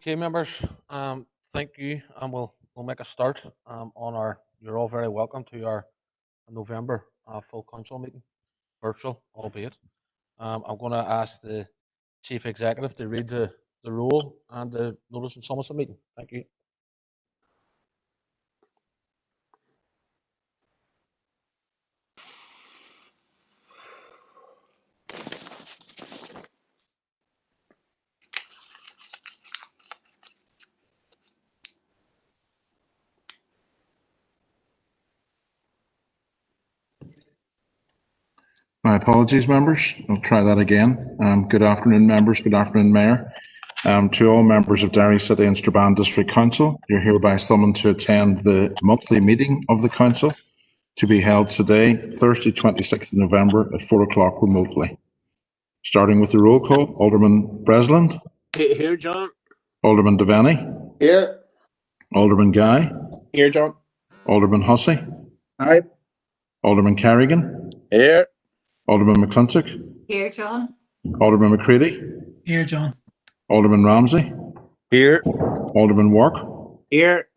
Okay, members, thank you, and we'll make a start on our. You're all very welcome to our November full council meeting, virtual, albeit. I'm going to ask the chief executive to read the rule and the notice and summons of meeting. Thank you. My apologies, members. I'll try that again. Good afternoon, members. Good afternoon, Mayor. To all members of Derry City and Strabane District Council, you're hereby summoned to attend the monthly meeting of the Council to be held today, Thursday, 26th of November at 4 o'clock remotely. Starting with the roll call, Alderman Bresland. Here, John. Alderman Devaney. Here. Alderman Guy. Here, John. Alderman Hussey. Aye. Alderman Carrigan. Here. Alderman McClintock. Here, John. Alderman McCready. Here, John. Alderman Ramsey. Here. Alderman Wark. Here.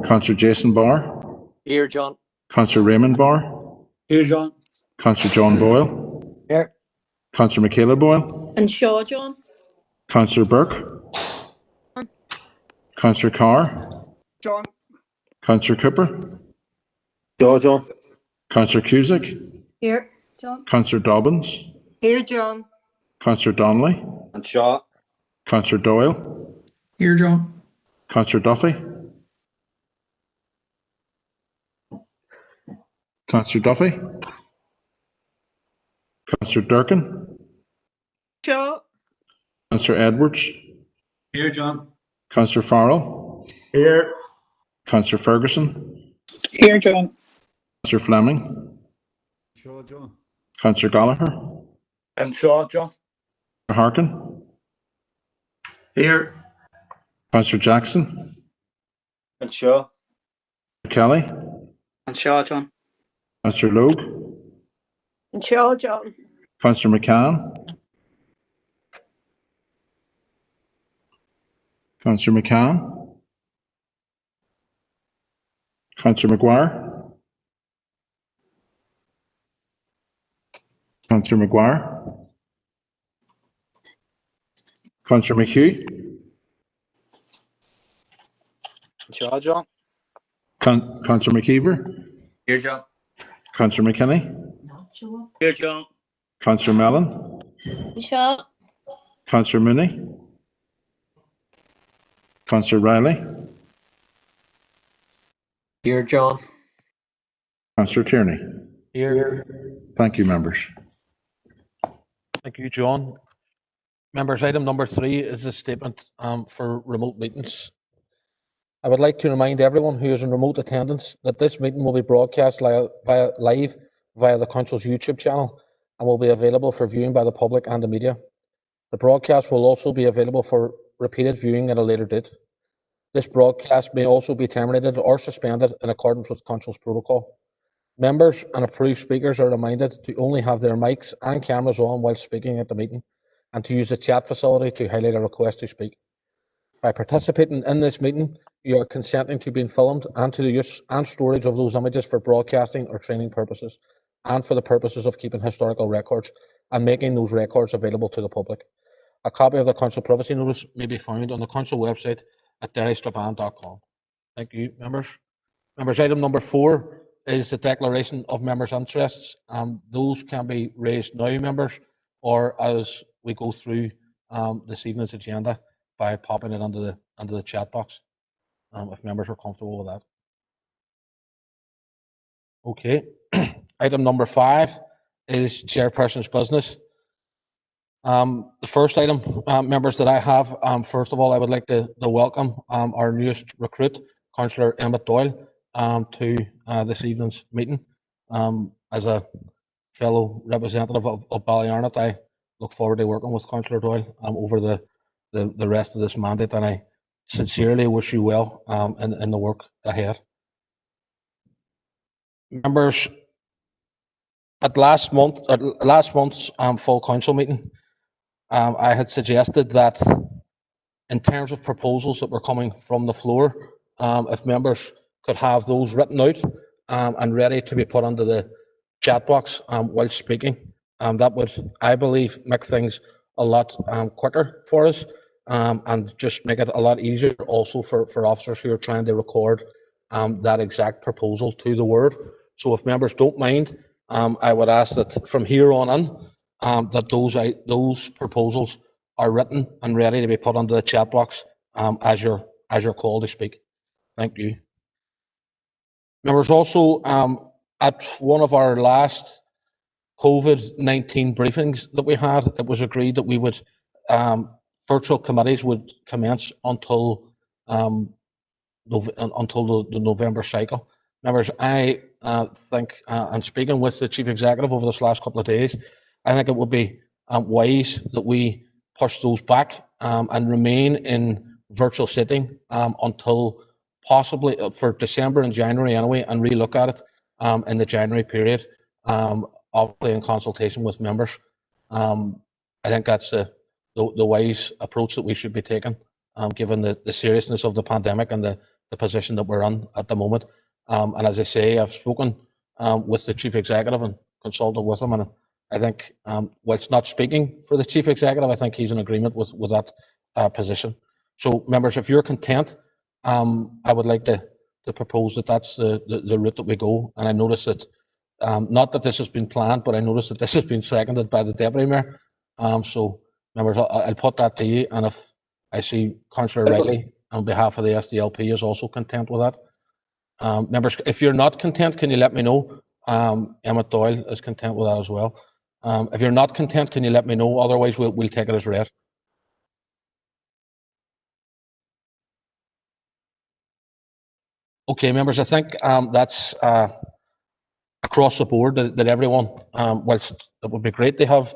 Councillor Jason Barr. Here, John. Councillor Raymond Barr. Here, John. Councillor John Boyle. Here. Councillor Michaela Boyle. And Shaw, John. Councillor Burke. Councillor Carr. John. Councillor Cooper. John. Councillor Cusick. Here, John. Councillor Dobbins. Here, John. Councillor Donnelly. And Shaw. Councillor Doyle. Here, John. Councillor Duffy. Councillor Duffy. Councillor Durkin. Shaw. Councillor Edwards. Here, John. Councillor Farrell. Here. Councillor Ferguson. Here, John. Councillor Fleming. Shaw, John. Councillor Gallagher. And Shaw, John. Harkin. Here. Councillor Jackson. And Shaw. Kelly. And Shaw, John. Councillor Logue. And Shaw, John. Councillor McCann. Councillor McCann. Councillor McGuire. Councillor McGuire. Councillor McHugh. And Shaw, John. Councillor McKeever. Here, John. Councillor McKinney. Here, John. Councillor Mellon. Shaw. Councillor Mooney. Councillor Riley. Here, John. Councillor Tierney. Here. Thank you, members. Thank you, John. Members, item number 3 is a statement for remote meetings. I would like to remind everyone who is in remote attendance that this meeting will be broadcast live via the Council's YouTube channel and will be available for viewing by the public and the media. The broadcast will also be available for repeated viewing at a later date. This broadcast may also be terminated or suspended in accordance with Council's protocol. Members and approved speakers are reminded to only have their mics and cameras on while speaking at the meeting and to use the chat facility to highlight a request to speak. By participating in this meeting, you are consenting to being filmed and to the use and storage of those images for broadcasting or training purposes and for the purposes of keeping historical records and making those records available to the public. A copy of the Council privacy notice may be found on the Council website at derrystrabane.com. Thank you, members. Members, item number 4 is the declaration of members' interests. Those can be raised now, members, or as we go through this evening's agenda by popping it under the chat box, if members are comfortable with that. Okay. Item number 5 is chairperson's business. The first item, members, that I have, first of all, I would like to welcome our newest recruit, Councillor Emmett Doyle, to this evening's meeting. As a fellow representative of Ballyarnett, I look forward to working with Councillor Doyle over the rest of this mandate, and I sincerely wish you well in the work ahead. Members, at last month's full council meeting, I had suggested that in terms of proposals that were coming from the floor, if members could have those written out and ready to be put into the chat box while speaking, that would, I believe, make things a lot quicker for us and just make it a lot easier also for officers who are trying to record that exact proposal to the word. So if members don't mind, I would ask that from here on in, that those proposals are written and ready to be put into the chat box as you're called to speak. Thank you. Members, also at one of our last COVID-19 briefings that we had, it was agreed that we would virtual committees would commence until the November cycle. Members, I think, and speaking with the Chief Executive over this last couple of days, I think it would be wise that we push those back and remain in virtual sitting until possibly for December and January anyway, and relook at it in the January period, obviously in consultation with members. I think that's the wise approach that we should be taking, given the seriousness of the pandemic and the position that we're in at the moment. And as I say, I've spoken with the Chief Executive and consulted with him, and I think, whilst not speaking for the Chief Executive, I think he's in agreement with that position. So, members, if you're content, I would like to propose that that's the route that we go. And I notice that, not that this has been planned, but I notice that this has been seconded by the Deputy Mayor. So, members, I'll put that to you, and if I see Councillor Riley on behalf of the SDLP is also content with that. Members, if you're not content, can you let me know? Emmett Doyle is content with that as well. If you're not content, can you let me know? Otherwise, we'll take it as read. Okay, members, I think that's across the board that everyone, whilst it would be great to have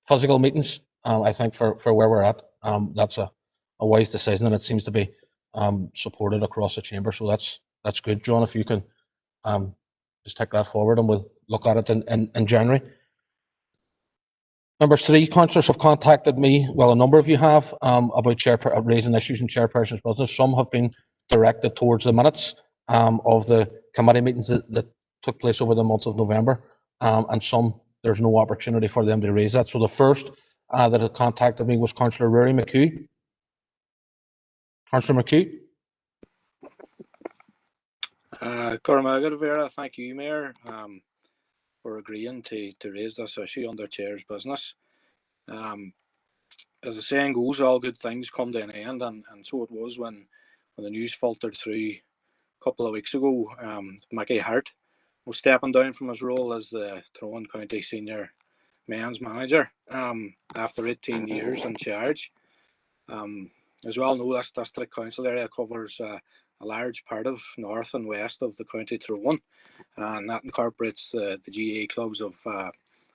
physical meetings, I think for where we're at, that's a wise decision, and it seems to be supported across the chamber. So that's good. John, if you can just take that forward, and we'll look at it in January. Members, 3 councillors have contacted me, well, a number of you have, about raising issues in chairperson's business. Some have been directed towards the minutes of the committee meetings that took place over the month of November, and some there's no opportunity for them to raise that. So the first that had contacted me was Councillor Rory McHugh. Councillor McHugh. Cormac Vera, thank you, Mayor, for agreeing to raise this issue under Chair's business. As the saying goes, all good things come to an end, and so it was when the news filtered through a couple of weeks ago. Mickey Hart was stepping down from his role as the Tyrone County Senior Men's Manager after 18 years in charge. As we all know, this district council area covers a large part of north and west of the County Tyrone, and that incorporates the GA clubs of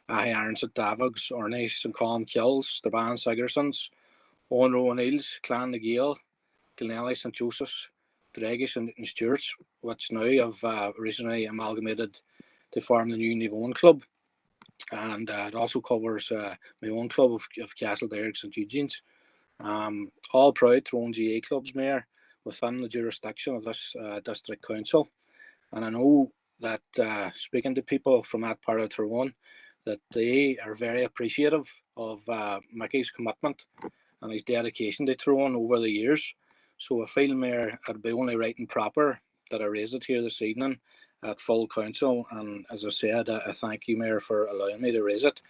Ahi Irons at Davigs, Orney, St Colm Kills, Strabane Sigersons, Owen O'Neill's, Clan the Gale, Gilnelly, St Joseph's, Dregish and Stewart's, which now have recently amalgamated to form the new Nivone Club. And it also covers my own club of Castledare St Eugene's. All proud Tyrone GA clubs, Mayor, within the jurisdiction of this district council. And I know that speaking to people from that part of Tyrone, that they are very appreciative of Mickey's commitment and his dedication to Tyrone over the years. So I feel, Mayor, it'd be only right and proper that I raise it here this evening at full council. And as I said, I thank you, Mayor, for allowing me to raise it.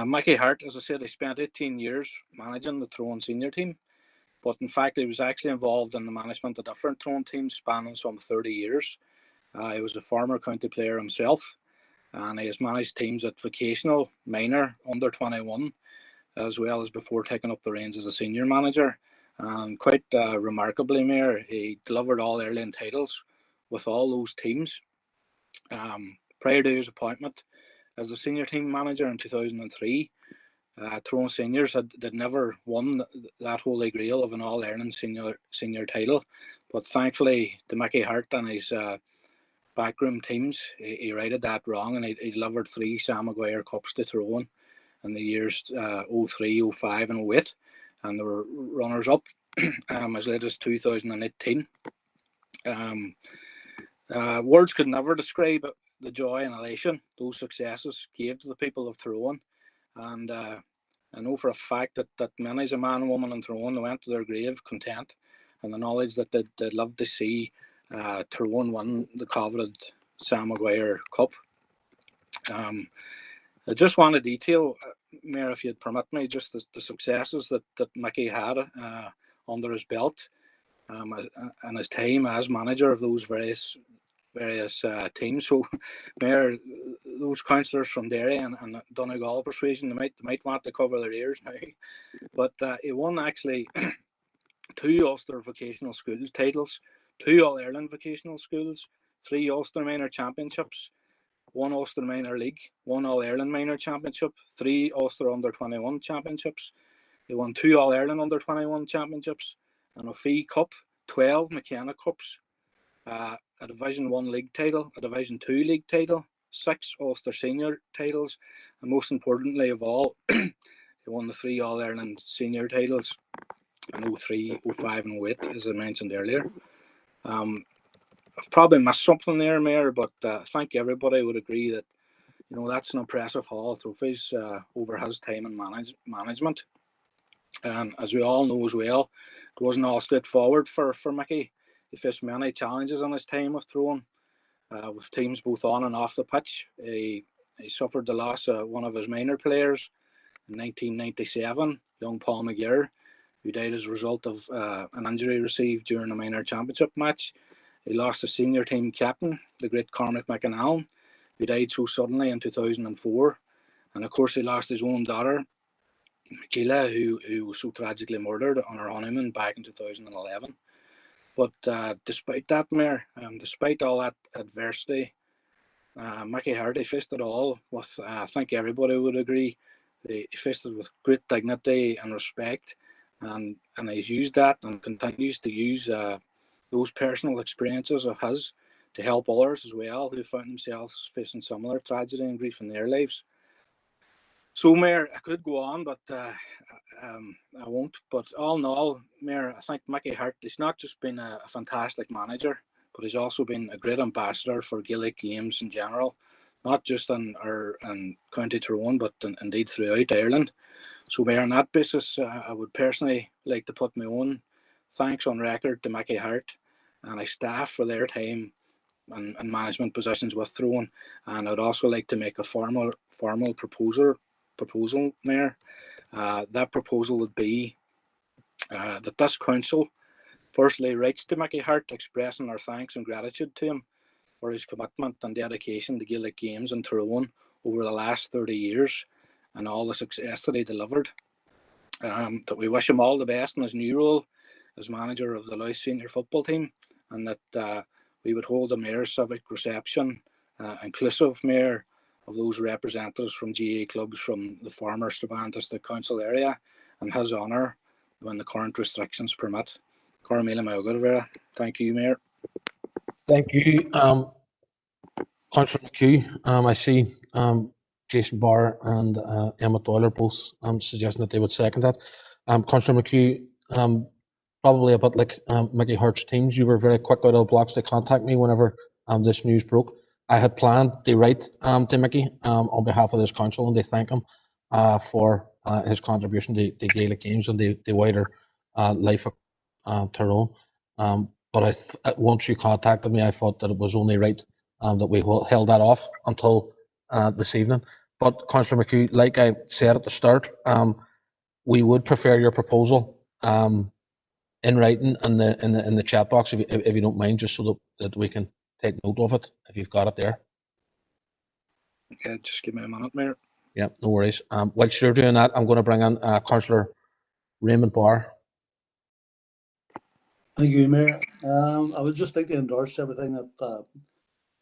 Mickey Hart, as I said, he spent 18 years managing the Tyrone senior team, but in fact he was actually involved in the management of different Tyrone teams spanning some 30 years. He was a former county player himself, and he has managed teams at vocational, minor, under 21, as well as before taking up the reins as a senior manager. And quite remarkably, Mayor, he delivered all Ireland titles with all those teams. Prior to his appointment as a senior team manager in 2003, Tyrone Seniors had never won that holy grail of an All-Ireland senior title. But thankfully, to Mickey Hart and his backroom teams, he righted that wrong, and he delivered 3 Sam Maguire Cups to Tyrone. in the years 03, 05 and 08, and they were runners up as late as 2018. Words could never describe the joy and elation those successes gave to the people of Tyrone, and I know for a fact that many's a man and woman in Tyrone went to their grave content, and the knowledge that they'd love to see Tyrone win the coveted Sam Maguire Cup. I just want to detail, Mayor, if you'd permit me, just the successes that Mickey had under his belt and his time as manager of those various teams. So, Mayor, those councillors from Derry and Donegal persuasion, they might want to cover their ears now. But he won actually 2 Ulster Vocational Schools titles, 2 All-Ireland Vocational Schools, 3 Ulster Minor Championships, 1 Ulster Minor League, 1 All-Ireland Minor Championship, 3 Ulster Under-21 Championships. He won 2 All-Ireland Under-21 Championships, and a FE Cup, 12 McKenna Cups, a Division 1 league title, a Division 2 league title, 6 Ulster Senior titles, and most importantly of all, he won the 3 All-Ireland Senior titles in 03, 05 and 08, as I mentioned earlier. I've probably missed something there, Mayor, but I think everybody would agree that that's an impressive haul of trophies over his time in management. As we all know as well, it wasn't all straightforward for Mickey. He faced many challenges in his time with Tyrone, with teams both on and off the pitch. He suffered the loss of one of his minor players in 1997, young Paul McGear, who died as a result of an injury received during a minor championship match. He lost a senior team captain, the great Cormac McAnallen, who died so suddenly in 2004. And of course, he lost his own daughter, Michaela, who was so tragically murdered on her honeymoon back in 2011. But despite that, Mayor, despite all that adversity, Mickey Harte faced it all with, I think everybody would agree, he faced it with great dignity and respect. And he's used that and continues to use those personal experiences of his to help others as well who found themselves facing similar tragedy and grief in their lives. So, Mayor, I could go on, but I won't. But all in all, Mayor, I think Mickey Harte has not just been a fantastic manager, but he's also been a great ambassador for Gaelic games in general, not just in County Tyrone, but indeed throughout Ireland. So, Mayor, on that basis, I would personally like to put my own thanks on record to Mickey Harte and his staff for their time and management positions with Tyrone. And I'd also like to make a formal proposal, Mayor. That proposal would be that this council firstly writes to Mickey Harte expressing our thanks and gratitude to him for his commitment and dedication to Gaelic games in Tyrone over the last 30 years and all the success that he delivered. That we wish him all the best in his new role as manager of the Louth senior football team, and that we would hold a mayor's civic reception, inclusive, Mayor, of those representatives from GA clubs from the former Strabane District Council area in his honour when the current restrictions permit. Thank you, Mayor. Thank you, Councillor McHugh. I see Jason Barr and Emma Doyle are both suggesting that they would second that. Councillor McHugh, probably a bit like Mickey Harte's teams, you were very quick out of the blocks to contact me whenever this news broke. I had planned to write to Mickey on behalf of this council and to thank him for his contribution to Gaelic games and the wider life of Tyrone. But once you contacted me, I thought that it was only right that we held that off until this evening. But Councillor McHugh, like I said at the start, we would prefer your proposal in writing in the chat box, if you don't mind, just so that we can take note of it, if you've got it there. Yeah, just give me a minute, Mayor. Yeah, no worries. Whilst you're doing that, I'm going to bring in Councillor Raymond Barr. Thank you, Mayor. I would just like to endorse everything that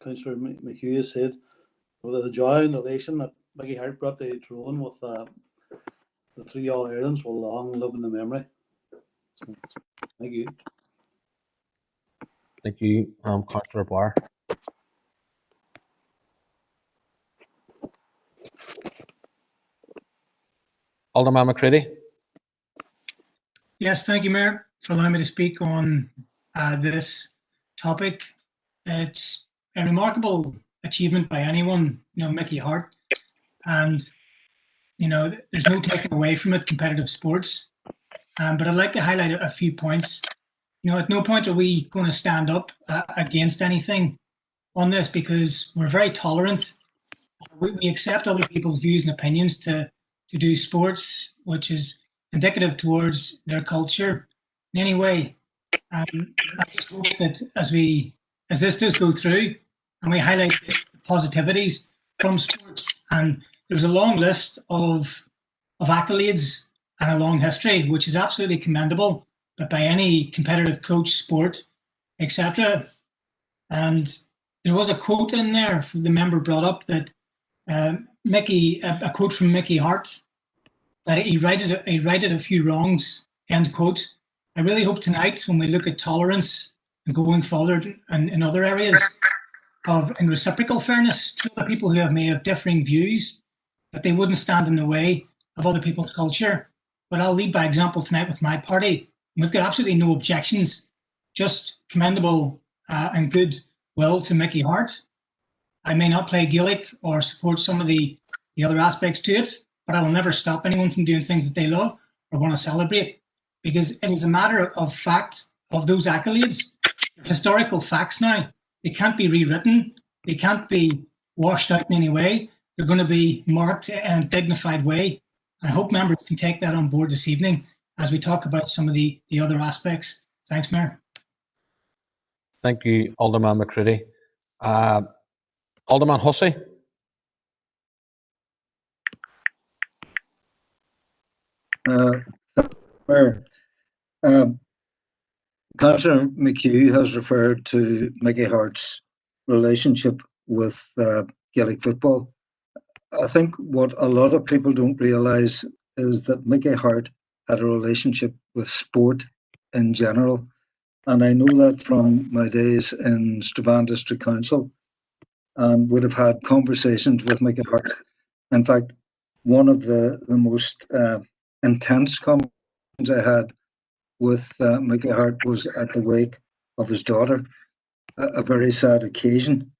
Councillor McHugh has said. With the joy and elation that Mickey Harte brought to Tyrone with the 3 All-Irelands will long live in the memory. So, thank you. Thank you, Councillor Barr. Alderman McCready. Yes, thank you, Mayor, for allowing me to speak on this topic. It's a remarkable achievement by anyone, Mickey Hart, and there's no taking away from it, competitive sports. But I'd like to highlight a few points. At no point are we going to stand up against anything on this, because we're very tolerant. We accept other people's views and opinions to do sports, which is indicative towards their culture in any way. I just hope that as this does go through and we highlight the positivities from sports, and there's a long list of accolades and a long history, which is absolutely commendable, but by any competitive coach, sport, etc. And there was a quote in there the member brought up that a quote from Mickey Hart, that he righted a few wrongs, end quote. I really hope tonight, when we look at tolerance and going forward and in other areas in reciprocal fairness to other people who may have differing views, that they wouldn't stand in the way of other people's culture. But I'll lead by example tonight with my party. We've got absolutely no objections, just commendable and good will to Mickey Hart. I may not play Gaelic or support some of the other aspects to it, but I will never stop anyone from doing things that they love or want to celebrate, because it is a matter of fact of those accolades. They're historical facts now. They can't be rewritten. They can't be washed out in any way. They're going to be marked in a dignified way. And I hope members can take that on board this evening as we talk about some of the other aspects. Thanks, Mayor. Thank you, Alderman McCready. Alderman Hussey. Mayor, Councillor McHugh has referred to Mickey Hart's relationship with Gaelic football. I think what a lot of people don't realise is that Mickey Hart had a relationship with sport in general. And I know that from my days in Strabane District Council, and would have had conversations with Mickey Hart. In fact, one of the most intense conversations I had with Mickey Hart was at the wake of his daughter, a very sad occasion.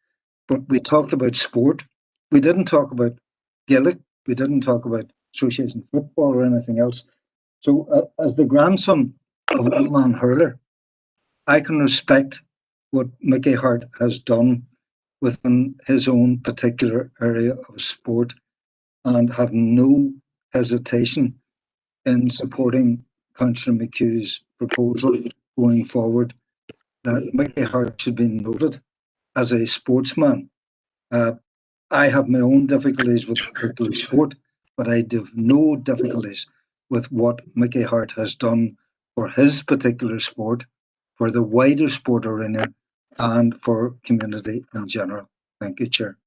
But we talked about sport. We didn't talk about Gaelic. We didn't talk about association football or anything else. So as the grandson of old man hurler, I can respect what Mickey Hart has done within his own particular area of sport, and have no hesitation in supporting Councillor McHugh's proposal going forward that Mickey Hart should be noted as a sportsman. I have my own difficulties with particular sport, but I have no difficulties with what Mickey Hart has done for his particular sport, for the wider sport arena, and for community in general. Thank you, Chair.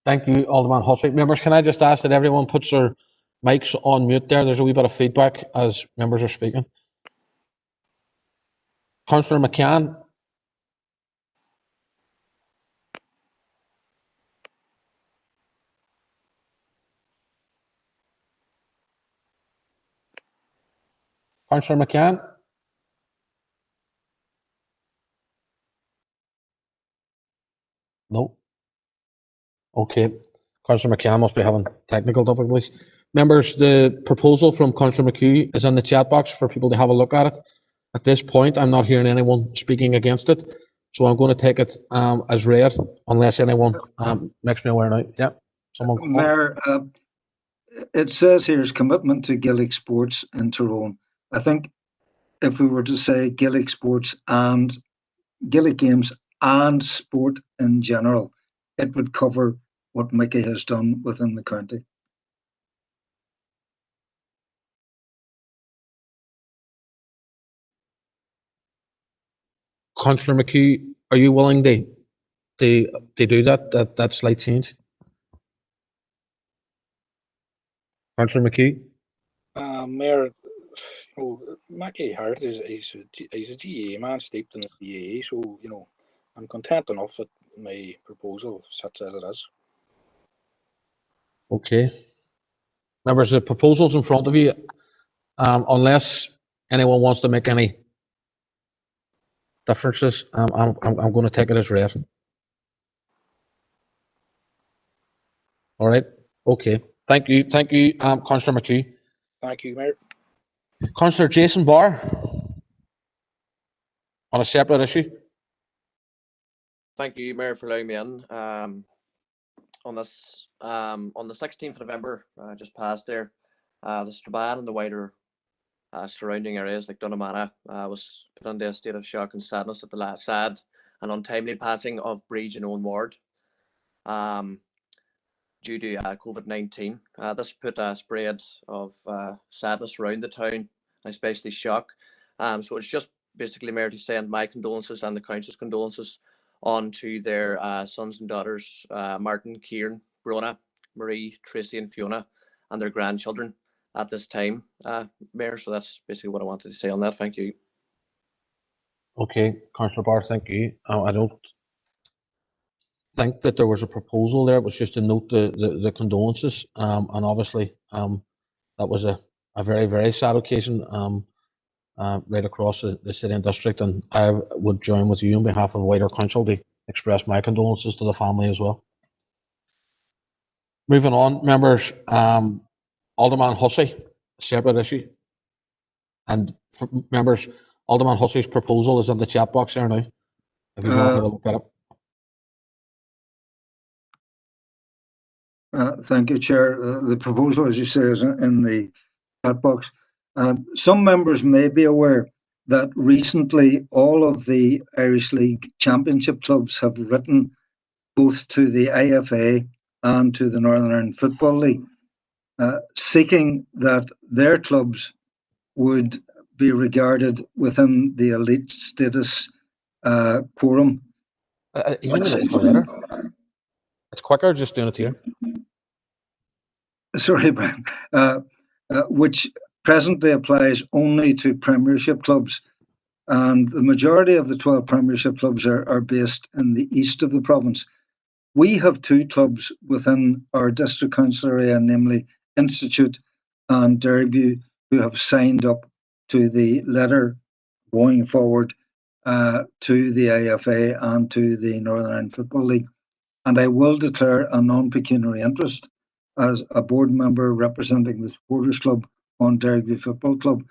Thank you, Alderman Hussey. Members, can I just ask that everyone puts their mics on mute there? There's a wee bit of feedback as members are speaking. Councillor McCann. Councillor McCann. No. Okay. Councillor McCann must be having technical difficulties. Members, the proposal from Councillor McHugh is in the chat box for people to have a look at it. At this point, I'm not hearing anyone speaking against it, so I'm going to take it as read, unless anyone makes me aware now. Yeah, someone. Mayor, it says here is commitment to Gaelic sports in Tyrone. I think if we were to say Gaelic sports and Gaelic games and sport in general, it would cover what Mickey has done within the county. Councillor McHugh, are you willing to do that slight change? Councillor McHugh? Mayor, Mackie Hart he's a GA man steeped in the GA, so I'm content enough that my proposal sits as it is. Okay. Members, the proposals in front of you, unless anyone wants to make any differences, I'm going to take it as read. All right. Okay. Thank you. Thank you, Councillor McHugh. Thank you, Mayor. Councillor Jason Barr, on a separate issue. Thank you, Mayor, for allowing me in. On this, on the 16th of November, just passed there, the Strabane and the wider surrounding areas like Dunnamana was put into a state of shock and sadness at the sad and untimely passing of Breach and Owen Ward due to COVID-19. This put a spread of sadness around the town, especially shock. So it's just basically, Mayor, to send my condolences and the council's condolences on to their sons and daughters, Martin, Kieran, Brona, Marie, Tracy and Fiona, and their grandchildren at this time, Mayor. So that's basically what I wanted to say on that. Thank you. Okay, Councillor Barr, thank you. I don't think that there was a proposal there. It was just to note the condolences. And obviously, that was a very, very sad occasion right across the city and district. And I would join with you on behalf of the wider council to express my condolences to the family as well. Moving on, members, Alderman Hussey, separate issue. And for members, Alderman Hussey's proposal is in the chat box there now, if you want to have a look at it. Thank you, Chair. The proposal, as you say, is in the chat box. Some members may be aware that recently all of the Irish League Championship clubs have written both to the IFA and to the Northern Ireland Football League, seeking that their clubs would be regarded within the elite status quorum. He's only looking for a letter. It's quicker just doing it here. Sorry, Brian. Which presently applies only to Premiership clubs. And the majority of the 12 Premiership clubs are based in the east of the province. We have two clubs within our district council area, namely Institute and Derry, who have signed up to the letter going forward to the IFA and to the Northern Ireland Football League. And I will declare a non-pecuniary interest as a board member representing the Supporters Club on Derry Football Club.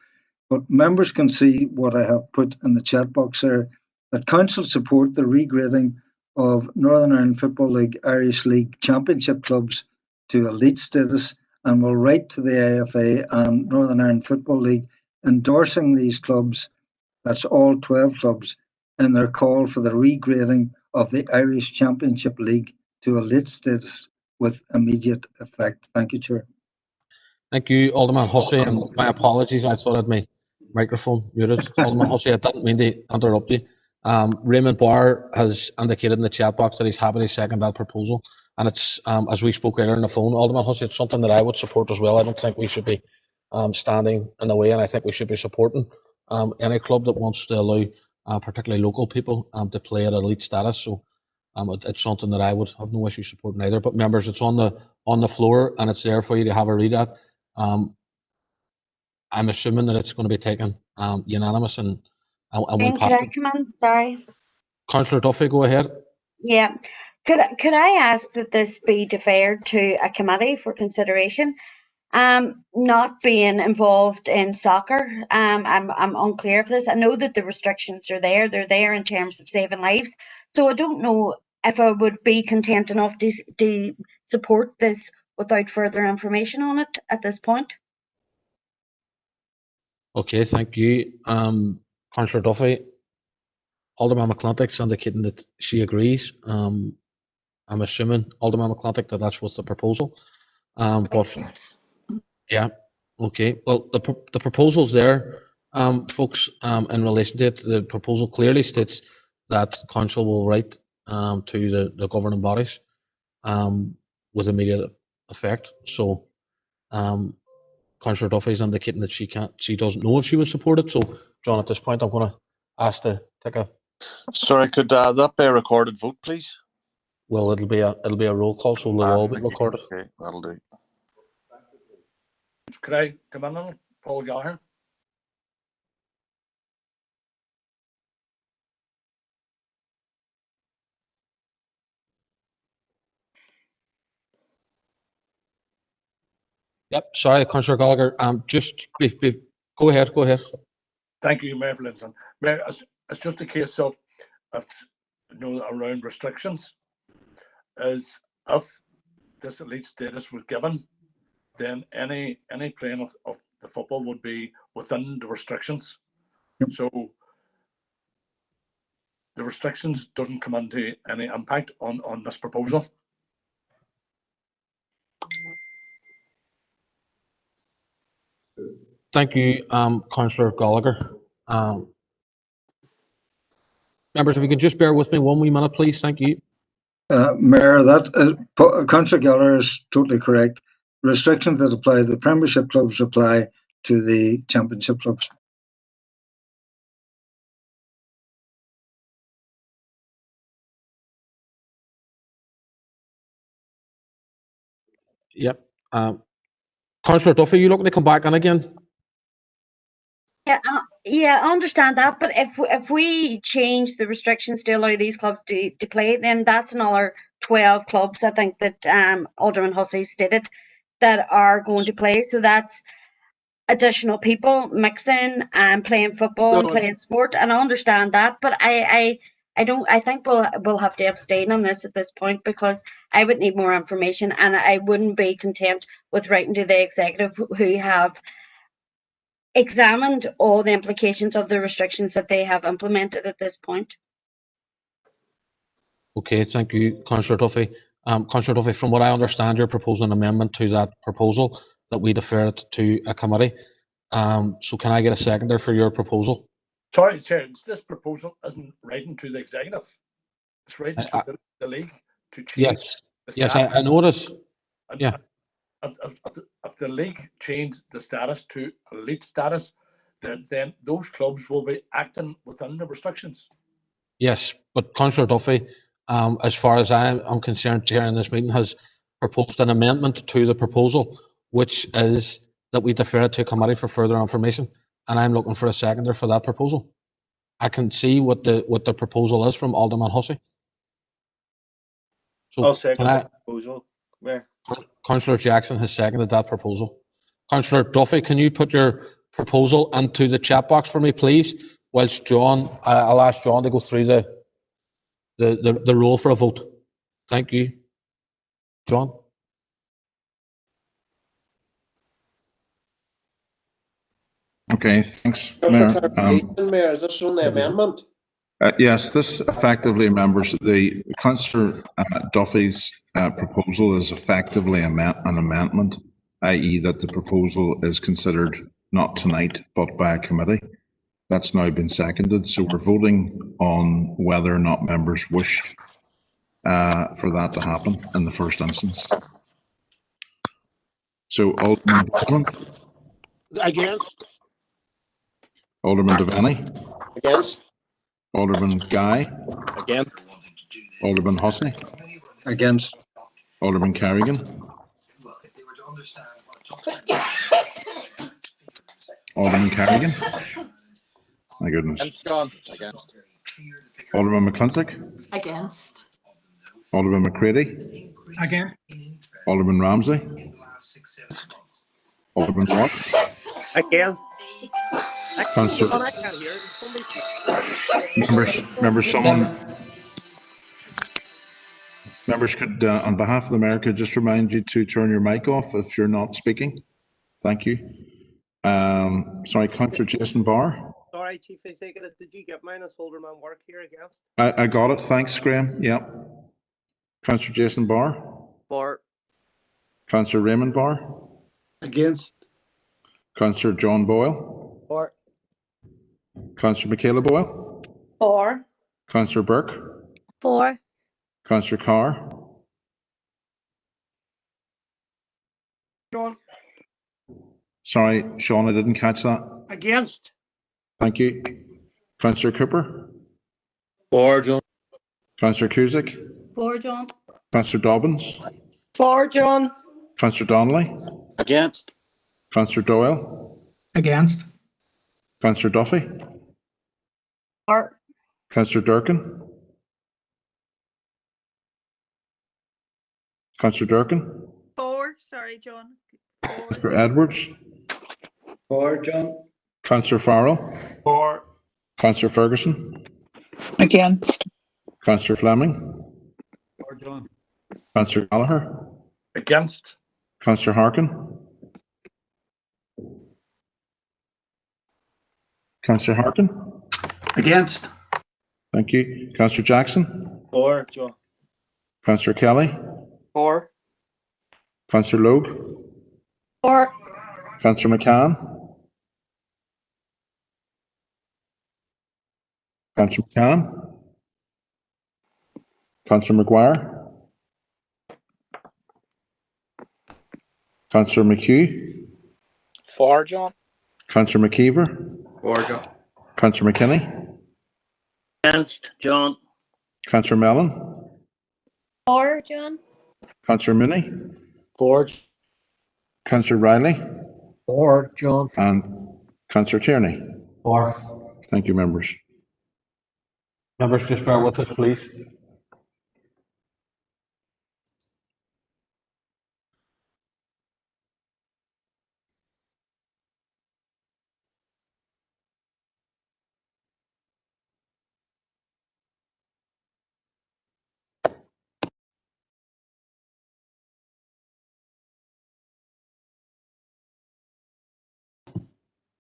But members can see what I have put in the chat box there, that council support the regrading of Northern Ireland Football League Irish League Championship clubs to elite status, and will write to the IFA and Northern Ireland Football League endorsing these clubs, that's all 12 clubs, in their call for the regrading of the Irish Championship League to elite status with immediate effect. Thank you, Chair. Thank you, Alderman Hussey, and my apologies. I thought I had my microphone muted. Alderman Hussey, I didn't mean to interrupt you. Raymond Barr has indicated in the chat box that he's happy to second that proposal. And it's, as we spoke earlier on the phone, Alderman Hussey, it's something that I would support as well. I don't think we should be standing in the way, and I think we should be supporting any club that wants to allow particularly local people to play at elite status. So it's something that I would have no issue supporting either. But members, it's on the floor and it's there for you to have a read at. I'm assuming that it's going to be taken unanimous and we'll pass. Could I come in? Sorry. Councillor Duffy, go ahead. Yeah. Could I ask that this be deferred to a committee for consideration? Not being involved in soccer, I'm unclear of this. I know that the restrictions are there. They're there in terms of saving lives. So I don't know if I would be content enough to support this without further information on it at this point. Okay, thank you. Councillor Duffy, Alderman McClintock's indicating that she agrees. I'm assuming, Alderman McClintock, that that's what's the proposal. But yeah, okay. Well, the proposal's there, folks. In relation to it, the proposal clearly states that council will write to the governing bodies with immediate effect. So, Councillor Duffy is indicating that she doesn't know if she would support it. So, John, at this point, I'm going to ask to take a. Sorry, could that be a recorded vote, please? Well, it'll be a roll call, so they'll all be recorded. Okay, that'll do. Could I come in on it? Paul Gallagher? Yep, sorry, Councillor Gallagher. Go ahead, go ahead. Thank you, Mayor Linson. Mayor, it's just a case of around restrictions. Is if this elite status was given, then any playing of the football would be within the restrictions. Yep. So the restrictions doesn't come into any impact on this proposal. Thank you, Councillor Gallagher. Members, if you could just bear with me 1 wee minute, please. Thank you. Mayor, Councillor Geller is totally correct. Restrictions that apply to the Premiership clubs apply to the Championship clubs. Yep. Councillor Duffy, you looking to come back in again? Yeah, I understand that, but if we change the restrictions to allow these clubs to play, then that's another 12 clubs, I think, that Alderman Hussey stated, that are going to play. So that's additional people mixing and playing football and playing sport, and I understand that, but I think we'll have to abstain on this at this point, because I would need more information, and I wouldn't be content with writing to the executive who have examined all the implications of the restrictions that they have implemented at this point. Okay, thank you, Councillor Duffy. Councillor Duffy, from what I understand, you're proposing an amendment to that proposal that we defer it to a committee. So can I get a seconder for your proposal? Sorry, Chair, this proposal isn't writing to the executive. It's writing to the league to change. Yes, I notice. Yeah. If the league changed the status to elite status, then those clubs will be acting within the restrictions. Yes, but Councillor Duffy, as far as I'm concerned, Chair in this meeting has proposed an amendment to the proposal, which is that we defer it to a committee for further information, and I'm looking for a seconder for that proposal. I can see what the proposal is from Alderman Hussey. So I'll second the proposal, Mayor. Councillor Jackson has seconded that proposal. Councillor Duffy, can you put your proposal into the chat box for me, please? Whilst John, I'll ask John to go through the roll for a vote. Thank you. John? Okay, thanks, Mayor. Mayor, is this on the amendment? Yes, this effectively, members, the Councillor Duffy's proposal is effectively an amendment, i.e. that the proposal is considered not tonight, but by a committee. That's now been seconded, so we're voting on whether or not members wish for that to happen in the first instance. So, Alderman Desmond? Against. Alderman Devaney? Against. Alderman Guy? Against. Alderman Hussey? Against. Alderman Carrigan? Alderman Carrigan? My goodness. Against, John. Against. Alderman McClintock? Against. Alderman McCready? Against. Alderman Ramsey? Alderman Watt? Against. Councillor. I can't hear. Members could, on behalf of the Mayor, could just remind you to turn your mic off if you're not speaking. Thank you. Sorry, Councillor Jason Barr. Sorry, Chief Executive, did you get mine as Alderman Work here against? I got it. Thanks, Graham. Yep. Councillor Jason Barr. For. Councillor Raymond Barr. Against. Councillor John Boyle. For. Councillor Michaela Boyle. For. Councillor Burke. For. Councillor Carr. John. Sorry, Sean, I didn't catch that. Against. Thank you. Councillor Cooper. For, John. Councillor Cusick. For, John. Councillor Dobbins. For, John. Councillor Donnelly. Against. Councillor Doyle, Against. Councillor Duffy, For. Councillor Durkin, Councillor Durkin, For, sorry, John. For. Councillor Edwards, For, John. Councillor Farrell, For. Councillor Ferguson, Against. Councillor Fleming, For, John. Councillor Gallagher, Against. Councillor Harkin, Councillor Harkin, Against. thank you. Councillor Jackson, For, John. Councillor Kelly, For. Councillor Logue, For. Councillor McCann, Councillor McCann, Councillor Maguire, Councillor McHugh, For, John. Councillor McKeever, For, John. Councillor McKinney, Against, John. Councillor Mellon, For, John. Councillor Mooney, For. Councillor Riley, For, John. and Councillor Tierney. Or, Thank you, members. members, just bear with us, please.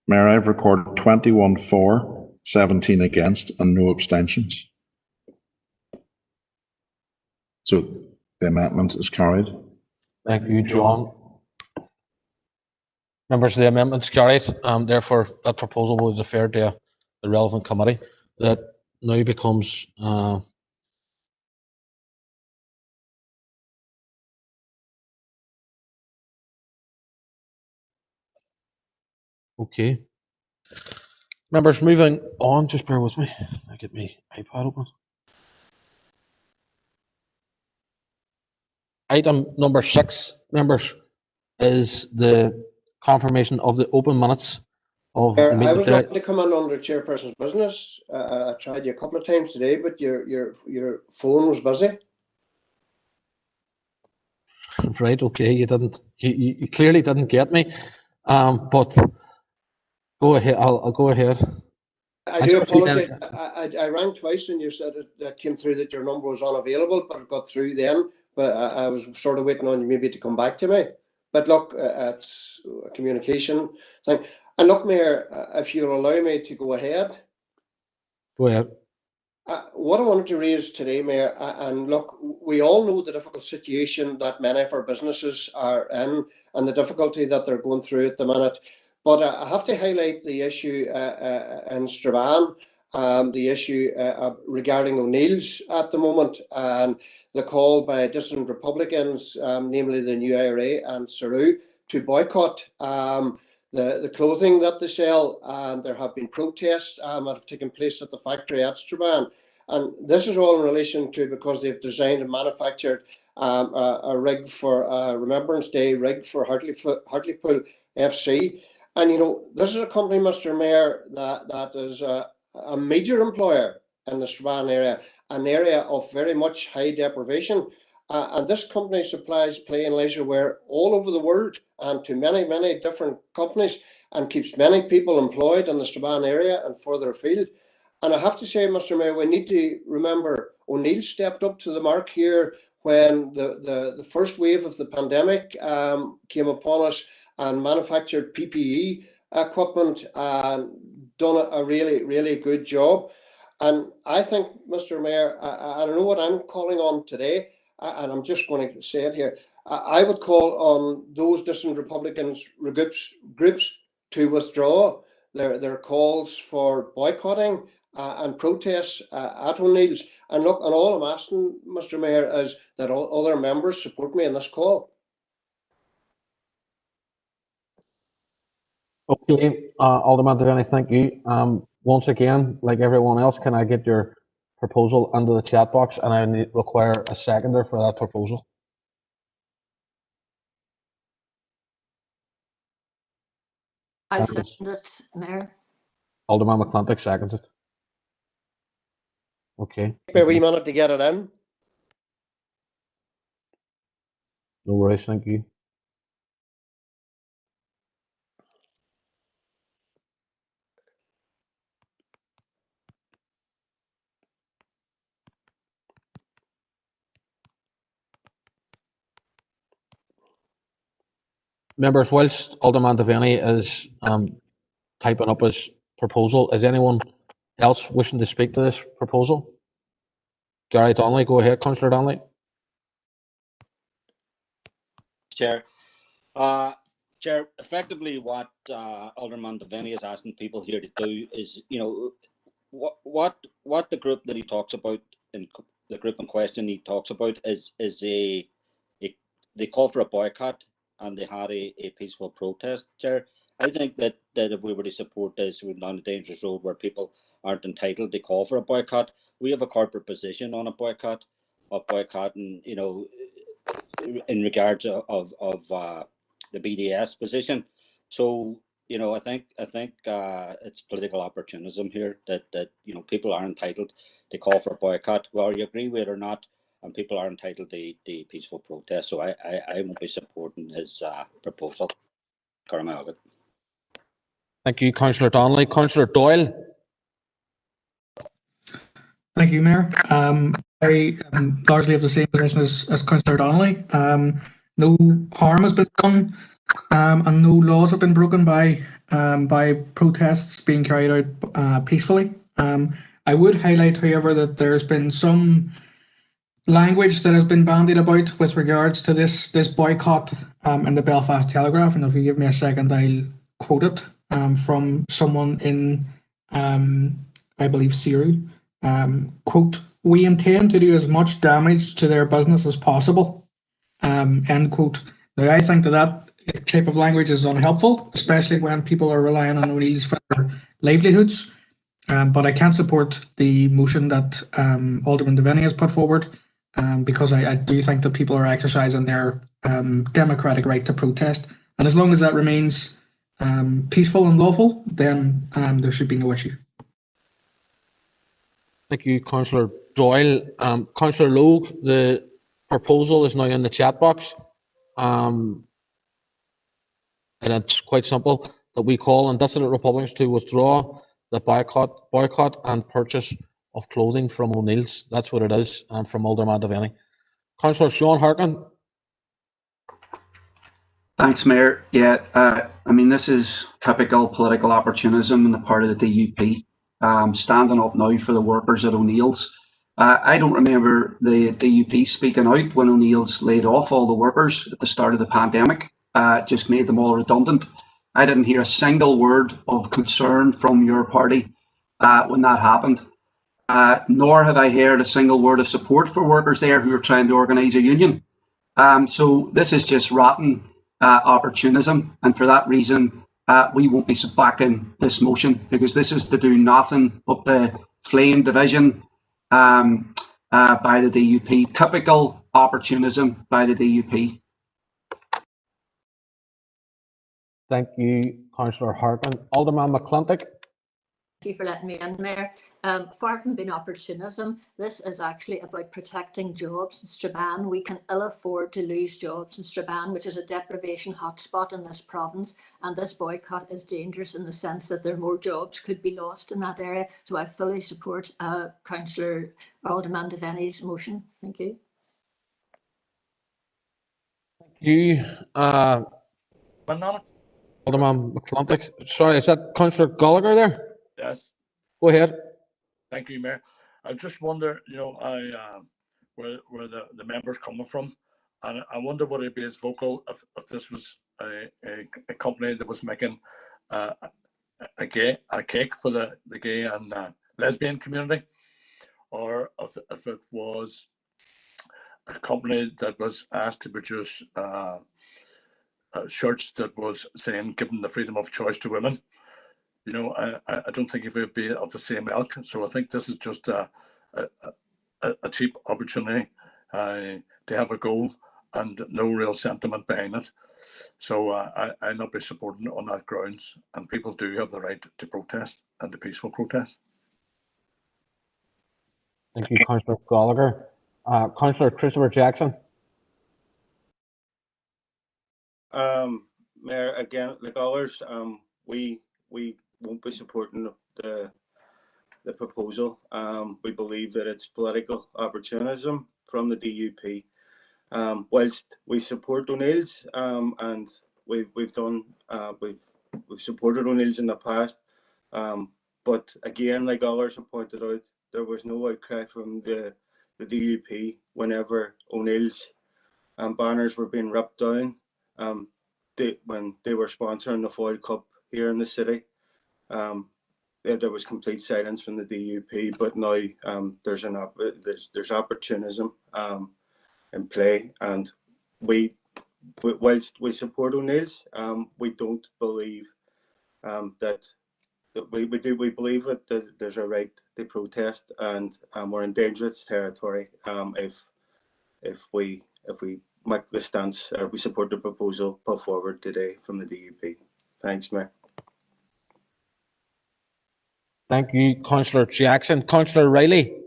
Mayor, I've recorded 21 for, 17 against, and no abstentions. So the amendment is carried. Thank you, John. Members, the amendment's carried. Therefore, that proposal will be deferred to the relevant committee. That now becomes okay. Members, moving on, just bear with me. I get my iPad open. Item number 6, members, is the confirmation of the open minutes of the I meeting was today. looking to come in under chairperson's business. I tried you a couple of times today, but your phone was busy. Right, okay, you didn't, you clearly didn't get me. But go ahead, I'll go ahead. I I do didn't see apologise. any- I rang twice and you said it came through that your number was unavailable, but it got through then. But I was sort of waiting on you maybe to come back to me. But look, it's a communication thing. And look, Mayor, if you'll allow me to go ahead. Go ahead. What I wanted to raise today, Mayor, and look, we all know the difficult situation that many of our businesses are in and the difficulty that they're going through at the minute. But I have to highlight the issue in Strabane, the issue regarding O'Neill's at the moment, and the call by dissident Republicans, namely the New IRA and Saru, to boycott the clothing that they sell, and there have been protests that have taken place at the factory at Strabane. And this is all in relation to because they've designed and manufactured a rig for Remembrance Day rig for Hartlepool FC. And you know, this is a company, Mr. Mayor, that is a major employer in the Strabane area, an area of very much high deprivation. And this company supplies play and leisure wear all over the world and to many, many different companies and keeps many people employed in the Strabane area and further afield. And I have to say, Mr. Mayor, we need to remember O'Neill stepped up to the mark here when the first wave of the pandemic came upon us and manufactured PPE equipment and done a really, really good job. And I think, Mr. Mayor, I don't know what I'm calling on today, and I'm just going to say it here. I would call on those distant Republicans groups to withdraw their calls for boycotting and protests at O'Neill's. And look, and all I'm asking, Mr. Mayor, is that all other members support me in this call. Okay, Alderman Devaney, thank you. Once again, like everyone else, can I get your proposal under the chat box, and I require a seconder for that proposal. I That was second it, Mayor. Alderman McClintock seconds it. Okay. Take me a wee minute to get it in. No worries, thank you. Members, whilst Alderman Devaney is typing up his proposal, is anyone else wishing to speak to this proposal? Gary Donnelly, go ahead, Councillor Donnelly. Chair. Chair, effectively what Alderman Devaney is asking people here to do is, what the group that he talks about, in the group in question he talks about is they call for a boycott and they had a peaceful protest, Chair. I think that if we were to support this, we're down a dangerous road where people aren't entitled to call for a boycott. We have a corporate position on a boycott, and in regards of the BDS position. So I think it's political opportunism here that people are entitled to call for a boycott, whether you agree with it or not, and people are entitled to the peaceful protest. So I won't be supporting his proposal. Thank you, Councillor Donnelly. Councillor Doyle. Thank you, Mayor. I largely have the same position as Councillor Donnelly. No harm has been done, and no laws have been broken by protests being carried out peacefully. I would highlight, however, that there's been some language that has been bandied about with regards to this boycott in the Belfast Telegraph, and if you give me a second, I'll quote it from someone in, I believe, Siru. Quote, "We intend to do as much damage to their business as possible." End quote. Now, I think that type of language is unhelpful, especially when people are relying on O'Neill's for their livelihoods. But I can't support the motion that Alderman Devaney has put forward because I do think that people are exercising their democratic right to protest. And as long as that remains peaceful and lawful, then there should be no issue. Thank you, Councillor Doyle. Councillor Logue, the proposal is now in the chat box. And it's quite simple, that we call on dissident republics to withdraw the boycott and purchase of clothing from O'Neill's. That's what it is, from Alderman Devaney. Councillor Sean Harkin. Thanks, Mayor. Yeah, I mean, this is typical political opportunism on the part of the DUP, standing up now for the workers at O'Neill's. I don't remember the DUP speaking out when O'Neill's laid off all the workers at the start of the pandemic. Just made them all redundant. I didn't hear a single word of concern from your party when that happened. Nor had I heard a single word of support for workers there who are trying to organise a union. So this is just rotten opportunism, and for that reason, we won't be backing this motion, because this is to do nothing but the flame division by the DUP. Typical opportunism by the DUP. Thank you, Councillor Harkin. Alderman McClintock. Thank you for letting me in, Mayor. Far from being opportunism, this is actually about protecting jobs in Strabane. We can ill afford to lose jobs in Strabane, which is a deprivation hotspot in this province. And this boycott is dangerous in the sense that there more jobs could be lost in that area. So I fully support Councillor Alderman Devaney's motion. Thank you. Thank you. Alderman McClintock. Sorry, is that Councillor Gallagher there? Yes. Go ahead. Thank you, Mayor. I just wonder, where the members coming from, and I wonder would it be as vocal if this was a company that was making a cake for the gay and lesbian community, or if it was a company that was asked to produce shirts that was saying giving the freedom of choice to women. I don't think it would be of the same ilk. So I think this is just a cheap opportunity to have a go and no real sentiment behind it. So I not be supporting it on that grounds, and people do have the right to protest and to peaceful protest. Thank you, Councillor Gallagher. Councillor Christopher Jackson. Mayor, again, like others, we won't be supporting the proposal. We believe that it's political opportunism from the DUP. Whilst we support O'Neill's, and we've supported O'Neill's in the past, but again, like others have pointed out, there was no outcry from the DUP whenever O'Neill's banners were being ripped down. When they were sponsoring the Foyle Cup here in the city, there was complete silence from the DUP. But now there's opportunism in play, and whilst we support O'Neill's, we don't believe that we believe that there's a right to protest, and we're in dangerous territory if we make the stance, or we support the proposal put forward today from the DUP. Thanks, Mayor. Thank you, Councillor Jackson. Councillor Riley.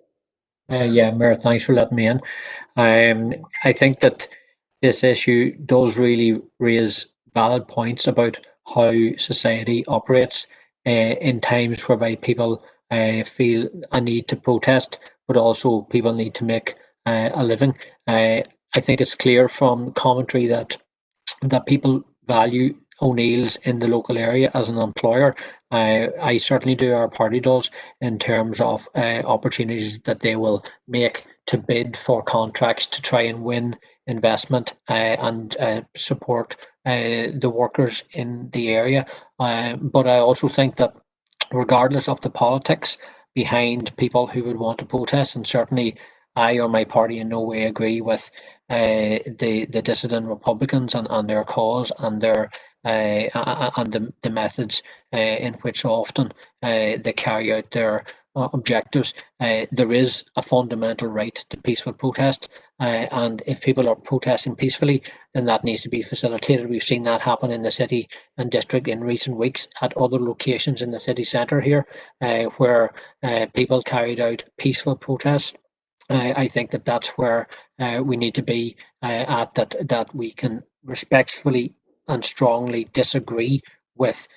Yeah, Mayor, thanks for letting me in. I think that this issue does really raise valid points about how society operates in times whereby people feel a need to protest, but also people need to make a living. I think it's clear from commentary that people value O'Neill's in the local area as an employer. I certainly do, our party does, in terms of opportunities that they will make to bid for contracts to try and win investment and support the workers in the area. But I also think that regardless of the politics behind people who would want to protest, and certainly I or my party in no way agree with the dissident Republicans and their cause and their and the methods in which often they carry out their objectives. There is a fundamental right to peaceful protest, and if people are protesting peacefully, then that needs to be facilitated. We've seen that happen in the city and district in recent weeks at other locations in the city centre here, where people carried out peaceful protests. I think that that's where we need to be at, that we can respectfully and strongly disagree with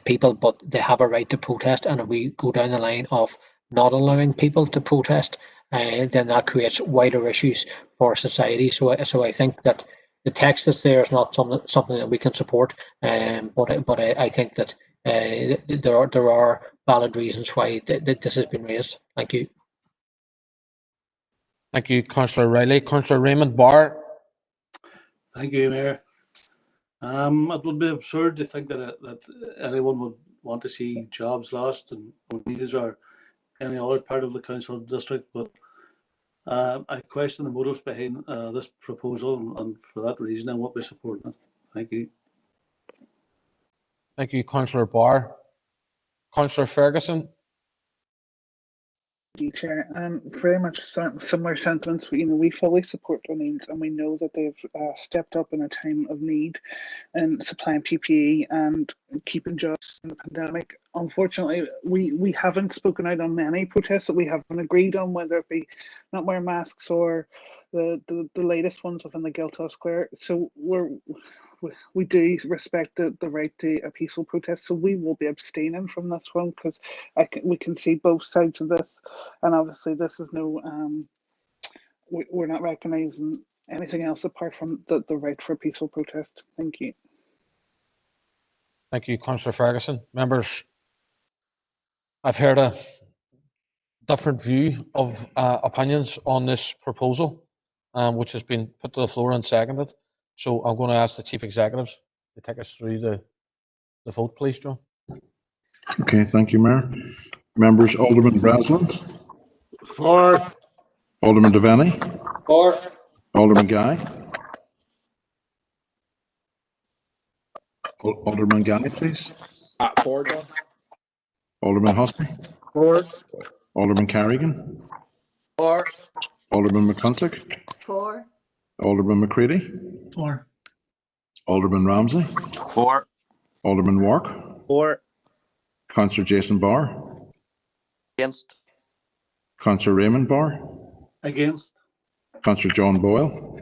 people, but they have a right to protest. And if we go down the line of not allowing people to protest, then that creates wider issues for society. So I think that the text that's there is not something that we can support. But I think that there are valid reasons why this has been raised. Thank you. Thank you, Councillor Riley. Councillor Raymond Barr. Thank you, Mayor. It would be absurd to think that anyone would want to see jobs lost in O'Neill's or any other part of the council district, but I question the motives behind this proposal, and for that reason I won't be supporting it. Thank you. Thank you, Councillor Barr. Councillor Ferguson. Chair, very much similar sentiments. We fully support O'Neill's, and we know that they've stepped up in a time of need in supplying PPE and keeping jobs in the pandemic. Unfortunately, we haven't spoken out on many protests that we haven't agreed on, whether it be not wearing masks or the latest ones within the Guildhall Square. So we do respect the right to a peaceful protest. So we will be abstaining from this one, because we can see both sides of this, and obviously this is no we're not recognising anything else apart from the right for peaceful protest. Thank you. Thank you, Councillor Ferguson. Members, I've heard a different view of opinions on this proposal, which has been put to the floor and seconded. So I'm going to ask the Chief Executives to take us through the vote, please, John. Okay, thank you, Mayor. Members, Alderman Breslin. For. Alderman Devaney. For. Alderman Guy. Alderman Guy, please. For, John. Alderman Husky. For. Alderman Carrigan. For. Alderman McClintock. For. Alderman McCready. For. Alderman Ramsey. 4. Alderman Wark. 4. Councillor Jason Barr. Against. Councillor Raymond Barr. Against. Councillor John Boyle.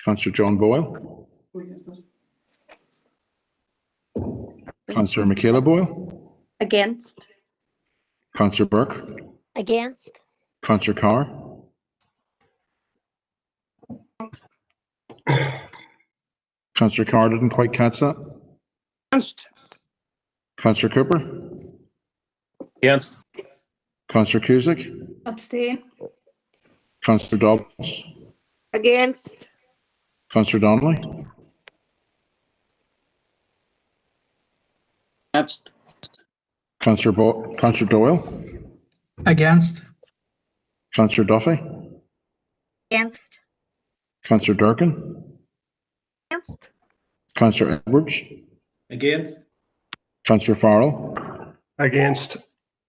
Councillor John Boyle. Councillor Michaela Boyle. Against. Councillor Burke. Against. Councillor Carr. Councillor Carr didn't quite catch that. Against. Councillor Cooper. Against. Councillor Cusick. Abstain. Councillor Dobbs. Against. Councillor Donnelly. Against. Councillor Doyle. Against. Councillor Duffy. Against. Councillor Durkin. Against. Councillor Edwards. Against. Councillor Farrell. Against.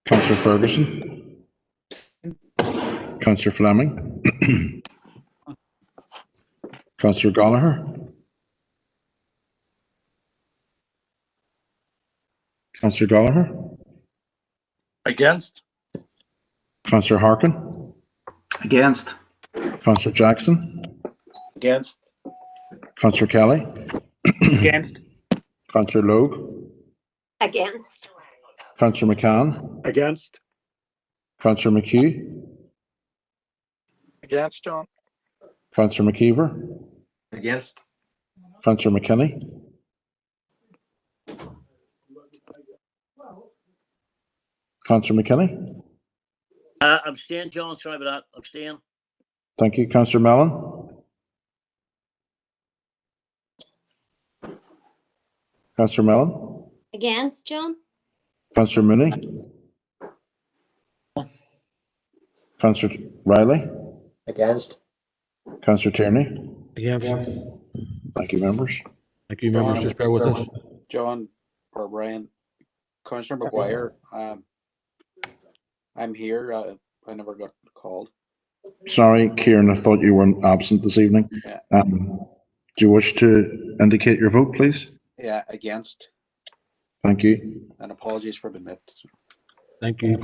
Councillor Ferguson. Councillor Fleming. Councillor Gallagher. Councillor Gallagher. Against. Councillor Harkin. Against. Councillor Jackson. Against. Councillor Kelly. Against. Councillor Logue. Against. Councillor McCann. Against. Councillor McHugh. Against, John. Councillor McKeever. Against. Councillor McKinney. Councillor McKinney. Abstain, John. Sorry about that. Abstain. Thank you. Councillor Mellon. Councillor Mellon. Against, John. Councillor Mooney. Councillor Riley. Against. Councillor Tierney. Against. Thank you, members. Thank you, members. Just bear with us. John or Brian, Councillor McGuire, I'm here. I never got called. Sorry, Kieran, I thought you weren't absent this evening. Yeah. Do you wish to indicate your vote, please? Yeah, against. Thank you. And apologies for being missed. Thank you.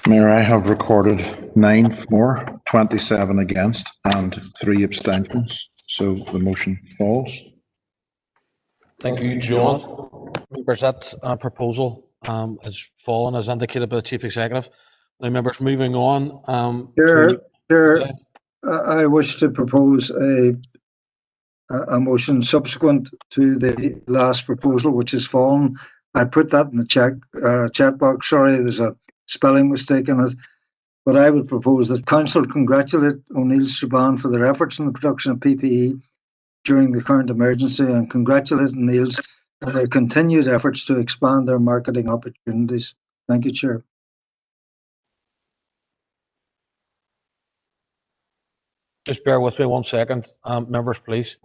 Mayor, I have recorded 9 for, 27 against, and 3 abstentions. So the motion falls. Thank you, John. Members, that proposal has fallen as indicated by the Chief Executive. Now, members, moving on. Chair, I wish to propose a motion subsequent to the last proposal, which has fallen. I put that in the chat box. Sorry, there's a spelling mistake in it. But I would propose that Council congratulate O'Neill Strabane for their efforts in the production of PPE during the current emergency and congratulate O'Neill's for their continued efforts to expand their marketing opportunities. Thank you, Chair. Just bear with me 1 second, members, please.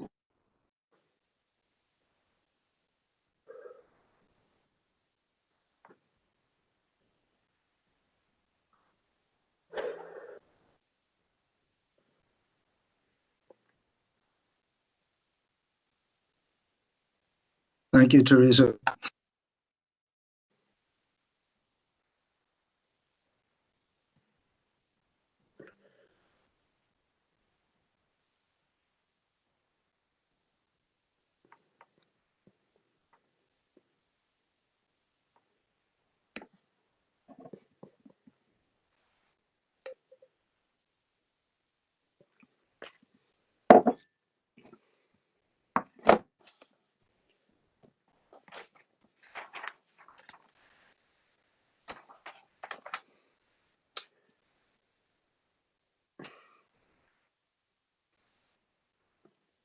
Thank you, Teresa.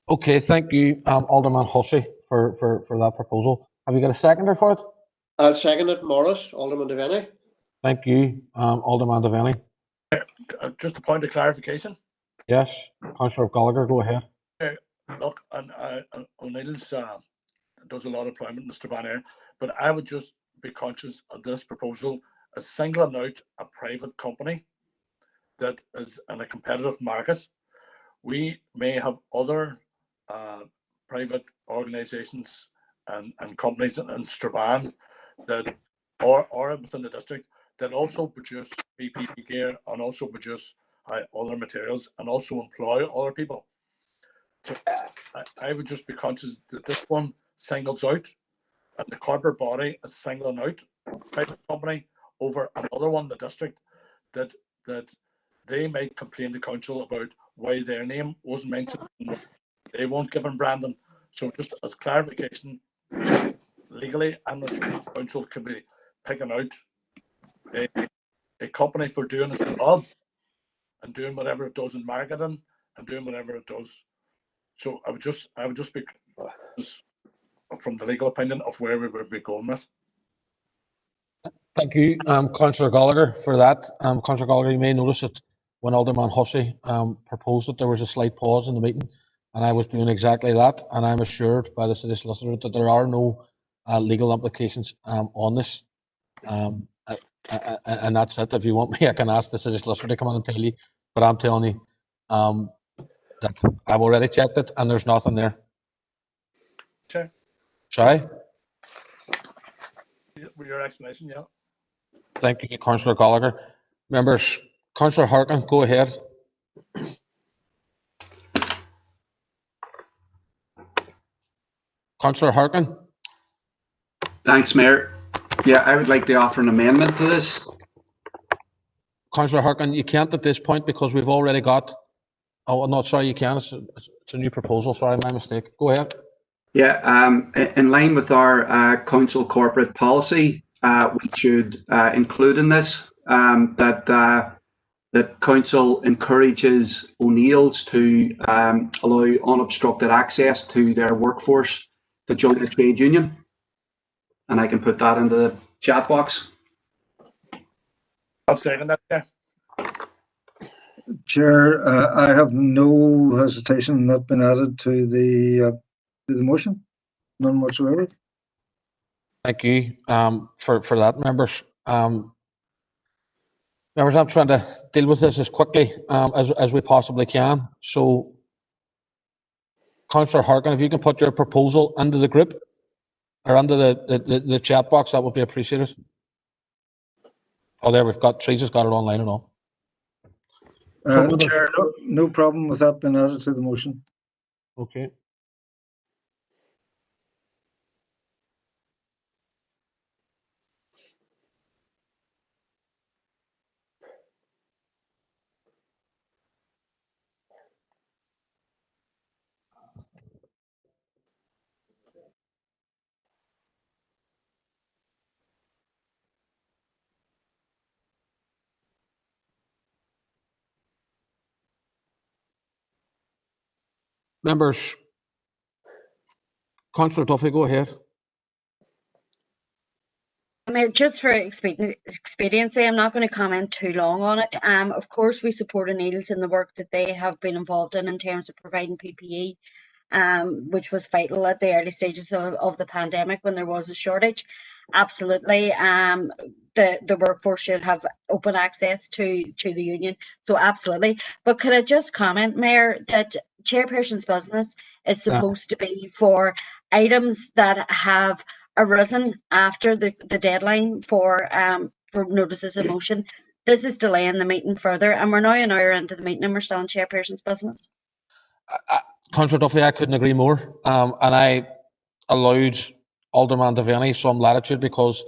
Okay, thank you, Alderman Hussey, for that proposal. Have you got a seconder for it? I'll second it. Morris, Alderman Devaney. Thank you, Alderman Devaney. Just a point of clarification. Yes, Councillor Gallagher, go ahead. Look, and O'Neill's does a lot of employment in Strabane, but I would just be conscious of this proposal as singling out a private company that is in a competitive market. We may have other private organisations and companies in Strabane that, or within the district, that also produce PPE gear and also produce other materials and also employ other people. So I would just be conscious that this one singles out, and the corporate body is singling out a private company over another one, the district, that they might complain to council about why their name wasn't mentioned. They won't give them branding. So just as clarification, legally, I'm not sure the council can be picking out a company for doing its job and doing whatever it does in marketing and doing whatever it does. So I would just be from the legal opinion of where we would be going with. Thank you, Councillor Gallagher, for that. Councillor Gallagher, you may notice that when Alderman Hussey proposed it, there was a slight pause in the meeting, and I was doing exactly that. And I'm assured by the city solicitor that there are no legal implications on this. And that's it. If you want me, I can ask the city solicitor to come on and tell you, but I'm telling you that I've already checked it, and there's nothing there. Sure. Sorry? With your explanation, yeah. Thank you, Councillor Gallagher. Members, Councillor Harkin, go ahead. Councillor Harkin. Thanks, Mayor. Yeah, I would like to offer an amendment to this. Councillor Harkin, you can't at this point because we've already got. Oh, no, sorry, you can. It's a new proposal. Sorry, my mistake. Go ahead. Yeah, in line with our council corporate policy, we should include in this that council encourages O'Neill's to allow unobstructed access to their workforce to join the trade union. And I can put that into the chat box. I'll second that. Yeah. Chair, I have no hesitation in that being added to the motion, none whatsoever. Thank you for that, members. Members, I'm trying to deal with this as quickly as we possibly can. So, Councillor Harkin, if you can put your proposal into the group or under the chat box, that would be appreciated. Oh, there we've got Teresa's got it online and all. Chair, no problem with that being added to the motion. Okay. Members, Councillor Duffy, go ahead. Just for expediency, I'm not going to comment too long on it. Of course, we support O'Neill's in the work that they have been involved in terms of providing PPE, which was vital at the early stages of the pandemic when there was a shortage. Absolutely, the workforce should have open access to the union. So absolutely. But could I just comment, Mayor, that chairperson's business is supposed to be for items that have arisen after the deadline for notices of motion. This is delaying the meeting further, and we're now an hour into the meeting and we're still in chairperson's business. Councillor Duffy, I couldn't agree more. And I allowed Alderman Devaney some latitude because,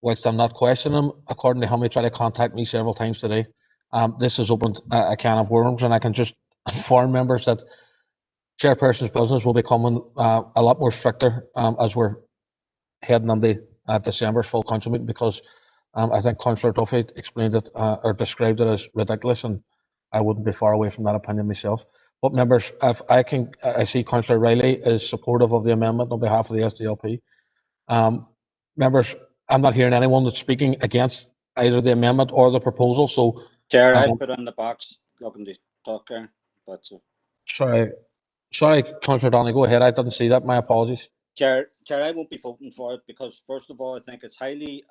whilst I'm not questioning him, according to him, he tried to contact me several times today. This has opened a can of worms, and I can just inform members that chairperson's business will be becoming a lot more stricter as we're heading into December's full council meeting, because I think Councillor Duffy explained it or described it as ridiculous, and I wouldn't be far away from that opinion myself. But members, if I see Councillor Riley is supportive of the amendment on behalf of the SDLP. Members, I'm not hearing anyone that's speaking against either the amendment or the proposal, so. Chair, I put in the box looking to talk there. That's it. Sorry, Councillor Donnelly, go ahead. I didn't see that. My apologies. Chair, I won't be voting for it because, first of all, I think it's highly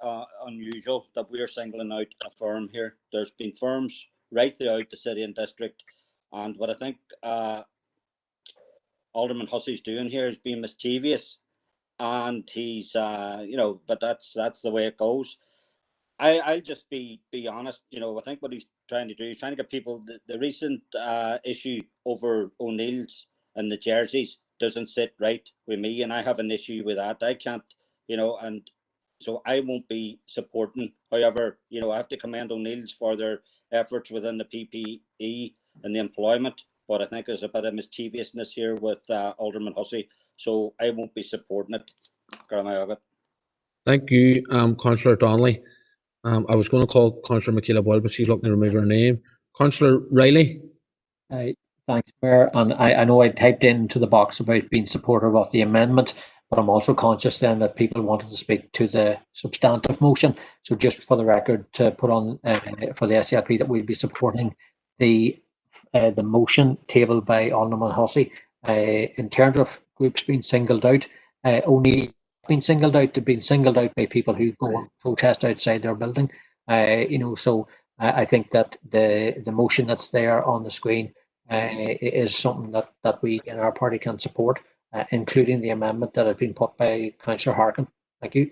unusual that we are singling out a firm here. There's been firms right throughout the city and district, and what I think Alderman Hussey's doing here is being mischievous, and he's, but that's the way it goes. I'll just be honest. I think what he's trying to do is trying to get people. The recent issue over O'Neill's and the jerseys doesn't sit right with me, and I have an issue with that. I can't, and so I won't be supporting. However, I have to commend O'Neill's for their efforts within the PPE and the employment. But I think there's a bit of mischievousness here with Alderman Hussey, so I won't be supporting it. Thank you, Councillor Donnelly. I was going to call Councillor Michaela Boyle, but she's looking to remove her name. Councillor Riley. Thanks, Mayor. And I know I typed into the box about being supportive of the amendment, but I'm also conscious then that people wanted to speak to the substantive motion. So just for the record, to put on for the SLP that we'll be supporting the motion tabled by Alderman Hussey. In terms of groups being singled out, only been singled out, they've been singled out by people who go and protest outside their building. So I think that the motion that's there on the screen is something that we in our party can support, including the amendment that had been put by Councillor Harkin. Thank you.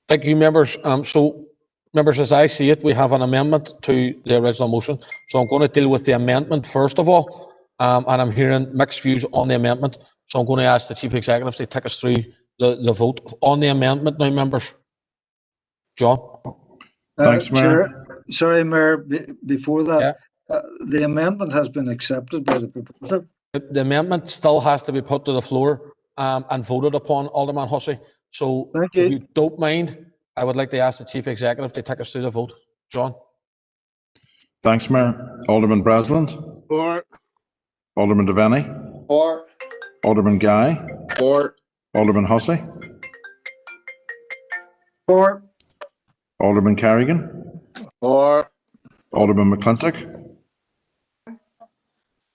Thank you, members. So, members, as I see it, we have an amendment to the original motion. So I'm going to deal with the amendment first of all, and I'm hearing mixed views on the amendment. So I'm going to ask the Chief Executive to take us through the vote on the amendment now, members. John? Thanks, Mayor. Chair, sorry, Mayor, before that, the amendment has been accepted by the proposer. The amendment still has to be put to the floor and voted upon, Alderman Hussey. So if you don't mind, I would like to ask the Chief Executive to take us through the vote. John? Thanks, Mayor. Alderman Breslin? For. Alderman Devaney? For. Alderman Guy? For. Alderman Hussey? For. Alderman Carrigan? For. Alderman McClintock?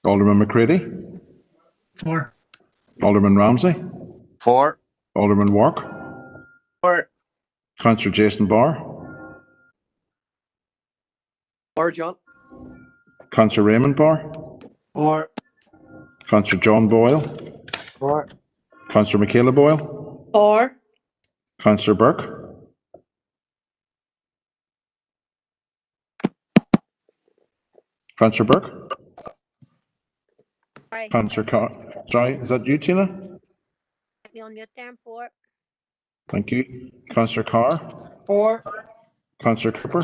Alderman McCready? For. Alderman Ramsey? For. Alderman Wark? For. Councillor Jason Barr? For, John. Councillor Raymond Barr? For. Councillor John Boyle? For. Councillor Michaela Boyle? For. Councillor Burke? Councillor Burke? Sorry. Councillor sorry, is that you, Tina? Let me on mute there. For. Thank you. Councillor Carr? For. Councillor Cooper?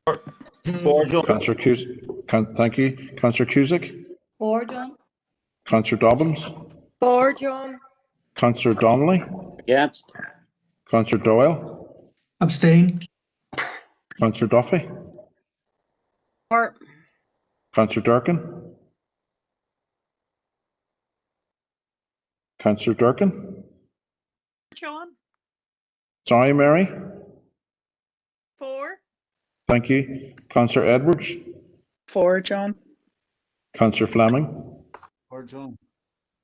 For, John. Councillor Cusick? Thank you. Councillor Cusick? For, John. Councillor Dobbins? For, John. Councillor Donnelly? Against. Councillor Doyle? Abstain. Councillor Duffy? For. Councillor Durkin? Councillor Durkin? John. Sorry, Mary? For. Thank you. Councillor Edwards? For, John. Councillor Fleming? For, John.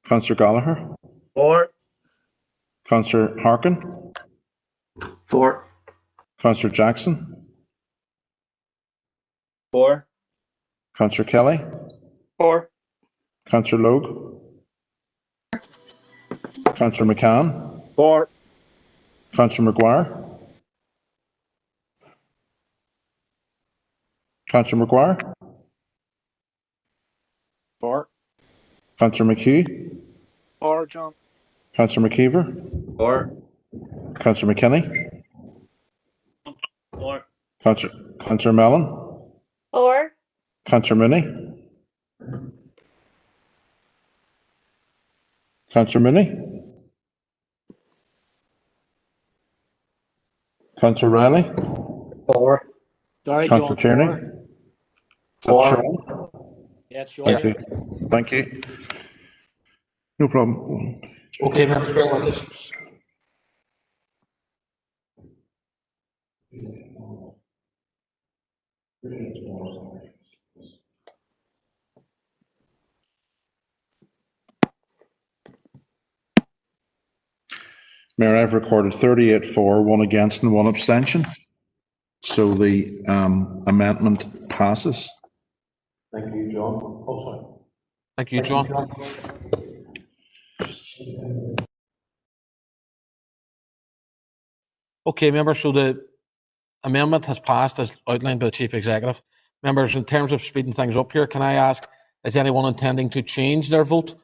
Councillor Gallagher? For. Councillor Harkin? For. Councillor Jackson? For. Councillor Kelly? For. Councillor Logue? Councillor McCann? For. Councillor Maguire? Councillor Maguire? For. Councillor McHugh? For, John. Councillor McKeever? For. Councillor McKinney? For. Councillor Mellon? For. Councillor Mooney? Councillor Mooney? Councillor Riley? For. Sorry, Councillor John. Tierney? For. Is that Sean? Yeah, it's Sean. Thank you. Thank you. No problem. 1, Okay, members, bear with us. Mayor, I've recorded 38 for, 1 against and 1 abstention. So the amendment passes. Thank you, John. Oh, sorry. Thank you, John. Okay, members, so the amendment has passed as outlined by the Chief Executive. Members, in terms of speeding things up here, can I ask, is anyone intending to change their vote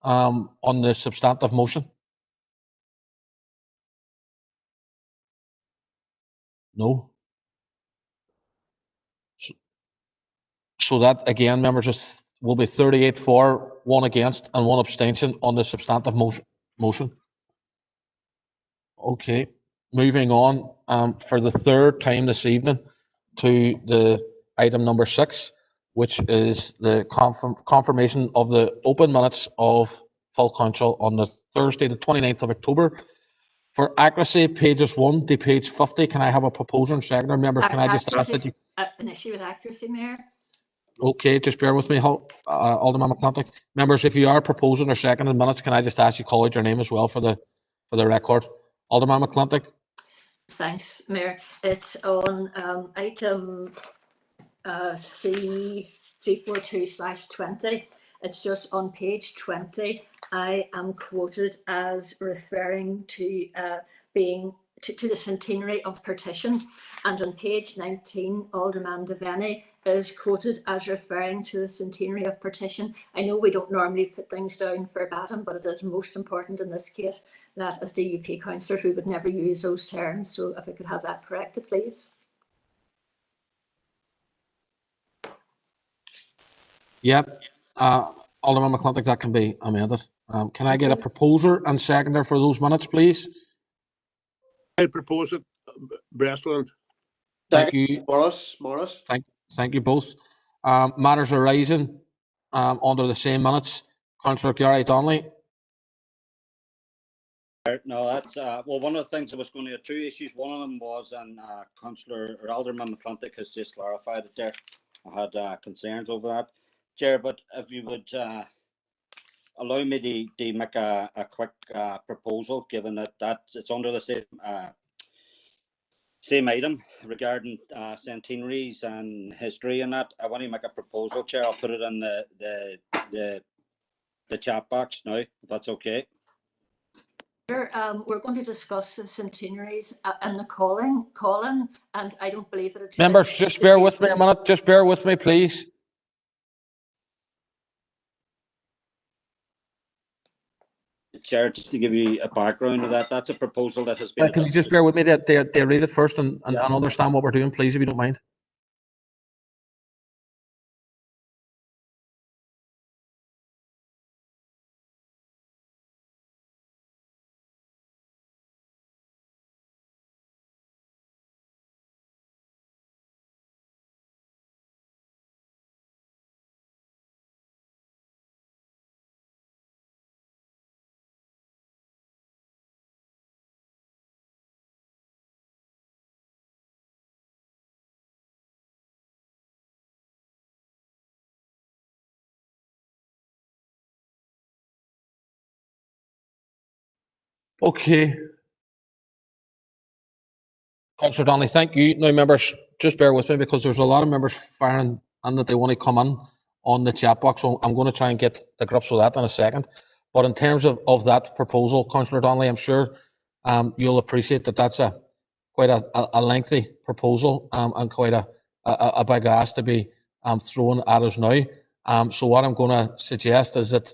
on the substantive motion? No. So that, again, members, will be 38 for, 1 against and 1 abstention on the substantive motion. Okay, moving on for the third time this evening to the item number 6, which is the confirmation of the open minutes of full council on the Thursday, the 29th of October. For accuracy, pages 1 to page 50, can I have a proposer and seconder? Members, can I just ask that you... An issue with accuracy, Mayor? Okay, just bear with me, Alderman McClintock. Members, if you are proposing or seconding minutes, can I just ask you call out your name as well for the record? Alderman McClintock. Thanks, Mayor. It's on item C342/20. It's just on page 20. I am quoted as referring to being to the centenary of partition, and on page 19, Alderman Devaney is quoted as referring to the centenary of partition. I know we don't normally put things down verbatim, but it is most important in this case that as DUP councillors we would never use those terms. So if I could have that corrected, please. Yep. Alderman McClintock, that can be amended. Can I get a proposer and seconder for those minutes, please? I propose it, Breastland. Thank you. Morris. Thank you both. Matters arising under the same minutes. Councillor Gary Donnelly. No, that's well. One of the things I was going to have 2 issues. One of them was, and Councillor or Alderman McClintock has just clarified it there. I had concerns over that, Chair. But if you would allow me to make a quick proposal, given that it's under the same item regarding centenaries and history and that. I want to make a proposal, Chair. I'll put it in the chat box now, if that's okay. We're going to discuss the centenaries and the Colin, and I don't believe that it's... Members, just bear with me a minute. Just bear with me, please. Chair, just to give you a background of that, that's a proposal that has been... Can you just bear with me that they read it first and understand what we're doing, please, if you don't mind? Okay. Councillor Donnelly, thank you. Now, members, just bear with me because there's a lot of members firing and that they want to come in on the chat box. So I'm going to try and get the grips with that in a second. But in terms of that proposal, Councillor Donnelly, I'm sure you'll appreciate that that's quite a lengthy proposal and quite a big ask to be thrown at us now. So what I'm going to suggest is that,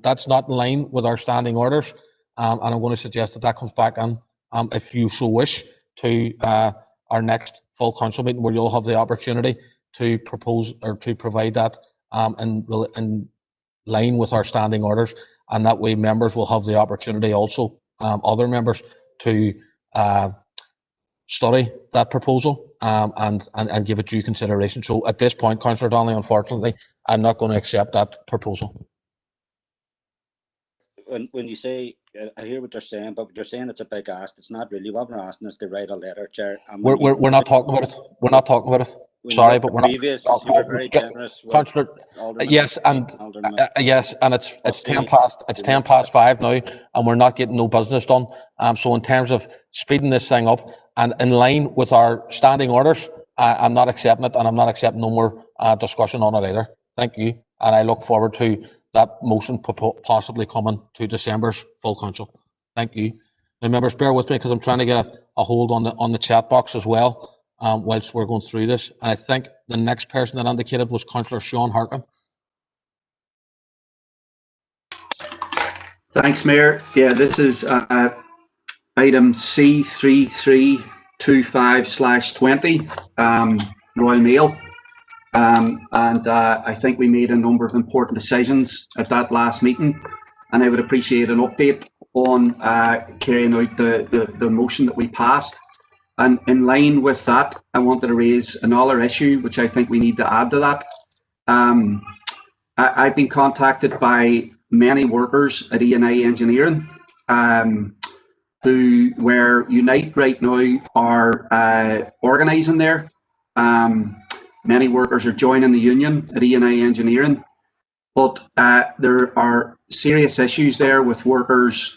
that's not in line with our standing orders. And I'm going to suggest that comes back in, if you so wish, to our next full council meeting, where you'll have the opportunity to propose or to provide that in line with our standing orders, and that way members will have the opportunity also, other members, to study that proposal and give it due consideration. So at this point, Councillor Donnelly, unfortunately, I'm not going to accept that proposal. when you say, I hear what they're saying, but you're saying it's a big ask. It's not really. What we're asking is to write a letter, Chair. And We're not talking about it. We're not talking about it. when Sorry, you got but the we're not. previous, you were very generous with Councillor, Alderman. yes, and Alderman. yes, and it's Trustee, 10 past 5 now, and we're not getting no business done. So in terms of speeding this thing up and in line with our standing orders, I'm not accepting it, and I'm not accepting no more discussion on it either. Thank you, and I look forward to that motion possibly coming to December's full council. Thank you. Now, members, bear with me because I'm trying to get a hold on the chat box as well. Whilst we're going through this, and I think the next person that indicated was Councillor Sean Harkin. Thanks, Mayor. Yeah, this is item C3325/20, Royal Mail. And I think we made a number of important decisions at that last meeting, and I would appreciate an update on carrying out the motion that we passed. And in line with that, I wanted to raise another issue, which I think we need to add to that. I've been contacted by many workers at E&I Engineering, where Unite right now are organising there. Many workers are joining the union at E&I Engineering, but there are serious issues there with workers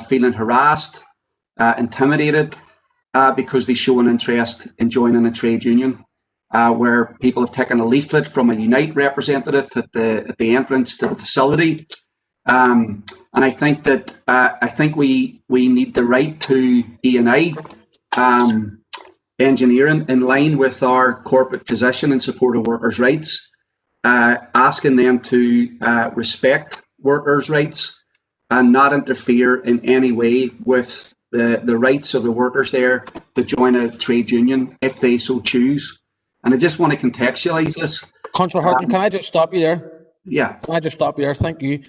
feeling harassed, intimidated, because they show an interest in joining a trade union, where people have taken a leaflet from a Unite representative at the entrance to the facility. And I think that we need the right to E&I Engineering in line with our corporate position in support of workers' rights, asking them to respect workers' rights and not interfere in any way with the rights of the workers there to join a trade union if they so choose. And I just want to contextualise this. Councillor Harkin, can I just stop you there? Yeah. Can I just stop you there? Thank you.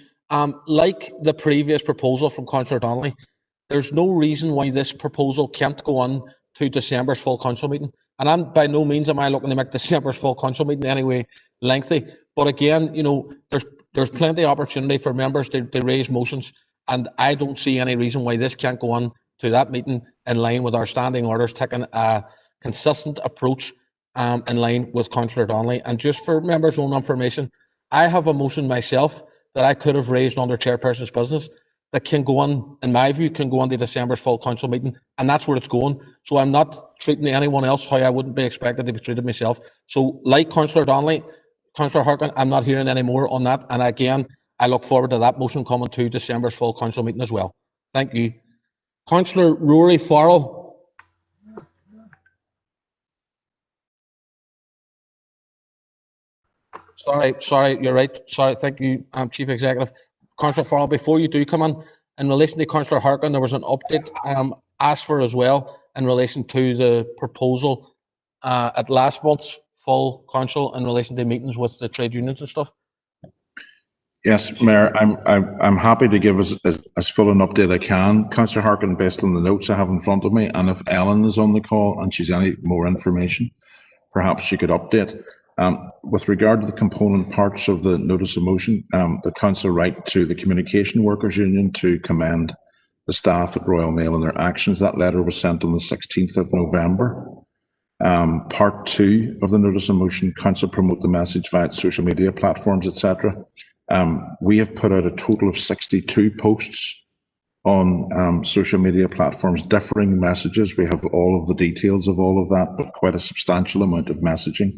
Like the previous proposal from Councillor Donnelly, there's no reason why this proposal can't go on to December's full council meeting. And I'm by no means am I looking to make December's full council meeting anyway lengthy. But again, you know, there's plenty of opportunity for members to raise motions, and I don't see any reason why this can't go on to that meeting in line with our standing orders, taking a consistent approach in line with Councillor Donnelly. And just for members' own information, I have a motion myself that I could have raised under chairperson's business that can go on, in my view, can go on to December's full council meeting, and that's where it's going. So I'm not treating anyone else how I wouldn't be expected to be treated myself. So like Councillor Donnelly, Councillor Harkin, I'm not hearing any more on that. And again, I look forward to that motion coming to December's full council meeting as well. Thank you. Councillor Rory Farrell. Sorry, you're right. Sorry, thank you, Chief Executive. Councillor Farrell, before you do come in relation to Councillor Harkin, there was an update asked for as well in relation to the proposal at last month's full council in relation to meetings with the trade unions and stuff. Yes, Mayor, I'm happy to give as full an update I can, Councillor Harkin, based on the notes I have in front of me, and if Ellen is on the call and she's any more information, perhaps she could update. With regard to the component parts of the notice of motion, the council write to the Communication Workers Union to commend the staff at Royal Mail and their actions. That letter was sent on the 16th of November. Part 2 of the notice of motion, council promote the message via social media platforms, etc. We have put out a total of 62 posts on social media platforms, differing messages. We have all of the details of all of that, but quite a substantial amount of messaging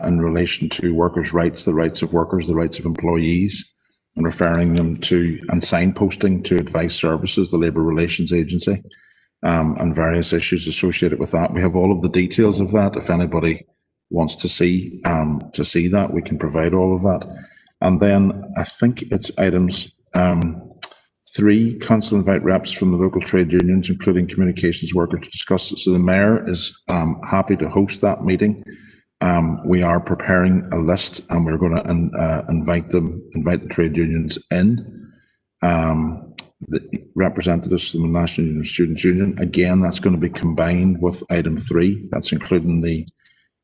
in relation to workers' rights, the rights of workers, the rights of employees, and referring them to and signposting to Advice Services, the Labour Relations Agency, and various issues associated with that. We have all of the details of that. If anybody wants to see that, we can provide all of that. And then I think it's items 3, council invite reps from the local trade unions, including communications workers, to discuss it. So the mayor is happy to host that meeting. We are preparing a list, and we're going to invite the trade unions in. The representatives from the National Union of Students Union. Again, that's going to be combined with item 3. That's including the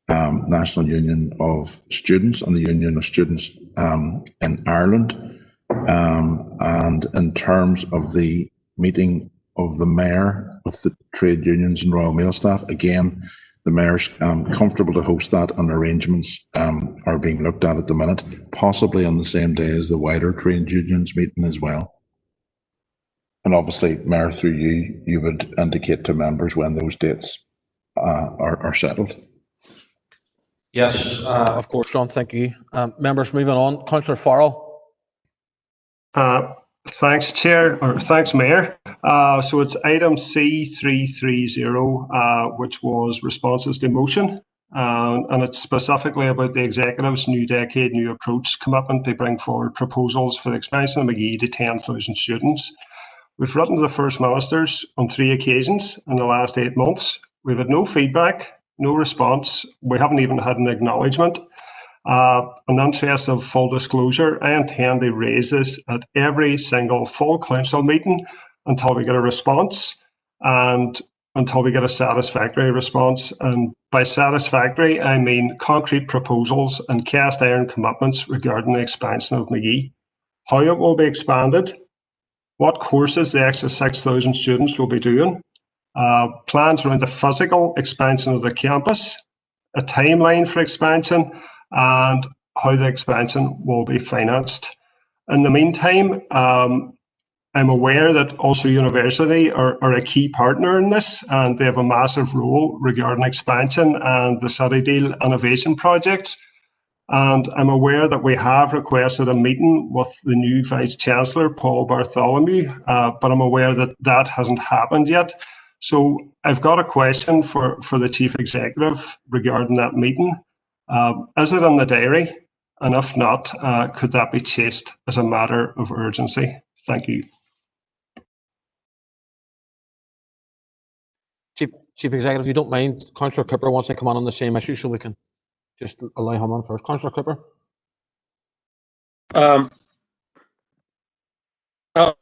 National Union of Students and the Union of Students in Ireland. And in terms of the meeting of the Mayor with the trade unions and Royal Mail staff, again, the Mayor's comfortable to host that, and arrangements are being looked at the minute, possibly on the same day as the wider trade unions meeting as well. And obviously, Mayor, through you, you would indicate to members when those dates are settled. Yes, of course, John, thank you. Members, moving on. Councillor Farrell. Thanks, Chair, or thanks, Mayor. So it's item C330, which was responses to motion. And it's specifically about the Executive's New Decade, New Approach commitment to bring forward proposals for the expansion of McGee to 10,000 students. We've written to the First Ministers on 3 occasions in the last 8 months. We've had no feedback, no response. We haven't even had an acknowledgement. In interest of full disclosure, I intend to raise this at every single full council meeting until we get a response and until we get a satisfactory response. And by satisfactory, I mean concrete proposals and cast iron commitments regarding the expansion of McGee, how it will be expanded, what courses the extra 6,000 students will be doing, plans around the physical expansion of the campus, a timeline for expansion, and how the expansion will be financed. In the meantime, I'm aware that Ulster University are a key partner in this, and they have a massive role regarding expansion and the City Deal innovation projects. And I'm aware that we have requested a meeting with the new Vice-Chancellor, Paul Bartholomew, but I'm aware that that hasn't happened yet. So I've got a question for the Chief Executive regarding that meeting. Is it in the diary? And if not, could that be chased as a matter of urgency? Thank you. Chief Executive, if you don't mind, Councillor Cooper wants to come on the same issue, so we can just allow him on first. Councillor Cooper. I'll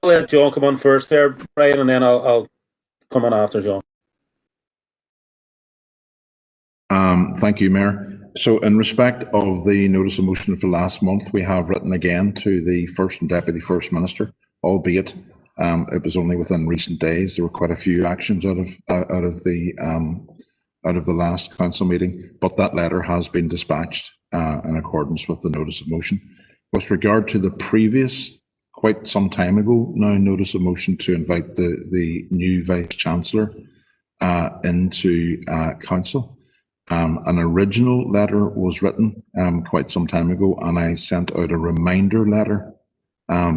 let John come on first there, Brian, and then I'll come on after John. Thank you, Mayor. So in respect of the notice of motion for last month, we have written again to the First and Deputy First Minister, albeit it was only within recent days. There were quite a few actions out of the last council meeting, but that letter has been dispatched in accordance with the notice of motion. With regard to the previous, quite some time ago now, notice of motion to invite the new Vice-Chancellor into council, an original letter was written quite some time ago, and I sent out a reminder letter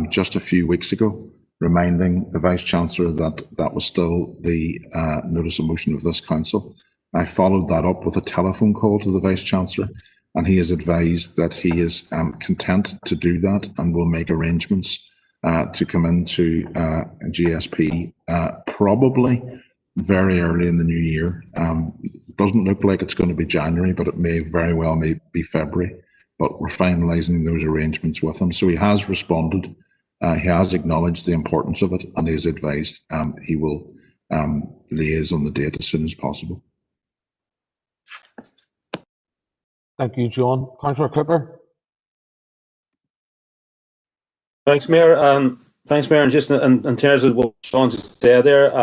just a few weeks ago, reminding the Vice-Chancellor that that was still the notice of motion of this council. I followed that up with a telephone call to the Vice-Chancellor, and he has advised that he is content to do that and will make arrangements to come into GSP probably very early in the new year. It doesn't look like it's going to be January, but it may very well be February. But we're finalising those arrangements with him. So he has responded. He has acknowledged the importance of it, and he has advised he will liaise on the date as soon as possible. Thank you, John. Councillor Cooper. Thanks, Mayor. Thanks, Mayor. And just in terms of what John said there,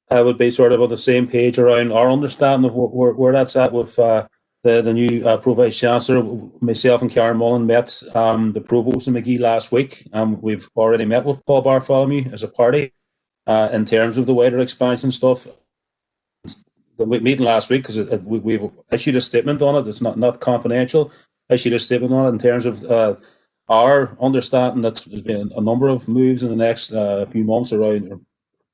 I would be sort of on the same page around our understanding of where that's at with the new Pro Vice-Chancellor. Myself and Karen Mullen met the Provost in McGee last week. We've already met with Paul Bartholomew as a party in terms of the wider expansion stuff. The meeting last week, because we've issued a statement on it. It's not confidential. Issued a statement on it in terms of our understanding that there's been a number of moves in the next few months around,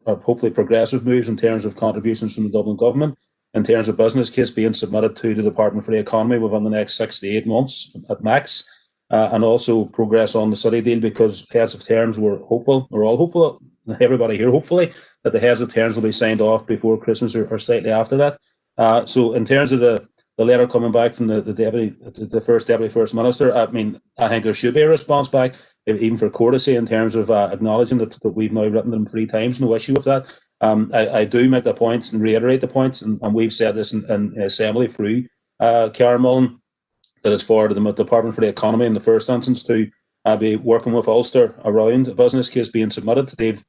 or hopefully progressive moves in terms of contributions from the Dublin government, in terms of business case being submitted to the Department for the Economy within the next 6 to 8 months at max, and also progress on the City Deal, because heads of terms were hopeful, we're all hopeful, everybody here hopefully, that the heads of terms will be signed off before Christmas or slightly after that. So in terms of the letter coming back from the First Deputy First Minister, I mean, I think there should be a response back, even for courtesy, in terms of acknowledging that we've now written them 3 times, no issue with that. I do make the points and reiterate the points, and we've said this in Assembly through Karen Mullen, that it's for the Department for the Economy in the first instance to I'll be working with Ulster around a business case being submitted. They've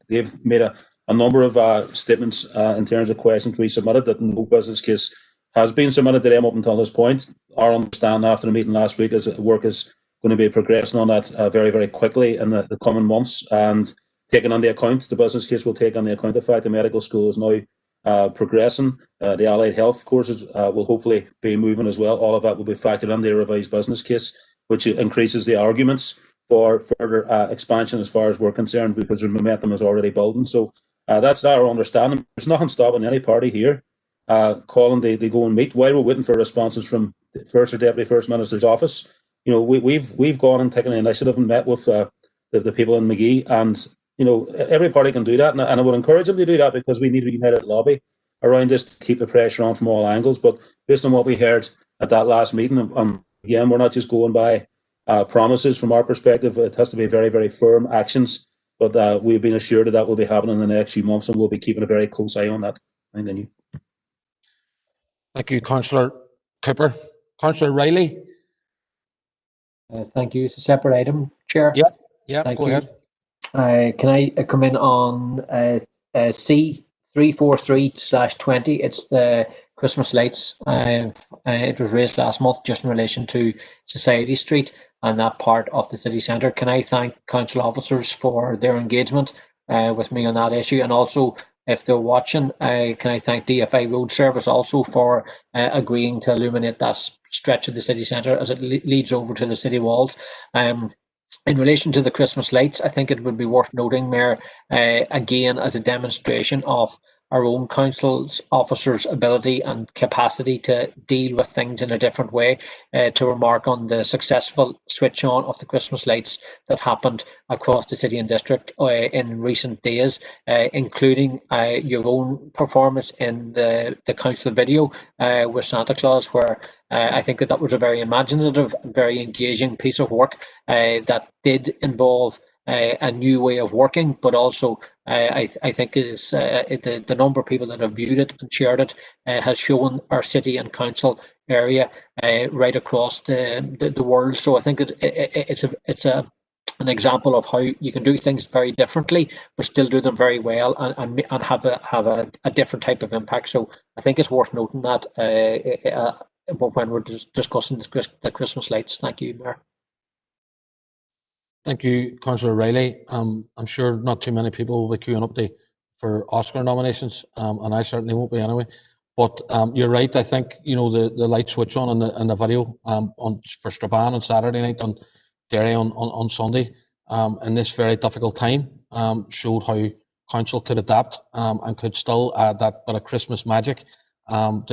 made a number of statements in terms of questions we submitted that no business case has been submitted to them up until this point. Our understanding after the meeting last week is that work is going to be progressing on that very, very quickly in the coming months, and taking on the account, the business case will take on the account the fact the medical school is now progressing. The allied health courses will hopefully be moving as well. All of that will be factored in the revised business case, which increases the arguments for further expansion as far as we're concerned, because the momentum is already building. So that's our understanding. There's nothing stopping any party here calling they go and meet while we're waiting for responses from the First or Deputy First Minister's office. You know, we've gone and taken an initiative and met with the people in Magee, and you know, every party can do that, and I would encourage them to do that, because we need a united lobby around this to keep the pressure on from all angles. But based on what we heard at that last meeting, again, we're not just going by promises from our perspective. It has to be very, very firm actions. But we've been assured that will be happening in the next few months, and we'll be keeping a very close eye on that. Thank you. Thank you, Councillor Cooper. Councillor Riley. Thank you. It's a separate item, Chair. Yeah, Thank go you. ahead. Can I come in on C343/20? It's the Christmas lights. It was raised last month just in relation to Society Street and that part of the city centre. Can I thank council officers for their engagement with me on that issue? And also, if they're watching, can I thank DFI Road Service also for agreeing to illuminate that stretch of the city centre as it leads over to the city walls. In relation to the Christmas lights, I think it would be worth noting, Mayor, again, as a demonstration of our own council's officers' ability and capacity to deal with things in a different way, to remark on the successful switch on of the Christmas lights that happened across the city and district in recent days, including your own performance in the council video with Santa Claus, where I think that was a very imaginative, very engaging piece of work that did involve a new way of working, but also I think is the number of people that have viewed it and shared it has shown our city and council area right across the world. So I think it's an example of how you can do things very differently, but still do them very well and have a different type of impact. So I think it's worth noting that when we're discussing the Christmas lights. Thank you, Mayor. Thank you, Councillor Riley. I'm sure not too many people will be queuing up for Oscar nominations, and I certainly won't be anyway. But you're right. I think the light switch on in the video for Strabane on Saturday night, on Derry on Sunday, in this very difficult time, showed how council could adapt and could still add that bit of Christmas magic and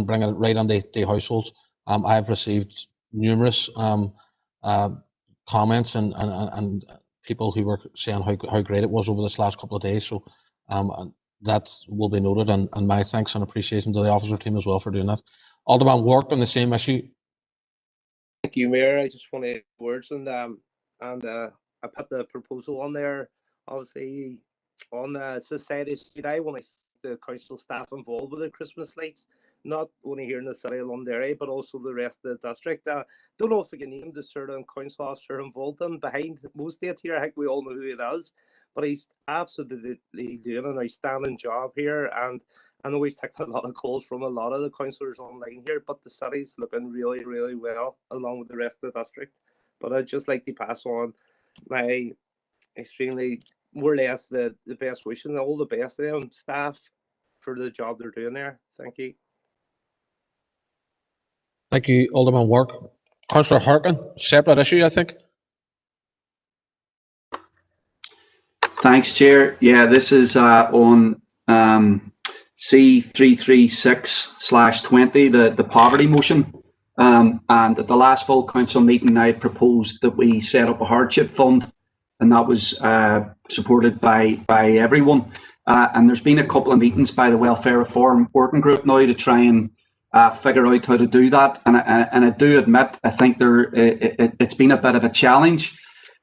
bring it right on the households. I've received numerous comments and people who were saying how great it was over this last couple of days. So that will be noted, and my thanks and appreciation to the officer team as well for doing that. Alderman Wark on the same issue. Thank you, Mayor. I just want to words and I put the proposal on there. Obviously, on the Society Street, I want to thank the council staff involved with the Christmas lights, not only here in the city of Londonderry, but also the rest of the district. Don't know if we can name the certain council officer involved in behind most of it here. I think we all know who it is, but he's absolutely doing an outstanding job here. And I know he's taking a lot of calls from a lot of the councillors online here, but the city's looking really, really well along with the rest of the district. But I'd just like to pass on my extremely, more or less, the best wishes and all the best to them staff for the job they're doing there. Thank you. Thank you, Alderman Wark. Councillor Harkin, separate issue, I think. Thanks, Chair. Yeah, this is on C336/20, the poverty motion. And at the last full council meeting, I proposed that we set up a hardship fund, and that was supported by everyone. And there's been a couple of meetings by the Welfare Reform Working Group now to try and figure out how to do that. And I do admit, I think it's been a bit of a challenge.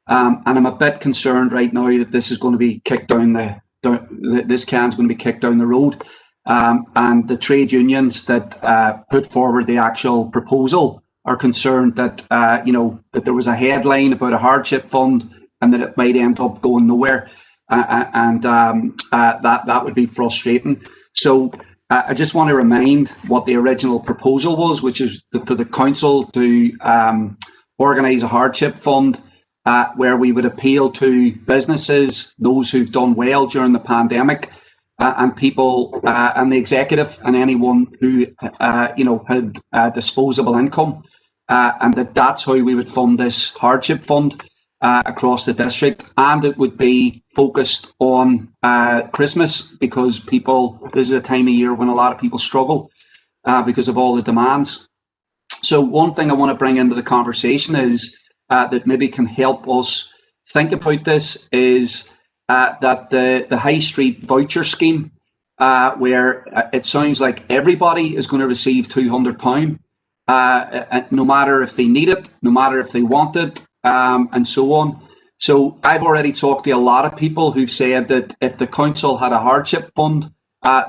And I'm a bit concerned right now that this is going to be kicked down this can's going to be kicked down the road. And the trade unions that put forward the actual proposal are concerned that that there was a headline about a hardship fund and that it might end up going nowhere, and that would be frustrating. So I just want to remind what the original proposal was, which is for the council to organise a hardship fund where we would appeal to businesses, those who've done well during the pandemic, and people and the executive and anyone who had disposable income, and that's how we would fund this hardship fund across the district. And it would be focused on Christmas, because this is a time of year when a lot of people struggle because of all the demands. So one thing I want to bring into the conversation is that maybe can help us think about this is that the high street voucher scheme, where it sounds like everybody is going to receive £200, no matter if they need it, no matter if they want it, and so on. So I've already talked to a lot of people who've said that if the council had a hardship fund,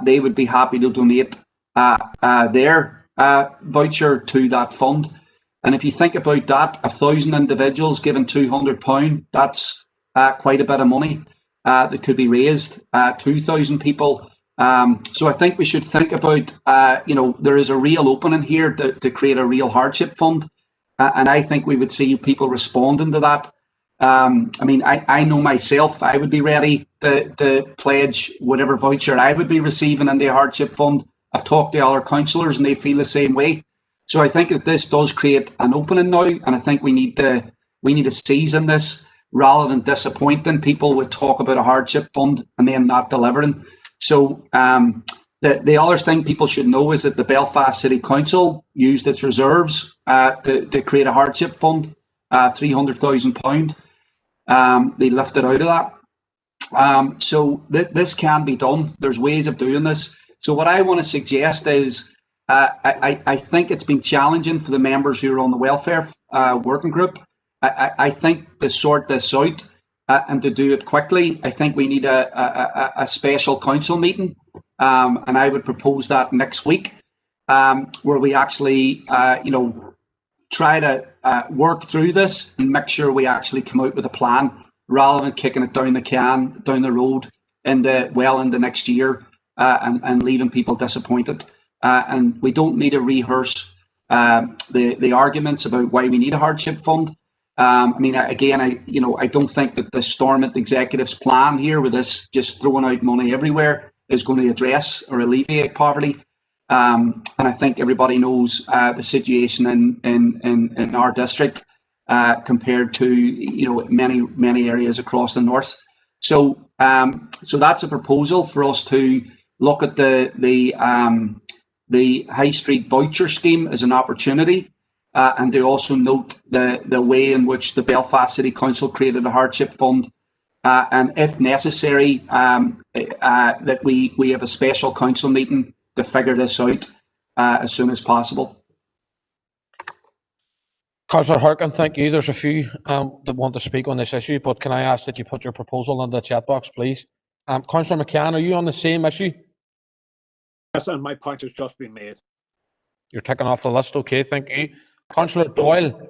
they would be happy to donate their voucher to that fund. And if you think about that, 1,000 individuals giving £200, that's quite a bit of money that could be raised. 2,000 people. So I think we should think about, there is a real opening here to create a real hardship fund. And I think we would see people responding to that. I know myself, I would be ready to pledge whatever voucher I would be receiving in the hardship fund. I've talked to other councillors and they feel the same way. So I think that this does create an opening now, and I think we need to seize in this rather than disappointing people with talk about a hardship fund and then not delivering. So the other thing people should know is that the Belfast City Council used its reserves to create a hardship fund, £300,000. They lifted out of that. So this can be done. There's ways of doing this. So what I want to suggest is, I think it's been challenging for the members who are on the welfare working group. I think to sort this out and to do it quickly, I think we need a special council meeting, and I would propose that next week, where we actually, try to work through this and make sure we actually come out with a plan rather than kicking it down the road into next year and leaving people disappointed. And we don't need to rehearse the arguments about why we need a hardship fund. I don't think that the Stormont executive's plan here with this just throwing out money everywhere is going to address or alleviate poverty. And I think everybody knows the situation in our district compared to many areas across the north. So that's a proposal for us to look at the high street voucher scheme as an opportunity, and to also note the way in which the Belfast City Council created a hardship fund, and if necessary, that we have a special council meeting to figure this out as soon as possible. Councillor Harkin, thank you. There's a few that want to speak on this issue, but can I ask that you put your proposal in the chat box, please? Councillor McCann, are you on the same issue? Yes, and my point has just been made. You're ticking off the list. Okay, thank you. Councillor Doyle.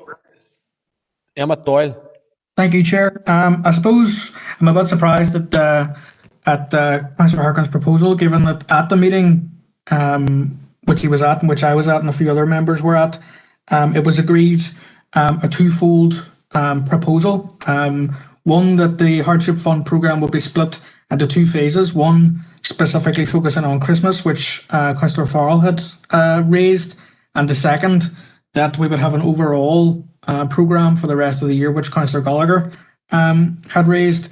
Emmett Doyle. Thank you, Chair. I suppose I'm a bit surprised at Councillor Harkin's proposal, given that at the meeting which he was at and which I was at and a few other members were at, it was agreed a twofold proposal. One, that the hardship fund programme will be split into two phases. One specifically focusing on Christmas, which Councillor Farrell had raised, and the second, that we would have an overall programme for the rest of the year, which Councillor Gallagher had raised.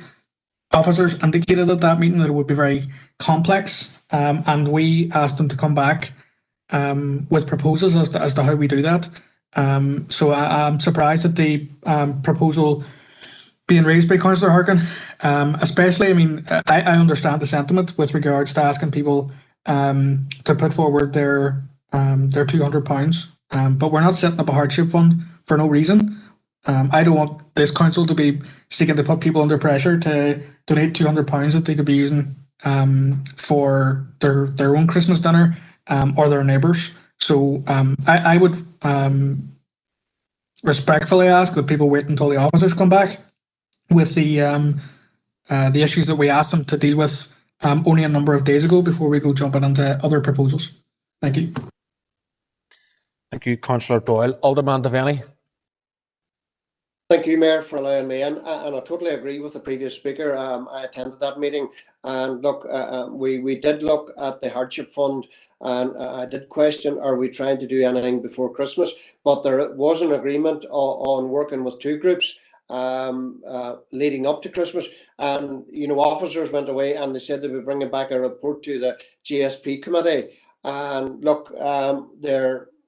Officers indicated at that meeting that it would be very complex, and we asked them to come back with proposals as to how we do that. So I'm surprised at the proposal being raised by Councillor Harkin, especially, I understand the sentiment with regards to asking people to put forward their £200, but we're not setting up a hardship fund for no reason. I don't want this council to be seeking to put people under pressure to donate £200 that they could be using for their own Christmas dinner or their neighbours. So I would respectfully ask that people wait until the officers come back with the issues that we asked them to deal with only a number of days ago before we go jumping into other proposals. Thank you. Thank you, Councillor Doyle. Alderman Devaney. Thank you, Mayor, for allowing me in. And I totally agree with the previous speaker. I attended that meeting, and look, we did look at the hardship fund, and I did question, are we trying to do anything before Christmas? But there was an agreement on working with two groups leading up to Christmas. And, you know, officers went away and they said they would bring back a report to the GSP committee. And look,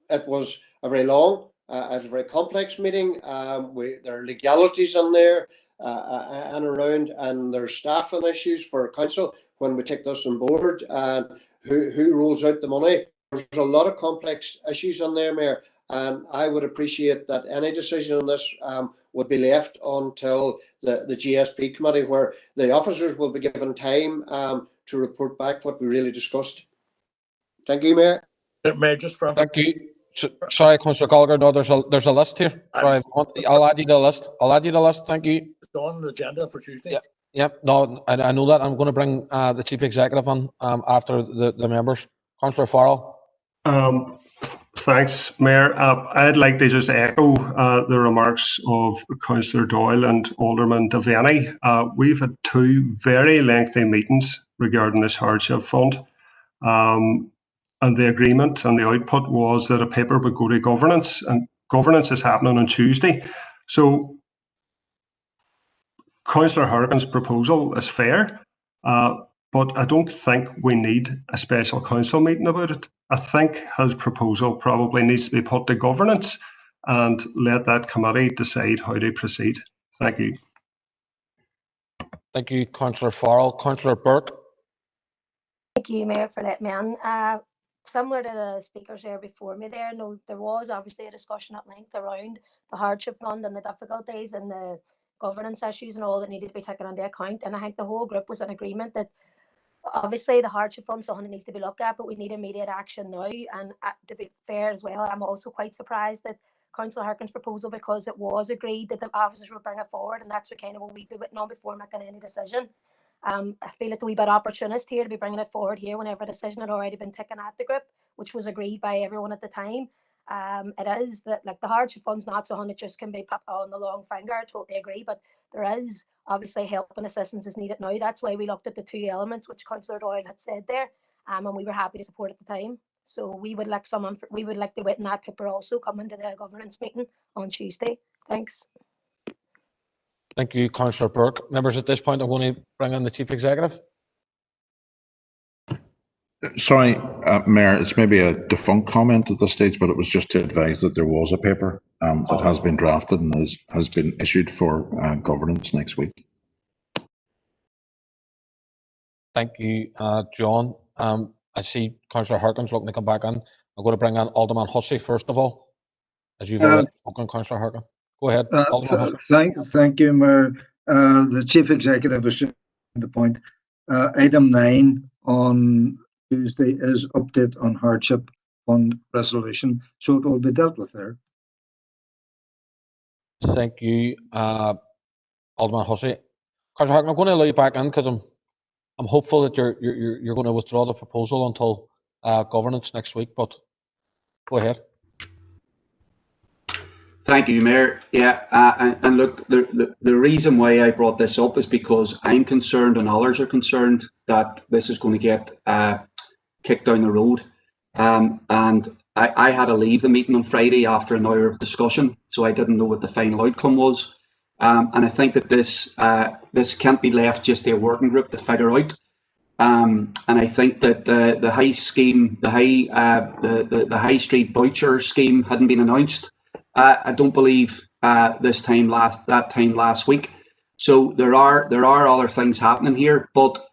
it was a very long, it was a very complex meeting. There are legalities in there and around, and there's staffing issues for council when we take this on board, and who rolls out the money. There's a lot of complex issues in there, Mayor, and I would appreciate that any decision on this would be left until the GSP committee, where the officers will be given time to report back what we really discussed. Thank you, Mayor. Mayor, just for Thank you. Sorry, Councillor Gallagher. No, there's a list here. Sorry, I'll add you to the list. Thank you. It's on the agenda for Tuesday. Yeah. Yep. No, I know that. I'm going to bring the Chief Executive on after the members. Councillor Farrell. Thanks, Mayor. I'd like to just echo the remarks of Councillor Doyle and Alderman Devaney. We've had two very lengthy meetings regarding this hardship fund. And the agreement and the output was that a paper would go to governance, and governance is happening on Tuesday. So Councillor Harkin's proposal is fair, but I don't think we need a special council meeting about it. I think his proposal probably needs to be put to governance and let that committee decide how to proceed. Thank you. Thank you, Councillor Farrell. Councillor Burke. Thank you, Mayor, for letting me on. Similar to the speakers there before me there, there was obviously a discussion at length around the hardship fund and the difficulties and the governance issues and all that needed to be taken into account. And I think the whole group was in agreement that obviously the hardship fund something needs to be looked at, but we need immediate action now. And to be fair as well, I'm also quite surprised that Councillor Harkin's proposal, because it was agreed that the officers would bring it forward, and that's what we'd be waiting on before making any decision. I feel it's a wee bit opportunist here to be bringing it forward here whenever a decision had already been taken at the group, which was agreed by everyone at the time. It is that the hardship fund's not something that just can be put on the long finger. I totally agree, but there is obviously help and assistance is needed now. That's why we looked at the two elements which Councillor Doyle had said there, and we were happy to support at the time. So we would like the wit in that paper also coming to the governance meeting on Tuesday. Thanks. Thank you, Councillor Burke. Members, at this point, I'm going to bring in the Chief Executive. Sorry, Mayor, it's maybe a defunct comment at this stage, but it was just to advise that there was a paper that has been drafted and has been issued for governance next week. Thank you, John. I see Councillor Harkin's looking to come back in. I'm going to bring in Alderman Hussey first of all, as you've already spoken, Councillor Harkin. Go ahead, Alderman Hussey. Thank you, Mayor. The Chief Executive has just made the point. Item 9 on Tuesday is update on hardship fund resolution, so it will be dealt with there. Thank you, Alderman Hussey. Councillor Harkin, I'm going to allow you back in because I'm hopeful that you're going to withdraw the proposal until governance next week. But go ahead. Thank you, Mayor. Yeah, and look, the reason why I brought this up is because I'm concerned and others are concerned that this is going to get kicked down the road. And I had to leave the meeting on Friday after an hour of discussion, so I didn't know what the final outcome was. And I think that this can't be left just to a working group to figure out. And I think that the high scheme, the high street voucher scheme hadn't been announced. I don't believe that time last week. So there are other things happening here, but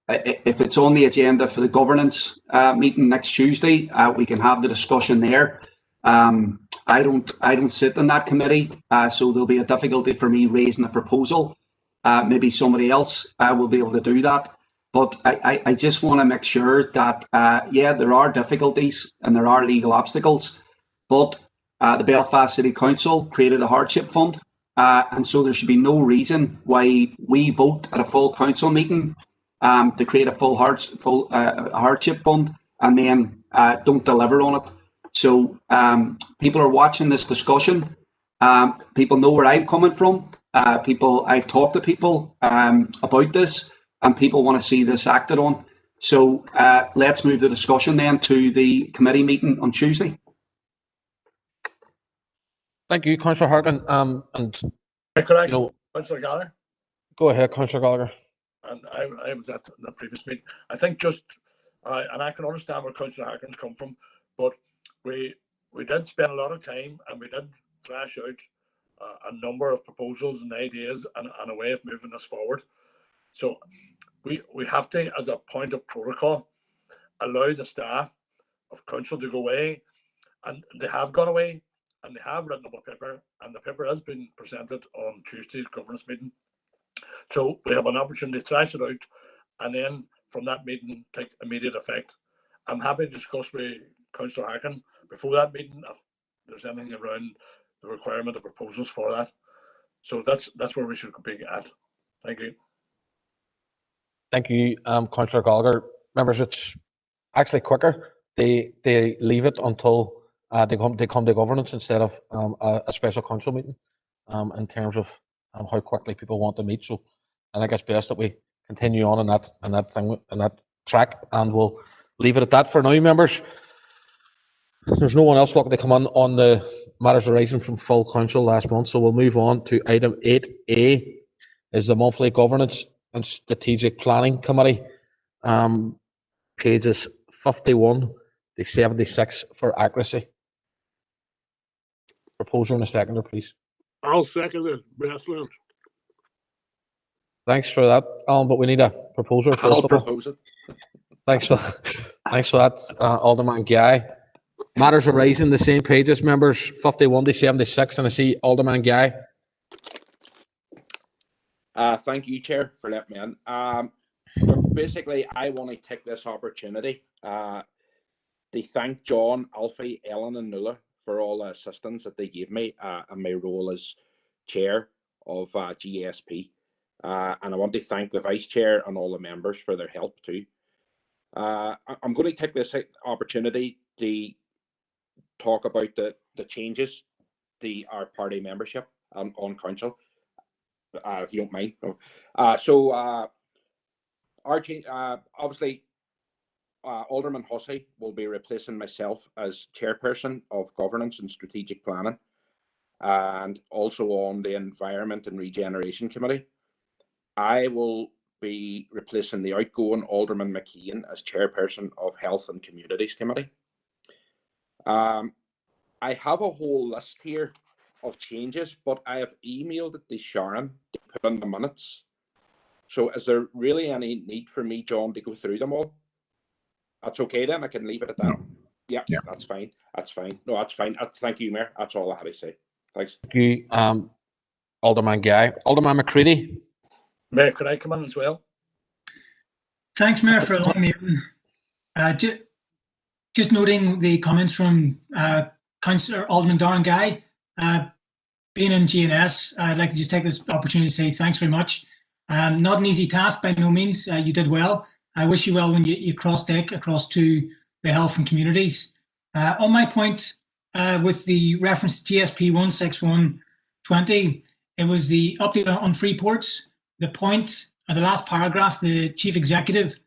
if it's on the agenda for the governance meeting next Tuesday, we can have the discussion there. I don't sit in that committee, so there'll be a difficulty for me raising a proposal. Maybe somebody else will be able to do that. But I just want to make sure that yeah, there are difficulties and there are legal obstacles, but the Belfast City Council created a hardship fund, and so there should be no reason why we vote at a full council meeting to create a full hardship fund and then don't deliver on it. So people are watching this discussion. People know where I'm coming from. I've talked to people about this, and people want to see this acted on. So let's move the discussion then to the committee meeting on Tuesday. Thank you, Councillor Harkin. Councillor Gallagher? Go ahead, Councillor Gallagher. And I was at the previous meeting. I think and I can understand where Councillor Harkin's come from, but we did spend a lot of time and we did thrash out a number of proposals and ideas and a way of moving this forward. So we have to, as a point of protocol, allow the staff of council to go away, and they have gone away and they have written up a paper, and the paper has been presented on Tuesday's governance meeting. So we have an opportunity to thrash it out, and then from that meeting take immediate effect. I'm happy to discuss with Councillor Harkin before that meeting if there's anything around the requirement of proposals for that. So that's where we should be at. Thank you. Thank you, Councillor Gallagher. Members, it's actually quicker. They leave it until they come to governance instead of a special council meeting. In terms of how quickly people want to meet, so I think it's best that we continue on in that track, and we'll leave it at that for now, members. There's no one else looking to come on the matters arising from full council last month, so we'll move on to item 8A, is the monthly governance and strategic planning committee, pages 51 to 76 for accuracy. Proposer and a seconder, please. I'll second it, Breslin. Thanks for that, Alan, but we need a proposer first I'll of all. propose it. Thanks for that, Alderman Guy. Matters arising, the same pages, members 51 to 76, and I see Alderman Guy. Thank you, Chair, for letting me in. Look, basically, I want to take this opportunity to thank John, Alfie, Ellen, and Nuala for all the assistance that they gave me in my role as Chair of GSP. And I want to thank the Vice Chair and all the members for their help too. I'm going to take this opportunity to talk about the changes to our party membership on council, if you don't mind. Our change, obviously, Alderman Hussey will be replacing myself as chairperson of governance and strategic planning, and also on the Environment and Regeneration Committee. I will be replacing the outgoing Alderman McKeon as chairperson of Health and Communities Committee. I have a whole list here of changes, but I have emailed it to Sharon to put in the minutes. So is there really any need for me, John, to go through them all? That's okay then, I can leave it at that. No. Yeah, that's fine. That's fine. No, that's fine. Thank you, Mayor. That's all I had to say. Thanks. Thank you, Alderman Guy. Alderman McCready. Mayor, could I come in as well? Thanks, Mayor, for allowing me in. Just noting the comments from Councillor Alderman Darren Guy. Being in GNS, I'd like to just take this opportunity to say thanks very much. Not an easy task by no means. You did well. I wish you well when you cross deck across to the health and communities. On my point, with the reference to GSP 16120, it was the update on free ports. The point of the last paragraph, the chief executive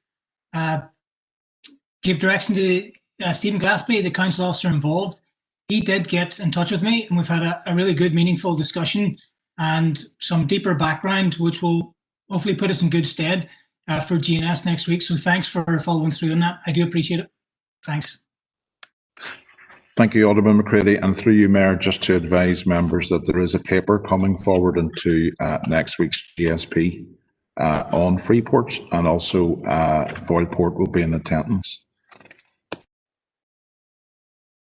gave direction to Stephen Glaspie, the council officer involved. He did get in touch with me, and we've had a really good, meaningful discussion and some deeper background, which will hopefully put us in good stead for GNS next week. So thanks for following through on that. I do appreciate it. Thanks. Thank you, Alderman McCready. And through you, Mayor, just to advise members that there is a paper coming forward into next week's GSP on Freeports, and also Foilport will be in attendance.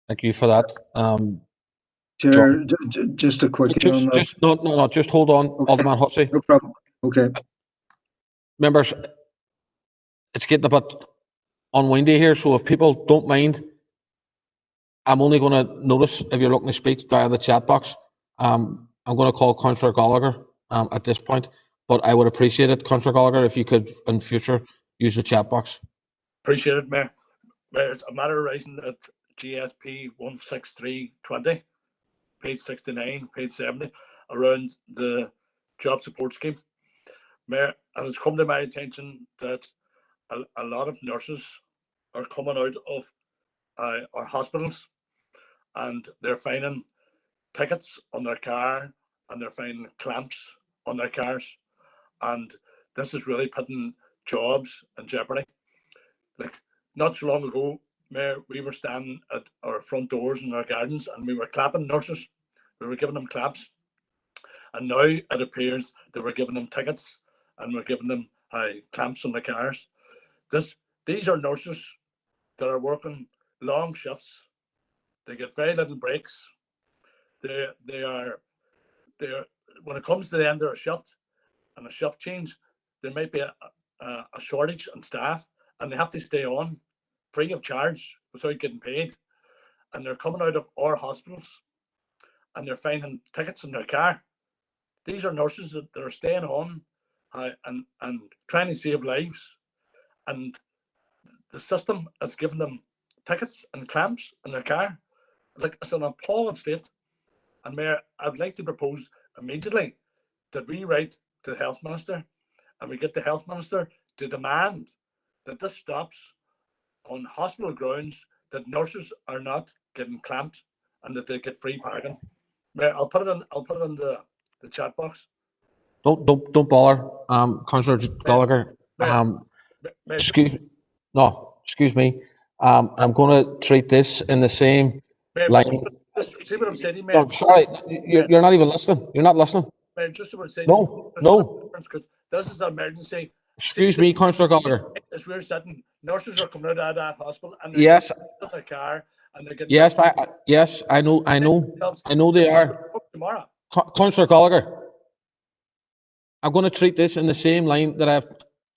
Thank you for that. Chair, just a quick just hold on, okay. Alderman Hussey. No problem. Okay. Members, it's getting a bit unwindy here, so if people don't mind, I'm only going to notice if you're looking to speak via the chat box. I'm going to call Councillor Gallagher at this point, but I would appreciate it, Councillor Gallagher, if you could in future use the chat box. Appreciate it, Mayor. Mayor, it's a matter arising at GSP 16320, page 69, page 70, around the job support scheme. Mayor, and it's come to my attention that a lot of nurses are coming out of our hospitals and they're finding tickets on their car and they're finding clamps on their cars. And this is really putting jobs in jeopardy. Like, not so long ago, Mayor, we were standing at our front doors in our gardens and we were clapping nurses. We were giving them claps. And now it appears that we're giving them tickets and we're giving them clamps on the cars. These are nurses that are working long shifts. They get very little breaks. They are when it comes to the end of a shift and a shift change, there might be a shortage on staff and they have to stay on free of charge without getting paid. And they're coming out of our hospitals and they're finding tickets in their car. These are nurses that are staying on and trying to save lives. And the system has given them tickets and clamps in their car. It's an appalling state. And Mayor, I'd like to propose immediately that we write to the Health Minister and we get the Health Minister to demand that this stops on hospital grounds, that nurses are not getting clamped and that they get free parking. Mayor, I'll put it in the chat box. Don't bother, Councillor Gallagher. Excuse me. I'm going to treat this in the same line. See what I'm saying, Mayor? No, sorry, you're not even listening. You're not listening. Mayor, just what I'm saying. No. Because this is an emergency. Excuse me, Councillor Gallagher. As we're sitting, nurses are coming out of that hospital and they're in their car and they're getting. Yes, I know they are. Tomorrow. Councillor Gallagher, I'm going to treat this in the same line that I've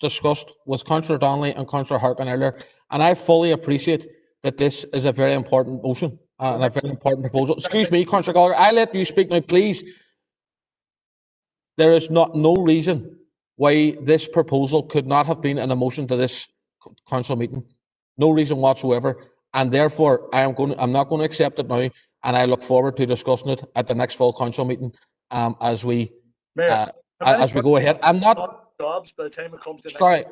discussed with Councillor Donnelly and Councillor Harkin earlier, and I fully appreciate that this is a very important motion and a very important proposal. Excuse me, Councillor Gallagher, I let you speak now, please. There is no reason why this proposal could not have been in a motion to this council meeting. No reason whatsoever, and therefore I'm not going to accept it now, and I look forward to discussing it at the next full council meeting as we go ahead. I'm not. Jobs by the time it comes to sorry.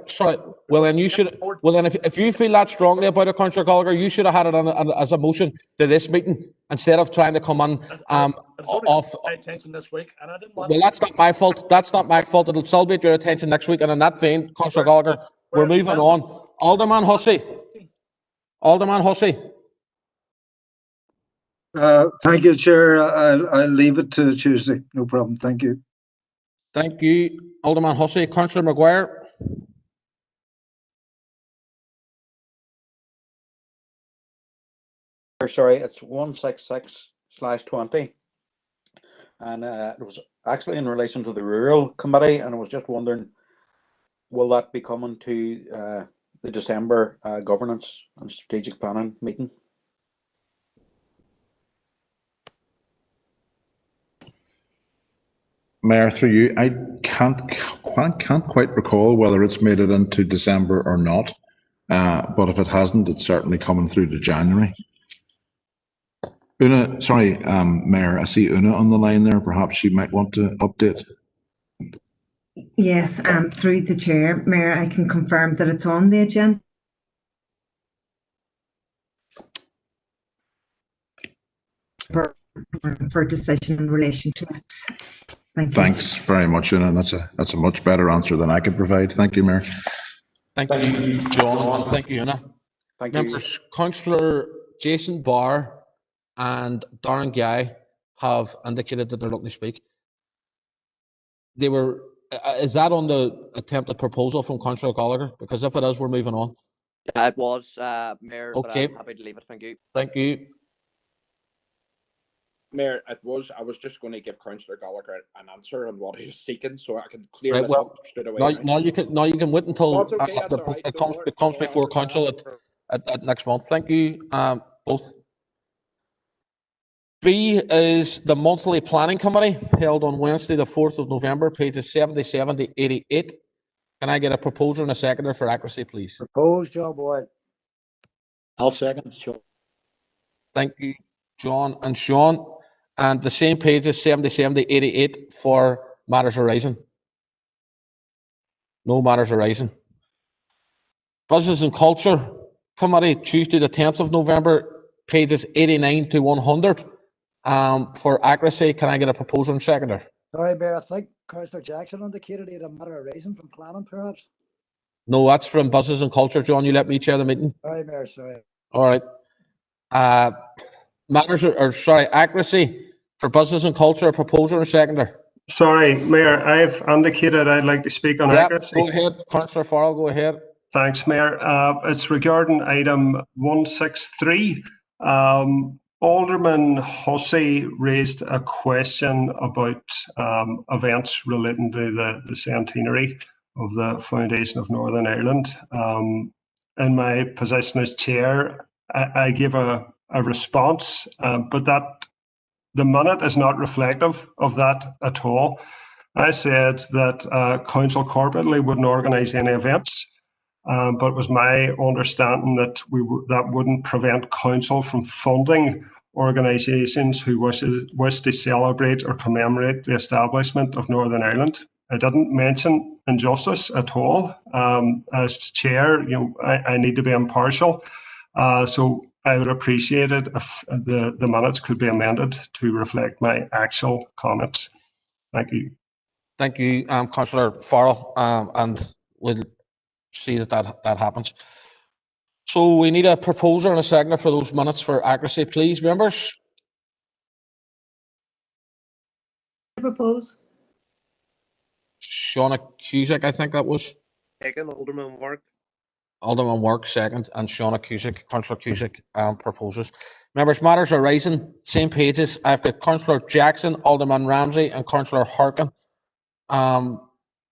Well, then you should. Well, then if you feel that strongly about it, Councillor Gallagher, you should have had it on as a motion to this meeting instead of trying to come on off. My attention this week, and I didn't want. Well, that's not my fault. That's not my fault. It'll still be at your attention next week. And in that vein, Councillor Gallagher, we're moving on. Alderman Hussey. Thank you, Chair. I'll leave it to Tuesday. No problem. Thank you. Thank you, Alderman Hussey. Councillor Maguire. Sorry, it's 166/20. And it was actually in relation to the Rural Committee, and I was just wondering, will that be coming to the December Governance and Strategic Planning meeting? Mayor, through you, I can't quite recall whether it's made it into December or not. But if it hasn't, it's certainly coming through to January. Una, sorry, Mayor, I see Una on the line there. Perhaps she might want to update. Yes, through the chair, Mayor, I can confirm that it's on the agenda. For decision in relation to it. Thanks very much, Una. That's a much better answer than I could provide. Thank you, Mayor. Thank you, John, and thank you, Una. Thank Members, Councillor Jason Barr and Darren Guy have indicated that they're looking to speak. They were. Is that on the attempted proposal from Councillor Gallagher? Because if it is, we're moving on. Yeah, it was, Mayor. Okay. But I'm happy to leave it. Thank you. Thank you. Mayor, I was just going to give Councillor Gallagher an answer on what he was seeking, so I can clear Right, this well, up straight away. now you can wait until Oh, it's okay, that's all right. it comes before council at next month. Thank you, both. B is the monthly planning committee held on Wednesday, the 4th of November, pages 77 to 88. Can I get a proposer and a seconder for accuracy, please? Proposed, John Boyd. I'll second, Sean. Thank you, John and Sean. And the same pages 77 to 88 for matters arising. No matters arising. Business and Culture Committee, Tuesday the 10th of November, pages 89 to 100. For accuracy, can I get a proposer and seconder? Sorry, Mayor, I think Councillor Jackson indicated he had a matter arising from planning, perhaps. No, that's from Business and Culture. John, you let me chair the meeting. Sorry, Mayor, sorry. All right. Accuracy for Business and Culture, a proposer and seconder. Sorry, Mayor, I've indicated I'd like to speak on accuracy. Go ahead, Councillor Farrell, go ahead. Thanks, Mayor. It's regarding item 163. Alderman Hussey raised a question about events relating to the centenary of the Foundation of Northern Ireland. In my position as chair, I gave a response, but that the minute is not reflective of that at all. I said that council corporately wouldn't organise any events, but it was my understanding that that wouldn't prevent council from funding organisations who wish to celebrate or commemorate the establishment of Northern Ireland. I didn't mention injustice at all. As chair, I need to be impartial. So I would appreciate it if the minutes could be amended to reflect my actual comments. Thank you. Thank you, Councillor Farrell, and we'll see that happens. So we need a proposer and a seconder for those minutes for accuracy, please, members. Propose. Shauna Cusick, I think that was. Second, Alderman Work. Alderman Work, second, and Shauna Cusick, Councillor Cusick, proposes. Members, matters arising, same pages. I've got Councillor Jackson, Alderman Ramsey, and Councillor Harkin, in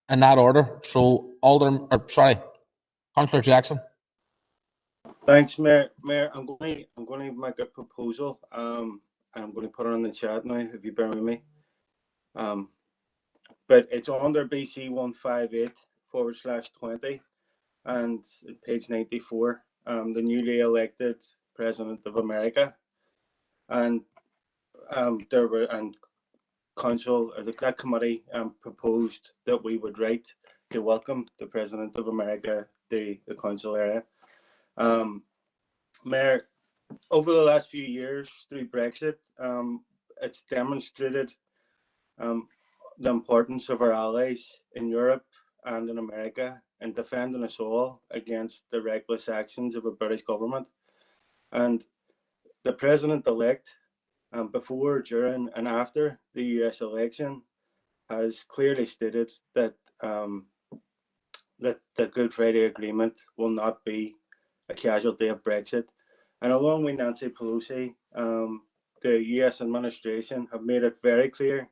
that order. So Councillor Jackson. Thanks, Mayor. Mayor, I'm going to make a proposal. I'm going to put it on the chat now, if you bear with me. But it's under BC 158/20 and page 94. The newly elected President of America, and council, that committee proposed that we would write to welcome the President of America to the council area. Mayor, over the last few years through Brexit, it's demonstrated the importance of our allies in Europe and in America in defending us all against the reckless actions of a British government. And the President-elect, before, during and after the US election, has clearly stated that that the Good Friday Agreement will not be a casualty of Brexit. And along with Nancy Pelosi, the US administration have made it very clear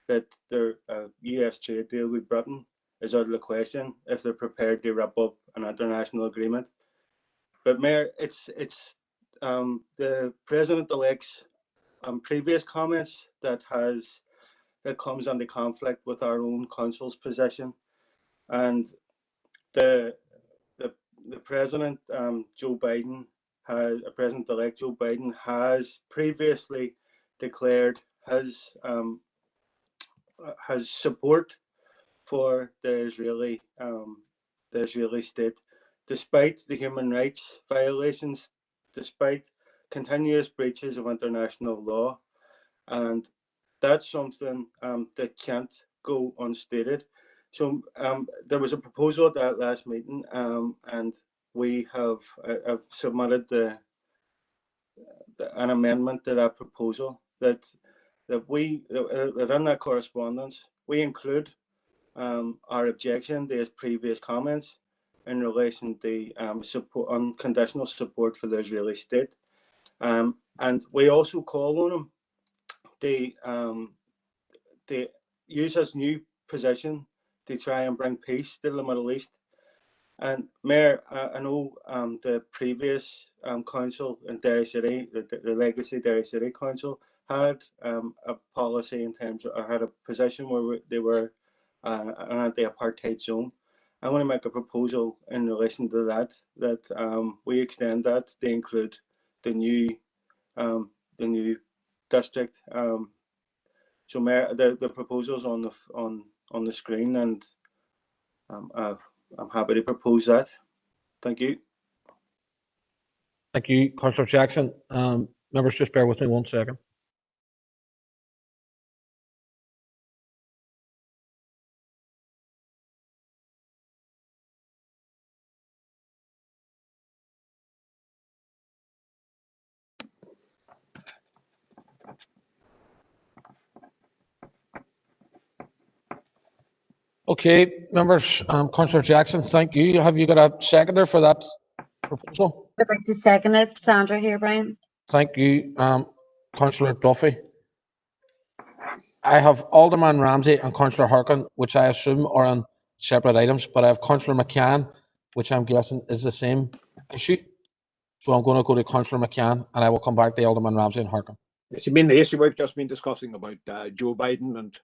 that their US trade deal with Britain is out of the question if they're prepared to wrap up an international agreement. But Mayor, it's the President-elect's previous comments that comes into conflict with our own council's position, and the President Joe Biden President-elect Joe Biden has previously declared his support for the Israeli state, despite the human rights violations, despite continuous breaches of international law, and that's something that can't go unstated. So there was a proposal at that last meeting, and we have submitted an amendment to that proposal that in that correspondence we include our objection to his previous comments in relation to unconditional support for the Israeli state, and we also call on him to use his new position to try and bring peace to the Middle East. And Mayor, I know the previous council in Derry City, the Legacy Derry City Council, had a policy in terms of, or had a position where they were an anti-apartheid zone. I want to make a proposal in relation to that we extend that to include the new district. So Mayor, the proposals on the screen, and I'm happy to propose that. Thank you. Thank you, Councillor Jackson. Members, just bear with me 1 second. Okay, members, Councillor Jackson, thank you. Have you got a seconder for that proposal? I'd like to second it. Sandra here, Brian. Thank you, Councillor Duffy. I have Alderman Ramsey and Councillor Harkin, which I assume are on separate items, but I have Councillor McCann, which I'm guessing is the same issue. So I'm going to go to Councillor McCann, and I will come back to Alderman Ramsey and Harkin. Yes, you mean the issue we've just been discussing about Joe Biden and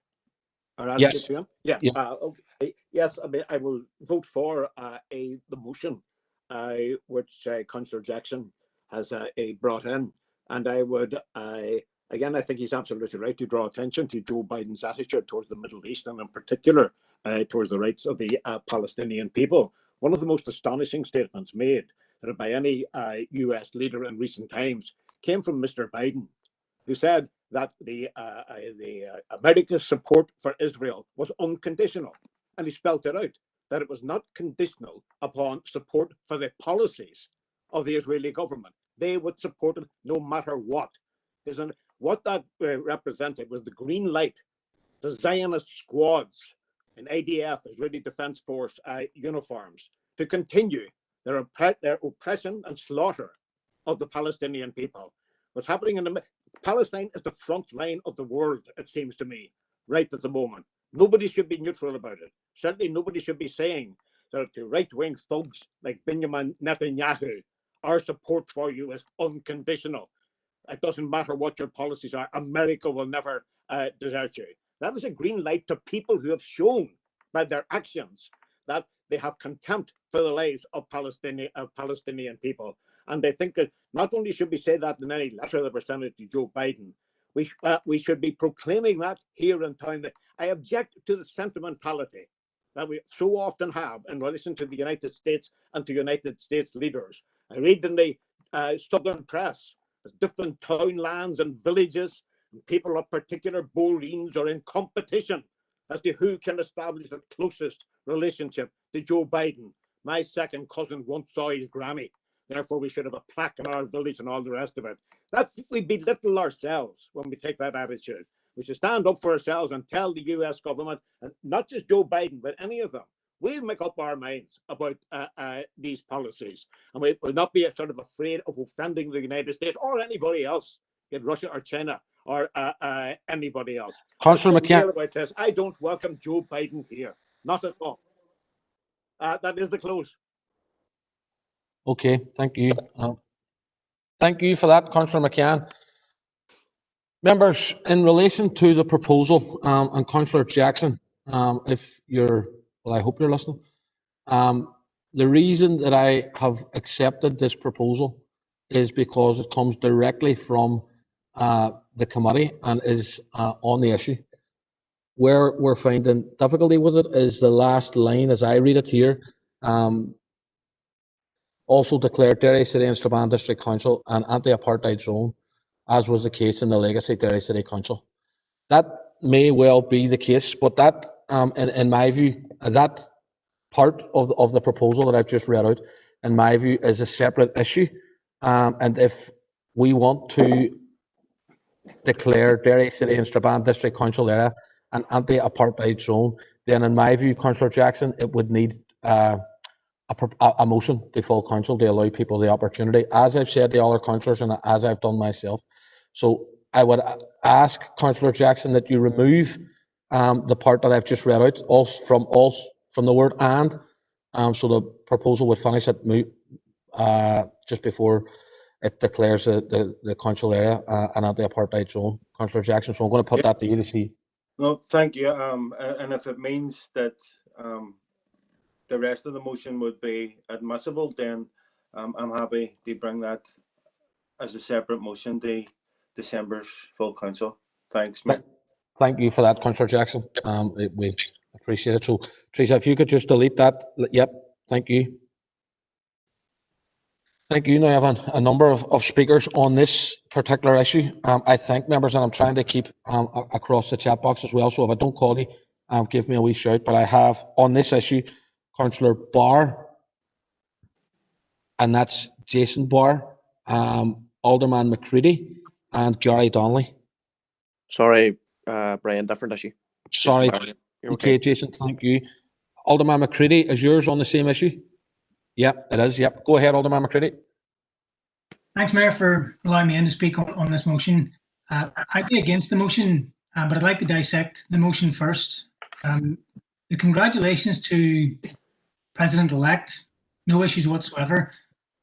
our attitude Yes. to him? Yeah. Yeah. Okay. Yes, I mean, I will vote for the motion which Councillor Jackson has brought in, and I would again, I think he's absolutely right to draw attention to Joe Biden's attitude towards the Middle East, and in particular towards the rights of the Palestinian people. One of the most astonishing statements made by any US leader in recent times came from Mr. Biden, who said that the America's support for Israel was unconditional. And he spelt it out, that it was not conditional upon support for the policies of the Israeli government. They would support it no matter what. What that represented was the green light to Zionist squads in ADF, Israeli Defense Force uniforms, to continue their oppression and slaughter of the Palestinian people. What's happening in Palestine is the front line of the world, it seems to me, right at the moment. Nobody should be neutral about it. Certainly nobody should be saying that to right-wing thugs like Benjamin Netanyahu, our support for you is unconditional. It doesn't matter what your policies are. America will never desert you. That is a green light to people who have shown by their actions that they have contempt for the lives of Palestinian people. And I think that not only should we say that in any letter that we're sending to Joe Biden, we should be proclaiming that here in town. That I object to the sentimentality that we so often have in relation to the United States and to United States leaders. I read in the Southern press, there's different townlands and villages, and people of particular boreens are in competition as to who can establish the closest relationship to Joe Biden. My second cousin once saw his granny. Therefore, we should have a plaque in our village and all the rest of it. That we belittle ourselves when we take that attitude. We should stand up for ourselves and tell the US government, and not just Joe Biden, but any of them, we'll make up our minds about these policies. And we will not be sort of afraid of offending the United States or anybody else in Russia or China or anybody else. Councillor McCann. About this. I don't welcome Joe Biden here. Not at all. That is the close. Okay, thank you. Thank you for that, Councillor McCann. Members, in relation to the proposal, and Councillor Jackson, if you're, well, I hope you're listening. The reason that I have accepted this proposal is because it comes directly from the committee and is on the issue. Where we're finding difficulty with it is the last line, as I read it here. Also declared Derry City and Strabane District Council an anti-apartheid zone, as was the case in the legacy Derry City Council. That may well be the case, but that, in my view, that part of the proposal that I've just read out, in my view, is a separate issue. And if we want to declare Derry City and Strabane District Council area an anti-apartheid zone, then in my view, Councillor Jackson, it would need a motion to full council to allow people the opportunity, as I've said to other councillors and as I've done myself. So I would ask Councillor Jackson that you remove the part that I've just read out, from the word and, so the proposal would finish at just before it declares the council area an anti-apartheid zone. Councillor Jackson. So I'm going to put that to you to see. No, thank you. And if it means that the rest of the motion would be admissible, then I'm happy to bring that as a separate motion to December's full council. Thanks, Mayor. Thank you for that, Councillor Jackson. We appreciate it. So, Teresa, if you could just delete that. Yep, thank you. Thank you. Now I have a number of speakers on this particular issue. I thank members, and I'm trying to keep across the chat box as well. So if I don't call you, give me a wee shout. But I have on this issue, Councillor Barr, and that's Jason Barr, Alderman McCready, and Gary Donnelly. Sorry, Brian, different issue. Sorry. You're Okay, Jason, thank you. Alderman McCready, is yours on the same issue? Yep, it is. Yep. Go ahead, Alderman McCready. Thanks, Mayor, for allowing me in to speak on this motion. I'd be against the motion, but I'd like to dissect the motion first. The congratulations to President-elect, no issues whatsoever.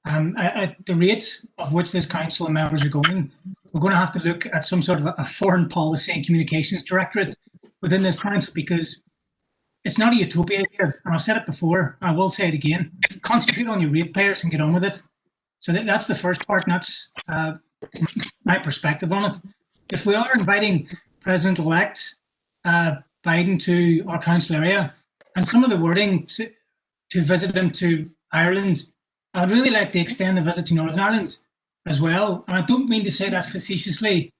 At the rate of which this council and members are going, we're going to have to look at some sort of a foreign policy and communications directorate within this council, because it's not a utopia here. And I've said it before, I will say it again. Concentrate on your ratepayers and get on with it. So that's the first part, and that's my perspective on it. If we are inviting President-elect Biden to our council area, and some of the wording to visit him to Ireland, I would really like to extend the visit to Northern Ireland as well. And I don't mean to say that facetiously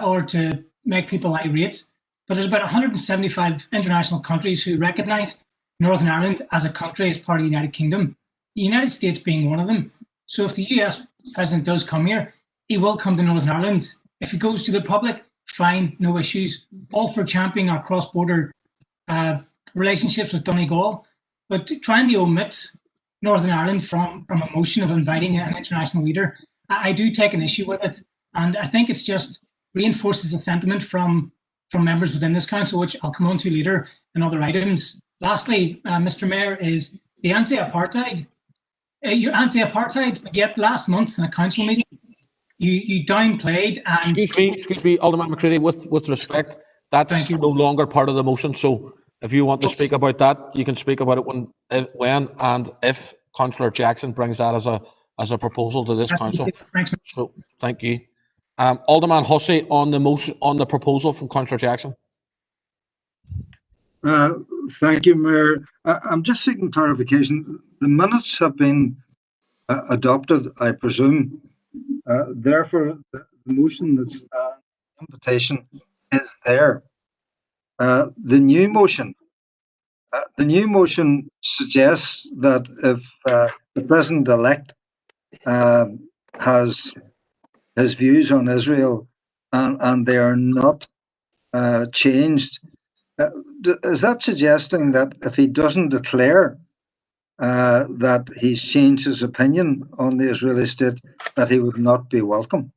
or to make people irate, but there's about 175 international countries who recognise Northern Ireland as a country, as part of the United Kingdom, the United States being one of them. So if the US president does come here, he will come to Northern Ireland. If he goes to the Republic, fine, no issues. All for championing our cross-border relationships with Donegal. But trying to omit Northern Ireland from a motion of inviting an international leader, I do take an issue with it. And I think it's just reinforces a sentiment from members within this council, which I'll come on to later in other items. Lastly, Mr. Mayor, is the anti-apartheid. You're anti-apartheid, but yet last month in a council meeting, you downplayed and... Excuse me, Alderman McCready, with respect, that's no longer part of the motion. So if you want to speak about that, you can speak about it when and if Councillor Jackson brings that as a proposal to this council. So thank you. Alderman Hussey on the motion, on the proposal from Councillor Jackson. Thank you, Mayor. I'm just seeking clarification. The minutes have been adopted, I presume. Therefore, the motion that's invitation is there. The new motion suggests that if the president-elect has his views on Israel and they are not changed, is that suggesting that if he doesn't declare that he's changed his opinion on the Israeli state, that he would not be welcome?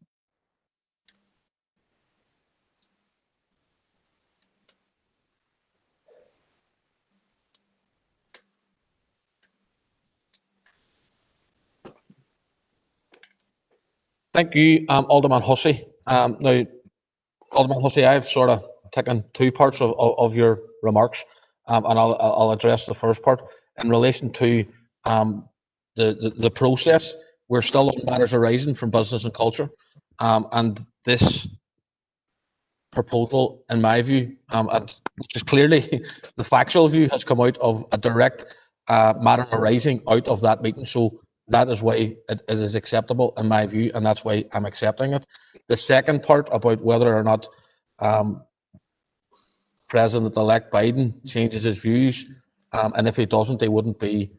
Thank you, Alderman Hussey. Now, Alderman Hussey, I've sort of taken two parts of your remarks, and I'll address the first part in relation to the process. We're still on matters arising from business and culture, and this proposal, in my view, which is clearly the factual view, has come out of a direct matter arising out of that meeting. So that is why it is acceptable in my view, and that's why I'm accepting it. The second part about whether or not President-elect Biden changes his views, and if he doesn't, they wouldn't be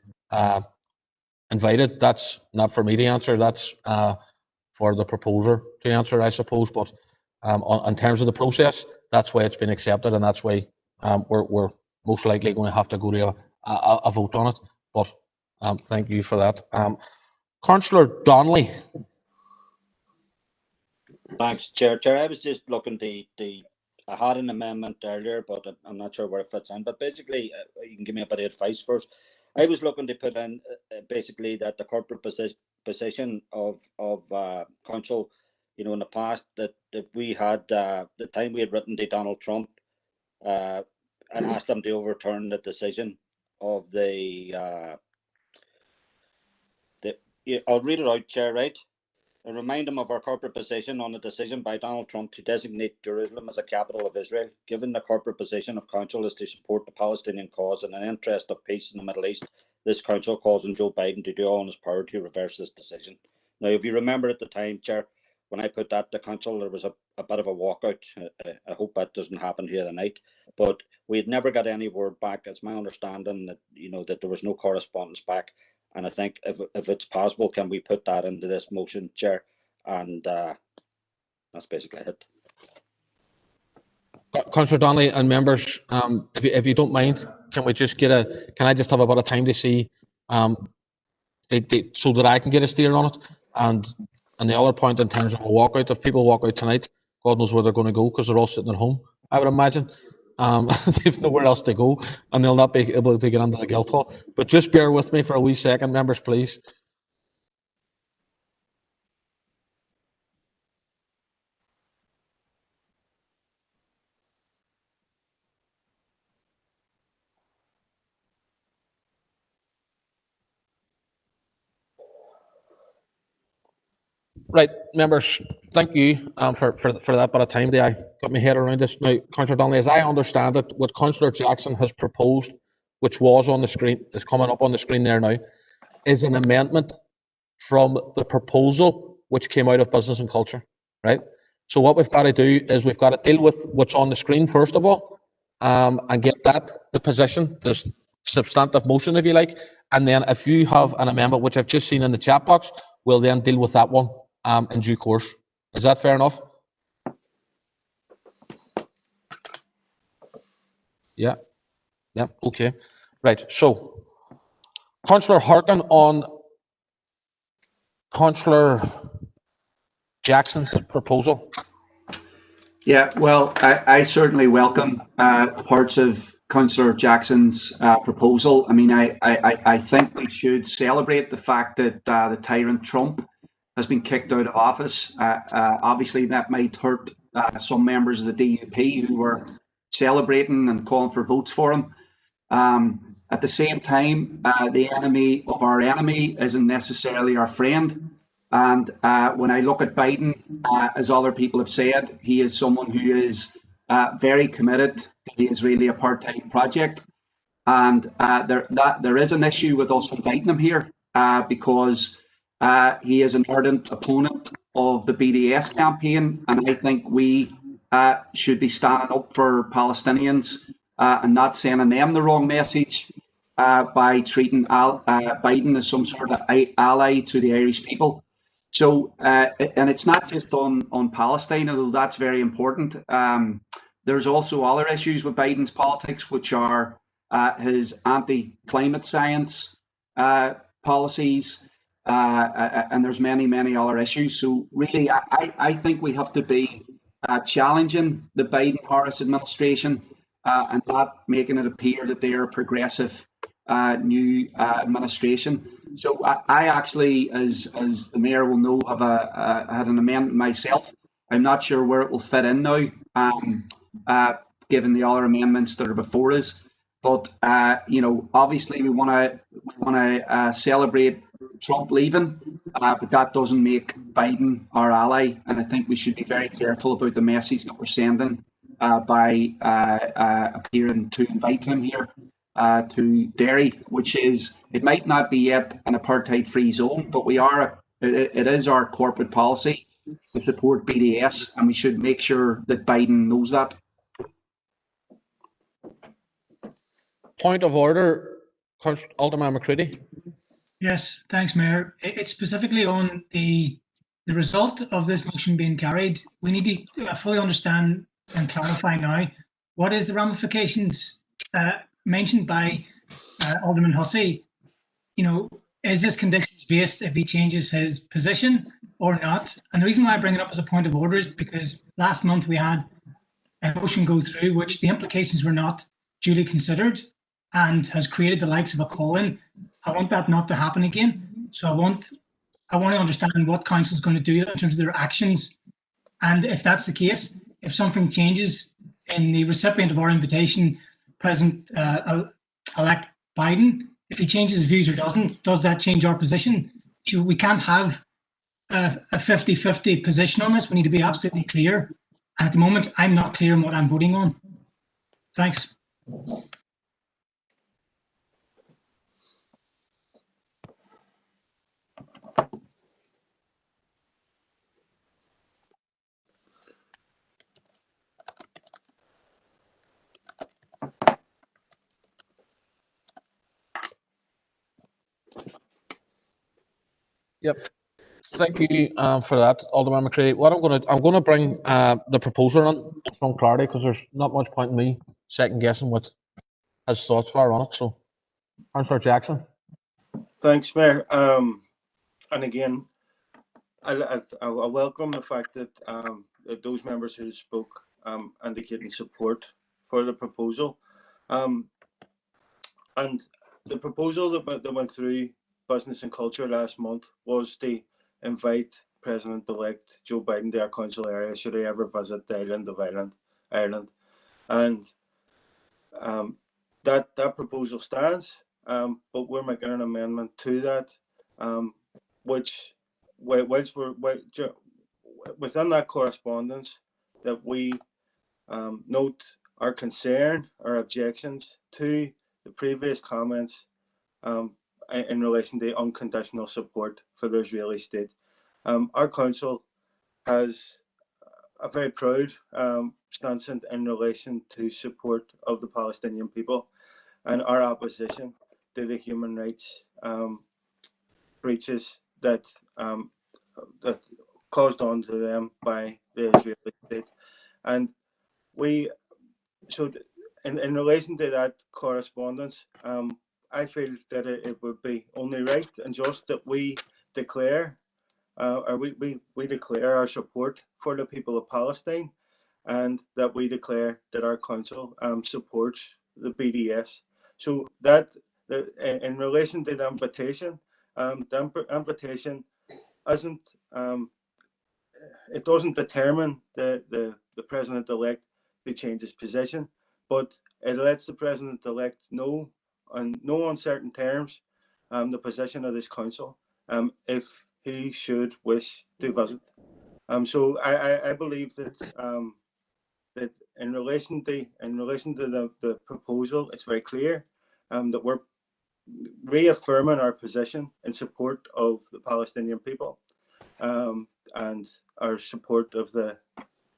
invited. That's not for me to answer. That's for the proposer to answer, I suppose. But in terms of the process, that's why it's been accepted, and that's why we're most likely going to have to go to a vote on it. But thank you for that. Councillor Donnelly. Thanks, Chair. I was just looking I had an amendment earlier, but I'm not sure where it fits in. But basically, you can give me a bit of advice first. I was looking to put in basically that the corporate position of council you know, in the past that we had the time we had written to Donald Trump and asked him to overturn the decision of I'll read it out, Chair, right? And remind him of our corporate position on the decision by Donald Trump to designate Jerusalem as a capital of Israel. Given the corporate position of Council is to support the Palestinian cause and an interest of peace in the Middle East, this Council calls on Joe Biden to do all in his power to reverse this decision. Now, if you remember at the time, Chair, when I put that to Council, there was a bit of a walkout. I hope that doesn't happen here tonight. But we had never got any word back. It's my understanding that, you know, that there was no correspondence back. And I think if it's possible, can we put that into this motion, Chair? And that's basically it. Councillor Donnelly and members, if you don't mind, can I just have a bit of time to see, so that I can get a steer on it? And the other point in terms of a walkout, if people walk out tonight, God knows where they're going to go because they're all sitting at home, I would imagine. They've nowhere else to go and they'll not be able to get into the Guildhall. But just bear with me for a wee second, members, please. Right, members, thank you for that bit of time there. I got my head around this. Now, Councillor Donnelly, as I understand it, what Councillor Jackson has proposed, which was on the screen, is coming up on the screen there now, is an amendment from the proposal which came out of Business and Culture, right? So what we've got to do is we've got to deal with what's on the screen first of all, and get that, the position, the substantive motion, if you like, and then if you have an amendment, which I've just seen in the chat box, we'll then deal with that one in due course. Is that fair enough? Yeah. Yeah. Okay. Right. So, Councillor Harkin on Councillor Jackson's proposal. Yeah, well, I certainly welcome parts of Councillor Jackson's proposal. I mean, I think we should celebrate the fact that the tyrant Trump has been kicked out of office. Obviously, that might hurt some members of the DUP who were celebrating and calling for votes for him. At the same time, the enemy of our enemy isn't necessarily our friend. And when I look at Biden, as other people have said, he is someone who is very committed to the Israeli apartheid project. And there is an issue with us inviting him here because he is an ardent opponent of the BDS campaign. And I think we should be standing up for Palestinians and not sending them the wrong message by treating Biden as some sort of ally to the Irish people. So, and it's not just on Palestine, although that's very important. There's also other issues with Biden's politics, which are his anti-climate science policies, and there's many other issues. So really, I think we have to be challenging the Biden-Harris administration and not making it appear that they are a progressive new administration. So I actually, as the mayor will know, have had an amendment myself. I'm not sure where it will fit in now, given the other amendments that are before us. But you know, obviously we want to celebrate Trump leaving, but that doesn't make Biden our ally, and I think we should be very careful about the message that we're sending by appearing to invite him here to Derry, which is, it might not be yet an apartheid-free zone, but it is our corporate policy to support BDS, and we should make sure that Biden knows that. Point of order, Alderman McCready. Yes, thanks, Mayor. It's specifically on the result of this motion being carried. We need to fully understand and clarify now what is the ramifications mentioned by Alderman Hussey. You know, is this conditions based if he changes his position or not? And the reason why I bring it up as a point of order is because last month we had a motion go through which the implications were not duly considered and has created the likes of a call-in. I want that not to happen again. So I want to understand what council is going to do in terms of their actions And if that's the case, if something changes in the recipient of our invitation, President-elect Biden, if he changes his views or doesn't, does that change our position? So we can't have a 50-50 position on this. We need to be absolutely clear. And at the moment, I'm not clear on what I'm voting on. Thanks. Yep. Thank you for that, Alderman McCready. What I'm gonna bring the proposer on some clarity, because there's not much point in me second guessing what his thoughts were on it. So, Councillor Jackson. Thanks, Mayor. And again, I welcome the fact that those members who spoke indicating support for the proposal. And the proposal that went through Business and Culture last month was to invite President-elect Joe Biden to our council area should he ever visit the island of Ireland. And that proposal stands, but we're making an amendment to that, which whilst we're within that correspondence, that we note our concern, our objections to the previous comments in relation to unconditional support for the Israeli state. Our council has a very proud stance in relation to support of the Palestinian people and our opposition to the human rights breaches that caused on to them by the Israeli state. And in relation to that correspondence, I feel that it would be only right and just that we declare we declare our support for the people of Palestine, and that we declare that our council supports the BDS. So that in relation to the invitation isn't it doesn't determine the president-elect to change his position, but it lets the president-elect know on no uncertain terms the position of this council if he should wish to visit. So I believe that that in relation to the proposal, it's very clear that we're reaffirming our position in support of the Palestinian people and our support of the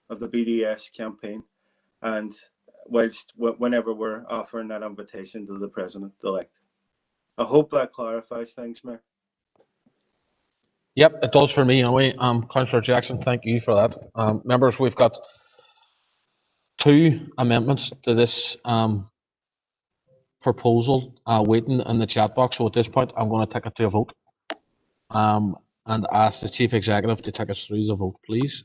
BDS campaign, and whenever we're offering that invitation to the president-elect. I hope that clarifies things, Mayor. Yep, it does for me anyway. Councillor Jackson, thank you for that. Members, we've got two amendments to this proposal waiting in the chat box. So at this point, I'm going to take it to a vote and ask the Chief Executive to take us through the vote, please.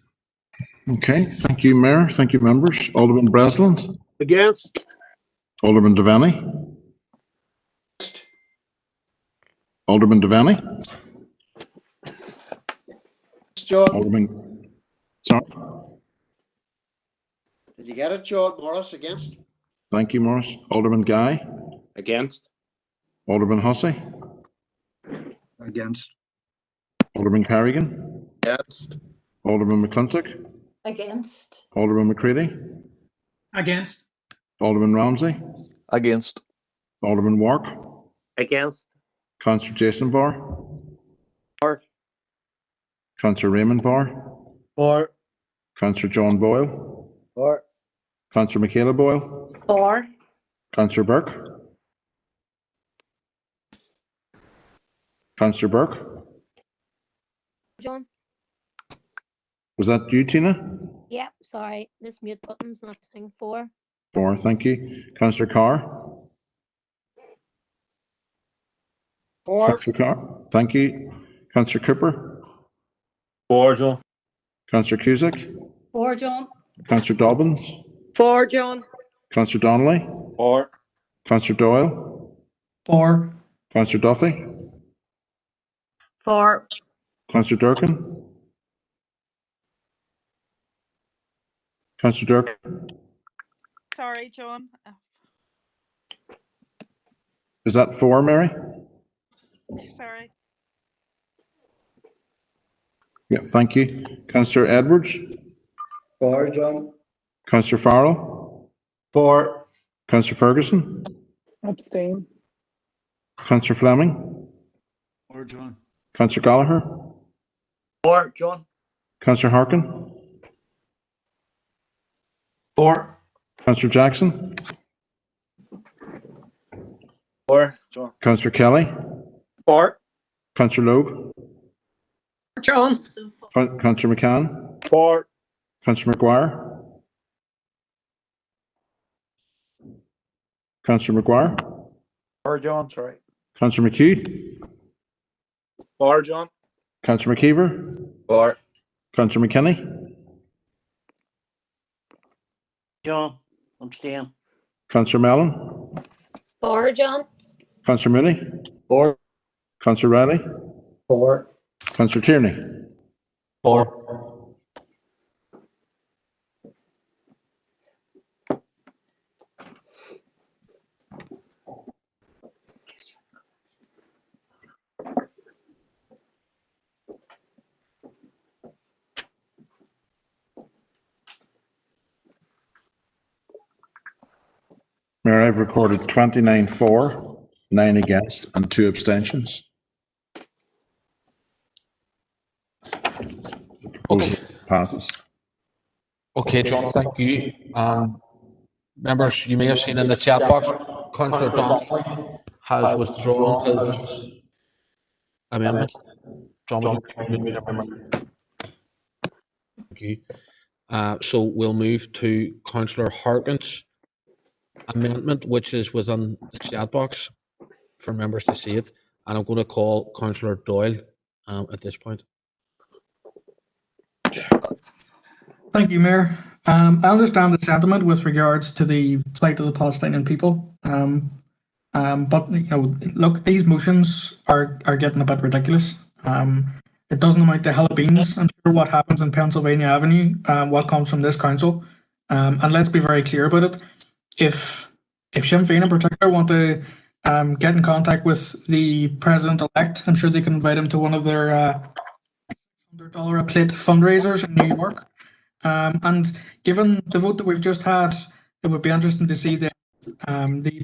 Okay, thank you, Mayor. Thank you, members. Alderman Breslin. Against. Alderman Devaney. Alderman Devaney. John. Alderman. Sorry. Did you get it, John? Morris against. Thank you, Morris. Alderman Guy. Against. Alderman Hussey. Against. Alderman Carrigan. Against. Alderman McClintock. Against. Alderman McCready. Against. Alderman Ramsey. Against. Alderman Wark. Against. Councillor Jason Barr. For. Councillor Raymond Barr. For. Councillor John Boyle. For. Councillor Michaela Boyle. For. Councillor Burke. Councillor Burke. John? Was that you, Tina? Yeah, sorry. This mute button's not thing 4. 4, thank you. Councillor Carr. 4. Councillor Carr, thank you. Councillor Cooper. 4, John. Councillor Cusack. 4, John. Councillor Dobbins. 4, John. Councillor Donnelly. 4. Councillor Doyle. 4. Councillor Duffy. 4. Councillor Durkin. Councillor Dirk, Sorry, John. is that for, Mary? Sorry. Yeah, thank you. Councillor Edwards? For, John. Councillor Farrell? For. Councillor Ferguson? Abstain. Councillor Fleming? For John. Councillor Gallagher? For John. Councillor Harkin? For. Councillor Jackson? For John. Councillor Kelly? For. Councillor Logue? John. Councillor McCann? For. Councillor McGuire? Councillor McGuire? For John, sorry. Councillor McHugh? For John. Councillor McKeever? For. Councillor McKinney? John. Abstain. Councillor Mellon? For John. Councillor Mooney? For. Councillor Riley? For. Councillor Tierney? For. Mayor, I've recorded 29 for, 9 against, and 2 abstentions. The proposal passes. Okay, John, thank you. Members, you may have seen in the chat box, Councillor Donnelly has withdrawn his amendment. John, would you read the amendment? Thank you. So we'll move to Councillor Harkin's amendment, which is within the chat box for members to see it. And I'm going to call Councillor Doyle at this point. Thank you, Mayor. I understand the sentiment with regards to the plight of the Palestinian people. But you know, look, these motions are getting a bit ridiculous. It doesn't amount to a hill of beans. I'm sure what happens in Pennsylvania Avenue, what comes from this council. And let's be very clear about it. If Sinn Féin in particular want to get in contact with the president-elect, I'm sure they can invite him to one of their $100 a plate fundraisers in New York. And given the vote that we've just had, it would be interesting to see the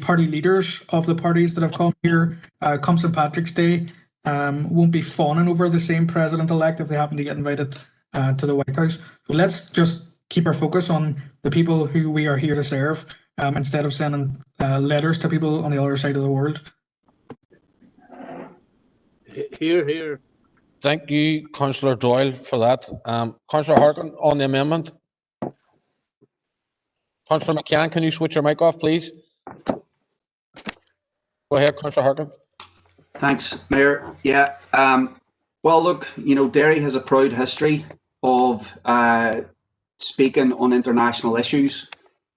party leaders of the parties that have come here come St. Patrick's Day won't be fawning over the same president-elect if they happen to get invited to the White House. So let's just keep our focus on the people who we are here to serve instead of sending letters to people on the other side of the world. Here. Thank you, Councillor Doyle, for that. Councillor Harkin on the amendment. Councillor McCann, can you switch your mic off, please? Go ahead, Councillor Harkin. Thanks, Mayor. Yeah. Well, look, you know, Derry has a proud history of speaking on international issues.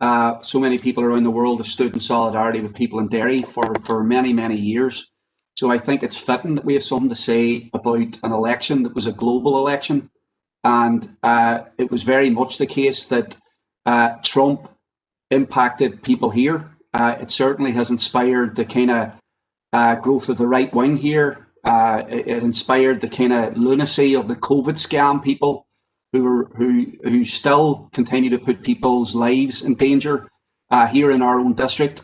So many people around the world have stood in solidarity with people in Derry for many, many years. So I think it's fitting that we have something to say about an election that was a global election. And it was very much the case that Trump impacted people here. It certainly has inspired the kind of growth of the right wing here. It inspired the kind of lunacy of the COVID scam people who still continue to put people's lives in danger here in our own district.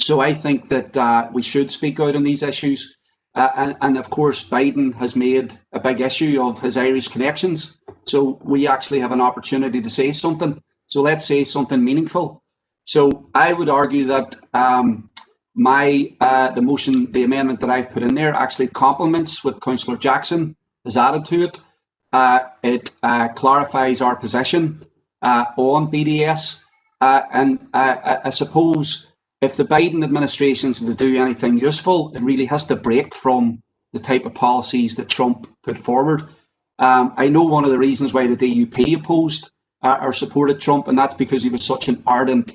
So I think that we should speak out on these issues. And of course, Biden has made a big issue of his Irish connections. So we actually have an opportunity to say something. So let's say something meaningful. So I would argue that the motion, the amendment that I've put in there actually complements what Councillor Jackson has added to it. It clarifies our position on BDS. And I suppose if the Biden administration is to do anything useful, it really has to break from the type of policies that Trump put forward. I know one of the reasons why the DUP opposed or supported Trump, and that's because he was such an ardent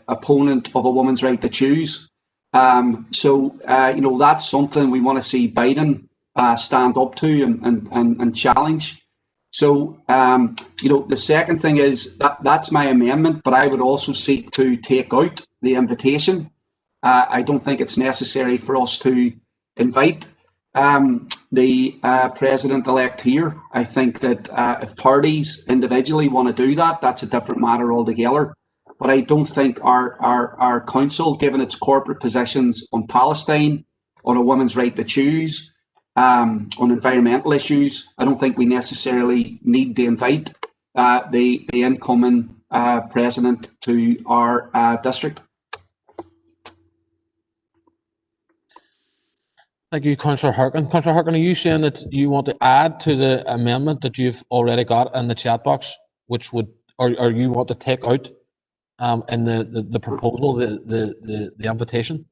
opponent of a woman's right to choose. So you know, that's something we want to see Biden stand up to and challenge. So, the second thing is that's my amendment, but I would also seek to take out the invitation. I don't think it's necessary for us to invite the president-elect here. I think that if parties individually want to do that, that's a different matter altogether. But I don't think our council, given its corporate positions on Palestine, on a woman's right to choose, on environmental issues, I don't think we necessarily need to invite the incoming president to our district. Thank you, Councillor Harkin. Councillor Harkin, are you saying that you want to add to the amendment that you've already got in the chat box, which would, or you want to take out in the proposal, the invitation?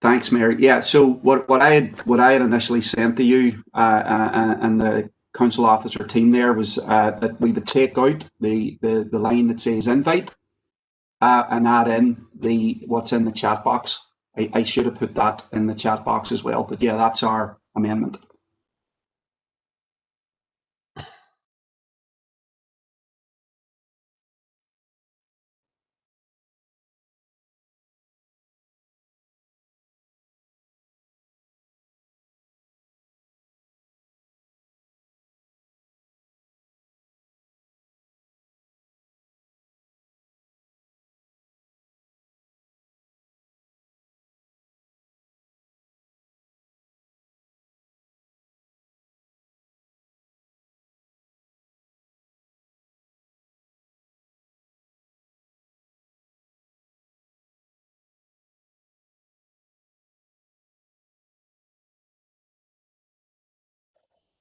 Thanks, Mayor. Yeah. So what I had initially sent to you and the council officer team there was that we would take out the line that says invite and add in what's in the chat box. I should have put that in the chat box as well, but yeah, that's our amendment.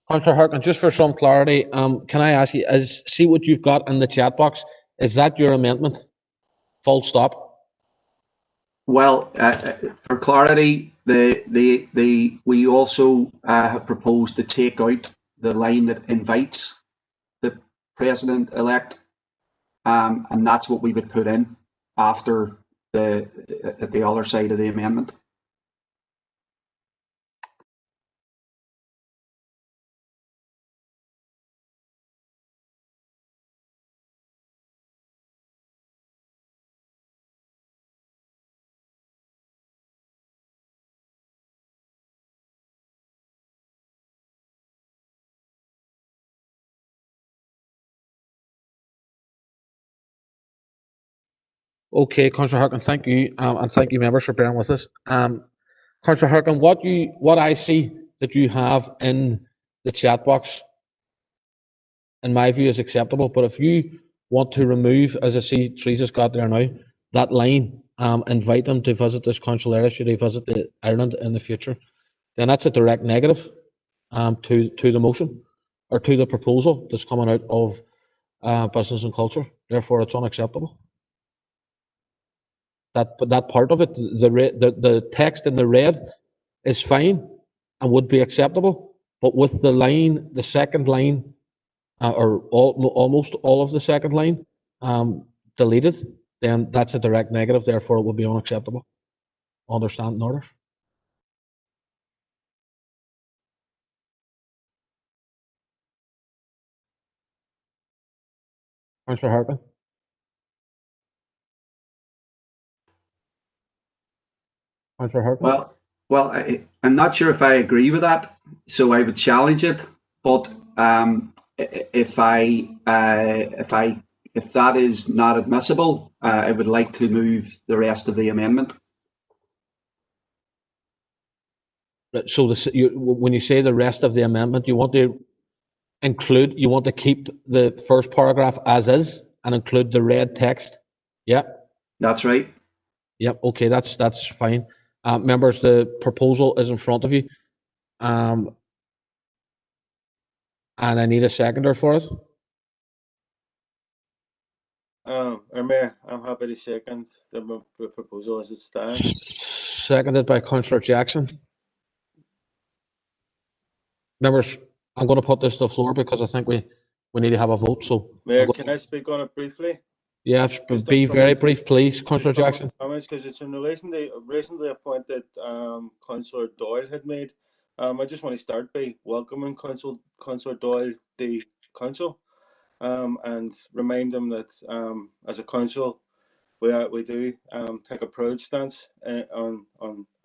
Councillor Harkin, just for some clarity, can I ask you, see what you've got in the chat box? Is that your amendment? Full stop? Well, for clarity, we also have proposed to take out the line that invites the president-elect, and that's what we would put in after at the other side of the amendment. Okay, Councillor Harkin, thank you, and thank you, members, for bearing with us. Councillor Harkin, what I see that you have in the chat box, in my view, is acceptable. But if you want to remove, as I see Teresa's got there now, that line, invite them to visit this council area should they visit Ireland in the future, then that's a direct negative to the motion or to the proposal that's coming out of business and culture. Therefore, it's unacceptable. That part of it, the text in the red is fine and would be acceptable, but with the line, the second line, or almost all of the second line deleted, then that's a direct negative. Therefore, it would be unacceptable. Understanding orders. Councillor Harkin. Councillor Harkin. Well, I'm not sure if I agree with that, so I would challenge it. But if that is not admissible, I would like to move the rest of the amendment. So when you say the rest of the amendment, you want to keep the first paragraph as is and include the red text? Yeah. That's right. Yep. Okay, that's fine. Members, the proposal is in front of you. And I need a seconder for it. Mayor, I'm happy to second the proposal as it stands. Seconded by Councillor Jackson. Members, I'm going to put this to the floor because I think we need to have a vote. So, Mayor, can I speak on it briefly? Yes, be very brief, please, Councillor Jackson. Because it's in relation to recently a point that Councillor Doyle had made. I just want to start by welcoming Councillor Doyle to council. and remind them that as a council, we do take a proud stance on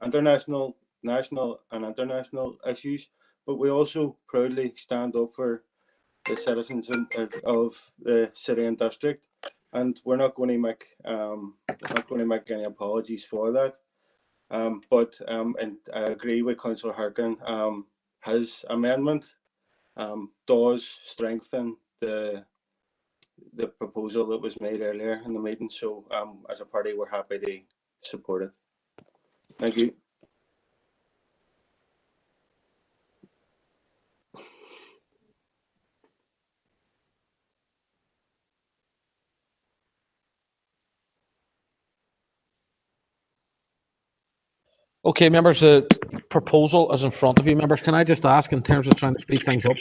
international, national and international issues, but we also proudly stand up for the citizens of the city and district, and we're not going to make any apologies for that. And I agree with Councillor Harkin. His amendment does strengthen the proposal that was made earlier in the meeting. So as a party, we're happy to support it. Thank you. Okay, members, the proposal is in front of you. Members, can I just ask, in terms of trying to speed things up,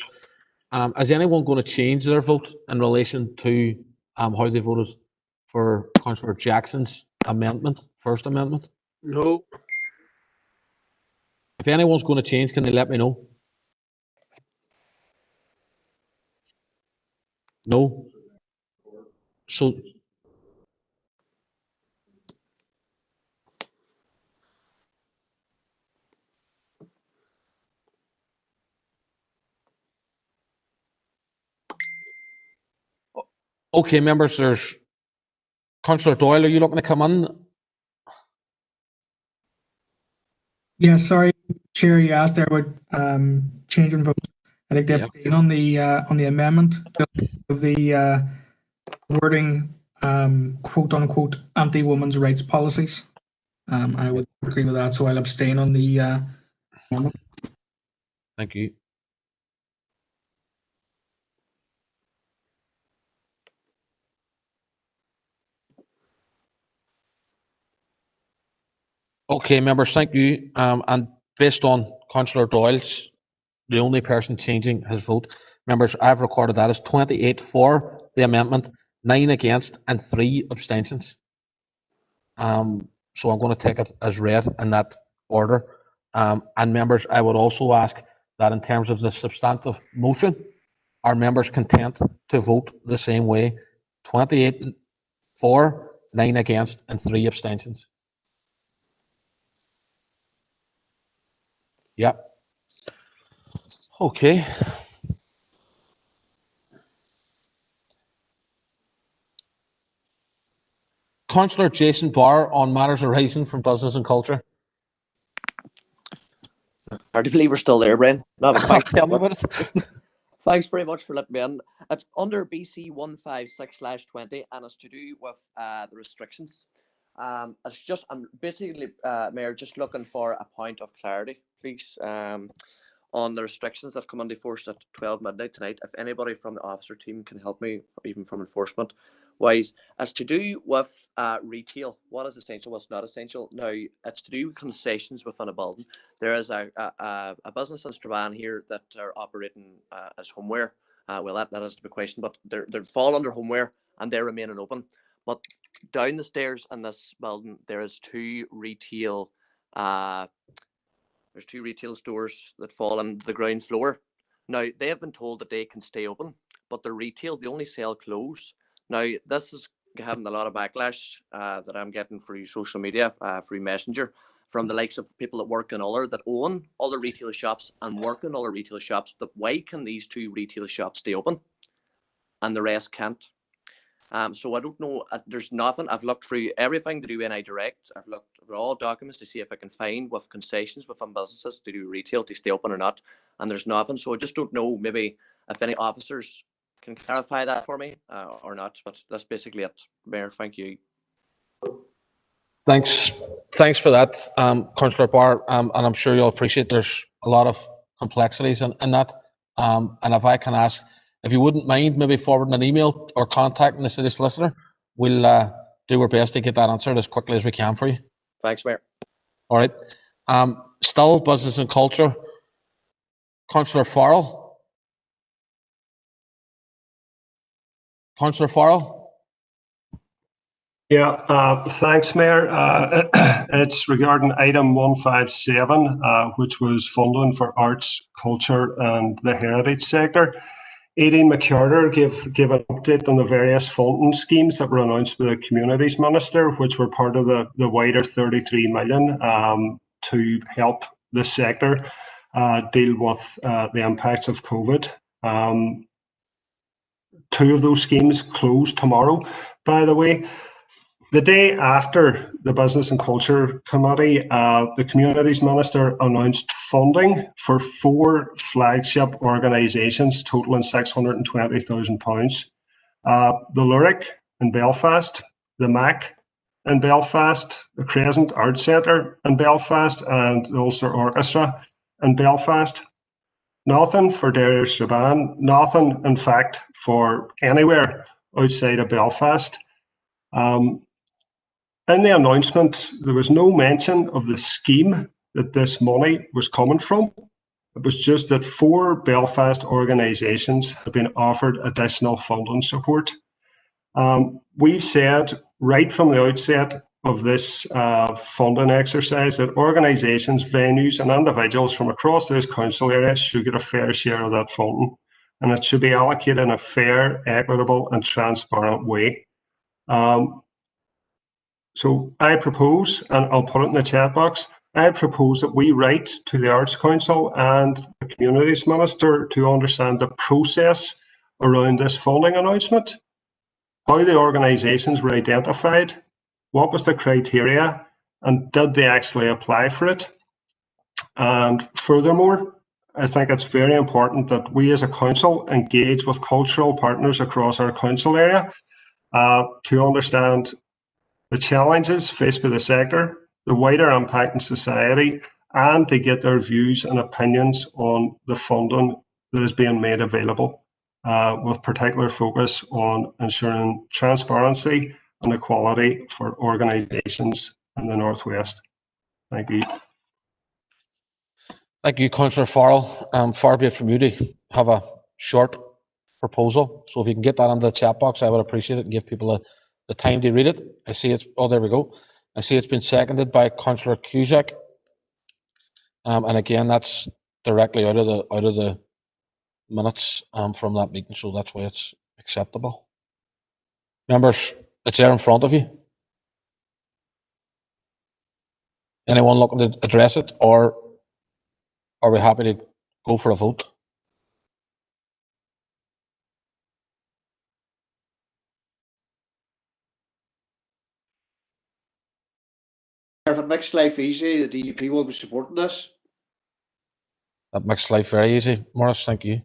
is anyone going to change their vote in relation to how they voted for Councillor Jackson's amendment, first amendment? No. If anyone's going to change, can they let me know? No? So, okay, members, there's Councillor Doyle, are you looking to come in? Yeah, sorry, Chair, you asked there about changing vote. I think they abstain on the amendment of the wording, quote unquote, anti-women's rights policies. I would agree with that, so I'll abstain on the amendment. Thank you. Okay, members, thank you. And based on Councillor Doyle's, the only person changing his vote, members, I've recorded that as 28 for the amendment, 9 against, and 3 abstentions. So I'm going to take it as read in that order. And members, I would also ask that in terms of the substantive motion, are members content to vote the same way? 28 for, 9 against, and 3 abstentions. Yeah. Okay. Councillor Jason Barr on matters arising from business and culture. Hard to believe we're still there, Brian. No, but thanks. Tell me about it. Thanks very much for letting me in. It's under BC 156/20, and it's to do with the restrictions. It's just, I'm basically, Mayor, just looking for a point of clarity, please, on the restrictions that come into force at 12 midnight tonight. If anybody from the officer team can help me, even from enforcement wise, it's to do with retail. What is essential, what's not essential? Now, it's to do with concessions within a building. There is a business in Strabane here that are operating as homeware. Well, that is the question, but they fall under homeware and they're remaining open. But down the stairs in this building, there is two retail stores that fall on the ground floor. Now, they have been told that they can stay open, but the retail, they only sell clothes. Now, this is having a lot of backlash that I'm getting through social media, through Messenger, from the likes of people that work in that own other retail shops and work in other retail shops. That why can these two retail shops stay open and the rest can't? So I don't know. There's nothing. I've looked through everything to do NI Direct. I've looked through all documents to see if I can find with concessions within businesses to do retail to stay open or not. And there's nothing. So I just don't know. Maybe if any officers can clarify that for me or not. But that's basically it, Mayor. Thank you. Thanks for that, Councillor Barr. And I'm sure you'll appreciate there's a lot of complexities in that. And if I can ask, if you wouldn't mind maybe forwarding an email or contacting the city solicitor, we'll do our best to get that answered as quickly as we can for you. Thanks, Mayor. All right. Still business and culture. Councillor Farrell. Councillor Farrell. Yeah, thanks, Mayor. It's regarding item 157, which was funding for arts, culture and the heritage sector. Aileen McCarter gave an update on the various funding schemes that were announced by the Communities Minister, which were part of the wider 33 million to help the sector deal with the impacts of COVID. 2 of those schemes close tomorrow, by the way. The day after the Business and Culture Committee, the Communities Minister announced funding for 4 flagship organisations totalling £620,000. The Lyric in Belfast, the MAC in Belfast, the Crescent Arts Centre in Belfast, and the Ulster Orchestra in Belfast. Nothing for Derry or Strabane, nothing, in fact, for anywhere outside of Belfast. In the announcement, there was no mention of the scheme that this money was coming from. It was just that 4 Belfast organisations have been offered additional funding support. We've said right from the outset of this funding exercise that organisations, venues and individuals from across this council area should get a fair share of that funding, and it should be allocated in a fair, equitable and transparent way. So I propose, and I'll put it in the chat box, I propose that we write to the Arts Council and the Communities Minister to understand the process around this funding announcement, how the organisations were identified, what was the criteria, and did they actually apply for it? And furthermore, I think it's very important that we as a council engage with cultural partners across our council area to understand the challenges faced by the sector, the wider impact in society, and to get their views and opinions on the funding that is being made available, with particular focus on ensuring transparency and equality for organisations in the Northwest. Thank you. Thank you, Councillor Farrell. Far be it from you to have a short proposal. So if you can get that into the chat box, I would appreciate it and give people the time to read it. I see it's, oh, there we go. I see it's been seconded by Councillor Cusack. And again, that's directly out of the minutes from that meeting, so that's why it's acceptable. Members, it's there in front of you. Anyone looking to address it, or are we happy to go for a vote? If it makes life easy, the DUP will be supporting this. That makes life very easy, Morris. Thank you.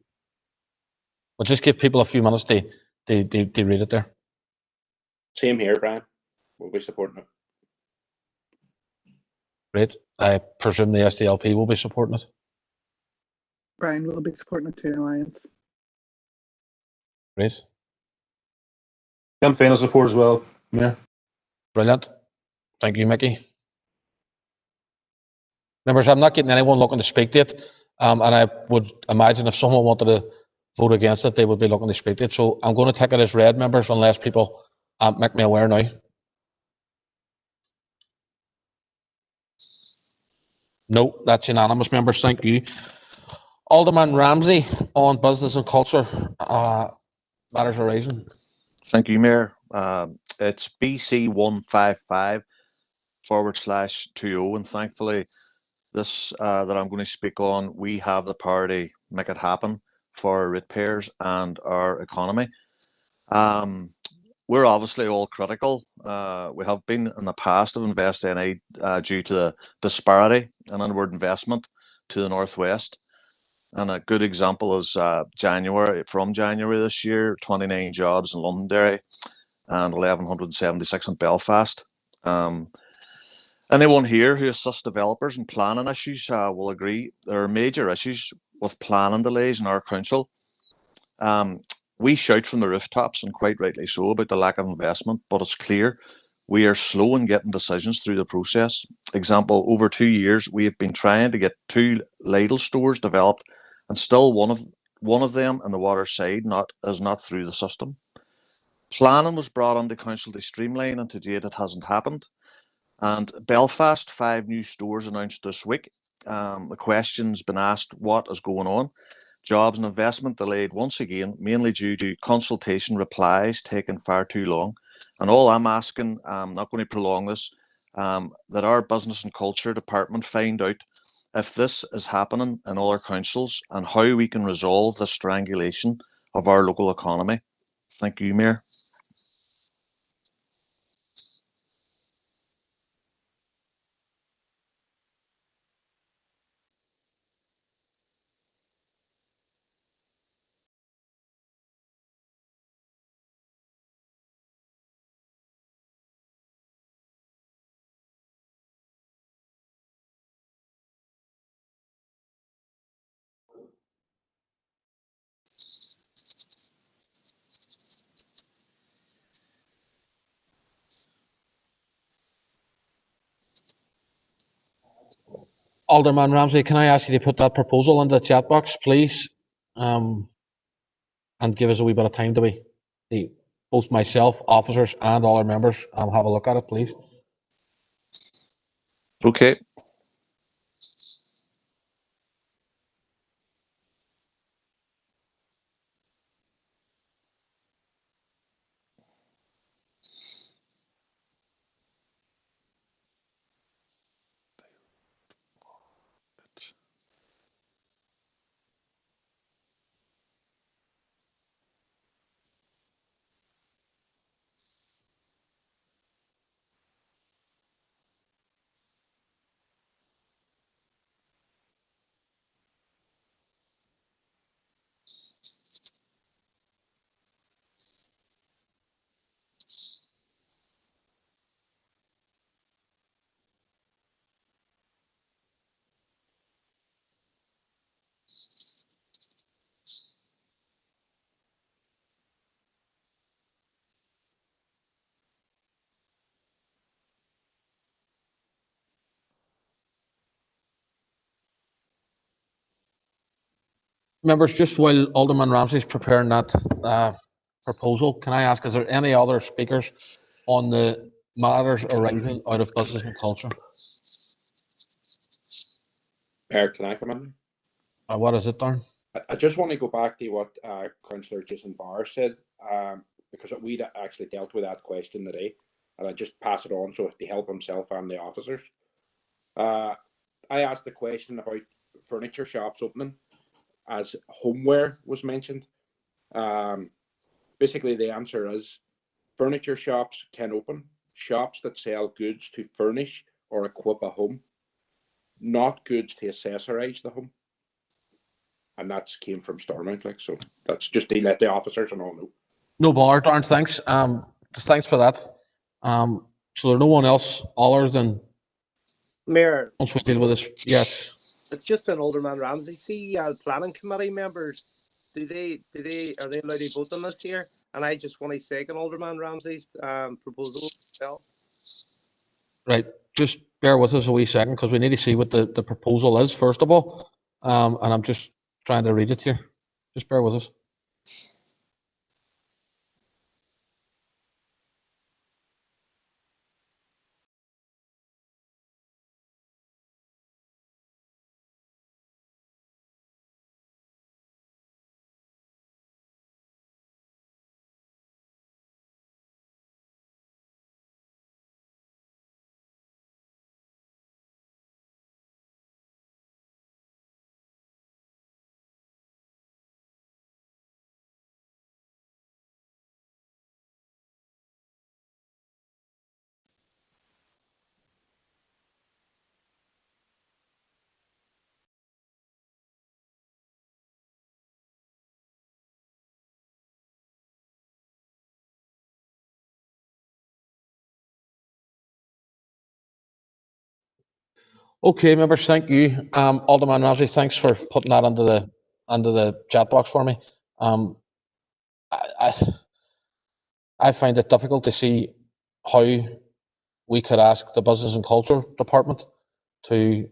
We'll just give people a few minutes to read it there. Same here, Brian. We'll be supporting it. Great. I presume the SDLP will be supporting it. Brian will be supporting it too, Alliance. Great. Sinn Féin support as well. Yeah. Brilliant. Thank you, Mickey. Members, I'm not getting anyone looking to speak to it, and I would imagine if someone wanted to vote against it, they would be looking to speak to it. So I'm going to take it as read, members, unless people make me aware now. No, that's unanimous, members. Thank you. Alderman Ramsey on Business and Culture matters arising. Thank you, Mayor. It's BC 155/20, and thankfully this that I'm going to speak on, we have the power to make it happen for our ratepayers and our economy. We're obviously all critical. We have been in the past of investing aid due to the disparity in inward investment to the Northwest. And a good example is from January this year, 29 jobs in Londonderry and 1,176 in Belfast. Anyone here who assists developers in planning issues will agree there are major issues with planning delays in our council. We shout from the rooftops, and quite rightly so, about the lack of investment, but it's clear we are slow in getting decisions through the process. Example, over 2 years, we have been trying to get 2 Lidl stores developed, and still one of them in the waterside is not through the system. Planning was brought into council to streamline, and to date it hasn't happened. And Belfast, 5 new stores announced this week. The question's been asked, what is going on? Jobs and investment delayed once again, mainly due to consultation replies taking far too long. And all I'm asking, I'm not going to prolong this, that our business and culture department find out if this is happening in all our councils and how we can resolve the strangulation of our local economy. Thank you, Mayor. Alderman Ramsey, can I ask you to put that proposal in the chat box, please? And give us a wee bit of time to both myself, officers, and all our members have a look at it, please. Okay. Members, just while Alderman Ramsey's preparing that proposal, can I ask, is there any other speakers on the matters arising out of business and culture? Mayor, can I come in? What is it, Darren? I just want to go back to what Councillor Jason Barr said, because we actually dealt with that question today, and I just pass it on so to help himself and the officers. I asked the question about furniture shops opening, as homeware was mentioned. Basically, the answer is furniture shops can open, shops that sell goods to furnish or equip a home, not goods to accessorize the home. And that came from Stormont, like, so that's just to let the officers and all know. No bother, Darren, thanks. Thanks for that. So there's no one else other than Mayor, once we deal with this. Yes. it's just an Alderman Ramsey. See, planning committee members, are they allowed to vote on this here? And I just want to second Alderman Ramsey's proposal. Well, Right. Just bear with us a wee second because we need to see what the proposal is first of all. And I'm just trying to read it here. Just bear with us. Okay, members, thank you. Alderman Ramsey, thanks for putting that under the chat box for me. I find it difficult to see how we could ask the Business and Culture Department to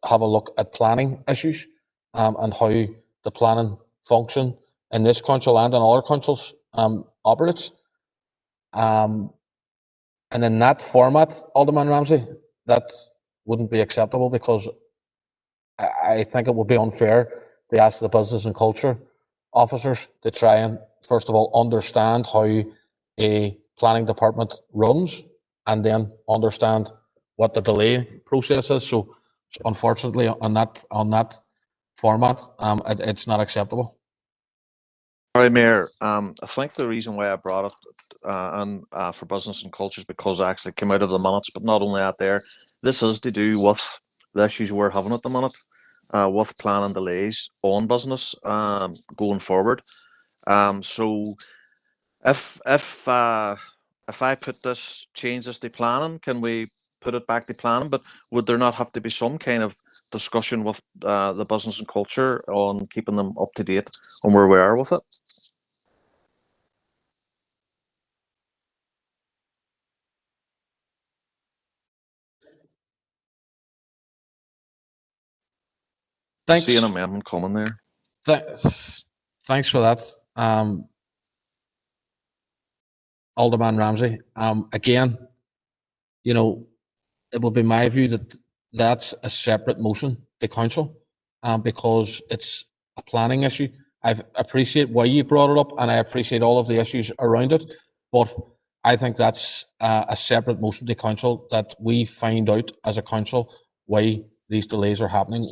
have a look at planning issues and how the planning function in this council and in other councils operates. And in that format, Alderman Ramsey, that wouldn't be acceptable because I think it would be unfair to ask the business and culture officers to try and, first of all, understand how a planning department runs, and then understand what the delay process is. So unfortunately, on that format, it's not acceptable. Sorry, Mayor. I think the reason why I brought it for business and culture is because I actually came out of the minutes, but not only that there, this is to do with the issues we're having at the minute with planning delays on business going forward. So if I put this, change this to planning, can we put it back to planning? But would there not have to be some kind of discussion with the business and culture on keeping them up to date on where we are with it? Thanks. See an amendment coming there. Thanks for that, Alderman Ramsey. Again, you know, it will be my view that that's a separate motion to council, because it's a planning issue. I appreciate why you brought it up, and I appreciate all of the issues around it, but I think that's a separate motion to council, that we find out as a council why these delays are happening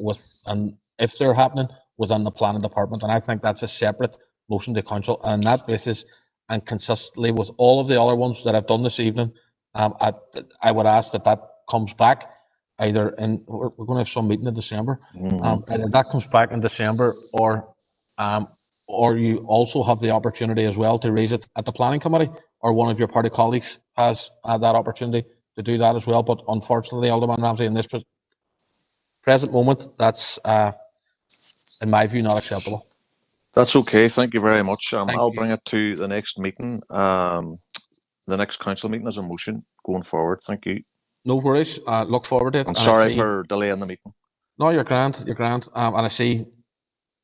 and if they're happening within the planning department. And I think that's a separate motion to council. And on that basis, and consistently with all of the other ones that I've done this evening, I would ask that comes back either in, we're going to have some meeting in December, either that comes back in December, or you also have the opportunity as well to raise it at the planning committee, or one of your party colleagues has that opportunity to do that as well. But unfortunately, Alderman Ramsey, in this present moment, that's in my view not acceptable. That's okay. Thank you very much. I'll bring it to the next meeting, the next council meeting, as a motion going forward. Thank you. No worries. Look forward to it. I'm sorry for delaying the meeting. No, you're grand. You're grand. And I see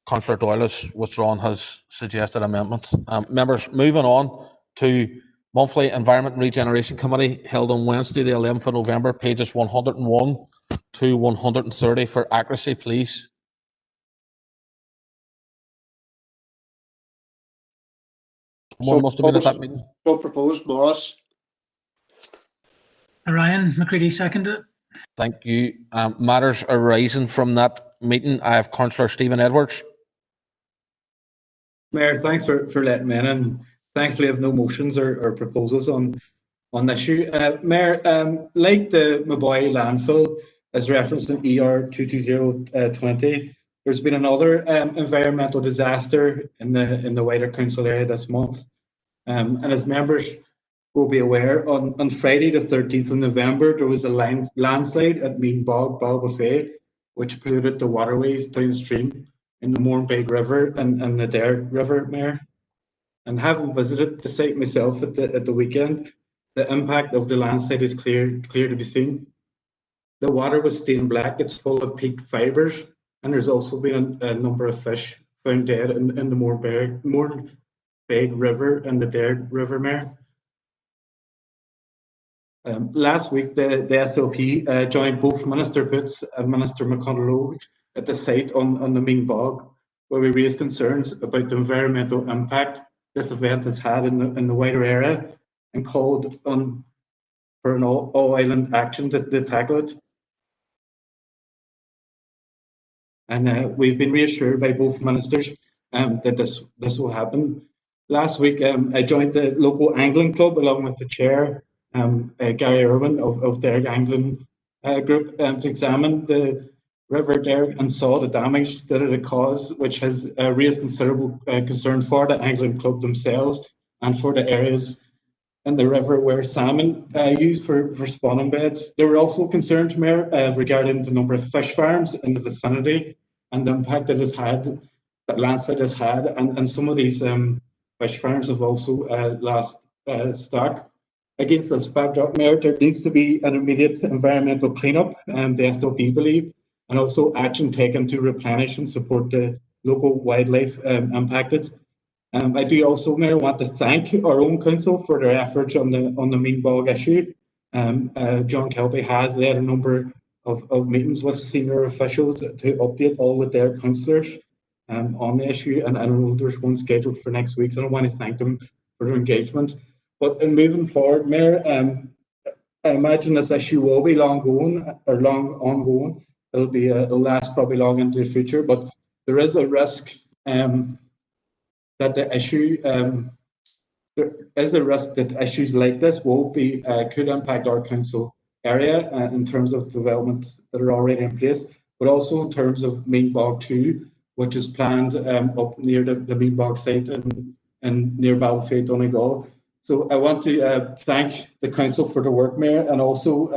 Councillor Doyle has withdrawn his suggested amendment. Members, moving on to monthly Environment and Regeneration Committee held on Wednesday, the 11th of November, pages 101 to 130 for accuracy, please. Someone must have been at that meeting. So proposed, Morris. Ryan McCready seconded. Thank you. Matters arising from that meeting. I have Councillor Stephen Edwards. Mayor, thanks for letting me in, and thankfully I have no motions or proposals on the issue. Mayor, like the Maboy landfill, as referenced in ER 22020, there's been another environmental disaster in the wider council area this month. And as members will be aware, on Friday the 13th of November, there was a landslide at Mean Bog, Balbuffet, which polluted the waterways downstream in the Mournbeg River and the Derry River, Mayor. And having visited the site myself at the weekend, the impact of the landslide is clear to be seen. The water was stained black, it's full of peaked fibres, and there's also been a number of fish found dead in the Mournbeg River and the Derry River, Mayor. Last week, the SLP joined both Minister Boots and Minister McConnell at the site on the Mean Bog, where we raised concerns about the environmental impact this event has had in the wider area, and called on for an all-island action to tackle it. And we've been reassured by both ministers that this will happen. Last week, I joined the local angling club along with the chair, Gary Irwin of Derry Angling Group, to examine the River Derry and saw the damage that it had caused, which has raised considerable concern for the angling club themselves and for the areas in the river where salmon used for spawning beds. There were also concerns, Mayor, regarding the number of fish farms in the vicinity and the impact that landslide has had, and some of these fish farms have also lost stock. Against this backdrop, Mayor, there needs to be an immediate environmental cleanup, and the SLP believe, and also action taken to replenish and support the local wildlife impacted. I do also, Mayor, want to thank our own council for their efforts on the Mean Bog issue. John Kelpie has led a number of meetings with senior officials to update all of their councillors on the issue, and I know there's one scheduled for next week, so I want to thank them for their engagement. But in moving forward, Mayor, I imagine this issue will be long ongoing. It'll last probably long into the future, but there is a risk that the issue there is a risk that issues like this will be could impact our council area in terms of developments that are already in place, but also in terms of Meanbog 2, which is planned up near the Meanbog site and near Battlefield Donegal. So I want to thank the council for the work, Mayor, and also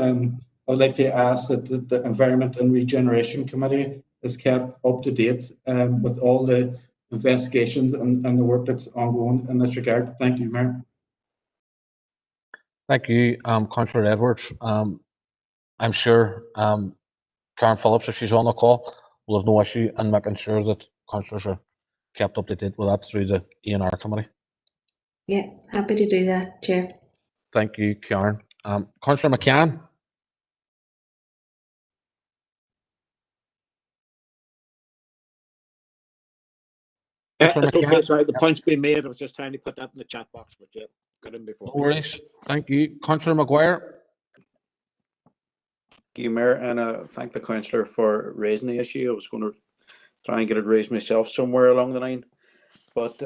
I'd like to ask that the Environment and Regeneration Committee is kept up to date with all the investigations and the work that's ongoing in this regard. Thank you, Mayor. Thank you, Councillor Edwards. I'm sure Karen Phillips, if she's on the call, will have no issue in making sure that councillors are kept up to date with that through the E&R committee. Yeah, happy to do that, Chair. Thank you, Karen. Councillor McCann. Okay, sorry, the point's been made. I was just trying to put that in the chat box, but yeah, got in before. No worries. Thank you. Councillor Maguire. Thank you, Mayor, and thank the councillor for raising the issue. I was going to try and get it raised myself somewhere along the line, but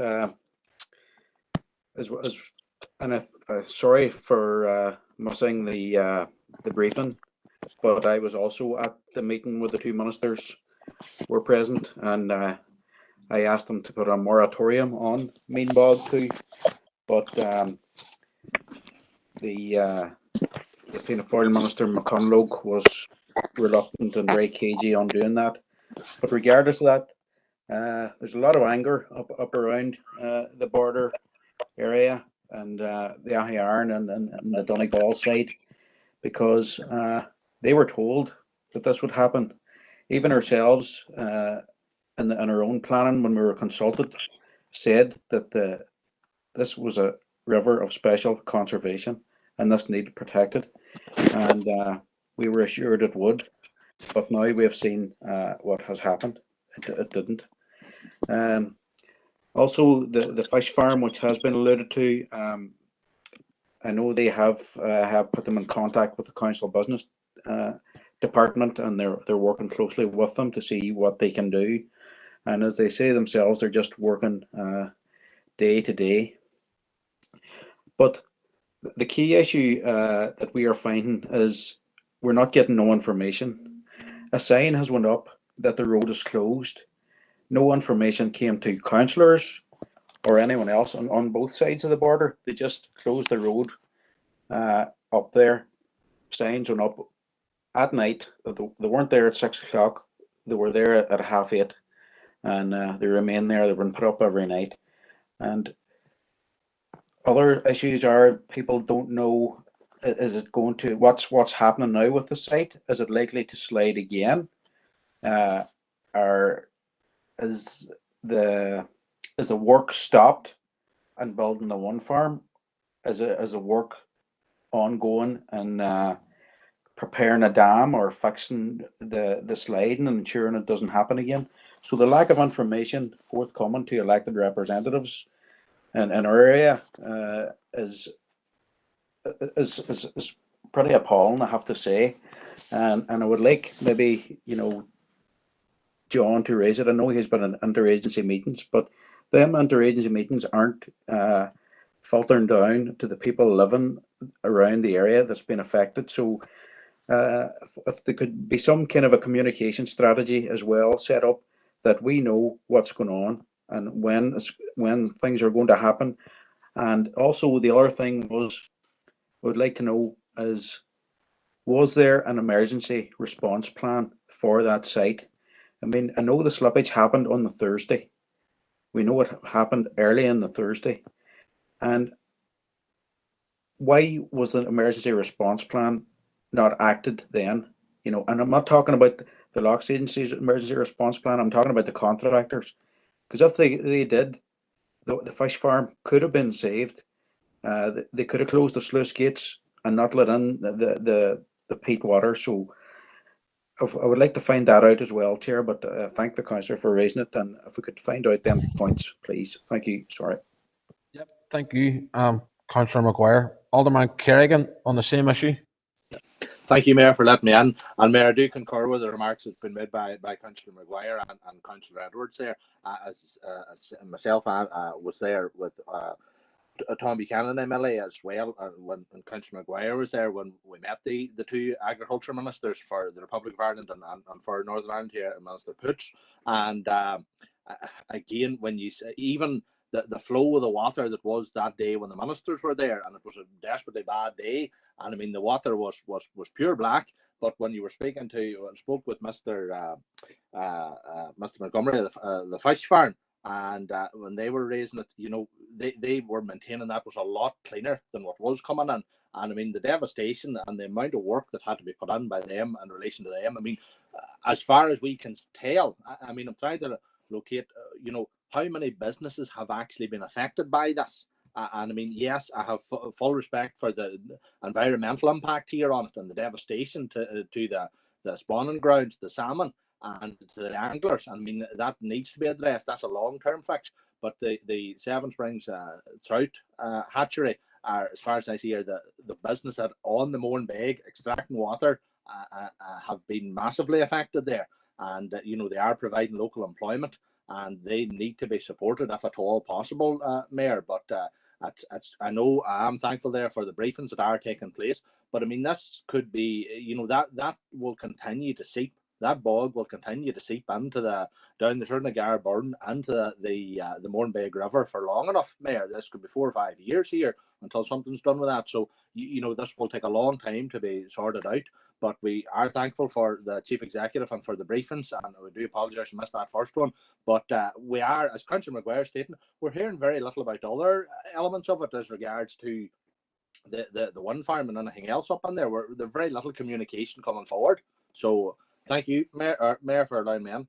sorry for missing the briefing, but I was also at the meeting where the two ministers were present, and I asked them to put a moratorium on Meanbog 2, but the Fianna Fáil Minister McConlogue was reluctant and very cagey on doing that. But regardless of that, there's a lot of anger up around the border area and the Ahiarn and the Donegal side, because they were told that this would happen. Even ourselves in our own planning, when we were consulted, said that this was a river of special conservation and this needed protected, and we were assured it would, but now we have seen what has happened. It didn't. Also, the fish farm, which has been alluded to, I know they have put them in contact with the council business department, and they're working closely with them to see what they can do. And as they say themselves, they're just working day to day. But the key issue that we are finding is we're not getting no information. A sign has went up that the road is closed. No information came to councillors or anyone else on both sides of the border. They just closed the road up there. Signs went up at night. They weren't there at 6 o'clock. They were there at 8:30, and they remain there. They've been put up every night. And other issues are people don't know, is it going to, what's happening now with the site? Is it likely to slide again? Or is the work stopped and building the one farm? Is the work ongoing and preparing a dam or fixing the sliding and ensuring it doesn't happen again? So the lack of information forthcoming to elected representatives in our area is pretty appalling, I have to say. And I would like maybe, John to raise it. I know he's been in interagency meetings, but them interagency meetings aren't filtering down to the people living around the area that's been affected. So if there could be some kind of a communication strategy as well set up, that we know what's going on and when things are going to happen. And also the other thing was, I would like to know is, was there an emergency response plan for that site? I mean, I know the slippage happened on the Thursday. We know it happened early in the Thursday. And why was the emergency response plan not acted then? And I'm not talking about the Lochs Agency's emergency response plan. I'm talking about the contractors. Because if they did, the fish farm could have been saved. They could have closed the sluice gates and not let in the peat water. So I would like to find that out as well, Chair, but thank the councillor for raising it, and if we could find out them points, please. Thank you. Sorry. Yep, thank you, Councillor Maguire. Alderman Kerrigan on the same issue. Thank you, Mayor, for letting me in. And Mayor, I do concur with the remarks that's been made by Councillor Maguire and Councillor Edwards there. As myself, I was there with Tom Buchanan MLA as well, when Councillor Maguire was there, when we met the two agriculture ministers for the Republic of Ireland and for Northern Ireland here, Minister Poots. And again, when you say, even the flow of the water that was that day when the ministers were there, and it was a desperately bad day, and I mean the water was pure black. But when you were spoke with Mr. Montgomery, the fish farm, and when they were raising it, they were maintaining that was a lot cleaner than what was coming in. And I mean the devastation and the amount of work that had to be put in by them in relation to them. I mean, as far as we can tell, I mean, I'm trying to locate, how many businesses have actually been affected by this. And I mean, yes, I have full respect for the environmental impact here on it and the devastation to the spawning grounds, the salmon, and to the anglers. I mean, that needs to be addressed. That's a long-term fix. But the Seven Springs trout hatchery are, as far as I see, are the business that on the Mourne Bay extracting water have been massively affected there. And they are providing local employment, and they need to be supported if at all possible, Mayor. But I know I am thankful there for the briefings that are taking place. But I mean, this could be, that will continue to seep. That bog will continue to seep into down the Turnagar burn into the Mourne Bay River for long enough, Mayor. This could be 4 or 5 years here until something's done with that. So this will take a long time to be sorted out. But we are thankful for the Chief Executive and for the briefings, and we do apologise I missed that first one. But we are, as Councillor Maguire stated, we're hearing very little about other elements of it as regards to the wind farm and anything else up in there. There's very little communication coming forward. So thank you, Mayor, for allowing me in.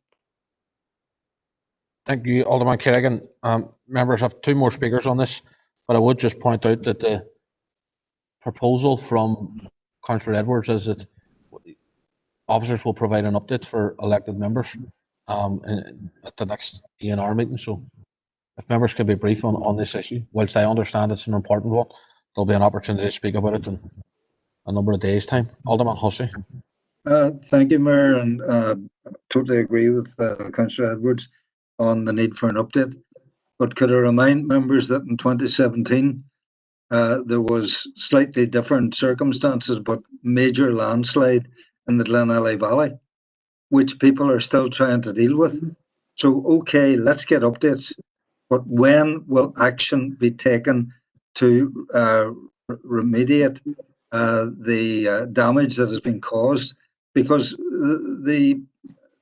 Thank you, Alderman Kerrigan. Members have 2 more speakers on this, but I would just point out that the proposal from Councillor Edwards is that officers will provide an update for elected members at the next ENR meeting. So if members could be brief on this issue, whilst I understand it's an important one, there'll be an opportunity to speak about it in a number of days' time. Alderman Hussey. Thank you, Mayor, and totally agree with Councillor Edwards on the need for an update. But could I remind members that in 2017 there was slightly different circumstances, but major landslide in the Glenalley Valley, which people are still trying to deal with. So, okay, let's get updates, but when will action be taken to remediate the damage that has been caused? Because the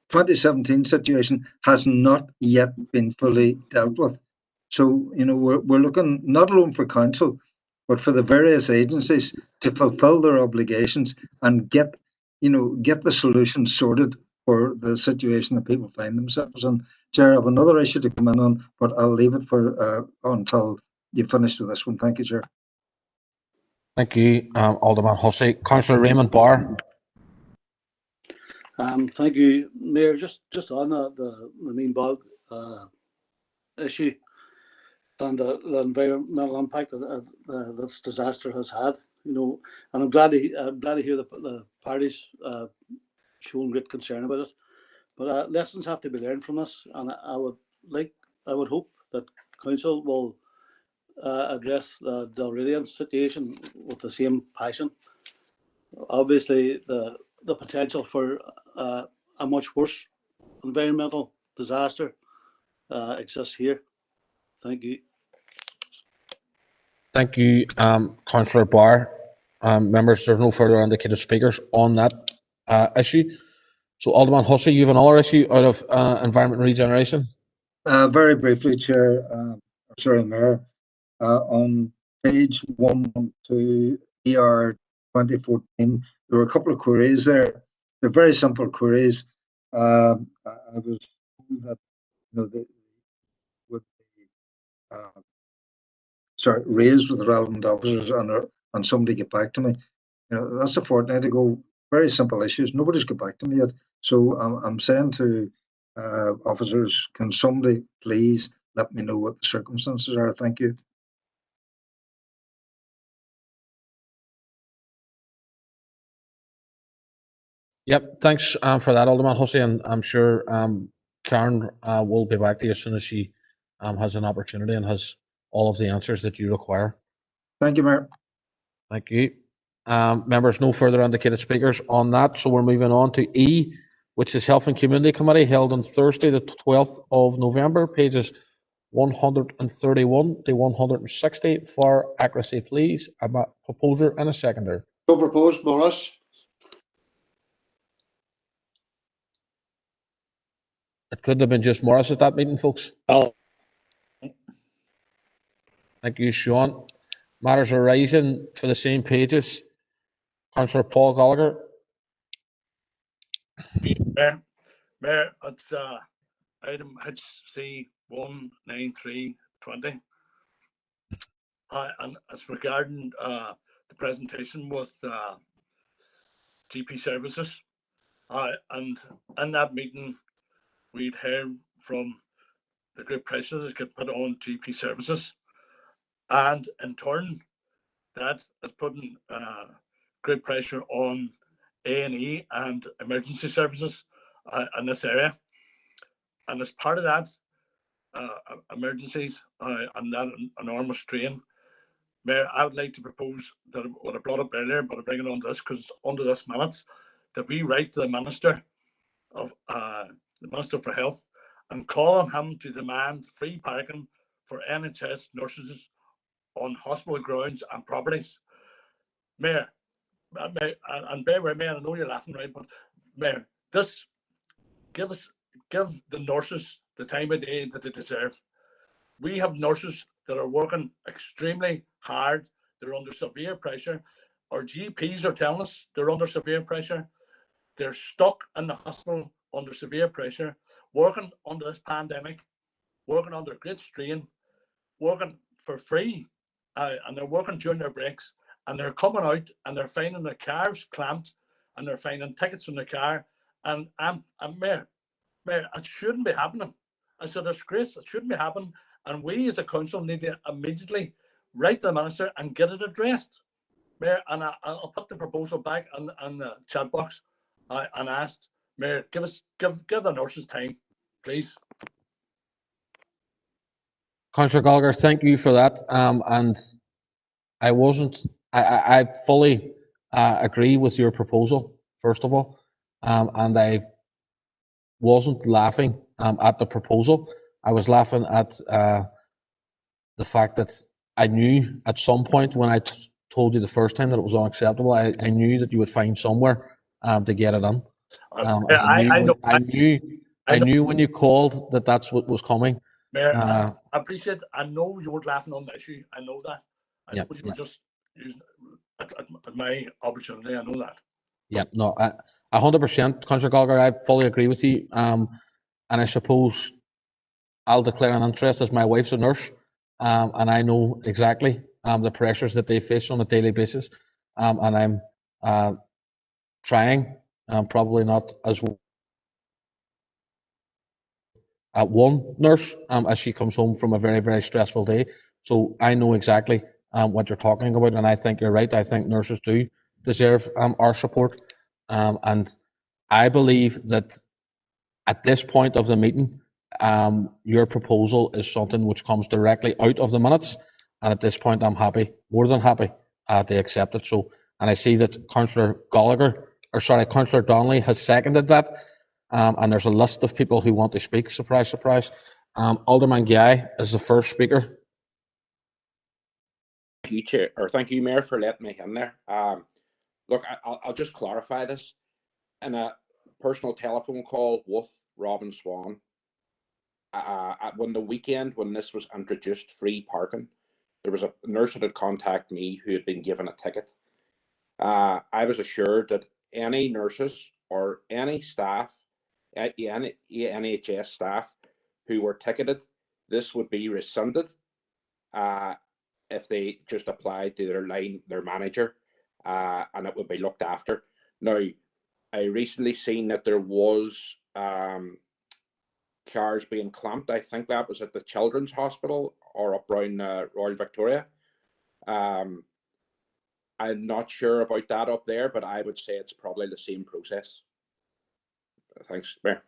2017 situation has not yet been fully dealt with. So, we're looking not alone for council, but for the various agencies to fulfill their obligations and get the solutions sorted for the situation that people find themselves in. Chair, I have another issue to come in on, but I'll leave it for until you finish with this one. Thank you, Chair. Thank you, Alderman Hussey. Councillor Raymond Barr. Thank you, Mayor. Just on the main bog issue and the environmental impact that this disaster has had, and I'm glad to hear the parties showing great concern about it. But lessons have to be learned from this, and I would hope that council will address the Derry situation with the same passion. Obviously, the potential for a much worse environmental disaster exists here. Thank you. Thank you, Councillor Barr. Members, there's no further indicated speakers on that issue. So, Alderman Hussey, you have another issue out of environment and regeneration? Very briefly, Chair, sorry, Mayor. On page 112 ER 2014, there were a couple of queries there. They're very simple queries. I was told that they would be raised with the relevant officers and somebody get back to me. That's a fortnight ago. very simple issues. Nobody's got back to me yet. So I'm saying to officers, can somebody please let me know what the circumstances are? Thank you. Yep, thanks for that, Alderman Hussey, and I'm sure Karen will be back to you as soon as she has an opportunity and has all of the answers that you require. Thank you, Mayor. Thank you. Members, no further indicated speakers on that, so we're moving on to E, which is Health and Community Committee, held on Thursday, the 12th of November, pages 131 to 160. For accuracy, please. A proposer and a seconder. So proposed, Morris. It couldn't have been just Morris at that meeting, folks. Oh. Thank you, Sean. Matters arising for the same pages. Councillor Paul Gallagher. Mayor, it's item HC 19320. And it's regarding the presentation with GP services. And in that meeting, we'd heard from the great pressure that get put on GP services. And in turn, that is putting great pressure on A&E and emergency services in this area. And as part of that, emergencies and that enormous strain, Mayor, I would like to propose that what I brought up earlier, but I bring it on this because it's under this minutes, that we write to the Minister of the Minister for Health and call on him to demand free parking for NHS nurses on hospital grounds and properties. Mayor, and bear with me, and I know you're laughing, right? But Mayor, this give the nurses the time of day that they deserve. We have nurses that are working extremely hard. They're under severe pressure. Our GPs are telling us they're under severe pressure. They're stuck in the hospital under severe pressure, working under this pandemic, working under great strain, working for free, and they're working during their breaks, and they're coming out and they're finding their cars clamped, and they're finding tickets in the car. And Mayor, it shouldn't be happening. It's a disgrace. It shouldn't be happening. And we as a council need to immediately write to the Minister and get it addressed. Mayor, and I'll put the proposal back on the chat box and asked, Mayor, give the nurses time, please. Councillor Gallagher, thank you for that. And I fully agree with your proposal, first of all. And I wasn't laughing at the proposal. I was laughing at the fact that I knew at some point when I told you the first time that it was unacceptable, I knew that you would find somewhere to get it in. I knew when you called that that's what was coming. Mayor, I appreciate. I know you weren't laughing on the issue. I know that. I know you were just using at my opportunity. I know that. Yeah, no, 100%, Councillor Gallagher. I fully agree with you. And I suppose I'll declare an interest as my wife's a nurse, and I know exactly the pressures that they face on a daily basis. And I'm trying, probably not as at one nurse as she comes home from a very, very stressful day. So I know exactly what you're talking about, and I think you're right. I think nurses do deserve our support, and I believe that at this point of the meeting, your proposal is something which comes directly out of the minutes, and at this point, I'm happy, more than happy, to accept it. So, and I see that Councillor Donnelly has seconded that. And there's a list of people who want to speak. Surprise, surprise. Alderman Guy is the first speaker. Thank you, Chair, or thank you, Mayor, for letting me in there. Look, I'll just clarify this. In a personal telephone call with Robin Swan, when the weekend when this was introduced, free parking, there was a nurse that had contacted me who had been given a ticket. I was assured that any nurses or any staff, any NHS staff who were ticketed, this would be rescinded if they just applied to their manager, and it would be looked after. Now, I recently seen that there was cars being clamped. I think that was at the Children's Hospital or up around Royal Victoria. I'm not sure about that up there, but I would say it's probably the same process. Thanks, Mayor.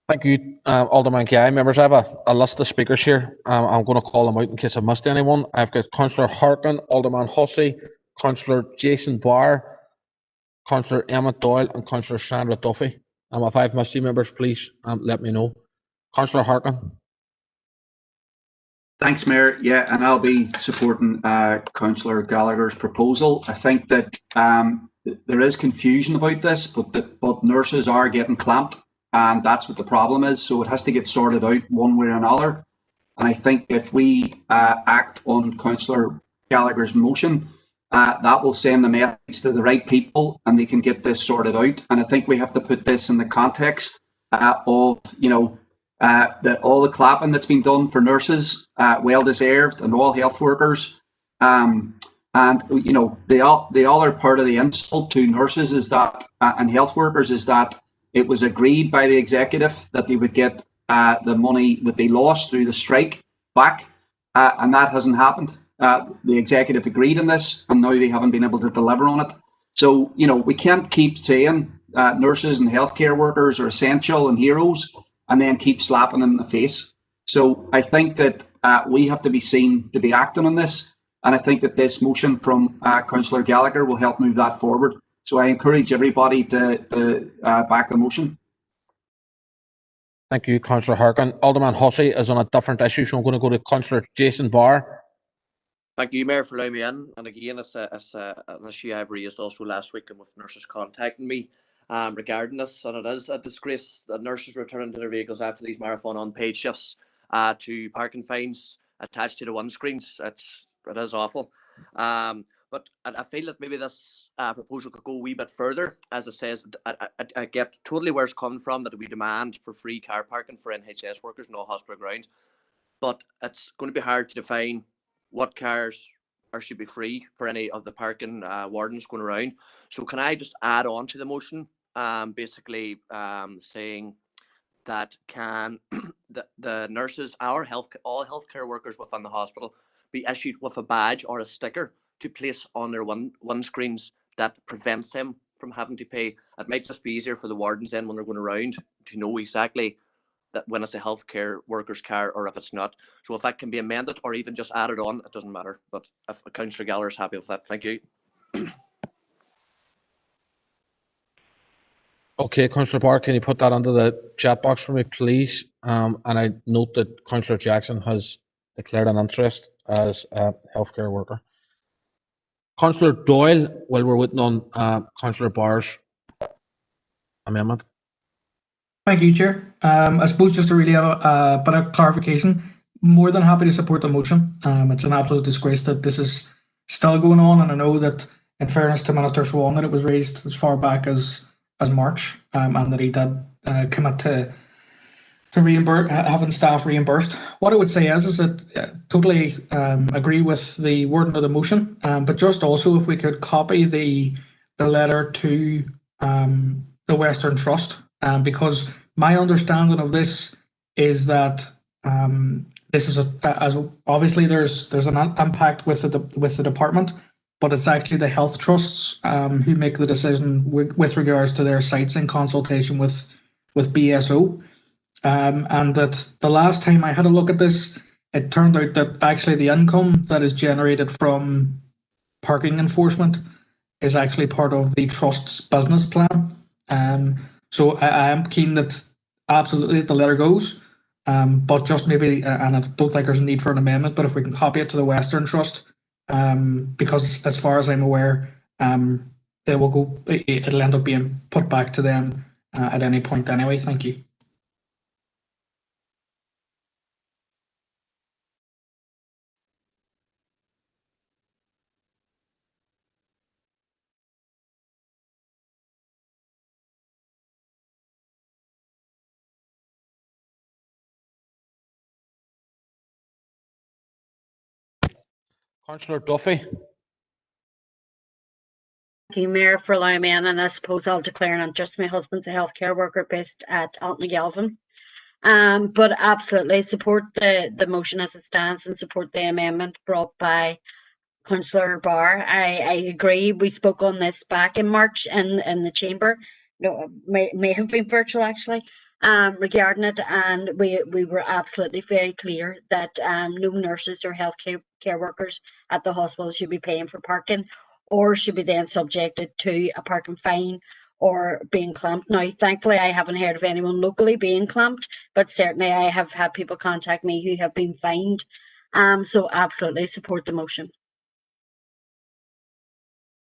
Thank you, Alderman Guy. Members, I have a list of speakers here. I'm going to call them out in case I missed anyone. I've got Councillor Harkin, Alderman Hussey, Councillor Jason Barr, Councillor Emmett Doyle, and Councillor Sandra Duffy. If I've missed you, members, please let me know. Councillor Harkin. Thanks, Mayor. Yeah, and I'll be supporting Councillor Gallagher's proposal. I think that there is confusion about this, but nurses are getting clamped, and that's what the problem is. So it has to get sorted out one way or another. And I think if we act on Councillor Gallagher's motion, that will send the message to the right people, and they can get this sorted out. And I think we have to put this in the context of, all the clapping that's been done for nurses, well deserved, and all health workers. And the other part of the insult to nurses is that and health workers is that it was agreed by the executive that they would get the money that they lost through the strike back, and that hasn't happened. The executive agreed on this, and now they haven't been able to deliver on it. So we can't keep saying nurses and healthcare workers are essential and heroes, and then keep slapping them in the face. So I think that we have to be seen to be acting on this, and I think that this motion from Councillor Gallagher will help move that forward. So I encourage everybody to back the motion. Thank you, Councillor Harkin. Alderman Hussey is on a different issue, so I'm going to go to Councillor Jason Barr. Thank you, Mayor, for allowing me in. And again, it's an issue I've raised also last week and with nurses contacting me regarding this. And it is a disgrace that nurses returning to their vehicles after these marathon unpaid shifts to parking fines attached to the windscreens. It is awful. But I feel that maybe this proposal could go a wee bit further. As it says, I get totally where it's coming from, that we demand for free car parking for NHS workers in all hospital grounds. But it's going to be hard to define what cars should be free for any of the parking wardens going around. So can I just add on to the motion, basically saying that can the nurses, all healthcare workers within the hospital, be issued with a badge or a sticker to place on their windscreens that prevents them from having to pay. It might just be easier for the wardens then when they're going around to know exactly that when it's a healthcare worker's car or if it's not. So if that can be amended or even just added on, it doesn't matter. But if Councillor Gallagher is happy with that, thank you. Okay, Councillor Barr, can you put that under the chat box for me, please? And I note that Councillor Jackson has declared an interest as a healthcare worker. Councillor Doyle, while we're waiting on Councillor Barr's amendment. Thank you, Chair. I suppose just to really have a bit of clarification, more than happy to support the motion. It's an absolute disgrace that this is still going on, and I know that, in fairness to Minister Swan, that it was raised as far back as March, and that he did commit to reimburse, having staff reimbursed. What I would say is that totally agree with the wording of the motion, but just also if we could copy the letter to the Western Trust, because my understanding of this is that this is as obviously there's an impact with the department, but it's actually the health trusts who make the decision with regards to their sites in consultation with BSO. And that the last time I had a look at this, it turned out that actually the income that is generated from parking enforcement is actually part of the trust's business plan. So I am keen that absolutely the letter goes, but just maybe, and I don't think there's a need for an amendment, but if we can copy it to the Western Trust, because as far as I'm aware, it'll end up being put back to them at any point anyway. Thank you. Councillor Duffy. Thank you, Mayor, for allowing me in, and I suppose I'll declare an interest. My husband's a healthcare worker based at Altnagelvin. But absolutely support the motion as it stands and support the amendment brought by Councillor Barr. I agree. We spoke on this back in March in the chamber. No, may have been virtual actually, regarding it, and we were absolutely very clear that no nurses or care workers at the hospital should be paying for parking, or should be then subjected to a parking fine or being clamped. Now, thankfully, I haven't heard of anyone locally being clamped, but certainly I have had people contact me who have been fined. So absolutely support the motion.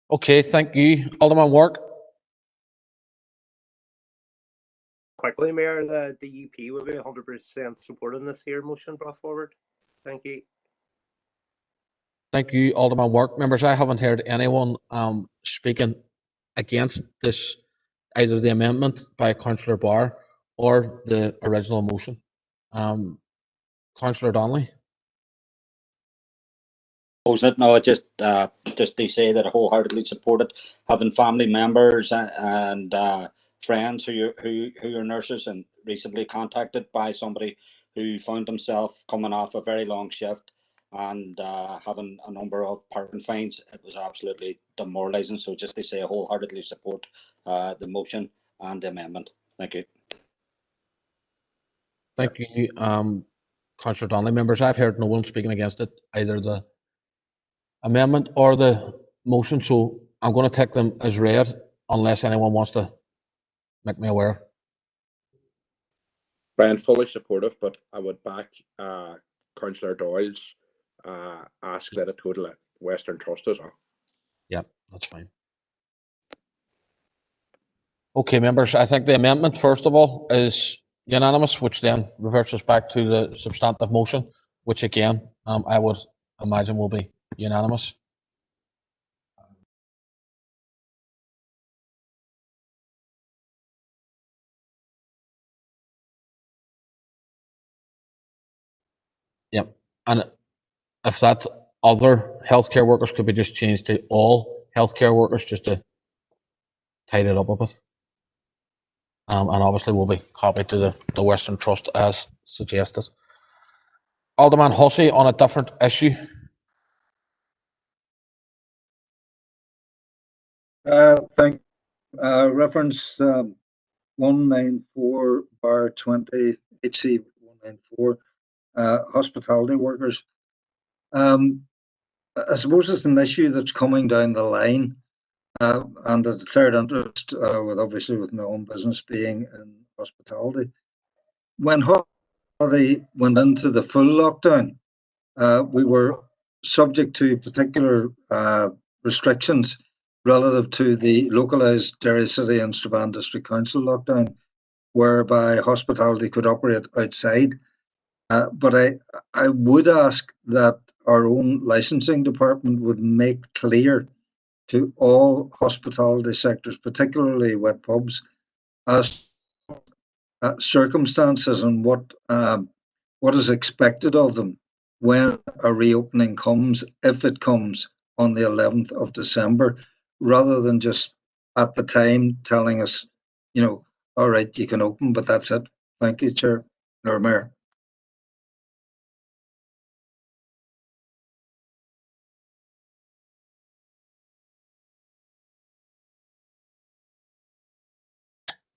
Okay, thank you. Alderman Wark. Quickly, Mayor, the DUP will be 100% supporting this here motion brought forward. Thank you. Thank you, Alderman Wark. Members, I haven't heard anyone speaking against this, either the amendment by Councillor Barr or the original motion. Councillor Donnelly. No, just to say that I wholeheartedly support it. Having family members and friends who are nurses and recently contacted by somebody who found himself coming off a very long shift and having a number of parking fines, it was absolutely demoralising. So just to say I wholeheartedly support the motion and the amendment. Thank you. Thank you, Councillor Donnelly. Members, I've heard no one speaking against it, either the amendment or the motion, so I'm going to take them as read unless anyone wants to make me aware. Brian, fully supportive, but I would back Councillor Doyle's ask that it total at Western Trust as well. Yeah, that's fine. Okay, members, I think the amendment, first of all, is unanimous, which then reverts us back to the substantive motion, which again, I would imagine will be unanimous. Yep. And if that other healthcare workers could be just changed to all healthcare workers, just to tidy it up a bit. And obviously will be copied to the Western Trust as suggested. Alderman Hussey on a different issue. Thank reference 194/20 HC 194 hospitality workers. I suppose it's an issue that's coming down the line, and a declared interest with my own business being in hospitality. When hospitality went into the full lockdown, we were subject to particular restrictions relative to the localised Derry City and Strabane District Council lockdown, whereby hospitality could operate outside. But I would ask that our own licensing department would make clear to all hospitality sectors, particularly wet pubs, as circumstances and what is expected of them when a reopening comes, if it comes on the 11th of December, rather than just at the time telling us, all right, you can open, but that's it. Thank you, Chair or Mayor.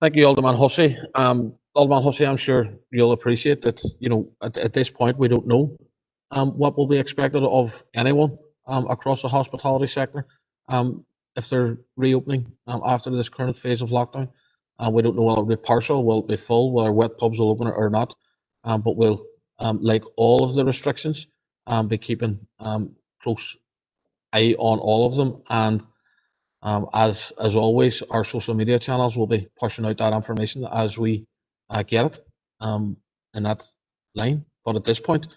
Thank you, Alderman Hussey. Alderman Hussey, I'm sure you'll appreciate that, at this point, we don't know what will be expected of anyone across the hospitality sector if they're reopening after this current phase of lockdown. We don't know whether it'll be partial, will it be full, whether wet pubs will open or not. But we'll, like all of the restrictions, be keeping close eye on all of them. And as always, our social media channels will be pushing out that information as we get it in that line. But at this point,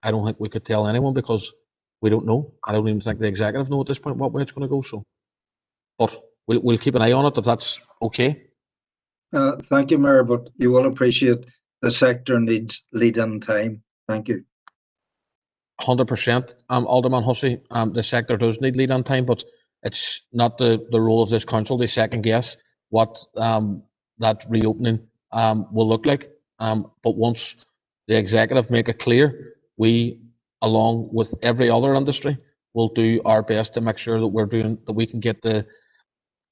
I don't think we could tell anyone because we don't know. I don't even think the executive know at this point what way it's going to go. So, but we'll keep an eye on it if that's okay. Thank you, Mayor, but you will appreciate the sector needs lead-in time. Thank you. 100%, Alderman Hussey. The sector does need lead-in time, but It's not the role of this council to second guess what that reopening will look like. But once the executive make it clear, we, along with every other industry, will do our best to make sure that we can get the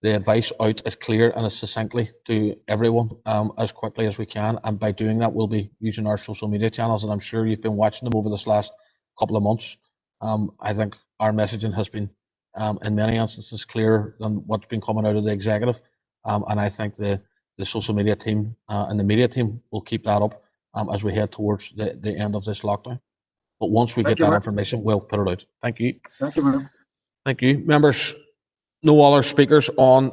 advice out as clear and as succinctly to everyone as quickly as we can. And by doing that, we'll be using our social media channels, and I'm sure you've been watching them over this last couple of months. I think our messaging has been, in many instances, clearer than what's been coming out of the executive. And I think the social media team and the media team will keep that up as we head towards the end of this lockdown. But once we get that information, we'll put it out. Thank you. Thank you, Mayor. Thank you. Members, no other speakers on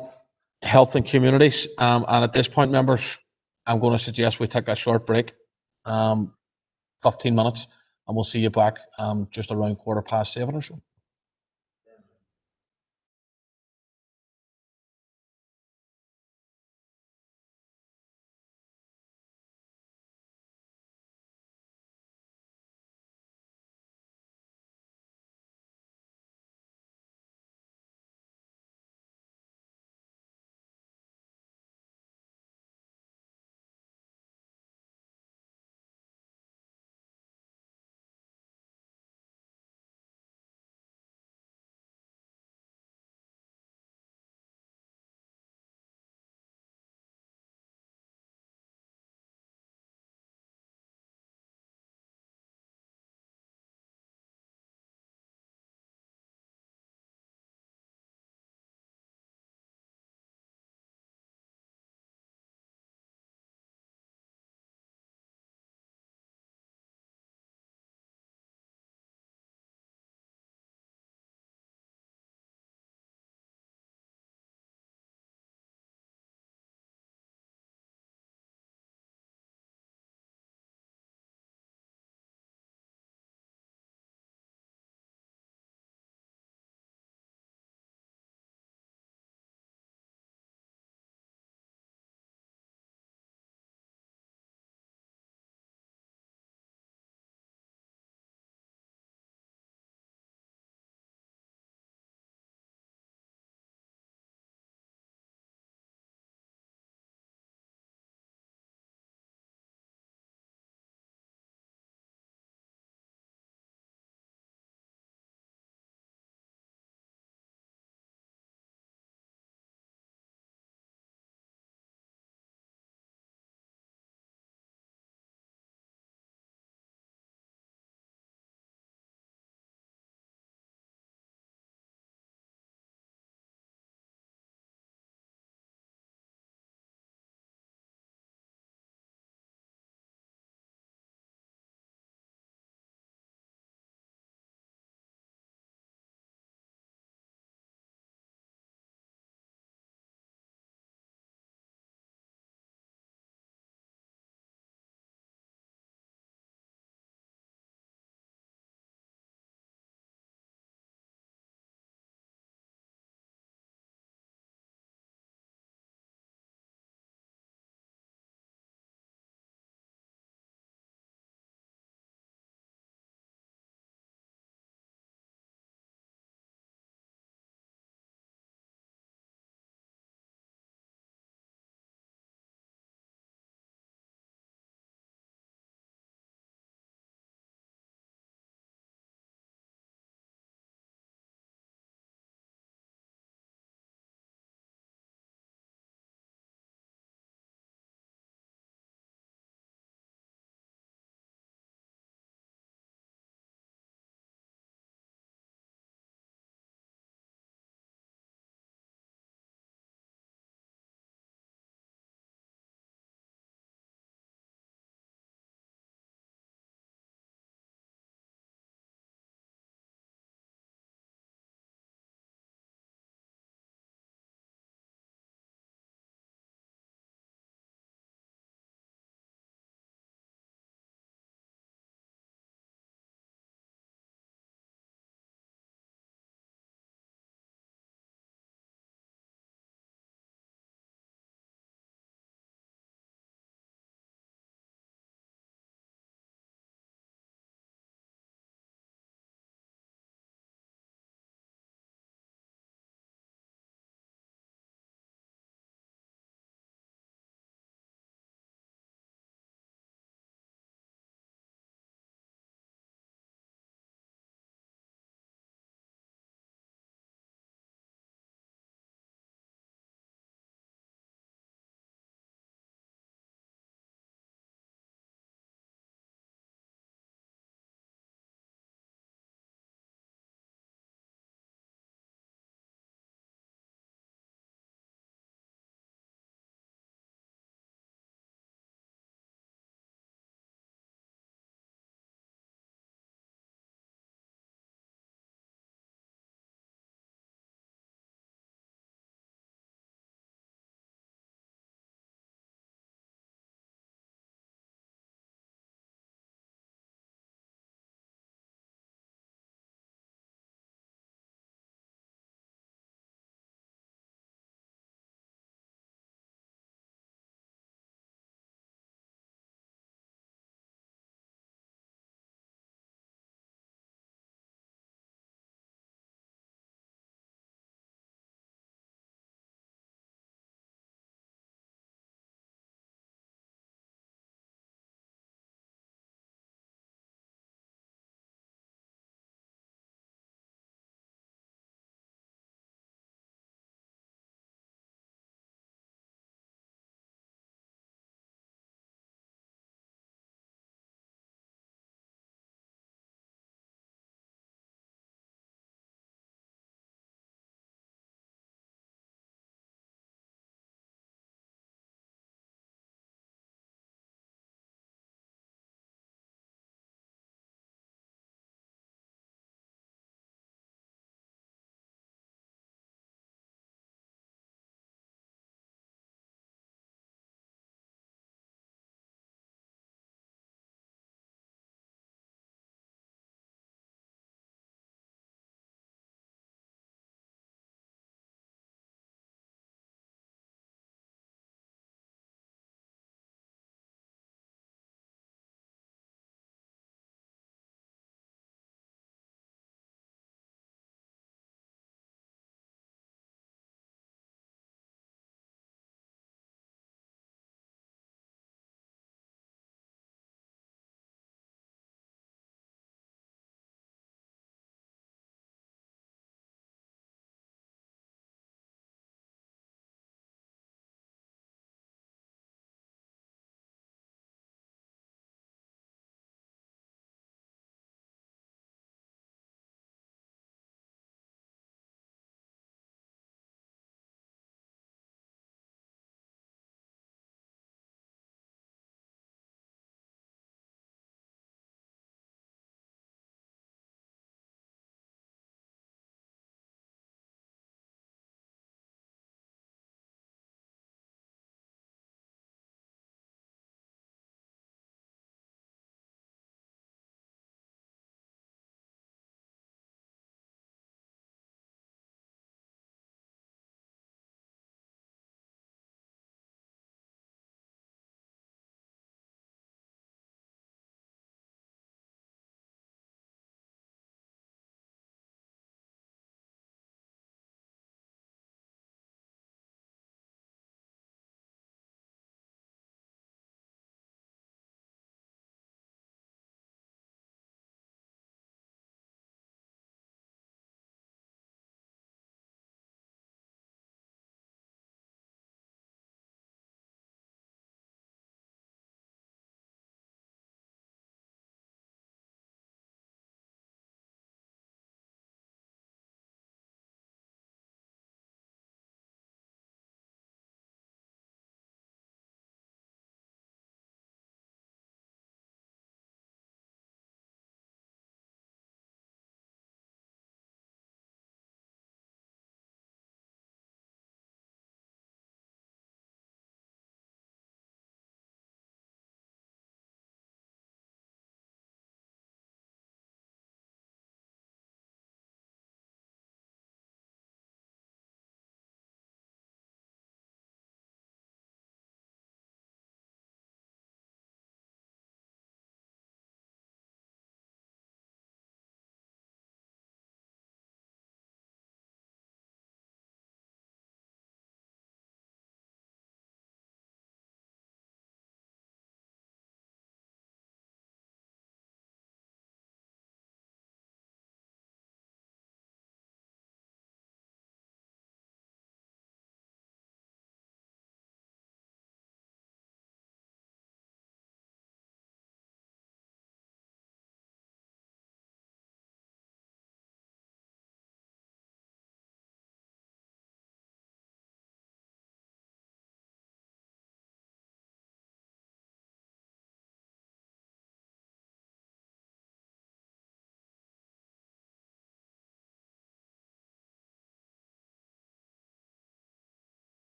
health and communities. And at this point, members, I'm going to suggest we take a short break, 15 minutes, and we'll see you back just around 7:15 or so.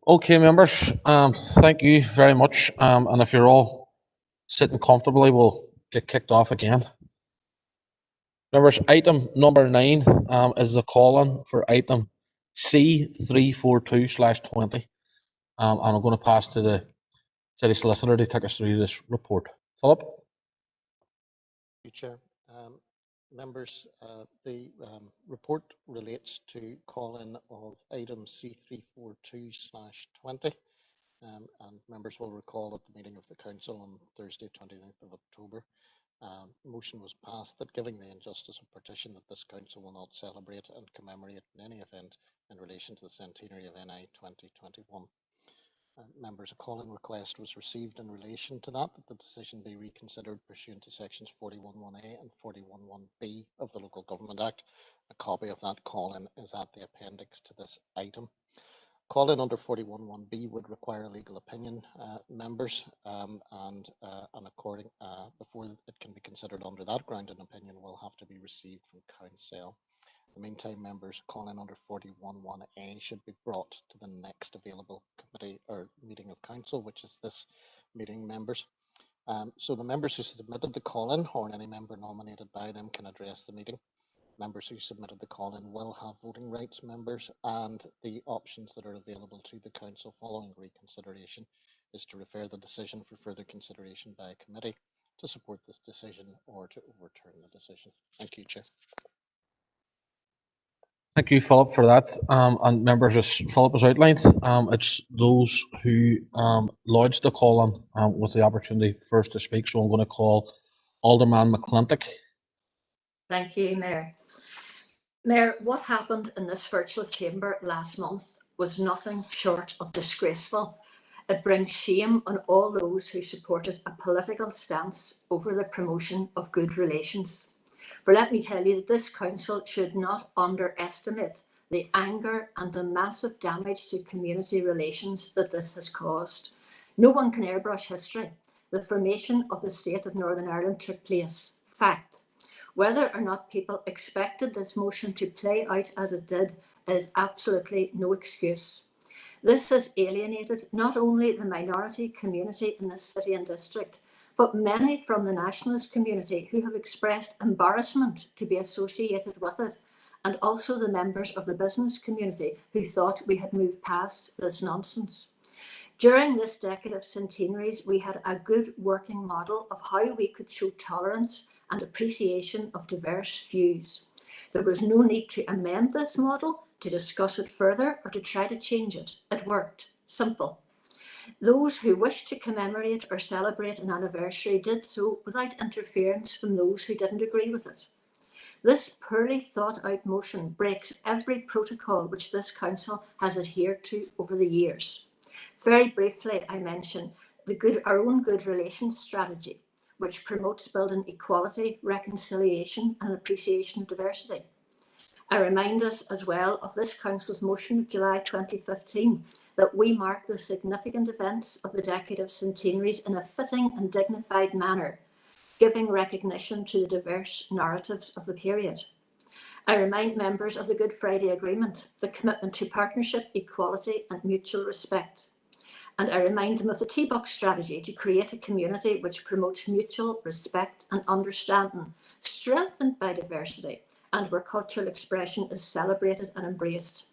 Okay, members, thank you very much. And if you're all sitting comfortably, we'll get kicked off again. Members, item number 9 is the call-in for item C342/20. And I'm going to pass to the City Solicitor to take us through this report. Philip? Chair. Members, the report relates to call-in of item C342/20. And members will recall at the meeting of the Council on Thursday, 29th of October, motion was passed that, given the injustice of partition, that this Council will not celebrate and commemorate in any event in relation to the centenary of NI 2021. Members, a call-in request was received in relation to that the decision be reconsidered pursuant to sections 41(1)A and 41(1)B of the Local Government Act. A copy of that call-in is at the appendix to this item. Call-in under 41(1)B would require a legal opinion, members, and according before it can be considered under that ground, an opinion will have to be received from Council. In the meantime, members, call-in under 41(1)A should be brought to the next available committee or meeting of Council, which is this meeting, members. So the members who submitted the call-in or any member nominated by them can address the meeting. Members who submitted the call-in will have voting rights, members, and the options that are available to the Council following reconsideration is to refer the decision for further consideration by a committee, to support this decision, or to overturn the decision. Thank you, Chair. Thank you, Philip, for that. And members, as Philip has outlined, it's those who lodged the call-in with the opportunity first to speak. So I'm going to call Alderman McClintock. Thank you, Mayor. Mayor, what happened in this virtual chamber last month was nothing short of disgraceful. It brings shame on all those who supported a political stance over the promotion of good relations. For let me tell you that this Council should not underestimate the anger and the massive damage to community relations that this has caused. No one can airbrush history. The formation of the state of Northern Ireland took place. Fact. Whether or not people expected this motion to play out as it did is absolutely no excuse. This has alienated not only the minority community in this city and district, but many from the nationalist community who have expressed embarrassment to be associated with it, and also the members of the business community who thought we had moved past this nonsense. During this decade of centenaries, we had a good working model of how we could show tolerance and appreciation of diverse views. There was no need to amend this model, to discuss it further, or to try to change it. It worked. Simple. Those who wished to commemorate or celebrate an anniversary did so without interference from those who didn't agree with it. This poorly thought out motion breaks every protocol which this Council has adhered to over the years. Very briefly, I mention our own good relations strategy, which promotes building equality, reconciliation and appreciation of diversity. I remind us as well of this Council's motion of July 2015 that we mark the significant events of the decade of centenaries in a fitting and dignified manner, giving recognition to the diverse narratives of the period. I remind members of the Good Friday Agreement, the commitment to partnership, equality and mutual respect. And I remind them of the T-Box strategy to create a community which promotes mutual respect and understanding, strengthened by diversity, and where cultural expression is celebrated and embraced.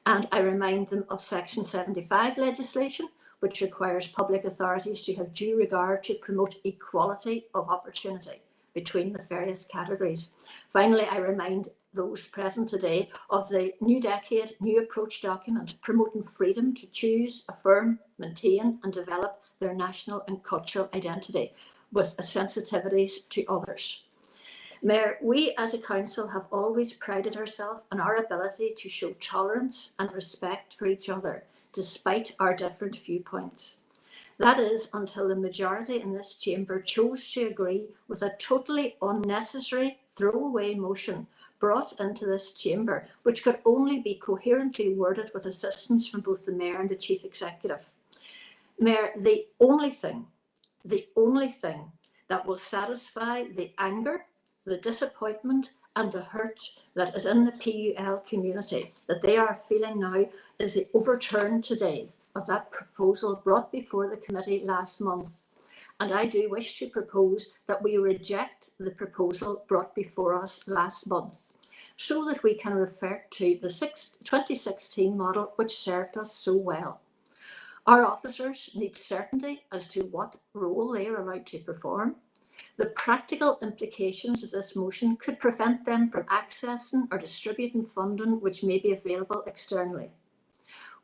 And I remind them of Section 75 legislation, which requires public authorities to have due regard to promote equality of opportunity between the various categories. Finally, I remind those present today of the New Decade, New Approach document, promoting freedom to choose, affirm, maintain and develop their national and cultural identity with sensitivities to others. Mayor, we as a Council have always prided ourselves on our ability to show tolerance and respect for each other, despite our different viewpoints. That is, until the majority in this chamber chose to agree with a totally unnecessary throwaway motion brought into this chamber, which could only be coherently worded with assistance from both the Mayor and the Chief Executive. Mayor, the only thing that will satisfy the anger, the disappointment and the hurt that is in the PUL community that they are feeling now is the overturn today of that proposal brought before the committee last month, and I do wish to propose that we reject the proposal brought before us last month, so that we can revert to the 2016 model which served us so well. Our officers need certainty as to what role they are allowed to perform. The practical implications of this motion could prevent them from accessing or distributing funding which may be available externally.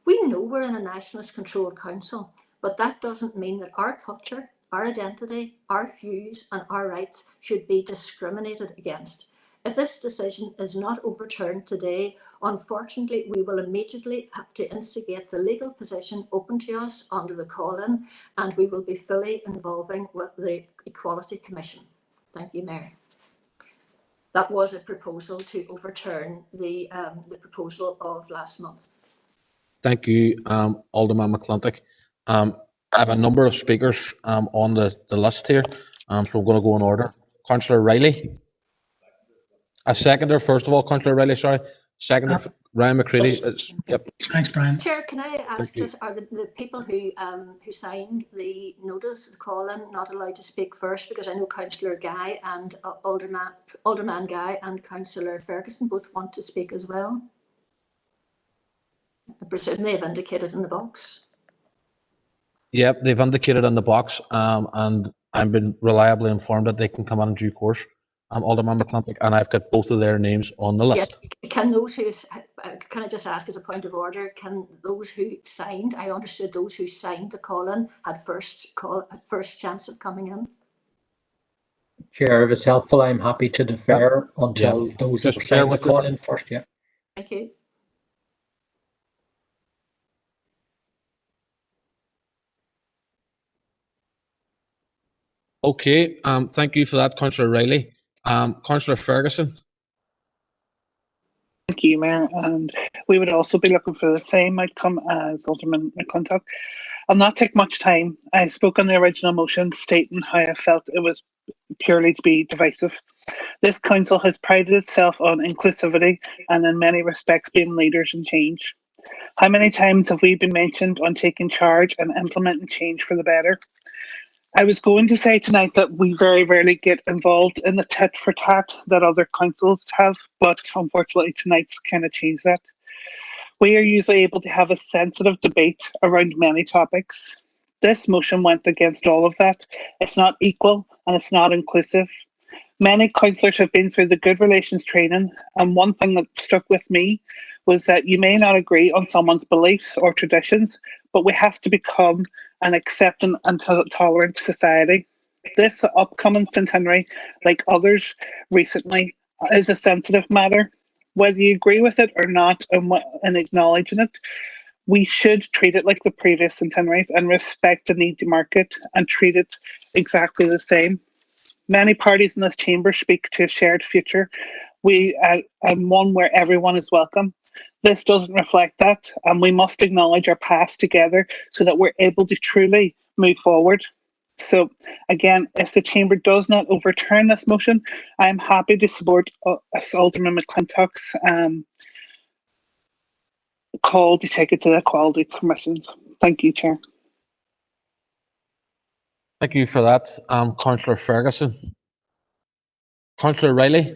We know we're in a nationalist controlled council, but that doesn't mean that our culture, our identity, our views and our rights should be discriminated against. If this decision is not overturned today, unfortunately, we will immediately have to instigate the legal position open to us under the call-in, and we will be fully involving with the Equality Commission. Thank you, Mayor. That was a proposal to overturn the proposal of last month. Thank you, Alderman McClintock. I have a number of speakers on the list here, so I'm going to go in order. Councillor Riley. A seconder, first of all, Councillor Riley, sorry. Seconder, Ryan McCready. Yep. Thanks, Brian. Chair, can I ask just, are the people who signed the notice, the call-in, not allowed to speak first? Because I know Councillor Guy and Alderman Guy and Councillor Ferguson both want to speak as well. I presume they have indicated in the box. Yep, they've indicated in the box, and I've been reliably informed that they can come on in due course. Alderman McClintock, and I've got both of their names on the list. Yes. Can those who, can I just ask as a point of order, can those who signed, I understood those who signed the call-in had first chance of coming in? Chair, if it's helpful, I'm happy to defer until those who signed the call-in first. Yeah. Thank you. Okay, thank you for that, Councillor Riley. Councillor Ferguson. Thank you, Mayor. And we would also be looking for the same outcome as Alderman McClintock. I'll not take much time. I spoke on the original motion stating how I felt it was purely to be divisive. This council has prided itself on inclusivity and in many respects being leaders in change. How many times have we been mentioned on taking charge and implementing change for the better? I was going to say tonight that we very rarely get involved in the tit for tat that other councils have, but unfortunately tonight's kind of changed that. We are usually able to have a sensitive debate around many topics. This motion went against all of that. It's not equal and it's not inclusive. Many councillors have been through the good relations training, and one thing that stuck with me was that you may not agree on someone's beliefs or traditions, but we have to become an accepting and tolerant society. This upcoming centenary, like others recently, is a sensitive matter. Whether you agree with it or not and acknowledging it, we should treat it like the previous centenaries and respect the need to market and treat it exactly the same. Many parties in this chamber speak to a shared future, and one where everyone is welcome. This doesn't reflect that, and we must acknowledge our past together so that we're able to truly move forward. So again, if the chamber does not overturn this motion, I'm happy to support Alderman McClintock's call to take it to the Equality Commission. Thank you, Chair. Thank you for that, Councillor Ferguson. Councillor Riley.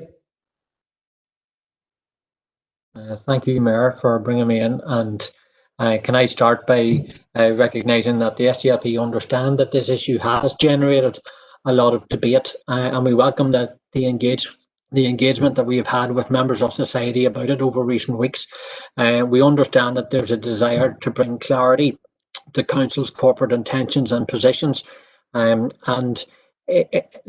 Thank you, Mayor, for bringing me in. And can I start by recognising that the SDLP understand that this issue has generated a lot of debate, and we welcome that the engagement that we have had with members of society about it over recent weeks. We understand that there's a desire to bring clarity to Council's corporate intentions and positions, so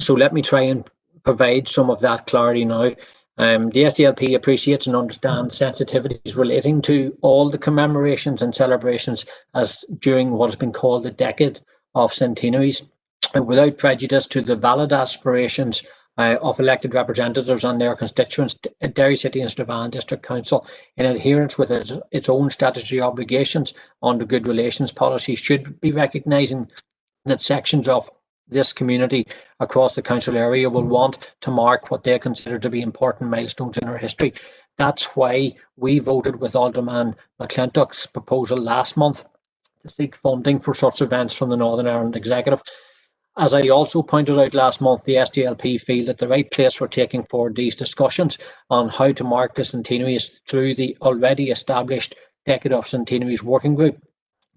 let me try and provide some of that clarity now. The SDLP appreciates and understands sensitivities relating to all the commemorations and celebrations as during what has been called the decade of centenaries, without prejudice to the valid aspirations of elected representatives and their constituents. Derry City and Strabane District Council, in adherence with its own statutory obligations under good relations policy, should be recognising that sections of this community across the council area will want to mark what they consider to be important milestones in our history. That's why we voted with Alderman McClintock's proposal last month to seek funding for such events from the Northern Ireland Executive. As I also pointed out last month, the SDLP feel that the right place for taking forward these discussions on how to mark the centenary is through the already established Decade of Centenaries Working Group,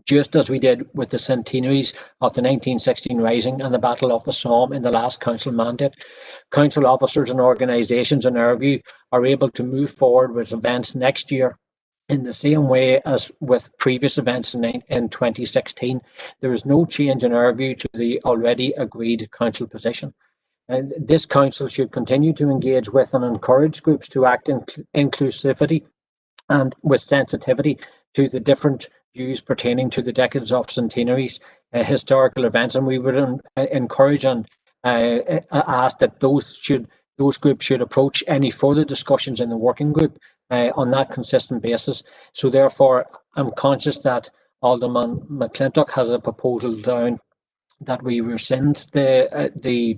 just as we did with the centenaries of the 1916 Rising and the Battle of the Somme in the last council mandate. Council officers and organisations, in our view, are able to move forward with events next year in the same way as with previous events in 2016. There is no change in our view to the already agreed council position. And this council should continue to engage with and encourage groups to act in inclusivity and with sensitivity to the different views pertaining to the decades of centenaries, historical events, and we would encourage and ask that those groups should approach any further discussions in the working group on that consistent basis. So therefore, I'm conscious that Alderman McClintock has a proposal down that we rescind the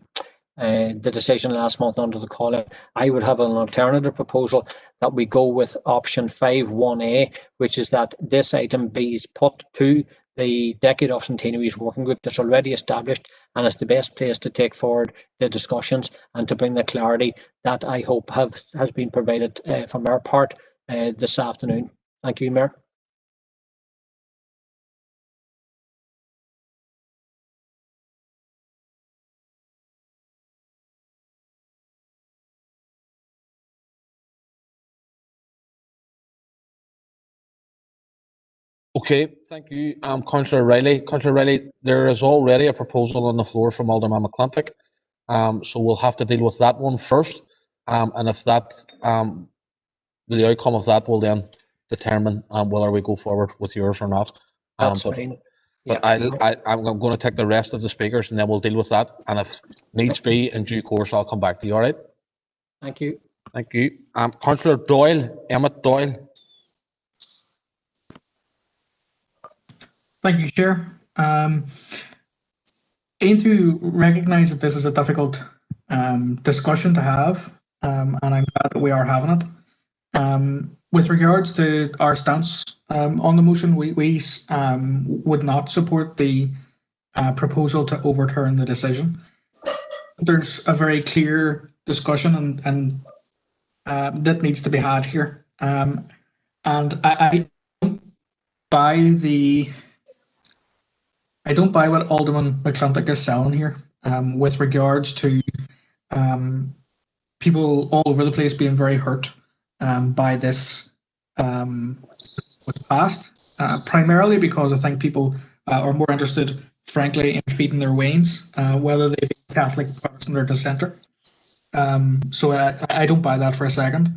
decision last month under the call out. I would have an alternative proposal that we go with option 5.1a, which is that this item be put to the Decade of Centenaries Working Group that's already established and is the best place to take forward the discussions and to bring the clarity that I hope has been provided from our part this afternoon. Thank you, Mayor. Okay, thank you, Councillor Riley. Councillor Riley, there is already a proposal on the floor from Alderman McClintock, so we'll have to deal with that one first, and if that, the outcome of that will then determine whether we go forward with yours or not. That's fine. But I'm going to take the rest of the speakers and then we'll deal with that, and if needs be, in due course, I'll come back to you. All right? Thank you. Thank you. Councillor Doyle, Emmett Doyle. Thank you, Chair. Aim to recognise that this is a difficult discussion to have, and I'm glad that we are having it. With regards to our stance on the motion, we would not support the proposal to overturn the decision. There's a very clear discussion and that needs to be had here, and I don't buy what Alderman McClintock is selling here with regards to people all over the place being very hurt by this was passed, primarily because I think people are more interested, frankly, in feeding their wains, whether they be Catholic, Protestant, or dissenter. So I don't buy that for a second.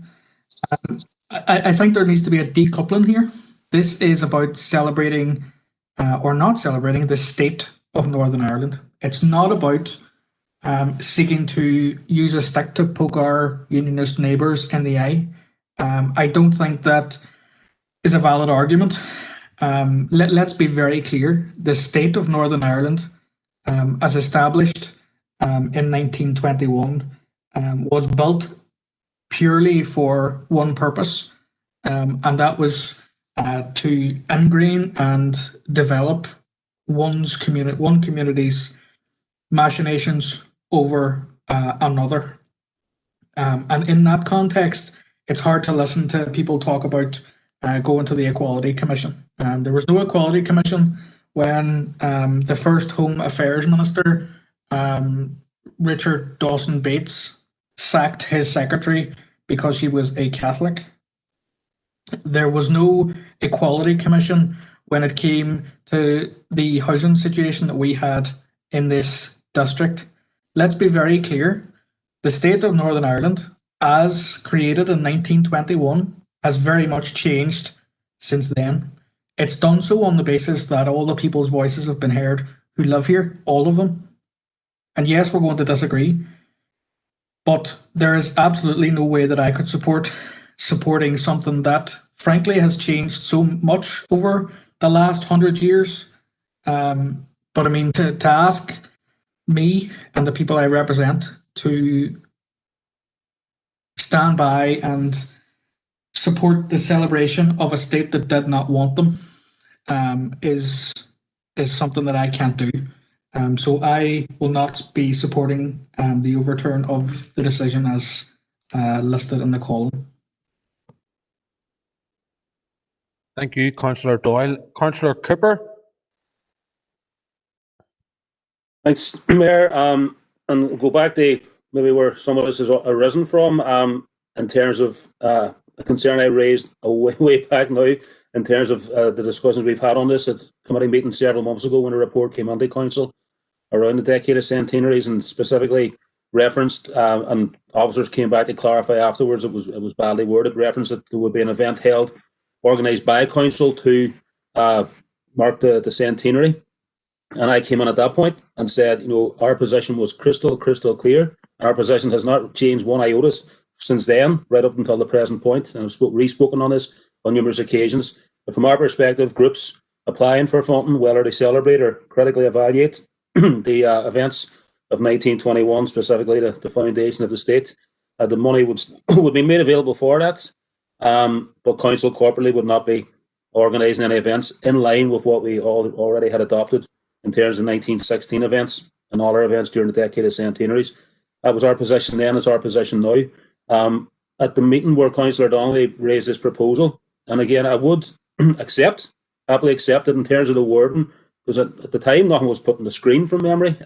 I think there needs to be a decoupling here. This is about celebrating or not celebrating the state of Northern Ireland. It's not about seeking to use a stick to poke our unionist neighbours in the eye. I don't think that is a valid argument. Let's be very clear. The state of Northern Ireland, as established in 1921, was built purely for one purpose, and that was to ingrain and develop one community's machinations over another. And in that context, it's hard to listen to people talk about going to the Equality Commission. There was no Equality Commission when the first Home Affairs Minister, Richard Dawson Bates, sacked his secretary because she was a Catholic. There was no Equality Commission when it came to the housing situation that we had in this district. Let's be very clear. The state of Northern Ireland, as created in 1921, has very much changed since then. It's done so on the basis that all the people's voices have been heard who live here, all of them. And yes, we're going to disagree, but there is absolutely no way that I could supporting something that frankly has changed so much over the last 100 years. But I mean, to ask me and the people I represent to stand by and support the celebration of a state that did not want them, is something that I can't do. So I will not be supporting the overturn of the decision as listed in the column. Thank you, Councillor Doyle. Councillor Cooper. Thanks, Mayor. And go back to maybe where some of this has arisen from, in terms of a concern I raised way back now, in terms of the discussions we've had on this at committee meetings several months ago when a report came into council around the decade of centenaries, and specifically referenced, and officers came back to clarify afterwards, it was badly worded, referenced that there would be an event held, organised by council to mark the centenary. And I came in at that point and said, our position was crystal clear. Our position has not changed one iota since then, right up until the present point. And I've re-spoken on this on numerous occasions. But from our perspective, groups applying for funding, whether they celebrate or critically evaluate the events of 1921, specifically the foundation of the state, the money would be made available for that. But council corporately would not be organising any events in line with what we already had adopted in terms of 1916 events and all our events during the decade of centenaries. That was our position then, it's our position now. At the meeting where Councillor Donnelly raised this proposal, and again, I would happily accept it in terms of the wording, because at the time nothing was put on the screen from memory.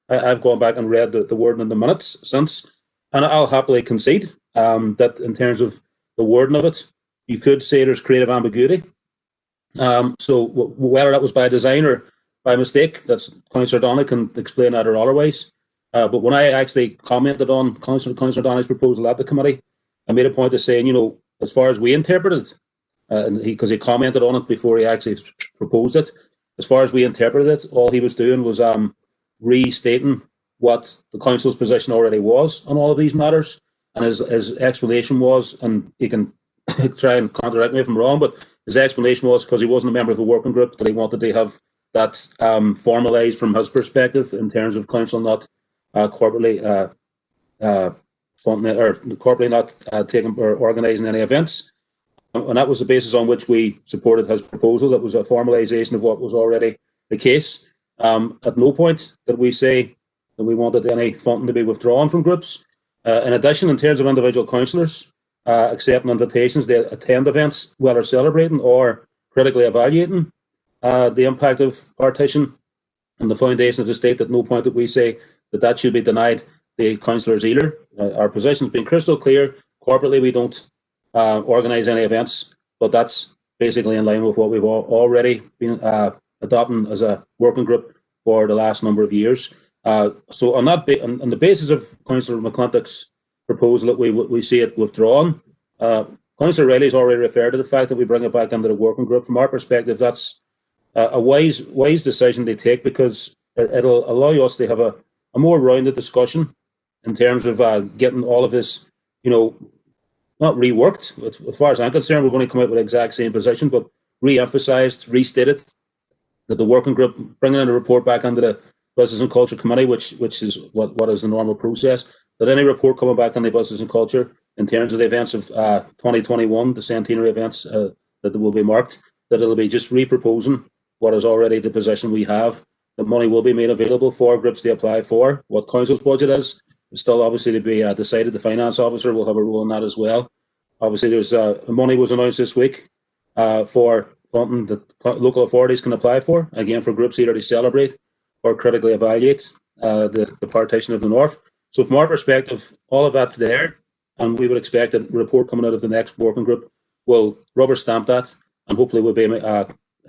I've gone back and read the wording in the minutes since, and I'll happily concede that in terms of the wording of it, you could say there's creative ambiguity. So whether that was by design or by mistake, that's Councillor Donnelly can explain that or otherwise. But when I actually commented on Councillor Donnelly's proposal at the committee, I made a point of saying, as far as we interpreted it, because he commented on it before he actually proposed it, as far as we interpreted it, all he was doing was restating what the council's position already was on all of these matters. And his explanation was, and he can try and contradict me if I'm wrong, but his explanation was because he wasn't a member of the working group that he wanted to have that formalised from his perspective in terms of council not corporately funding or corporately not taking or organising any events. And that was the basis on which we supported his proposal. That was a formalisation of what was already the case. At no point did we say that we wanted any funding to be withdrawn from groups. In addition, in terms of individual councillors accepting invitations to attend events, whether celebrating or critically evaluating the impact of partition and the foundation of the state, at no point did we say that should be denied the councillors either. Our position has been crystal clear. Corporately, we don't organise any events, but that's basically in line with what we've already been adopting as a working group for the last number of years. So on that, on the basis of Councillor McClintock's proposal that we see it withdrawn, Councillor Riley's already referred to the fact that we bring it back into the working group. From our perspective, that's a wise decision to take, because it'll allow us to have a more rounded discussion in terms of getting all of this, not reworked. As far as I'm concerned, we're going to come out with the exact same position, but re-emphasised, restated, that the working group bringing in a report back under the Business and Culture Committee, which is what is the normal process, that any report coming back on the Business and Culture in terms of the events of 2021, the centenary events, that will be marked, that it'll be just re-proposing what is already the position we have. The money will be made available for groups to apply for. What council's budget is still obviously to be decided. The finance officer will have a role in that as well. Obviously, there's money was announced this week for funding that local authorities can apply for, again, for groups either to celebrate or critically evaluate the partition of the North. So from our perspective, all of that's there, and we would expect that a report coming out of the next working group will rubber stamp that, and hopefully will be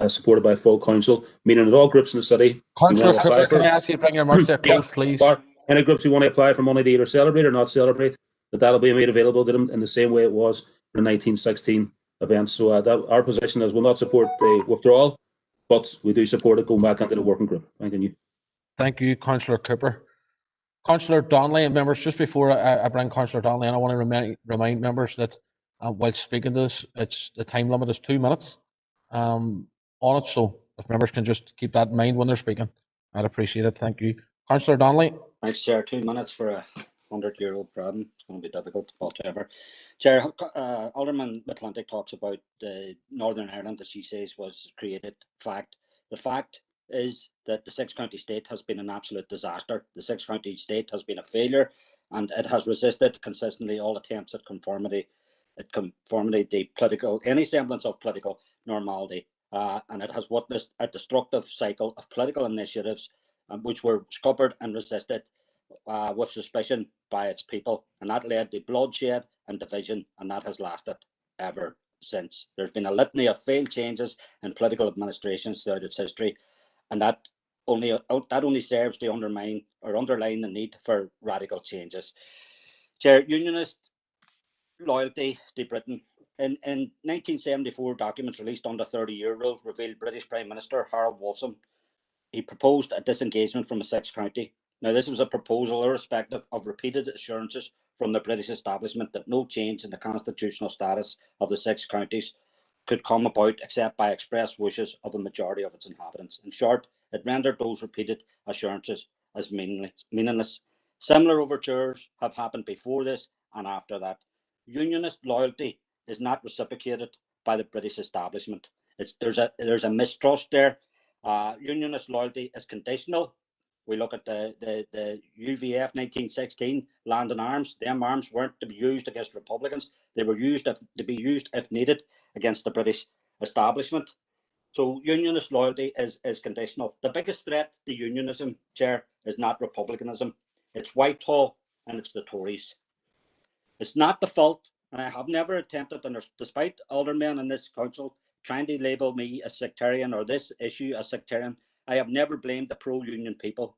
supported by full council, meaning that all groups in the city. Councillor Cooper, can I ask you to bring your remarks to a close, please? Any groups who want to apply for money to either celebrate or not celebrate, that'll be made available to them in the same way it was for the 1916 events. So our position is we'll not support the withdrawal, but we do support it going back into the working group. Thank you. Thank you, Councillor Cooper. Councillor Donnelly and members, just before I bring Councillor Donnelly in, I want to remind members that while speaking to this, the time limit is 2 minutes on it. So if members can just keep that in mind when they're speaking, I'd appreciate it. Thank you. Councillor Donnelly. Thanks, Chair. 2 minutes for a €100 per annum. It's going to be difficult, whatever. Chair, Alderman McClintock talks about Northern Ireland, as she says, was created. Fact. The fact is that the six-county state has been an absolute disaster. The six-county state has been a failure, and it has resisted consistently all attempts at conformity, any semblance of political normality. And it has witnessed a destructive cycle of political initiatives which were scuppered and resisted with suspicion by its people, and that led to bloodshed and division, and that has lasted ever since. There's been a litany of failed changes in political administrations throughout its history, and that only serves to underline the need for radical changes. Chair, Unionist loyalty to Britain. In 1974, documents released under 30-year rule revealed British Prime Minister Harold Walsham. He proposed a disengagement from the Sixth County. Now, this was a proposal irrespective of repeated assurances from the British establishment that no change in the constitutional status of the six counties could come about except by express wishes of a majority of its inhabitants. In short, it rendered those repeated assurances as meaningless. Similar overtures have happened before this and after that. Unionist loyalty is not reciprocated by the British establishment. There's a mistrust there. Unionist loyalty is conditional. We look at the UVF 1916 land and arms. Them arms weren't to be used against Republicans. They were to be used if needed against the British establishment. So unionist loyalty is conditional. The biggest threat to unionism, Chair, is not republicanism. It's Whitehall and it's the Tories. It's not the fault, and I have never attempted, and despite aldermen in this council trying to label me a sectarian or this issue a sectarian, I have never blamed the pro-union people.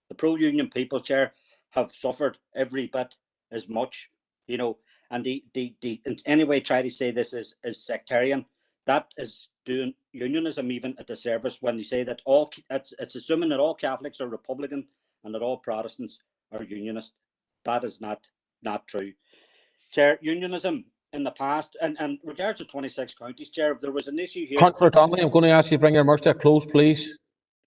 The pro-union people, Chair, have suffered every bit as much, and the in any way try to say this is sectarian. That is doing unionism even a disservice when you say that it's assuming that all Catholics are Republican and that all Protestants are unionist. That is not true. Chair, unionism in the past, and regards to 26 counties, Chair, there was an issue here. Councillor Donnelly, I'm going to ask you to bring your remarks to a close, please.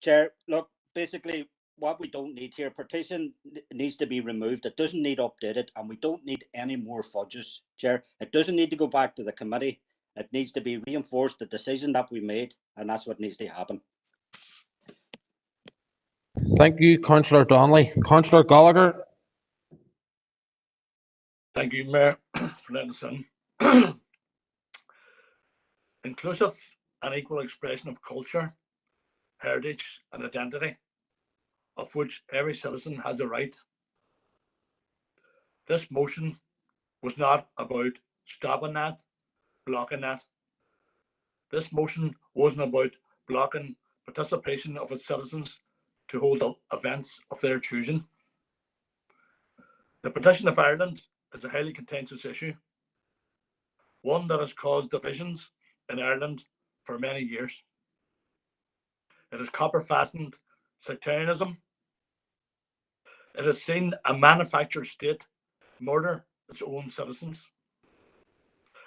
Chair, look, basically, what we don't need here, partition needs to be removed. It doesn't need updated, and we don't need any more fudges, Chair. It doesn't need to go back to the committee. It needs to be reinforced, the decision that we made, and that's what needs to happen. Thank you, Councillor Donnelly. Councillor Gallagher. Thank you, Mayor, for letting us in. Inclusive and equal expression of culture, heritage, and identity, of which every citizen has a right. This motion was not about stopping that, blocking that. This motion wasn't about blocking participation of its citizens to hold events of their choosing. The partition of Ireland is a highly contentious issue, one that has caused divisions in Ireland for many years. It has copper-fastened sectarianism. It has seen a manufactured state murder its own citizens.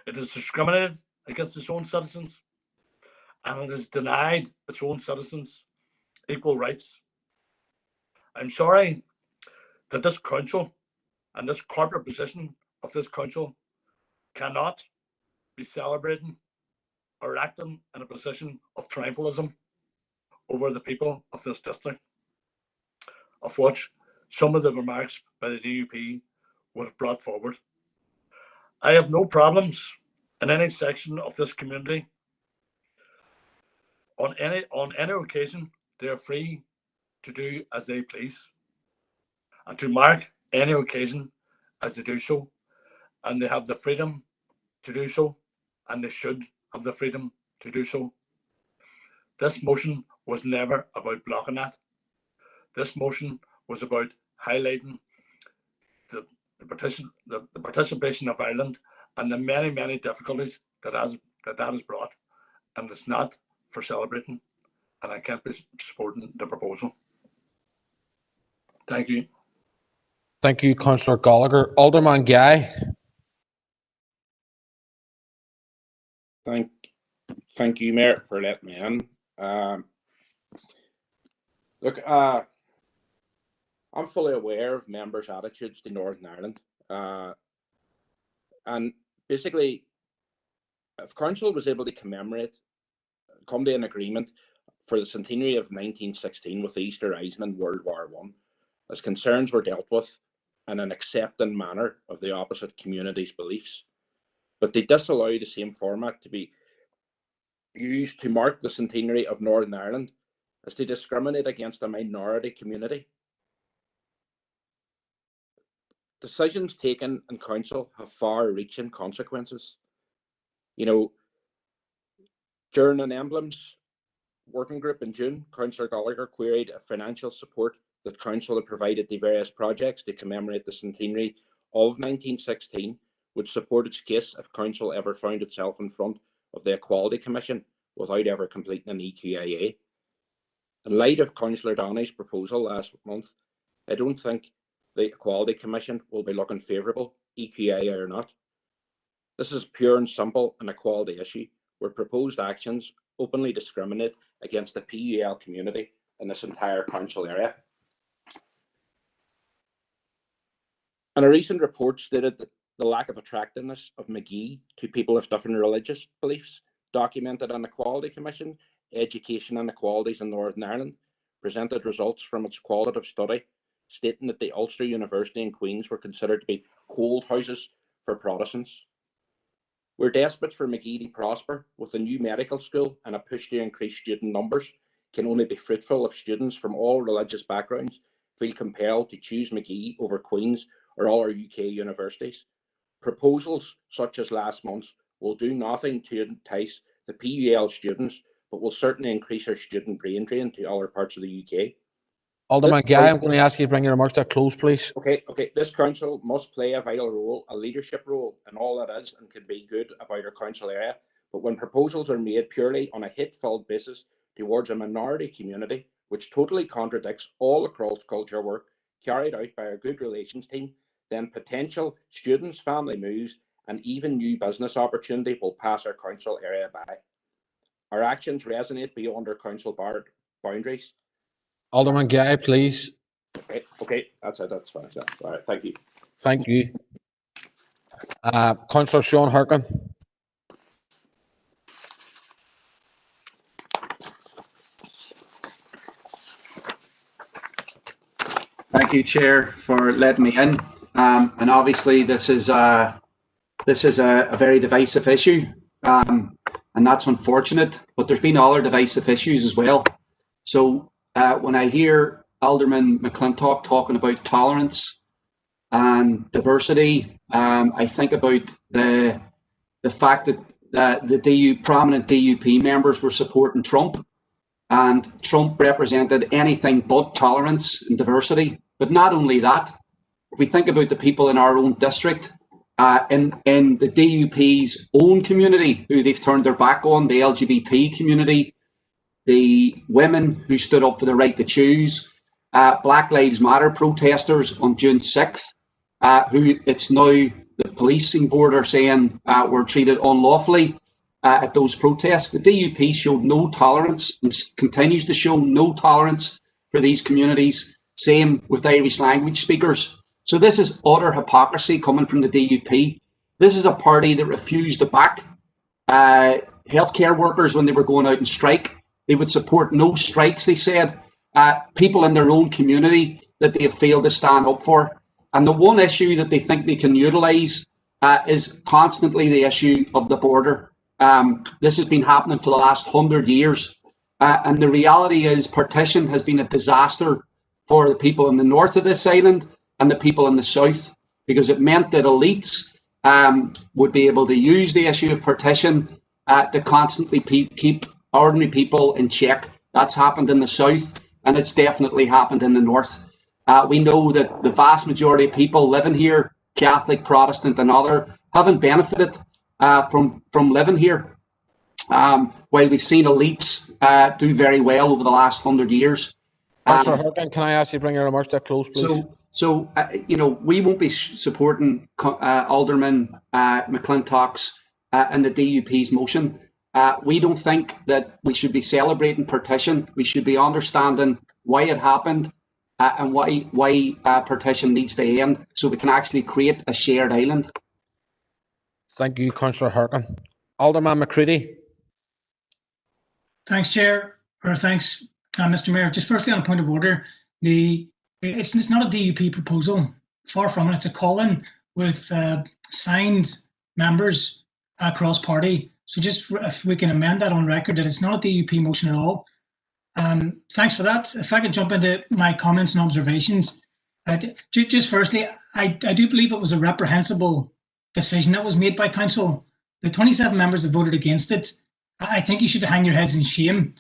It has discriminated against its own citizens, and it has denied its own citizens equal rights. I'm sorry that this council and this corporate position of this council cannot be celebrating or acting in a position of triumphalism over the people of this district, of which some of the remarks by the DUP would have brought forward. I have no problems in any section of this community. On any occasion, they are free to do as they please and to mark any occasion as they do so, and they have the freedom to do so, and they should have the freedom to do so. This motion was never about blocking that. This motion was about highlighting the participation of Ireland and the many, many difficulties that has brought, and it's not for celebrating, and I can't be supporting the proposal. Thank you. Thank you, Councillor Gallagher. Alderman Guy. Thank you, Mayor, for letting me in. Look, I'm fully aware of members' attitudes to Northern Ireland. And basically, if Council was able to come to an agreement for the centenary of 1916 with the Easter Rising and World War I, as concerns were dealt with in an accepting manner of the opposite community's beliefs, but they disallow the same format to be used to mark the centenary of Northern Ireland as to discriminate against a minority community. Decisions taken in Council have far-reaching consequences. You know, during an emblems working group in June, Councillor Gallagher queried a financial support that Council had provided to various projects to commemorate the centenary of 1916 would support its case if Council ever found itself in front of the Equality Commission without ever completing an EQIA. In light of Councillor Donny's proposal last month, I don't think the Equality Commission will be looking favourable, EQIA or not. This is pure and simple an equality issue where proposed actions openly discriminate against the PUL community in this entire council area. And a recent report stated that the lack of attractiveness of McGee to people of different religious beliefs, documented an Equality Commission, Education and Equalities in Northern Ireland, presented results from its qualitative study, stating that the Ulster University and Queen's were considered to be cold houses for Protestants. We're desperate for McGee to prosper, with a new medical school and a push to increase student numbers can only be fruitful if students from all religious backgrounds feel compelled to choose McGee over Queen's or all our UK universities. Proposals such as last month's will do nothing to entice the PUL students, but will certainly increase our student brain drain to other parts of the UK. Alderman Guy, I'm going to ask you to bring your remarks to a close, please. Okay. This council must play a vital role, a leadership role in all that is and can be good about our council area. But when proposals are made purely on a hate-filled basis towards a minority community, which totally contradicts all the cross-culture work carried out by our good relations team, then potential students, family moves, and even new business opportunity will pass our council area by. Our actions resonate beyond our council boundaries. Alderman Guy, please. Okay, that's it. That's fine. All right, thank you. Thank you. Councillor Sean Harkin. Thank you, Chair, for letting me in. And obviously, this is a very divisive issue, and that's unfortunate. But there's been other divisive issues as well. So when I hear Alderman McClintock talking about tolerance and diversity, I think about the fact that the prominent DUP members were supporting Trump, and Trump represented anything but tolerance and diversity. But not only that, if we think about the people in our own district, in the DUP's own community, who they've turned their back on, the LGBT community, the women who stood up for the right to choose, Black Lives Matter protesters on June 6th, who it's now the policing board are saying were treated unlawfully at those protests. The DUP showed no tolerance and continues to show no tolerance for these communities. Same with Irish language speakers. So this is utter hypocrisy coming from the DUP. This is a party that refused to back healthcare workers when they were going out and strike. They would support no strikes, they said. People in their own community that they have failed to stand up for. And the one issue that they think they can utilise is constantly the issue of the border. This has been happening for the last 100 years. And the reality is partition has been a disaster for the people in the north of this island and the people in the south, because it meant that elites would be able to use the issue of partition to constantly keep ordinary people in check. That's happened in the south, and it's definitely happened in the north. We know that the vast majority of people living here, Catholic, Protestant and other, haven't benefited from living here. While we've seen elites do very well over the last 100 years. Councillor Harkin, can I ask you to bring your remarks to a close, please? So we won't be supporting Alderman McClintock's and the DUP's motion. We don't think that we should be celebrating partition. We should be understanding why it happened, and why partition needs to end, so we can actually create a shared island. Thank you, Councillor Harkin. Alderman McCready. Thanks, Chair, or thanks, Mr. Mayor. Just firstly, on a point of order, it's not a DUP proposal. Far from it. It's a call-in with signed members across party. So just if we can amend that on record that it's not a DUP motion at all. Thanks for that. If I could jump into my comments and observations. Just firstly, I do believe it was a reprehensible decision that was made by Council. The 27 members that voted against it, I think you should hang your heads in shame.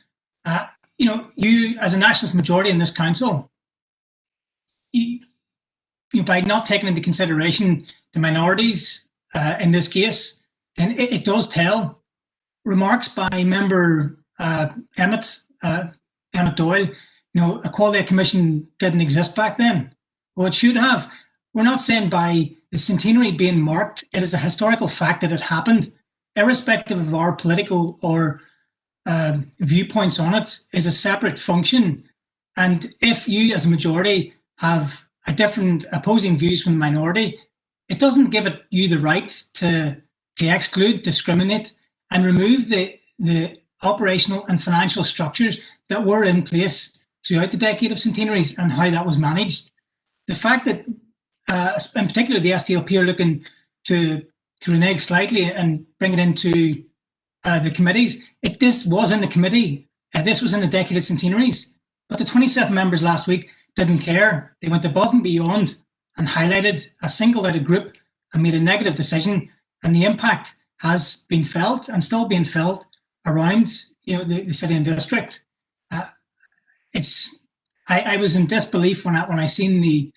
You as a nationalist majority in this council, by not taking into consideration the minorities in this case, then it does tell. Remarks by member Emmett Doyle, a quality commission didn't exist back then. Well, it should have. We're not saying by the centenary being marked, it is a historical fact that it happened, irrespective of our political or viewpoints on it, is a separate function. And if you as a majority have a different opposing views from the minority, it doesn't give you the right to exclude, discriminate, and remove the operational and financial structures that were in place throughout the decade of centenaries and how that was managed. The fact that, in particular, the SDLP are looking to renege slightly and bring it into the committees, this was in the committee. This was in the decade of centenaries. But the 27 members last week didn't care. They went above and beyond and highlighted a single-outed group and made a negative decision. And the impact has been felt and still being felt around the city and district. I was in disbelief when I seen the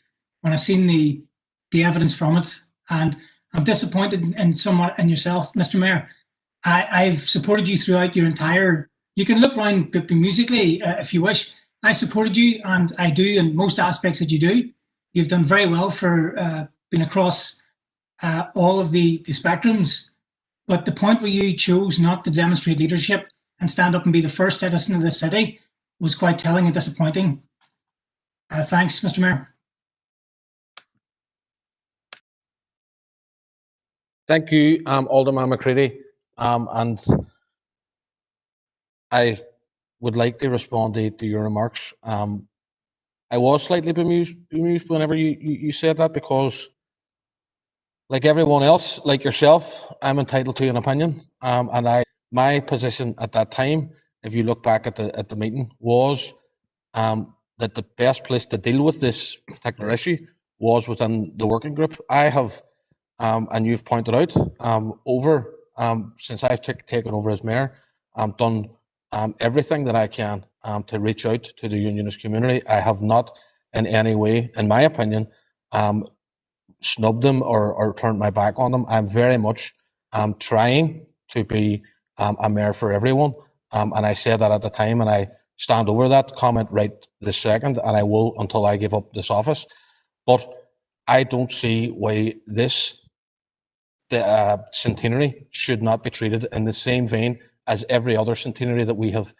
evidence from it, and I'm disappointed in yourself, Mr. Mayor. I've supported you throughout your entire. You can look around musically if you wish. I supported you, and I do in most aspects that you do. You've done very well for being across all of the spectrums. But the point where you chose not to demonstrate leadership and stand up and be the first citizen of this city was quite telling and disappointing. Thanks, Mr. Mayor. Thank you, Alderman McCready. And I would like to respond to your remarks. I was slightly bemused whenever you said that, because like everyone else, like yourself, I'm entitled to an opinion. And my position at that time, if you look back at the meeting, was that the best place to deal with this particular issue was within the working group. I have, and you've pointed out, since I've taken over as mayor, done everything that I can to reach out to the unionist community. I have not in any way, in my opinion, snubbed them or turned my back on them. I'm very much trying to be a mayor for everyone. And I said that at the time, and I stand over that comment right this second, and I will until I give up this office. But I don't see why the centenary should not be treated in the same vein as every other centenary that we have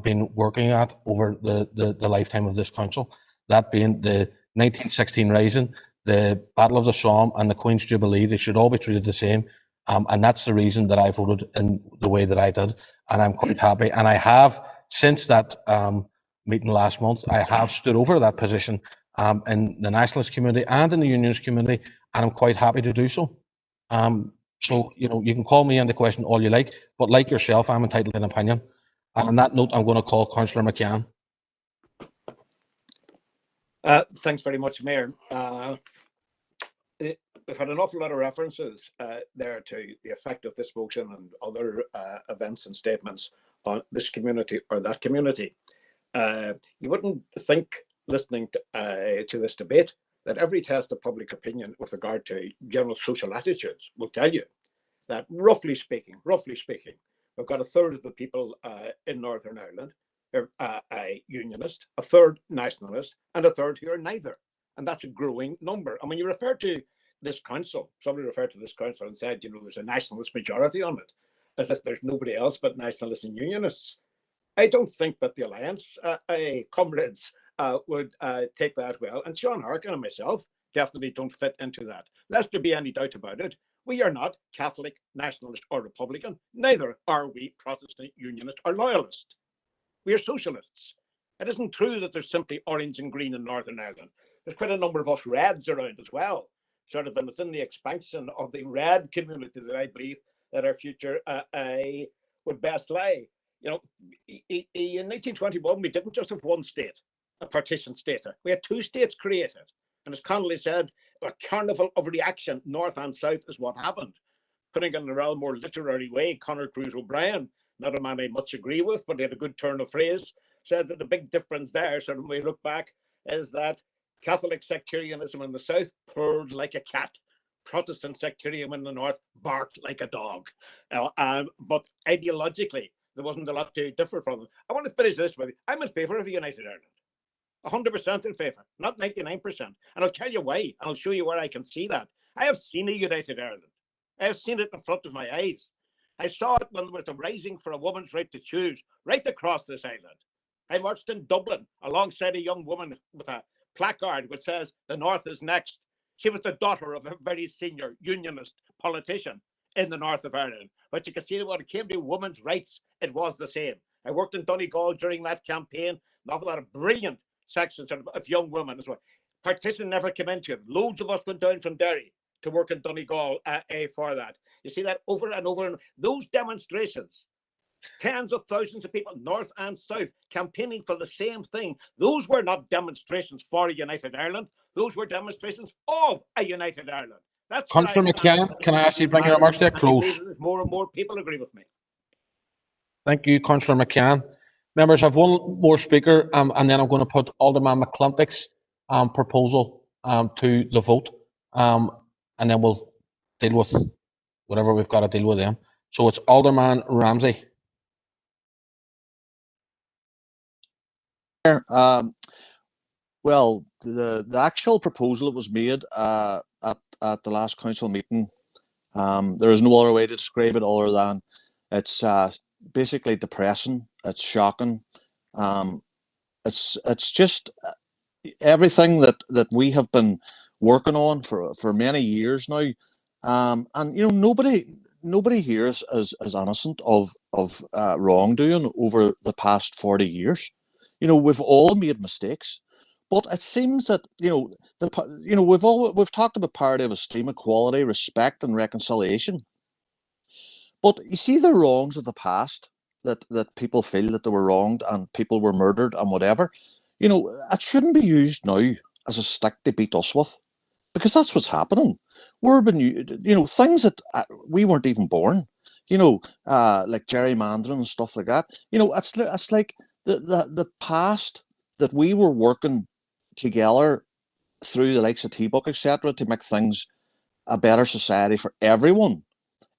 been working at over the lifetime of this council. That being the 1916 Rising, the Battle of the Somme, and the Queen's Jubilee. They should all be treated the same. And that's the reason that I voted in the way that I did. And I'm quite happy. And I have, since that meeting last month, I have stood over that position in the nationalist community and in the unionist community, and I'm quite happy to do so. So, you can call me into question all you like, but like yourself, I'm entitled to an opinion. And on that note, I'm going to call Councillor McCann. Thanks very much, Mayor. We've had an awful lot of references there to the effect of this motion and other events and statements on this community or that community. You wouldn't think, listening to this debate, that every test of public opinion with regard to general social attitudes will tell you that, roughly speaking, we've got a third of the people in Northern Ireland a unionist, a third nationalist, and a third who are neither. And that's a growing number. And when you refer to this council, somebody referred to this council and said, there's a nationalist majority on it, as if there's nobody else but nationalists and unionists. I don't think that the Alliance comrades would take that well. And Sean Harkin and myself definitely don't fit into that. Lest there be any doubt about it, we are not Catholic, nationalist, or Republican. Neither are we Protestant, Unionist, or Loyalist. We are socialists. It isn't true that there's simply orange and green in Northern Ireland. There's quite a number of us Reds around as well, sort of within the expansion of the Red community that I believe that our future would best lie. You know, in 1921, we didn't just have one state, a partition state. We had two states created. And as Connolly said, a carnival of reaction, north and south, is what happened. Putting it in a rather more literary way, Conor Cruise O'Brien, not a man I much agree with, but he had a good turn of phrase, said that the big difference there, so when we look back, is that Catholic sectarianism in the south purred like a cat. Protestant sectarianism in the north barked like a dog. But ideologically, there wasn't a lot to differ from them. I want to finish this with you. I'm in favour of a united Ireland. 100% in favour, not 99%. And I'll tell you why, and I'll show you where I can see that. I have seen a united Ireland. I have seen it in front of my eyes. I saw it when there was the rising for a woman's right to choose, right across this island. I marched in Dublin alongside a young woman with a placard which says, "The North is next." She was the daughter of a very senior unionist politician in the north of Ireland. But you can see that when it came to women's rights, it was the same. I worked in Donegal during that campaign, an awful lot of brilliant sections of young women as well. Partition never came into it. Loads of us went down from Derry to work in Donegal for that. You see that over and over. And those demonstrations, tens of thousands of people, north and south, campaigning for the same thing. Those were not demonstrations for a united Ireland. Those were demonstrations of a united Ireland. That's Councillor McCann, can I ask you to bring your remarks to a close? More and more people agree with me. Thank you, Councillor McCann. Members, I have one more speaker, and then I'm going to put Alderman McClintock's proposal to the vote, and then we'll deal with whatever we've got to deal with them. So it's Alderman Ramsey. Well, the actual proposal that was made at the last council meeting, there is no other way to describe it other than it's basically depressing. It's shocking. It's just everything that we have been working on for many years now, and you know nobody here is innocent of wrongdoing over the past 40 years. You know, we've all made mistakes, but it seems that we've talked about parity of esteem, equality, respect, and reconciliation. But you see the wrongs of the past that people feel that they were wronged and people were murdered and whatever. You know, it shouldn't be used now as a stick to beat us with, because that's what's happening. We're been, things that we weren't even born. Like gerrymandering and stuff like that. You know, it's like the past that we were working together through the likes of T-Buck, etc., to make things a better society for everyone.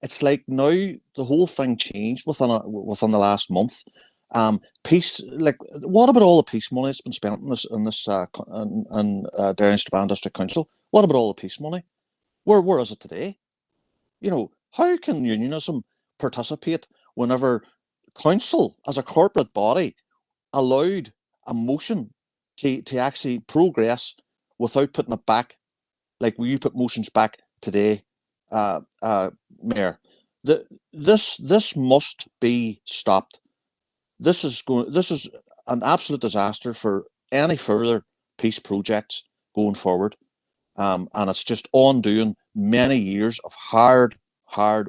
It's like now the whole thing changed within the last month. Peace, like, what about all the peace money that's been spent in Derry and Strabane District Council? What about all the peace money? Where is it today? You know, how can unionism participate whenever council, as a corporate body, allowed a motion to actually progress without putting it back, like you put motions back today, Mayor? This must be stopped. This is an absolute disaster for any further peace projects going forward, and it's just undoing many years of hard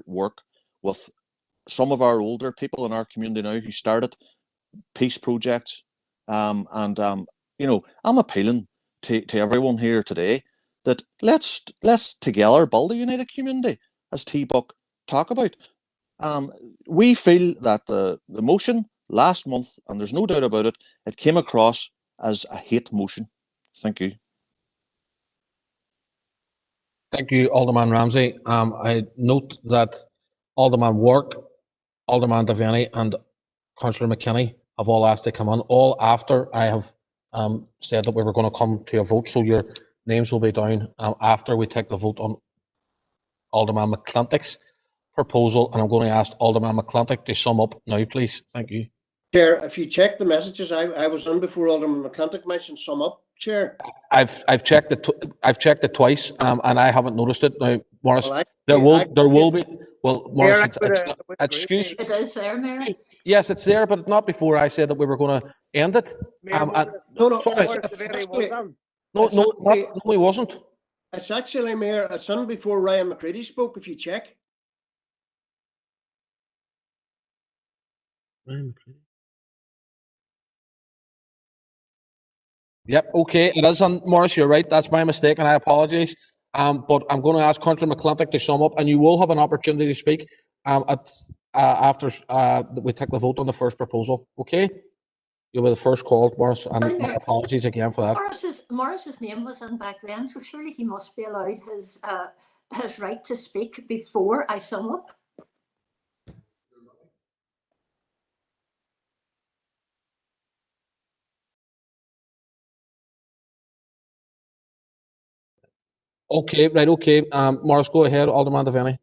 work with some of our older people in our community now who started peace projects. I'm appealing to everyone here today that let's together build a united community, as T-Buck talk about. We feel that the motion last month, and there's no doubt about it, it came across as a hate motion. Thank you. Thank you, Alderman Ramsey. I note that Alderman Wark, Alderman Devaney, and Councillor McKinney have all asked to come on, all after I have said that we were going to come to a vote. So your names will be down after we take the vote on Alderman McClintock's proposal. And I'm going to ask Alderman McClintock to sum up now, please. Thank you. Chair, if you check the messages, I was on before Alderman McClintock mentioned sum up, Chair. I've checked it. I've checked it twice, and I haven't noticed it. Now, Morris, Well, there will be. Well, Morris, excuse. It is there, Mayor. Yes, it's there, but not before I said that we were going to end it. No, he wasn't. It's actually, Mayor, it's on before Ryan McCready spoke, if you check. Yep, okay, it is on, Morris, you're right, that's my mistake, and I apologise. But I'm going to ask Councillor McClintock to sum up, and you will have an opportunity to speak after we take the vote on the first proposal, okay? You'll be the first called, Morris, and my apologies again for that. Morris's name was in back then, so surely he must be allowed his right to speak before I sum up. Okay, right, okay. Morris, go ahead, Alderman Devaney.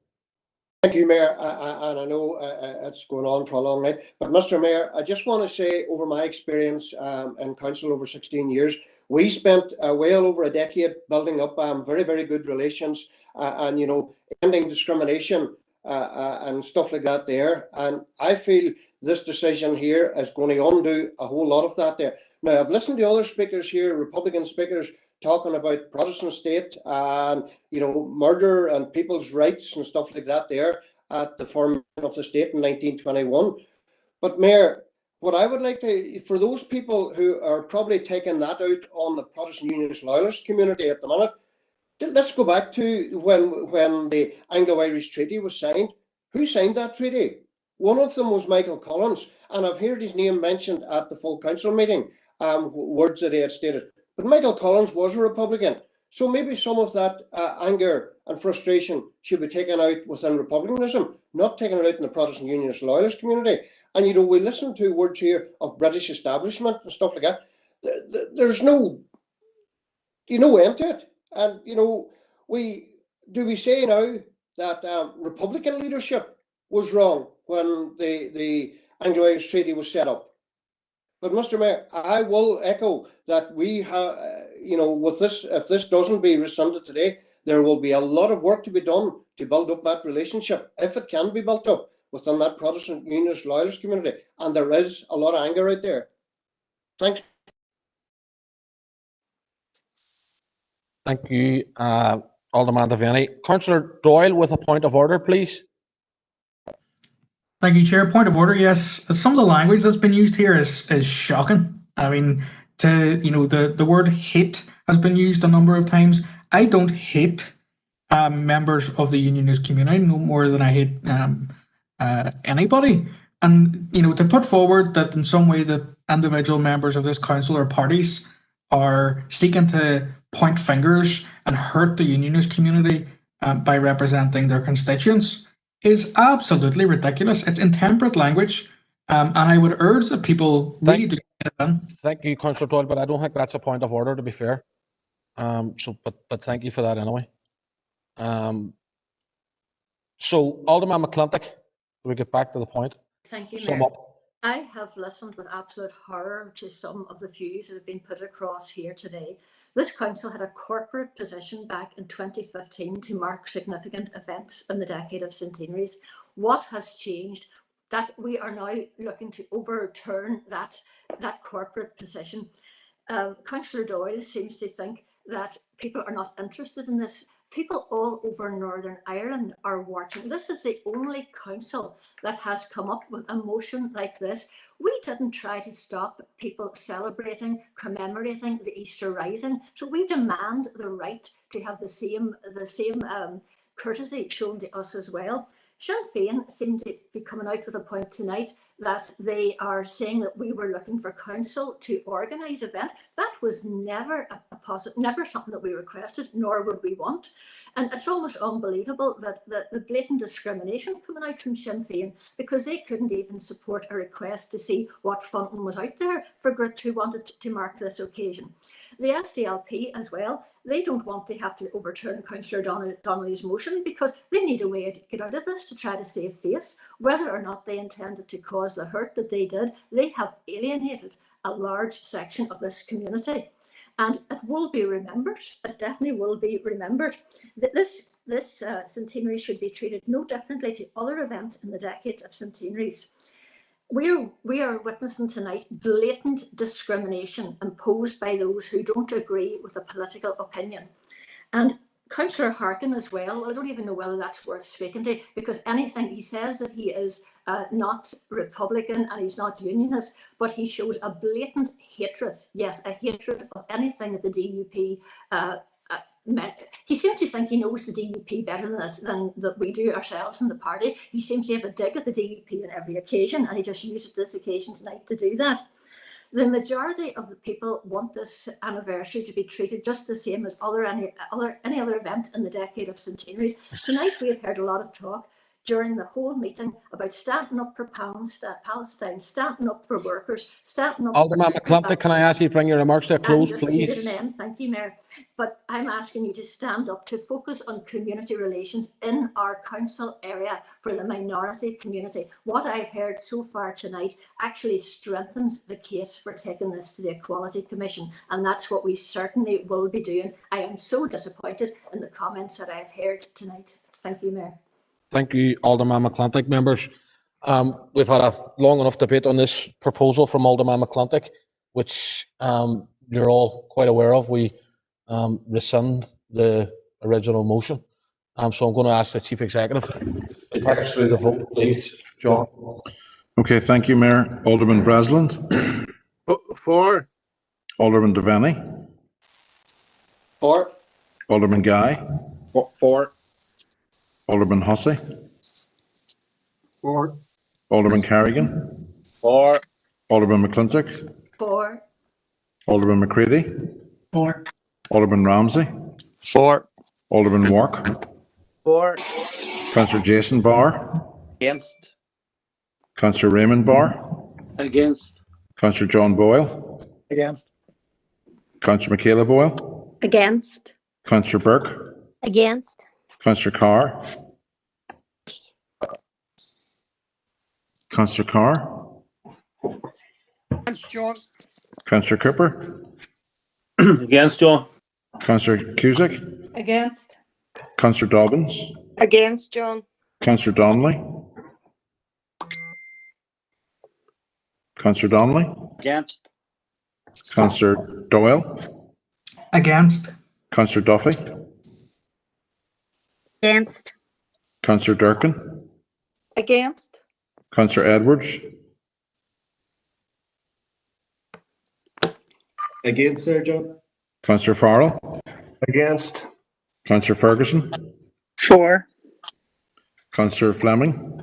Thank you, Mayor, and I know it's going on for a long night, but Mr. Mayor, I just want to say, over my experience in council over 16 years, we spent well over a decade building up very, very good relations and, you know, ending discrimination and stuff like that there. And I feel this decision here is going to undo a whole lot of that there. Now, I've listened to other speakers here, Republican speakers, talking about Protestant state and, you know, murder and people's rights and stuff like that there at the formation of the state in 1921. But Mayor, what I would like to, for those people who are probably taking that out on the Protestant Unionist Loyalist community at the minute, let's go back to when the Anglo-Irish Treaty was signed. Who signed that treaty? One of them was Michael Collins, and I've heard his name mentioned at the full council meeting, words that he had stated. But Michael Collins was a Republican, so maybe some of that anger and frustration should be taken out within Republicanism, not taken out in the Protestant Unionist Loyalist community. And, you know, we listen to words here of British establishment and stuff like that. There's no, end to it. And, you know, we say now that Republican leadership was wrong when the Anglo-Irish Treaty was set up? But Mr. Mayor, I will echo that we have, with this, if this doesn't be rescinded today, there will be a lot of work to be done to build up that relationship, if it can be built up within that Protestant Unionist Loyalist community. And there is a lot of anger out there. Thanks. Thank you, Alderman Devaney. Councillor Doyle with a point of order, please. Thank you, Chair. Point of order, yes. Some of the language that's been used here is shocking. I mean, the word hate has been used a number of times. I don't hate members of the unionist community no more than I hate anybody. And, to put forward that in some way that individual members of this council or parties are seeking to point fingers and hurt the unionist community by representing their constituents is absolutely ridiculous. It's intemperate language, and I would urge that people really do get it in. Thank you, Councillor Doyle, but I don't think that's a point of order, to be fair. But thank you for that anyway. So, Alderman McClintock, we get back to the point. Thank you, Sum Mayor. up. I have listened with absolute horror to some of the views that have been put across here today. This council had a corporate position back in 2015 to mark significant events in the decade of centenaries. What has changed? That we are now looking to overturn that corporate position. Councillor Doyle seems to think that people are not interested in this. People all over Northern Ireland are watching. This is the only council that has come up with a motion like this. We didn't try to stop people celebrating, commemorating the Easter Rising. So we demand the right to have the same courtesy shown to us as well. Sinn Féin seem to be coming out with a point tonight that they are saying that we were looking for council to organise events. That was never never something that we requested, nor would we want. And it's almost unbelievable that the blatant discrimination coming out from Sinn Féin, because they couldn't even support a request to see what funding was out there for groups who wanted to mark this occasion. The SDLP as well, they don't want to have to overturn Councillor Donnelly's motion because they need a way to get out of this to try to save face. Whether or not they intended to cause the hurt that they did, they have alienated a large section of this community. And it will be remembered. It definitely will be remembered. This centenary should be treated no differently to other events in the decades of centenaries. We are witnessing tonight blatant discrimination imposed by those who don't agree with a political opinion. And Councillor Harkin as well, I don't even know whether that's worth speaking to, because anything he says that he is not Republican and he's not Unionist, but he shows a blatant hatred, yes, a hatred of anything that the DUP he seems to think he knows the DUP better than that we do ourselves in the party. He seems to have a dig at the DUP on every occasion, and he just used this occasion tonight to do that. The majority of the people want this anniversary to be treated just the same as any other event in the decade of centenaries. Tonight we have heard a lot of talk during the whole meeting about standing up for Palestine, standing up for workers, standing up. Alderman McClintock, can I ask you to bring your remarks to a close, please? An end. Thank you, Mayor. But I'm asking you to stand up to focus on community relations in our council area for the minority community. What I've heard so far tonight actually strengthens the case for taking this to the Equality Commission, and that's what we certainly will be doing. I am so disappointed in the comments that I've heard tonight. Thank you, Mayor. Thank you, Alderman McClintock. Members, we've had a long enough debate on this proposal from Alderman McClintock, which you're all quite aware of. We rescind the original motion. So I'm going to ask the Chief Executive to take us through the vote, please. John. Okay, thank you, Mayor. Alderman Breslin. For. Alderman Devaney. For. Alderman Guy. For. Alderman Hussey. For. Alderman Carrigan. For. Alderman McClintock. For. Alderman McCready. For. Alderman Ramsey. For. Alderman Wark. For. Councillor Jason Barr. Against. Councillor Raymond Barr. Against. Councillor John Boyle. Against. Councillor Michaela Boyle. Against. Councillor Burke. Against. Councillor Carr. Councillor Carr. Against, John. Councillor Cooper. Against, John. Councillor Cusack. Against. Councillor Dobbins. Against, John. Councillor Donnelly. Councillor Donnelly. Against. Councillor Doyle. Against. Councillor Duffy. Against. Councillor Durkin. Against. Councillor Edwards. Against, Sir John. Councillor Farrell. Against. Councillor Ferguson. For. Councillor Fleming.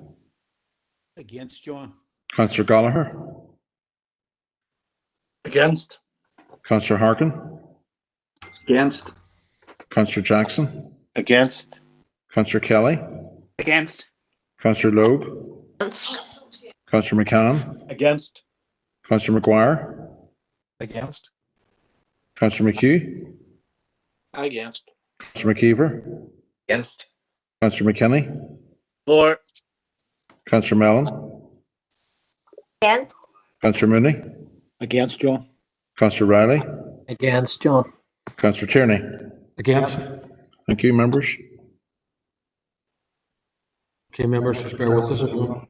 Against, John. Councillor Gallagher. Against. Councillor Harkin. Against. Councillor Jackson. Against. Councillor Kelly. Against. Councillor Logue. Councillor McCann. Against. Councillor McGuire. Against. Councillor McHugh. Against. Councillor McKeever. Against. Councillor McKinney. For. Councillor Mellon. Against. Councillor Mooney. Against, John. Councillor Riley. Against, John. Councillor Tierney. Against. Thank you, members. Okay, members, just bear with us a moment.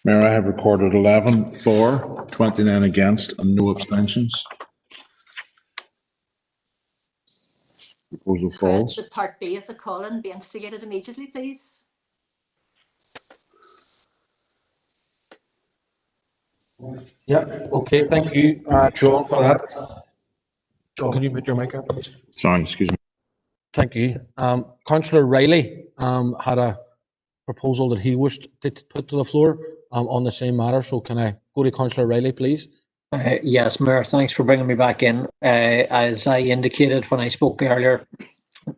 Mayor, I have recorded 11 for, 29 against, and no abstentions. Proposal falls. The part B of the call-in be instigated immediately, please. Yeah, okay, thank you, John, for that. John, can you mute your mic up, please? Sorry, excuse me. Thank you. Councillor Riley had a proposal that he wished to put to the floor on the same matter. So can I go to Councillor Riley, please? Yes, Mayor, thanks for bringing me back in. As I indicated when I spoke earlier,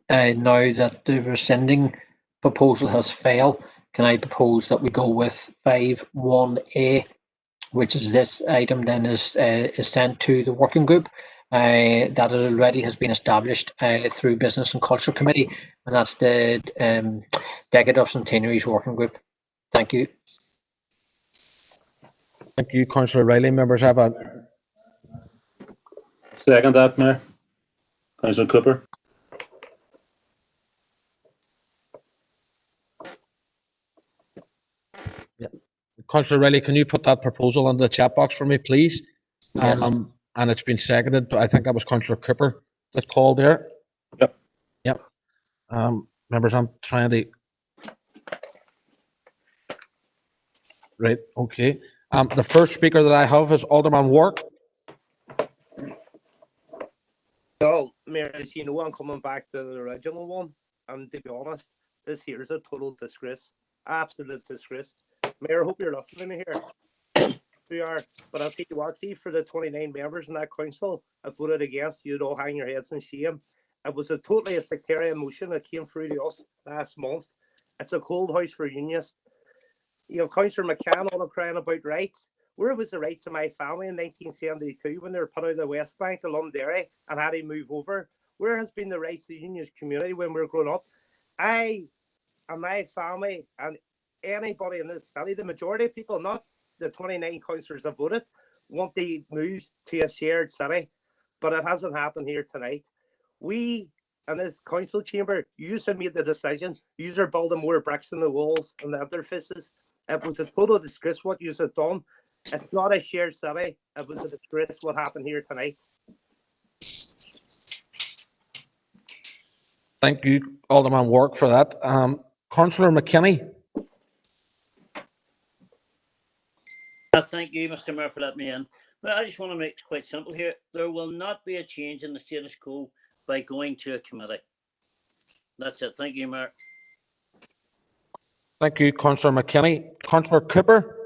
now that the rescinding proposal has failed, can I propose that we go with 5.1a, which is this item then is sent to the working group that already has been established through Business and Culture Committee, and that's the Decade of Centenaries Working Group. Thank you. Thank you, Councillor Riley. Members have a Second that, Mayor. Councillor Cooper. Councillor Riley, can you put that proposal in the chat box for me, please? Yes. And it's been seconded, but I think that was Councillor Cooper that called there. Yep. Yep. Members, I'm trying to. Right. Okay. The first speaker that I have is Alderman Wark. Well, Mayor, as you know, I'm coming back to the original one, and to be honest, this here is a total disgrace, absolute disgrace. Mayor, I hope you're listening to me here. We are, but I'll tell you what, see, for the 29 members in that council that voted against, you'd all hang your heads in shame. It was totally a sectarian motion that came through to us last month. It's a cold house for unionists. You have Councillor McCann on crying about rights. Where was the rights of my family in 1972 when they were put out of the West Bank to Derry and had to move over? Where has been the rights of the unionist community when we were growing up? I and my family and anybody in this city, the majority of people, not the 29 councillors that voted, want to move to a shared city, but it hasn't happened here tonight. We in this council chamber, you have made the decision. You are building more bricks in the walls and the interfaces. It was a total disgrace what you have done. It's not a shared city. It was a disgrace what happened here tonight. Thank you, Alderman Wark, for that. Councillor McKinney. Thank you, Mr. Mayor, for letting me in. Well, I just want to make it quite simple here. There will not be a change in the status quo by going to a committee. That's it. Thank you, Mayor. Thank you, Councillor McKinney. Councillor Cooper.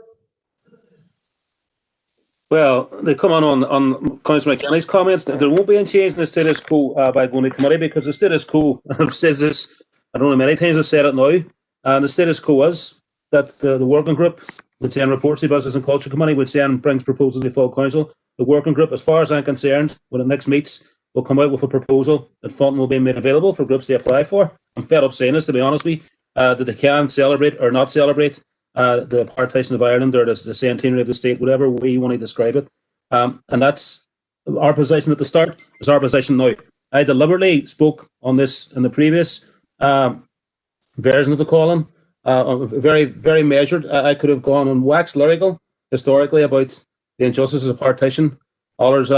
Well, they come on Councillor McKinney's comments. There won't be any change in the status quo by going to committee, because the status quo, I've said this, I don't know how many times I've said it now, and the status quo is that the working group, which then reports to the Business and Culture Committee, which then brings proposals to full council. The working group, as far as I'm concerned, when it next meets, will come out with a proposal that funding will be made available for groups to apply for. I'm fed up saying this, to be honest with you, that they can celebrate or not celebrate the partition of Ireland or the centenary of the state, whatever way you want to describe it. And that's our position at the start, is our position now. I deliberately spoke on this in the previous version of the column, very, very measured. I could have gone on wax lyrical historically about the injustices of partition. Others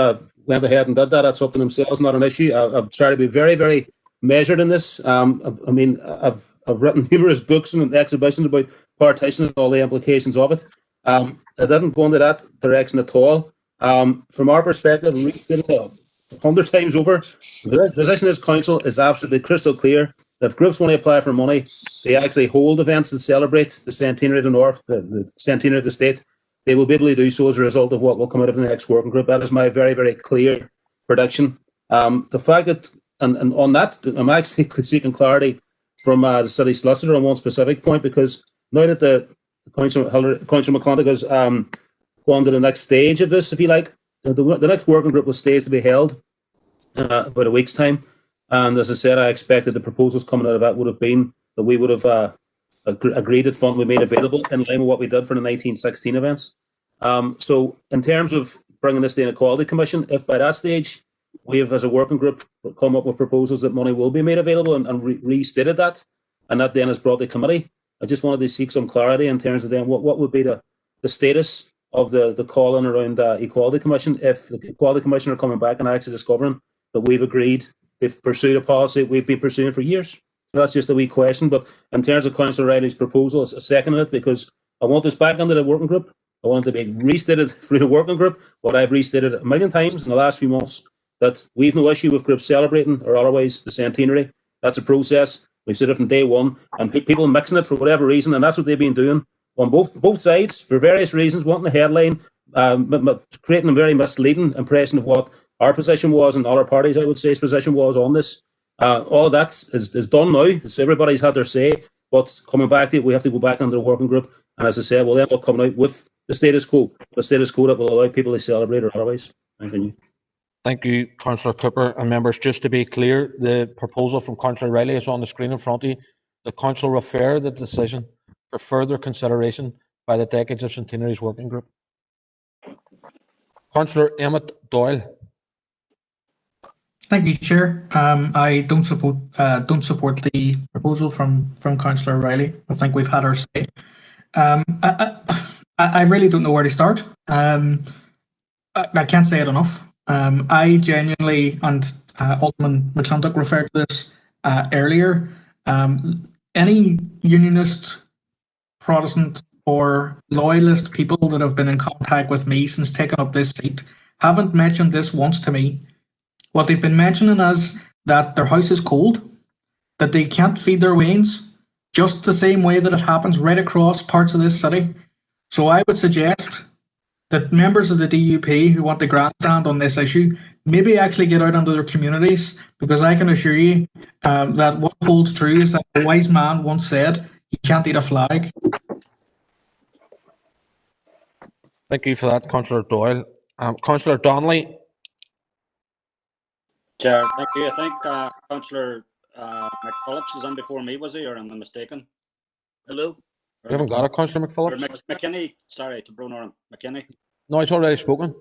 went ahead and did that. That's up to themselves, not an issue. I've tried to be very, very measured in this. I mean, I've written numerous books and exhibitions about partition and all the implications of it. I didn't go into that direction at all. From our perspective, we stated 100 times over, the position of this council is absolutely crystal clear. That if groups want to apply for money, they actually hold events that celebrate the centenary of the North, the centenary of the state. They will be able to do so as a result of what will come out of the next working group. That is my very, very clear prediction. The fact that, and on that, I'm actually seeking clarity from the city solicitor on one specific point, because now that the Councillor McClintock has gone to the next stage of this, if you like, the next working group will stage to be held about a week's time. And as I said, I expected the proposals coming out of that would have been that we would have agreed that funding would be made available in line with what we did for the 1916 events. So in terms of bringing this to the Inequality Commission, if by that stage we have, as a working group, come up with proposals that money will be made available and restated that, and that then is brought to committee, I just wanted to seek some clarity in terms of then what would be the status of the call-in around the Equality Commission if the Equality Commission are coming back and actually discovering that we've agreed to pursue a policy we've been pursuing for years. So that's just a wee question. But in terms of Councillor Riley's proposal, it's a second it, because I want this back into the working group. I want it to be restated through the working group, what I've restated a million times in the last few months, that we've no issue with groups celebrating or otherwise the centenary. That's a process. We've said it from day one, and people mixing it for whatever reason, and that's what they've been doing on both sides for various reasons, wanting a headline, creating a very misleading impression of what our position was and other parties, I would say, position was on this. All of that is done now. So everybody's had their say. But coming back to it, we have to go back under the working group. And as I said, we'll end up coming out with the status quo that will allow people to celebrate or otherwise. Thank you. Thank you, Councillor Cooper. And members, just to be clear, the proposal from Councillor Riley is on the screen in front of you. The Council refer the decision for further consideration by the Decades of Centenaries Working Group. Councillor Emmett Doyle. Thank you, Chair. I don't support the proposal from Councillor Riley. I think we've had our say. I really don't know where to start. I can't say it enough. I genuinely, and Alderman McClintock referred to this earlier, any unionist, Protestant or loyalist people that have been in contact with me since taking up this seat haven't mentioned this once to me. What they've been mentioning is that their house is cold, that they can't feed their wains, just the same way that it happens right across parts of this city. So I would suggest that members of the DUP who want to grandstand on this issue maybe actually get out into their communities, because I can assure you that what holds true is that a wise man once said, you can't eat a flag. Thank you for that, Councillor Doyle. Councillor Donnelly. Chair, thank you. I think Councillor McPhillips is on before me, was he, or am I mistaken? Hello? We haven't got a Councillor McPhillips. McKinney, sorry, to Bruno McKinney. No, he's already spoken.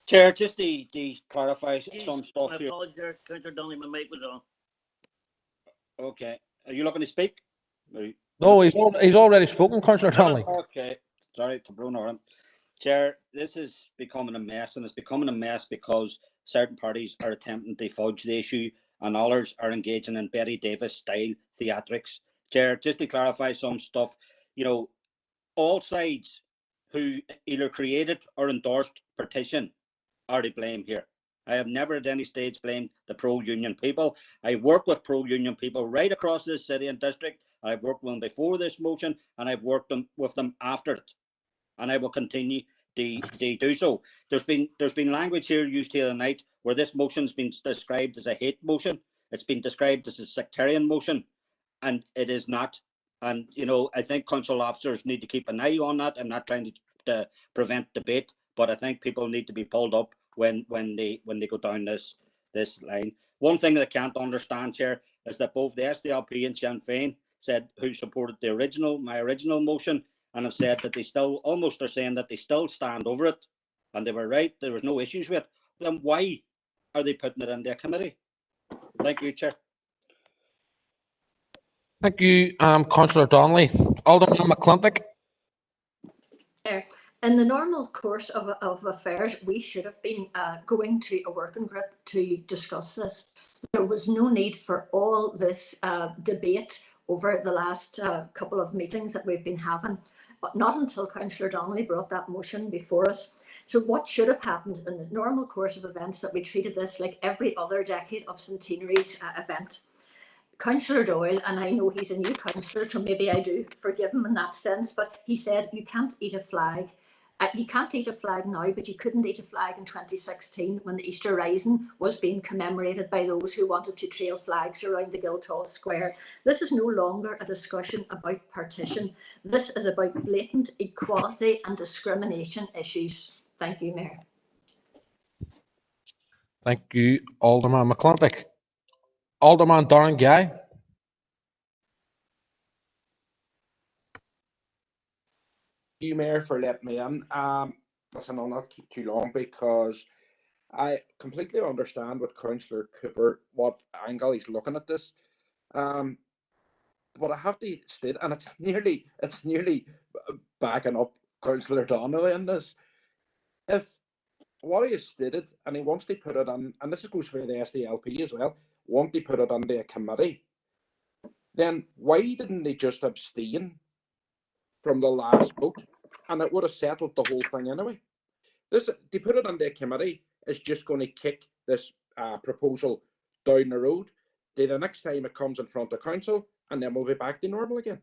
Chair, just to clarify some stuff My here. apologies there, Councillor Donnelly, my mic was on. Okay. Are you looking to speak? No, he's already spoken, Councillor Donnelly. Okay. Sorry, to Bruno. Chair, this is becoming a mess, and it's becoming a mess because certain parties are attempting to fudge the issue and others are engaging in Betty Davis style theatrics. Chair, just to clarify some stuff, all sides who either created or endorsed petition are to blame here. I have never at any stage blamed the pro-union people. I work with pro-union people right across this city and district. I've worked with them before this motion, and I've worked with them after it, and I will continue to do so. There's been language here used here tonight where this motion's been described as a hate motion. It's been described as a sectarian motion, and it is not. And I think council officers need to keep an eye on that. I'm not trying to prevent debate, but I think people need to be pulled up when they go down this line. One thing that I can't understand, Chair, is that both the SDLP and Sinn Féin said, who supported my original motion, and have said that they still almost are saying that they still stand over it, and they were right. There was no issues with it. Then why are they putting it into a committee? Thank you, Chair. Thank you, Councillor Donnelly. Alderman McClintock. In the normal course of affairs, we should have been going to a working group to discuss this. There was no need for all this debate over the last couple of meetings that we've been having, but not until Councillor Donnelly brought that motion before us. So what should have happened in the normal course of events, that we treated this like every other Decade of Centenaries event. Councillor Doyle, and I know he's a new councillor, so maybe I do forgive him in that sense, but he said you can't eat a flag. You can't eat a flag now, but you couldn't eat a flag in 2016 when the Easter Rising was being commemorated by those who wanted to trail flags around the Guildhall Square. This is no longer a discussion about partition. This is about blatant equality and discrimination issues. Thank you, Mayor. Thank you, Alderman McClintock. Alderman Darren Guy. You, Mayor, for letting me in. Listen, I'll not keep too long because I completely understand what Councillor Cooper, what angle he's looking at this. But I have to state, and it's nearly backing up Councillor Donnelly in this. If what he has stated, and he wants to put it on, and this goes for the SDLP as well, want to put it under a committee, then why didn't they just abstain from the last vote, and it would have settled the whole thing anyway? This, to put it under a committee, is just going to kick this proposal down the road to the next time it comes in front of council, and then we'll be back to normal again.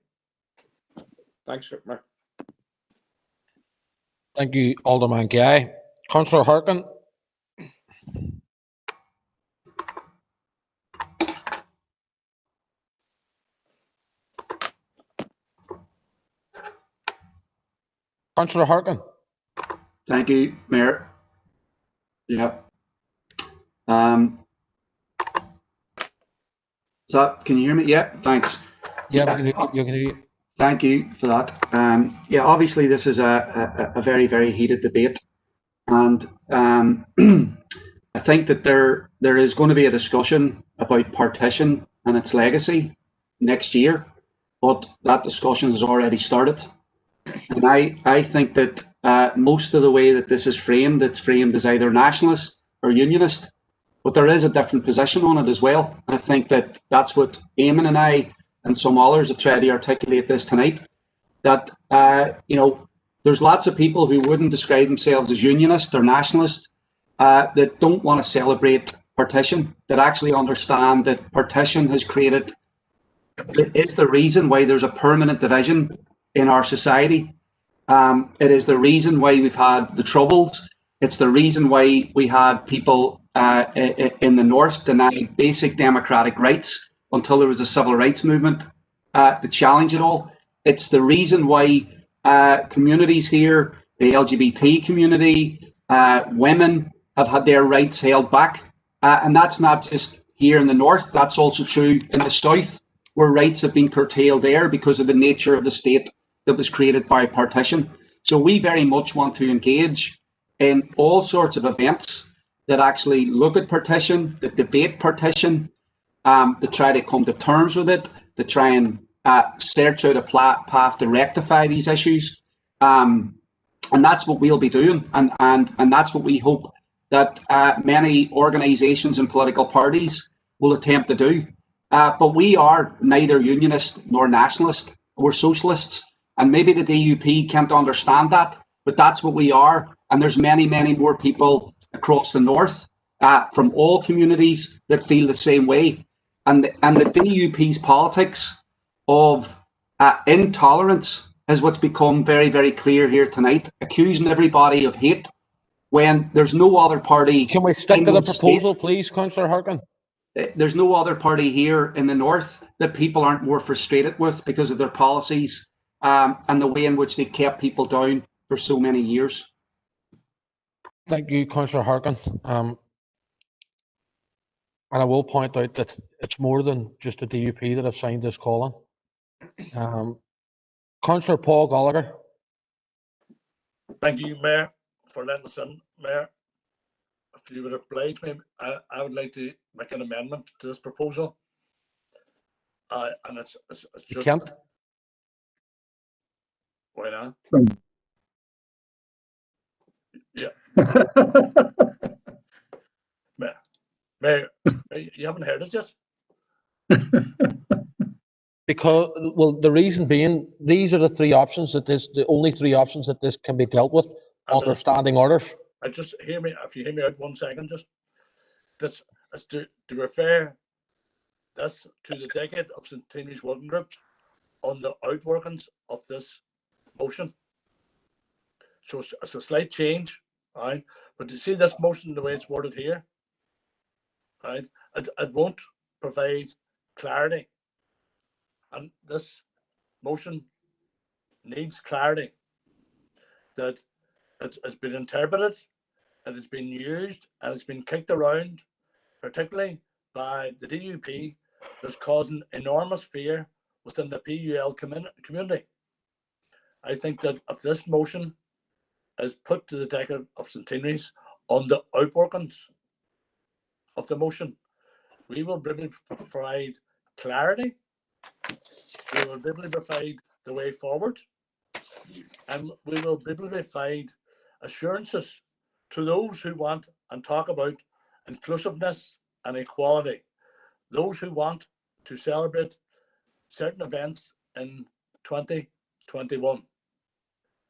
Thanks, Mayor. Thank you, Alderman Guy. Councillor Harkin. Councillor Harkin. Thank you, Mayor. Yeah. Can you hear me? Yeah, thanks. Yeah, we can hear you. Can hear you. Thank you for that. Yeah, obviously this is a very, very heated debate. And I think that there is going to be a discussion about partition and its legacy next year, but that discussion has already started. And I think that most of the way that this is framed, it's framed as either nationalist or unionist, but there is a different position on it as well. And I think that that's what Eamon and I and some others have tried to articulate this tonight, that, there's lots of people who wouldn't describe themselves as unionist or nationalist, that don't want to celebrate partition, that actually understand that partition has created, it is the reason why there's a permanent division in our society. It is the reason why we've had the Troubles. It's the reason why we had people in the North deny basic democratic rights until there was a civil rights movement to challenge it all. It's the reason why communities here, the LGBT community, women have had their rights held back. And that's not just here in the North, that's also true in the South, where rights have been curtailed there because of the nature of the state that was created by partition. So we very much want to engage in all sorts of events that actually look at partition, that debate partition, to try to come to terms with it, to try and search out a path to rectify these issues. And that's what we'll be doing. And that's what we hope that many organisations and political parties will attempt to do. But we are neither unionist nor nationalist. We're socialists. And maybe the DUP can't understand that, but that's what we are. And there's many, many more people across the North from all communities that feel the same way. And the DUP's politics of intolerance is what's become very, very clear here tonight, accusing everybody of hate when there's no other party. Can we stick to the proposal, please, Councillor Harkin? There's no other party here in the North that people aren't more frustrated with because of their policies and the way in which they kept people down for so many years. Thank you, Councillor Harkin. And I will point out that it's more than just the DUP that have signed this call on. Councillor Paul Gallagher. Thank you, Mayor, for letting us in, Mayor. If you would oblige me, I would like to make an amendment to this proposal. And it's just... You can't. Why not? Yeah. Mayor, you haven't heard it yet? Because, well, the reason being, these are the three options that the only three options that this can be dealt with under standing orders. I just hear me, if you hear me out 1 second, just this is to refer this to the Decade of Centennials Working Groups on the outworkings of this motion. So it's a slight change, right? But you see this motion, the way it's worded here, right? It won't provide clarity. And this motion needs clarity that it has been interpreted, it has been used, and it's been kicked around, particularly by the DUP, that's causing enormous fear within the PUL community. I think that if this motion is put to the Decade of Centennials on the outworkings of the motion, we will be able to provide clarity, we will be able to provide the way forward, and we will be able to provide assurances to those who want and talk about inclusiveness and equality, those who want to celebrate certain events in 2021.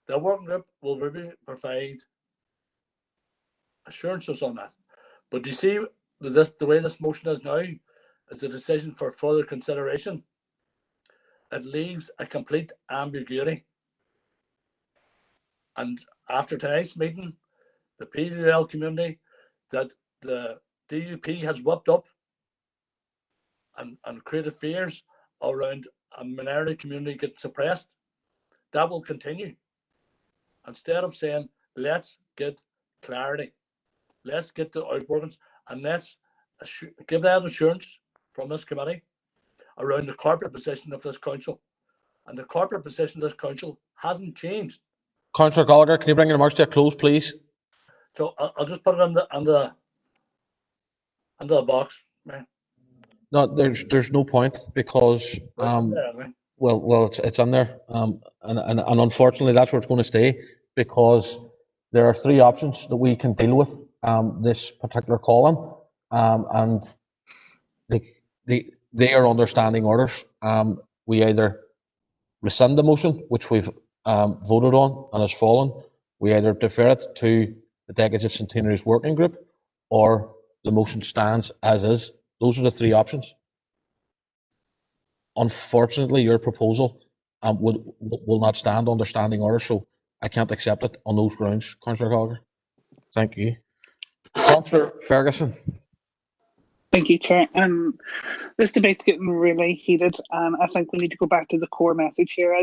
The working group will provide assurances on that. But you see, the way this motion is now is a decision for further consideration. It leaves a complete ambiguity. And after tonight's meeting, the PDL community, that the DUP has whipped up and created fears around a minority community getting suppressed. That will continue. Instead of saying, let's get clarity, let's get the outworkings, and let's give that assurance from this committee around the corporate position of this council. And the corporate position of this council hasn't changed. Councillor Gallagher, can you bring your remarks to a close, please? So I'll just put it under the box, man. No, there's no point because well it's in there and unfortunately that's where it's going to stay, because there are three options that we can deal with this particular column, and they are understanding orders. We either rescind the motion, which we've voted on and has fallen. We either defer it to the Decades of Centenaries Working Group, or the motion stands as is. Those are the three options. Unfortunately, your proposal will not stand under standing order, so I can't accept it on those grounds, Councillor Gallagher. Thank you. Councillor Ferguson. Thank you, Chair. This debate's getting really heated, and I think we need to go back to the core message here,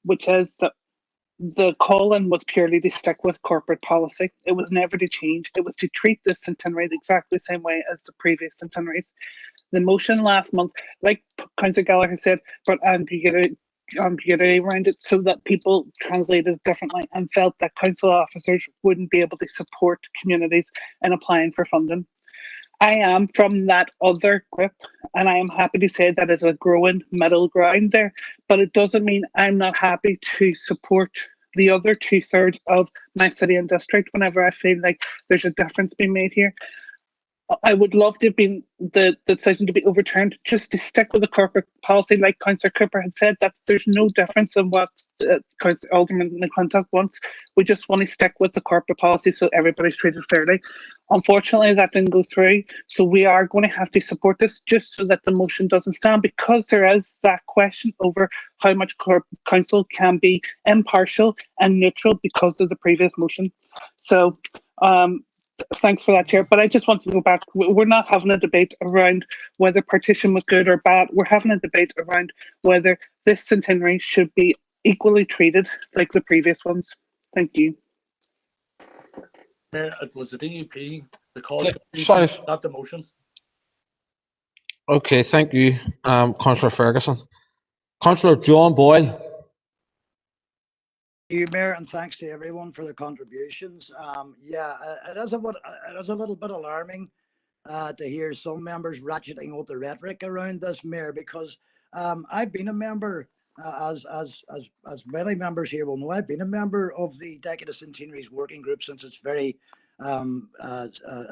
which is that the call-in was purely to stick with corporate policy. It was never to change. It was to treat this centenary the exactly the same way as the previous centenaries. The motion last month, like Councillor Gallagher said, but ambiguity around it so that people translated it differently and felt that council officers wouldn't be able to support communities in applying for funding. I am from that other group, and I am happy to say that it's a growing middle ground there, but it doesn't mean I'm not happy to support the other 2/3 of my city and district whenever I feel like there's a difference being made here. I would love to have been the decision to be overturned just to stick with the corporate policy, like Councillor Cooper had said, that there's no difference in what Alderman McClintock wants. We just want to stick with the corporate policy so everybody's treated fairly. Unfortunately, that didn't go through, so we are going to have to support this just so that the motion doesn't stand, because there is that question over how much council can be impartial and neutral because of the previous motion. So, thanks for that, Chair. But I just want to go back. We're not having a debate around whether partition was good or bad. We're having a debate around whether this centenary should be equally treated like the previous ones. Thank you. Mayor, it was the DUP, the call, Sorry. not the motion. Okay, thank you, Councillor Ferguson. Councillor John Boyle. Thank you, Mayor, and thanks to everyone for their contributions. It is a little bit alarming to hear some members ratcheting up the rhetoric around this, Mayor, because I've been a member, as many members here will know, I've been a member of the Decade of Centenaries Working Group since its very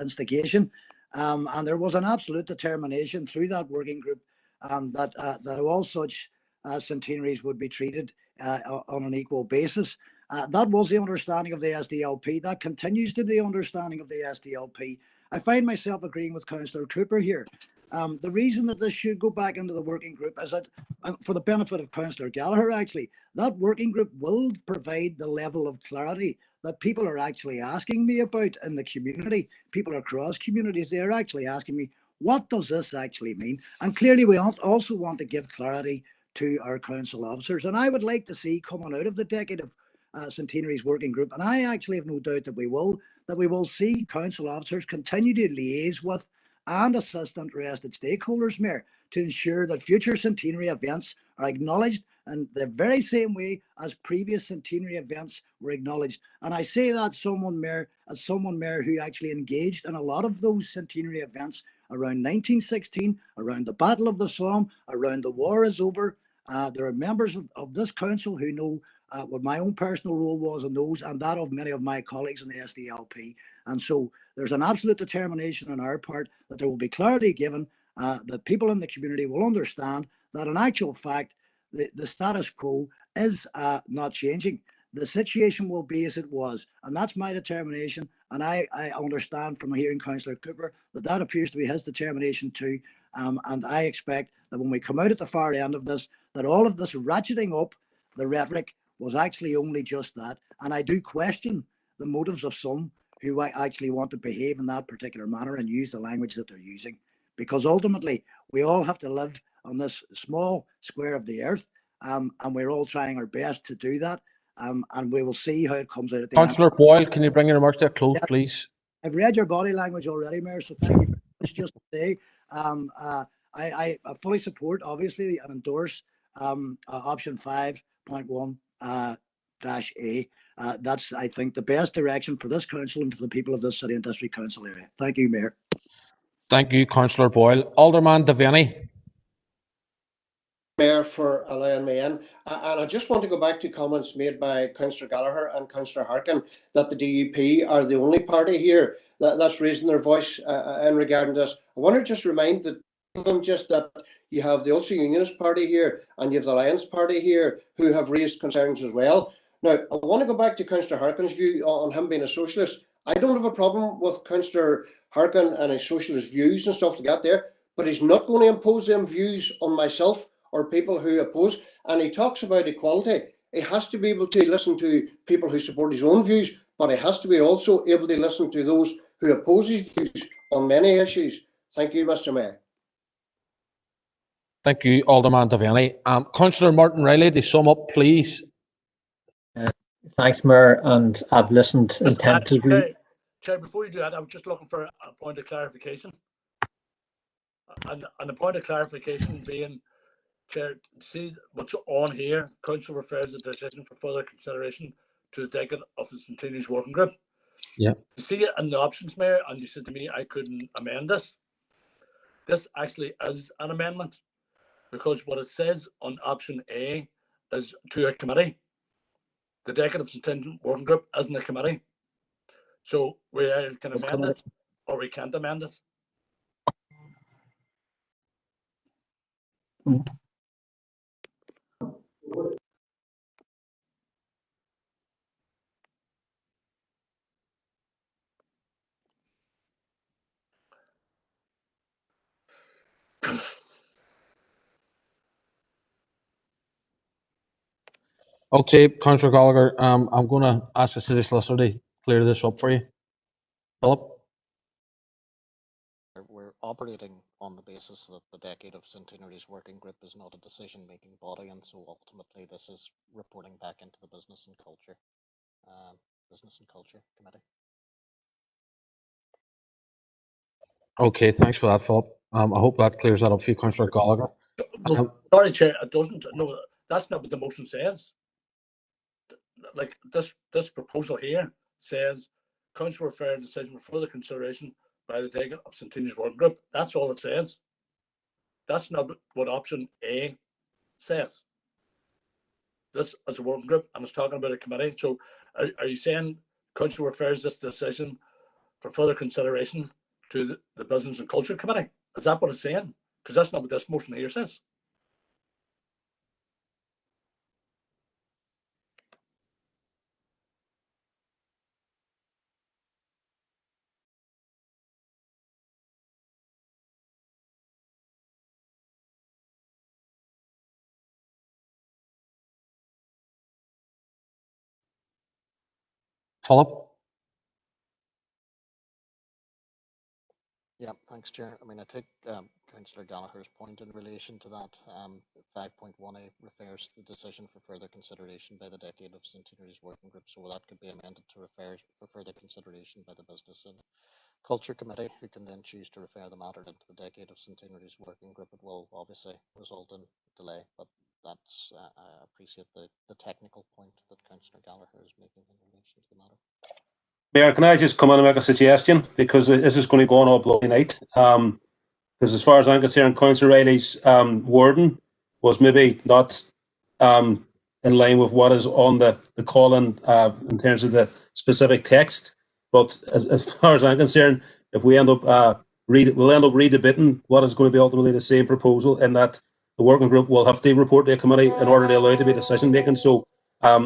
instigation, and there was an absolute determination through that working group that all such centenaries would be treated on an equal basis. That was the understanding of the SDLP. That continues to be the understanding of the SDLP. I find myself agreeing with Councillor Cooper here. The reason that this should go back into the working group is that, for the benefit of Councillor Gallagher, actually, that working group will provide the level of clarity that people are actually asking me about in the community. People across communities, they're actually asking me, what does this actually mean? And clearly we also want to give clarity to our council officers. And I would like to see, coming out of the Decade of Centenaries Working Group, and I actually have no doubt that we will see council officers continue to liaise with and assist interested stakeholders, Mayor, to ensure that future centenary events are acknowledged in the very same way as previous centenary events were acknowledged. And I say that as someone, Mayor, who actually engaged in a lot of those centenary events around 1916, around the Battle of the Somme, around the War is Over. There are members of this council who know what my own personal role was in those, and that of many of my colleagues in the SDLP. And so there's an absolute determination on our part that there will be clarity given, that people in the community will understand that in actual fact, the status quo is not changing. The situation will be as it was, and that's my determination. And I understand from hearing Councillor Cooper that appears to be his determination too. And I expect that when we come out at the far end of this, that all of this ratcheting up the rhetoric was actually only just that. And I do question the motives of some who actually want to behave in that particular manner and use the language that they're using. Because ultimately, we all have to live on this small square of the earth, and we're all trying our best to do that. And we will see how it comes out at the end. Councillor Boyle, can you bring your remarks to a close, please? I've read your body language already, Mayor, so thank you very much. Just to say, I fully support, obviously, and endorse option 5.1 dash A. That's, I think, the best direction for this council and for the people of this city and district council area. Thank you, Mayor. Thank you, Councillor Boyle. Alderman Devaney. Mayor, for allowing me in. And I just want to go back to comments made by Councillor Gallagher and Councillor Harkin that the DUP are the only party here that's raising their voice in regarding this. I want to just remind them just that you have the Ulster Unionist Party here and you have the Alliance Party here who have raised concerns as well. Now, I want to go back to Councillor Harkin's view on him being a socialist. I don't have a problem with Councillor Harkin and his socialist views and stuff to get there, but he's not going to impose them views on myself or people who oppose. And he talks about equality. He has to be able to listen to people who support his own views, but he has to be also able to listen to those who oppose his views on many issues. Thank you, Mr. Mayor. Thank you, Alderman Devaney. Councillor Martin Riley, to sum up, please. Thanks, Mayor, and I've listened attentively. Chair, before you do that, I was just looking for a point of clarification. And the point of clarification being, Chair, see what's on here, Council refers the decision for further consideration to the decade of the Centennials Working Group. Yeah. You see it in the options, Mayor, and you said to me I couldn't amend this. This actually is an amendment, because what it says on option A is to a committee. The decade of Centennials Working Group isn't a committee. So we can amend it or we can't amend it. Okay, Councillor Gallagher, I'm going to ask the city solicitor to clear this up for you. Philip? We're operating on the basis that the Decade of Centenaries Working Group is not a decision-making body, and so ultimately this is reporting back into the Business and Culture Committee. Okay, thanks for that, Philip. I hope that clears that up for you, Councillor Gallagher. Sorry, Chair, it doesn't. No, that's not what the motion says. Like this proposal here says, Council refer decision for further consideration by the decade of Centennials Working Group. That's all it says. That's not what option A says. This is a working group and it's talking about a committee. So are you saying Council refers this decision for further consideration to the Business and Culture Committee? Is that what it's saying? Because that's not what this motion here says. Philip? Yeah, thanks, Chair. I mean, I take Councillor Gallagher's point in relation to that. 5.1A refers to the decision for further consideration by the Decade of Centenaries Working Group, so that could be amended to refer for further consideration by the Business and Culture Committee, who can then choose to refer the matter into the Decade of Centenaries Working Group. It will obviously result in delay, but that's I appreciate the technical point that Councillor Gallagher is making in relation to the matter. Mayor, can I just come in and make a suggestion? Because this is going to go on all bloody night. Because as far as I'm concerned, Councillor Riley's wording was maybe not in line with what is on the call-in terms of the specific text. But as far as I'm concerned, if we end up we'll end up redebating what is going to be ultimately the same proposal, in that the working group will have to report to a committee in order to allow it to be decision making. So I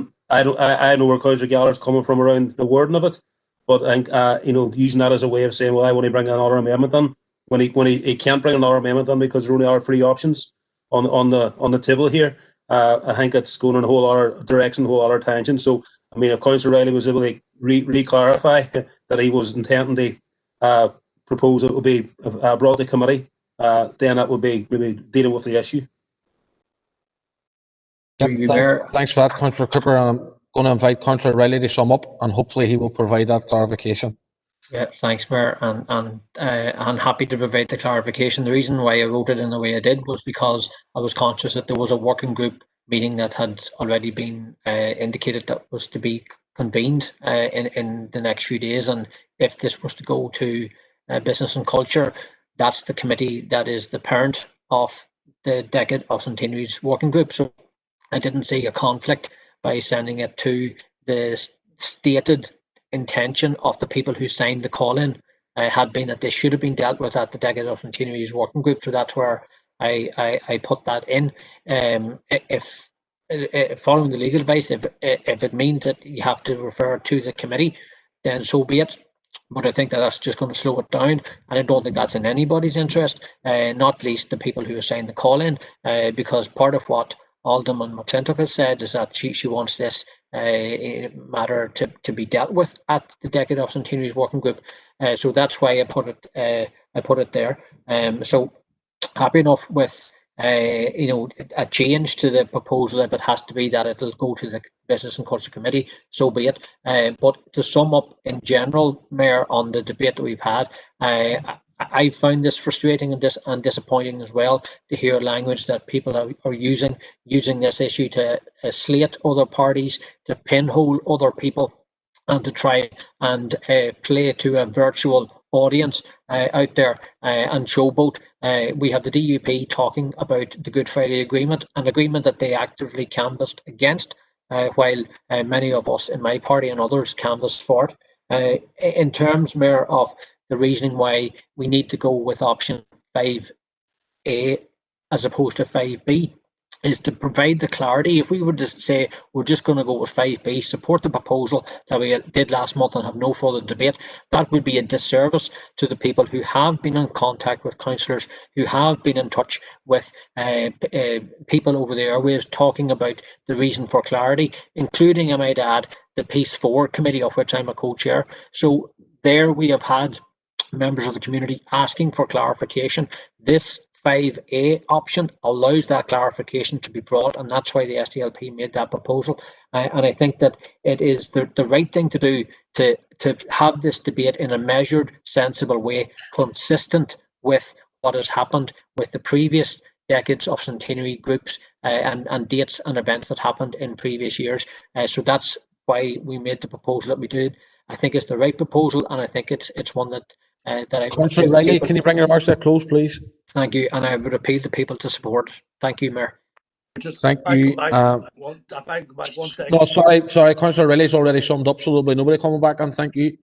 know where Councillor Gallagher's coming from around the wording of it. But I think, using that as a way of saying, well, I want to bring another amendment in, when he can't bring another amendment in because there only are 3 options on the table here. I think it's going in a whole other direction, a whole other tangent. So, I mean, if Councillor Riley was able to re-clarify that he was intending to propose it would be brought to committee, then that would be maybe dealing with the issue. Thanks for that, Councillor Cooper. And I'm going to invite Councillor Riley to sum up, and hopefully he will provide that clarification. Yeah, thanks, Mayor, and I'm happy to provide the clarification. The reason why I voted in the way I did was because I was conscious that there was a working group meeting that had already been indicated that was to be convened in the next few days, and if this was to go to Business and Culture, that's the committee that is the parent of the Decade of Centenaries Working Group. So I didn't see a conflict by sending it to the stated intention of the people who signed the call-in had been that this should have been dealt with at the Decade of Centenaries Working Group. So that's where I put that in. If following the legal advice, if it means that you have to refer to the committee, then so be it. But I think that that's just going to slow it down, and I don't think that's in anybody's interest, not least the people who have signed the call-in, because part of what Alderman McClintock has said is that she wants this matter to be dealt with at the Decade of Centenaries Working Group. So that's why I put it there. So happy enough with a change to the proposal. If it has to be that it'll go to the Business and Culture Committee, so be it. But to sum up in general, Mayor, on the debate that we've had, I found this frustrating and disappointing as well to hear language that people are using this issue to slate other parties, to pinhole other people, and to try and play to a virtual audience out there and showboat. We have the DUP talking about the Good Friday Agreement, an agreement that they actively canvassed against, while many of us in my party and others canvassed for it. In terms, Mayor, of the reasoning why we need to go with option 5A as opposed to 5B is to provide the clarity. If we were to say we're just going to go with 5B, support the proposal that we did last month and have no further debate, that would be a disservice to the people who have been in contact with councillors, who have been in touch with people over the airwaves talking about the reason for clarity, including, I might add, the Peace Forward Committee, of which I'm a co-chair. So there we have had members of the community asking for clarification. This 5A option allows that clarification to be brought, and that's why the SDLP made that proposal. And I think that it is the right thing to do to have this debate in a measured, sensible way, consistent with what has happened with the previous decades of centenary groups and dates and events that happened in previous years. So that's why we made the proposal that we did. I think it's the right proposal, and I think it's one that Councillor Riley, can you bring your remarks to a close, please? Thank you, and I would appeal to people to support. Thank you, Mayor. Thank you. No, sorry, Councillor Riley's already summed up, so there'll be nobody coming back, and thank you.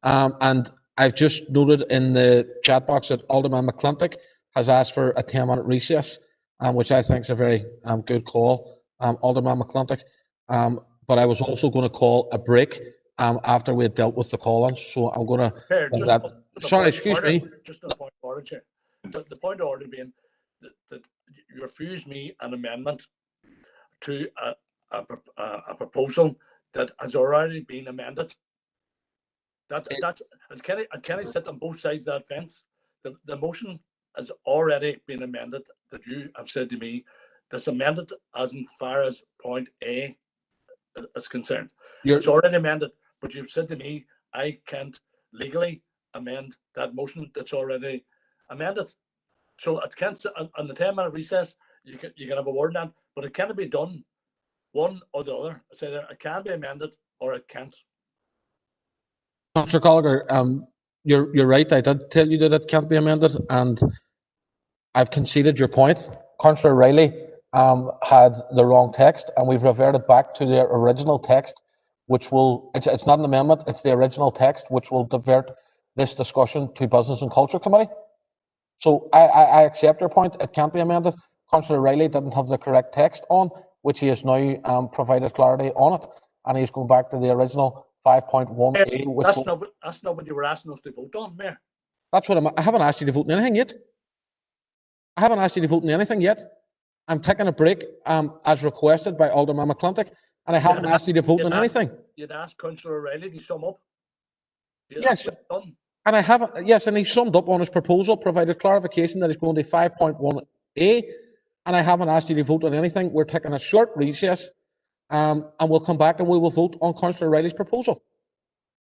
And I've just noted in the chat box that Alderman McClintock has asked for a 10-minute recess, which I think is a very good call, Alderman McClintock. But I was also going to call a break after we had dealt with the call-ons, so I'm going to. Sorry, excuse me. Just a point of order, Chair. The point of order being that you refuse me an amendment to a proposal that has already been amended. That's can I sit on both sides of that fence? The motion has already been amended that you have said to me that's amended as far as point A is concerned. It's already amended, but you've said to me I can't legally amend that motion that's already amended. So it can't, on the 10-minute recess, you can have a word on that, but it can't be done one or the other. It's either it can be amended or it can't. Councillor Gallagher, you're right. I did tell you that it can't be amended, and I've conceded your point. Councillor Riley had the wrong text, and we've reverted back to the original text, which will, it's not an amendment, it's the original text, which will divert this discussion to Business and Culture Committee. So I accept your point, it can't be amended. Councillor Riley didn't have the correct text on, which he has now provided clarity on it, and he's going back to the original 5.1A. That's not what you were asking us to vote on, Mayor. That's what I haven't asked you to vote on anything yet. I haven't asked you to vote on anything yet. I'm taking a break as requested by Alderman McClintock. and I haven't asked you to vote on anything. You'd ask Councillor O'Reilly to sum up. Yes, and I haven't. Yes, and he summed up on his proposal, provided clarification that he's going to 5.1A, and I haven't asked you to vote on anything. We're taking a short recess, and we'll come back and we will vote on Councillor O'Reilly's proposal.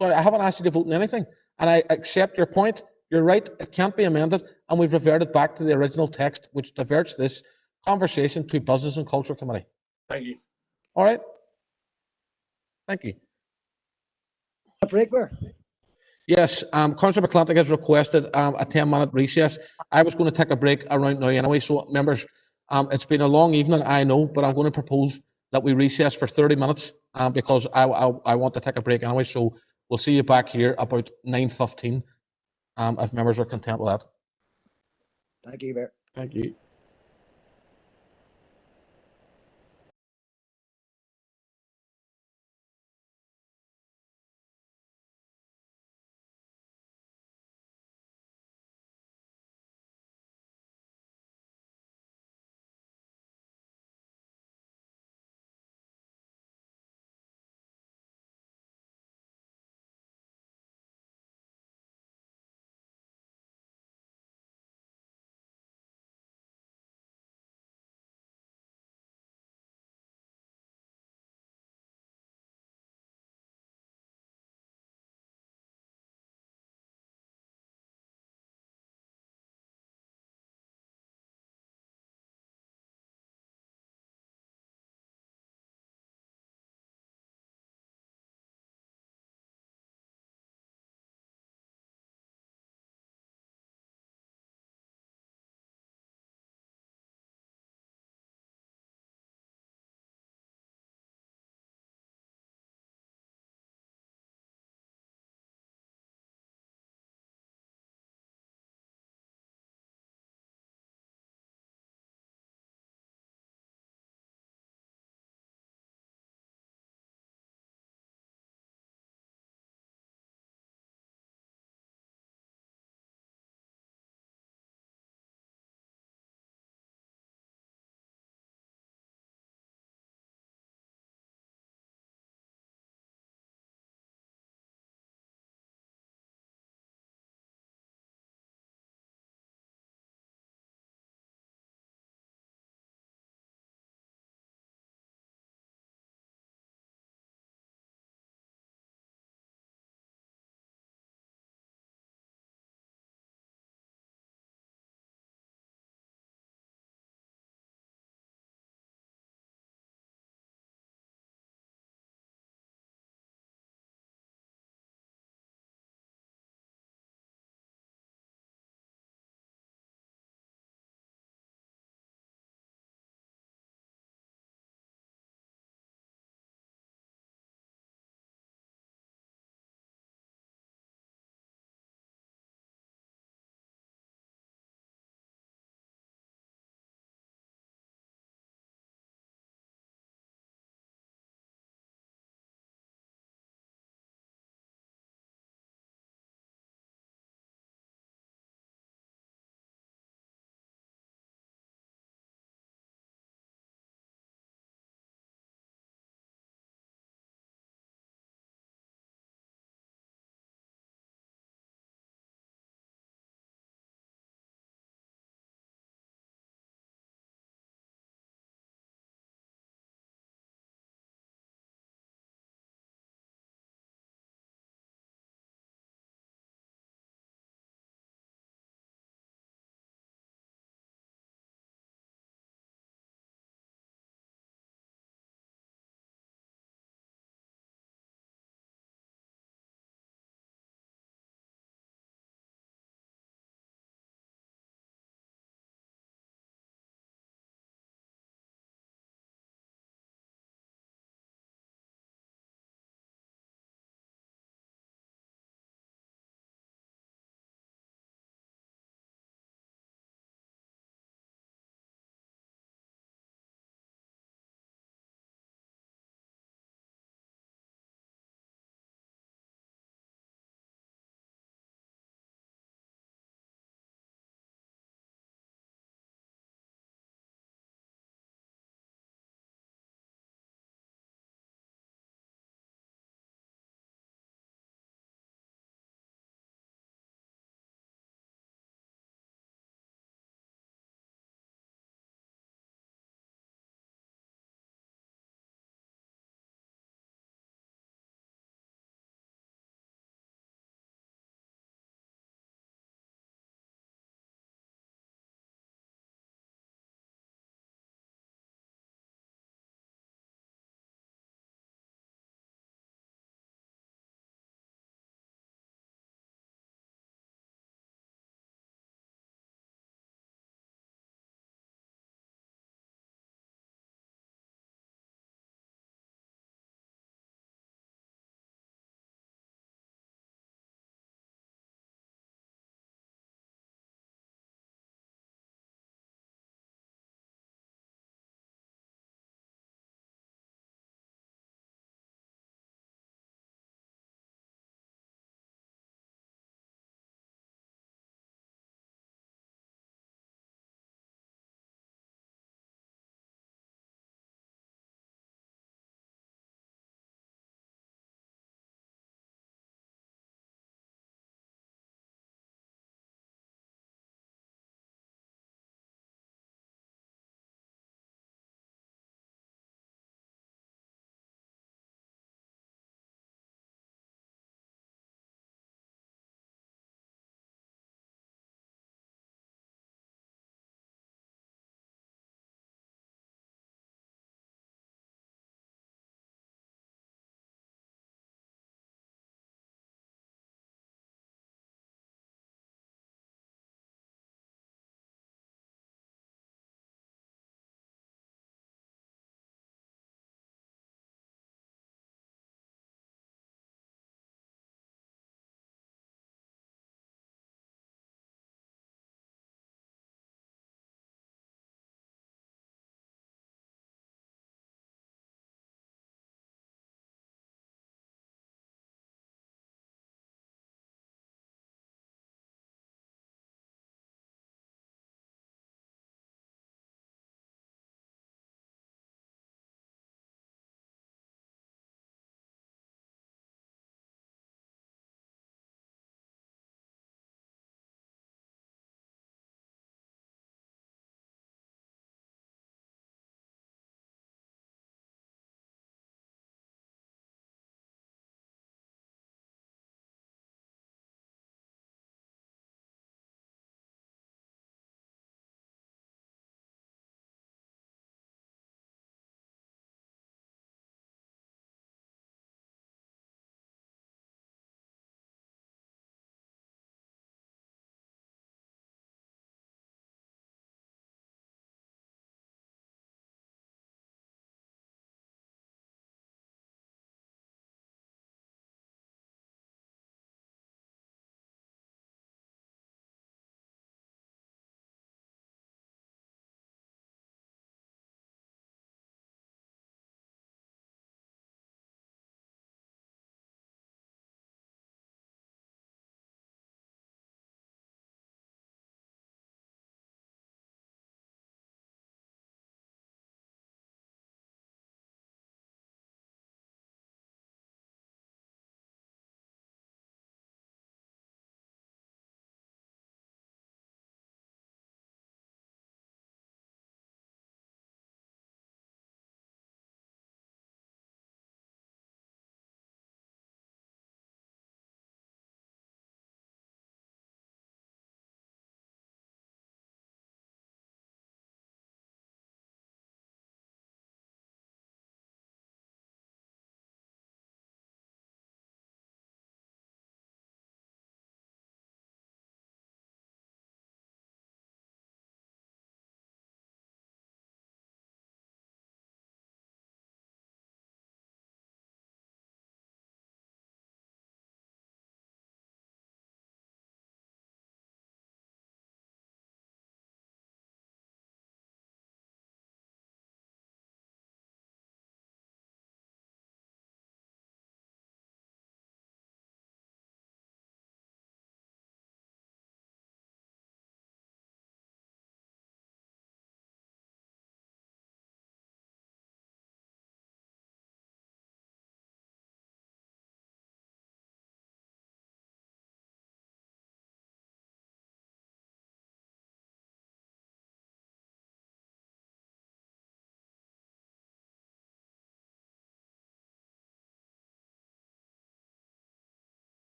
So I haven't asked you to vote on anything, and I accept your point. You're right; it can't be amended, and we've reverted back to the original text, which diverts this conversation to Business and Culture Committee. Thank you. All right. Thank you. A break where? Yes, Councillor McClintock has requested a 10-minute recess. I was going to take a break around now anyway, so members, it's been a long evening, I know, but I'm going to propose that we recess for 30 minutes because I want to take a break anyway, so we'll see you back here about 9:15 if members are content with that. Thank you, Mayor. Thank you.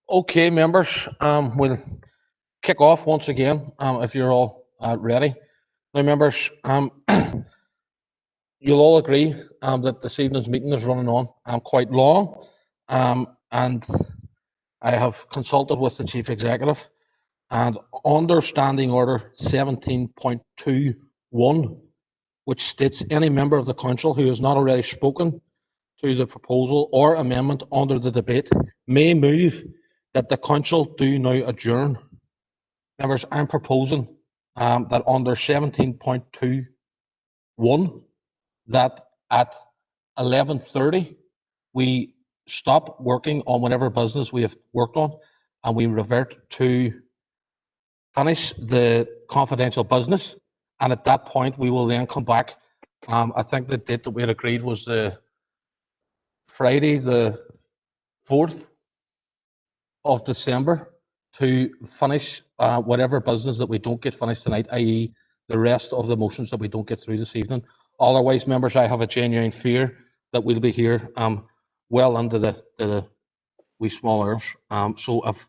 Okay, members, we'll kick off once again, if you're all ready. Now, members, you'll all agree that this evening's meeting is running on quite long, and I have consulted with the Chief Executive, and under Standing Order 17.21, which states any member of the council who has not already spoken to the proposal or amendment under the debate may move that the council do now adjourn. Members, I'm proposing that under 17.21, that at 11:30 we stop working on whatever business we have worked on, and we revert to finish the confidential business. And at that point, we will then come back. I think the date that we had agreed was the Friday, the 4th of December, to finish whatever business that we don't get finished tonight, i.e. the rest of the motions that we don't get through this evening. Otherwise, members, I have a genuine fear that we'll be here well into the wee small hours. So if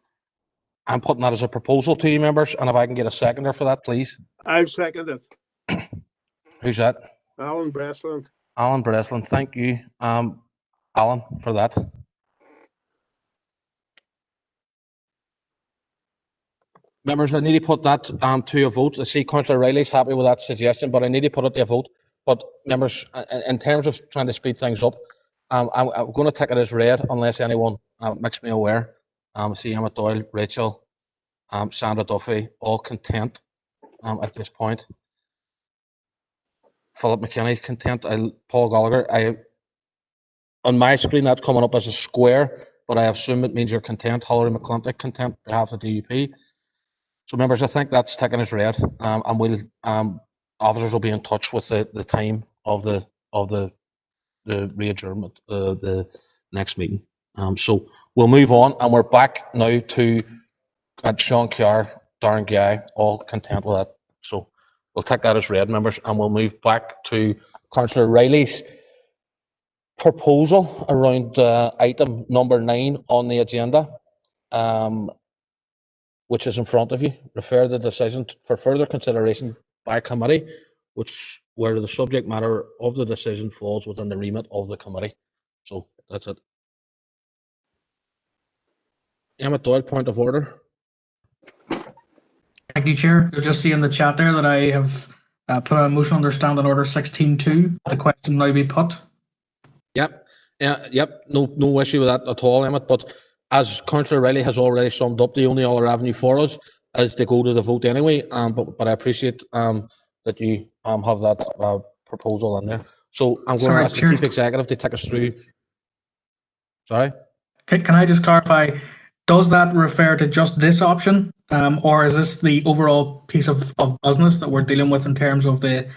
I'm putting that as a proposal to you, members, and if I can get a seconder for that, please. I've seconded. Who's that? Alan Breslin. Alan Breslin, thank you, Alan, for that. Members, I need to put that to a vote. I see Councillor Riley's happy with that suggestion, but I need to put it to a vote. But members, in terms of trying to speed things up, I'm going to take it as read unless anyone makes me aware. See Emma Doyle, Rachel, Sandra Duffy, all content at this point. Philip McKinney, content. Paul Gallagher, on my screen that's coming up as a square, but I assume it means you're content. Hilary McClintock, content on behalf of the DUP. So, members, I think that's taken as read, and we'll officers will be in touch with the time of the re-adjournment, the next meeting. So we'll move on, and we're back now to Sean Carr, Darren Guy, all content with that. So we'll take that as read, members, and we'll move back to Councillor Riley's proposal around item number 9 on the agenda. Which is in front of you. Refer the decision for further consideration by committee, where the subject matter of the decision falls within the remit of the committee. So that's it. Emma Doyle, point of order. Thank you, Chair. You'll just see in the chat there that I have put a motion under Standing Order 16.2. The question now be put. Yep. Yep. No issue with that at all, Emmett. But as Councillor Riley has already summed up, the only other avenue for us is to go to the vote anyway. But I appreciate that you have that proposal in there. So I'm going to ask the Chief Executive to take us through. Sorry? Can I just clarify, does that refer to just this option, or is this the overall piece of business that we're dealing with in terms of the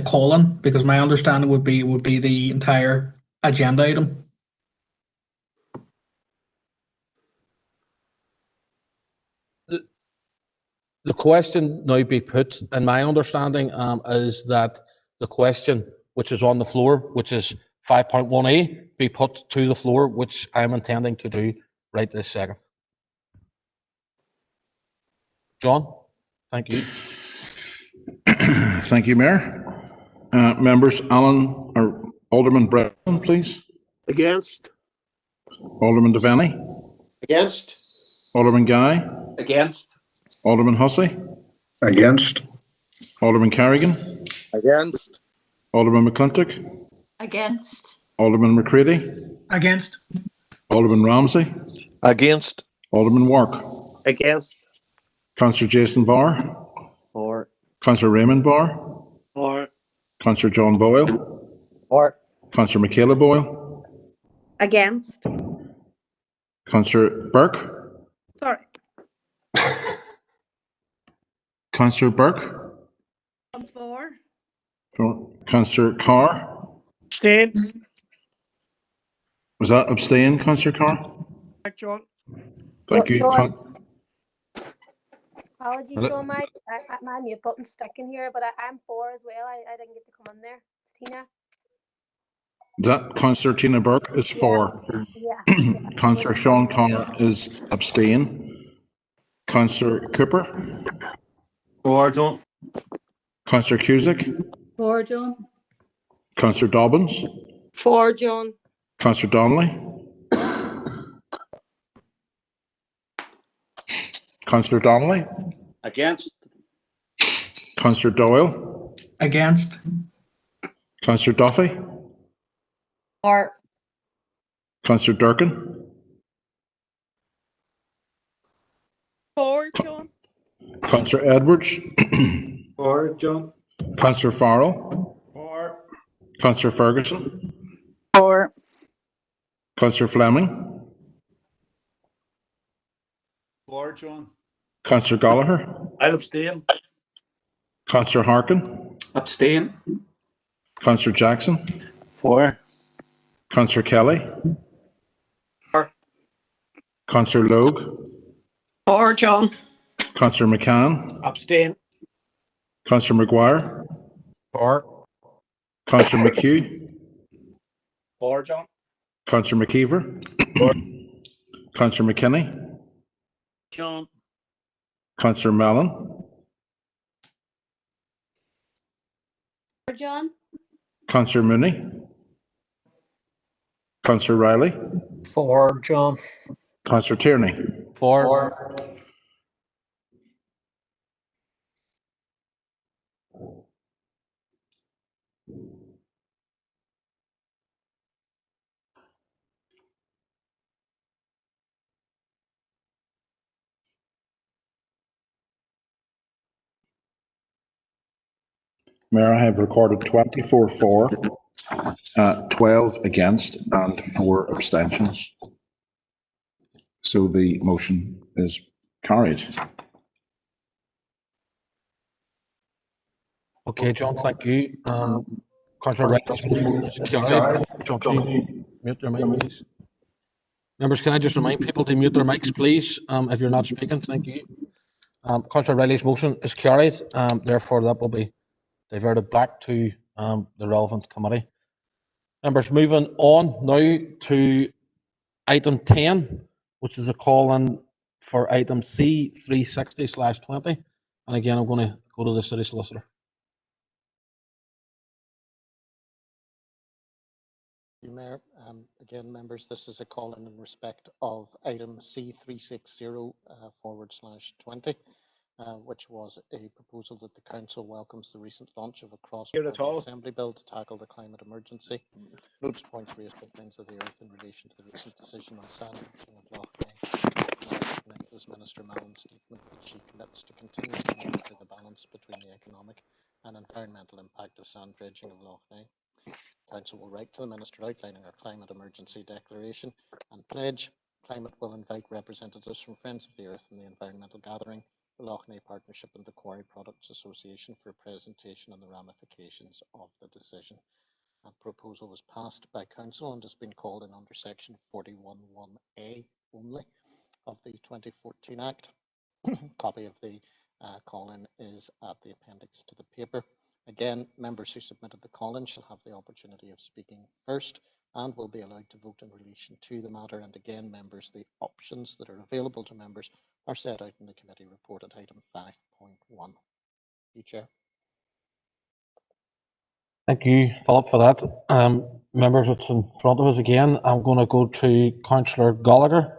call-in? Because my understanding would be the entire agenda item. The question now be put, and my understanding is that the question which is on the floor, which is 5.1A, be put to the floor, which I'm intending to do right this second. John, thank you. Thank you, Mayor. Members, Alderman Breslin, please. Against. Alderman Devaney. Against. Alderman Guy. Against. Alderman Hussey. Against. Alderman Carrigan. Against. Alderman McClintock. Against. Alderman McCready. Against. Alderman Ramsey. Against. Alderman Wark. Against. Councillor Jason Barr. For. Councillor Raymond Barr. For. Councillor John Boyle. For. Councillor Michaela Boyle. Against. Councillor Burke. Sorry. Councillor Burke. For. Councillor Carr. Abstain. Was that abstain, Councillor Carr? John. Thank you. Apologies, John. My mute button's stuck in here, but I'm for as well. I didn't get to come in there. It's Tina. That Councillor Tina Burke is for. Yeah. Councillor Sean Connor is abstain. Councillor Cooper. For, John. Councillor Cusick. For, John. Councillor Dobbins. For, John. Councillor Donnelly. Councillor Donnelly. Against. Councillor Doyle. Against. Councillor Duffy. For. Councillor Durkin. For, John. Councillor Edwards. For, John. Councillor Farrell. For. Councillor Ferguson. For. Councillor Fleming. For, John. Councillor Gallagher. I'll abstain. Councillor Harkin. Abstain. Councillor Jackson. For. Councillor Kelly. For. Councillor Logue. For, John. Councillor McCann. Abstain. Councillor McGuire. For. Councillor McHugh. For, John. Councillor McKeever. Councillor McKinney. John. Councillor Mellon. For, John. Councillor Mooney. Councillor Riley. For, John. Councillor Tierney. For. Mayor, I have recorded 24 for, 12 against, and 4 abstentions. So the motion is carried. Okay, John, thank you. Councillor Wright's motion is carried. John, can you mute your mic, please? Members, can I just remind people to mute their mics, please, if you're not speaking? Thank you. Councillor Riley's motion is carried. Therefore, that will be diverted back to the relevant committee. Members, moving on now to item 10, which is a call-in for item C 360/20. And again, I'm going to go to the city solicitor. Mayor, again, members, this is a call in respect of item C360/20, which was a proposal that the council welcomes the recent launch of a cross-party assembly bill to tackle the climate emergency. Notes points raised by Friends of the Earth in relation to the recent decision on sand dredging of Lough Neagh. As Minister Mallon's statement that she commits to continue to monitor the balance between the economic and environmental impact of sand dredging of Lough Neagh. Council will write to the Minister outlining our climate emergency declaration and pledge. Climate will invite representatives from Friends of the Earth and the Environmental Gathering, the Lough Neagh Partnership and the Quarry Products Association for a presentation on the ramifications of the decision. That proposal was passed by Council and has been called in under section 41(1)(a) only of the 2014 Act. Copy of the call-in is at the appendix to the paper. Again, members who submitted the call-in shall have the opportunity of speaking first and will be allowed to vote in relation to the matter. And again, members, the options that are available to members are set out in the committee report at item 5.1. You, Chair. Thank you, Philip, for that. Members, it's in front of us again. I'm going to go to Councillor Gallagher.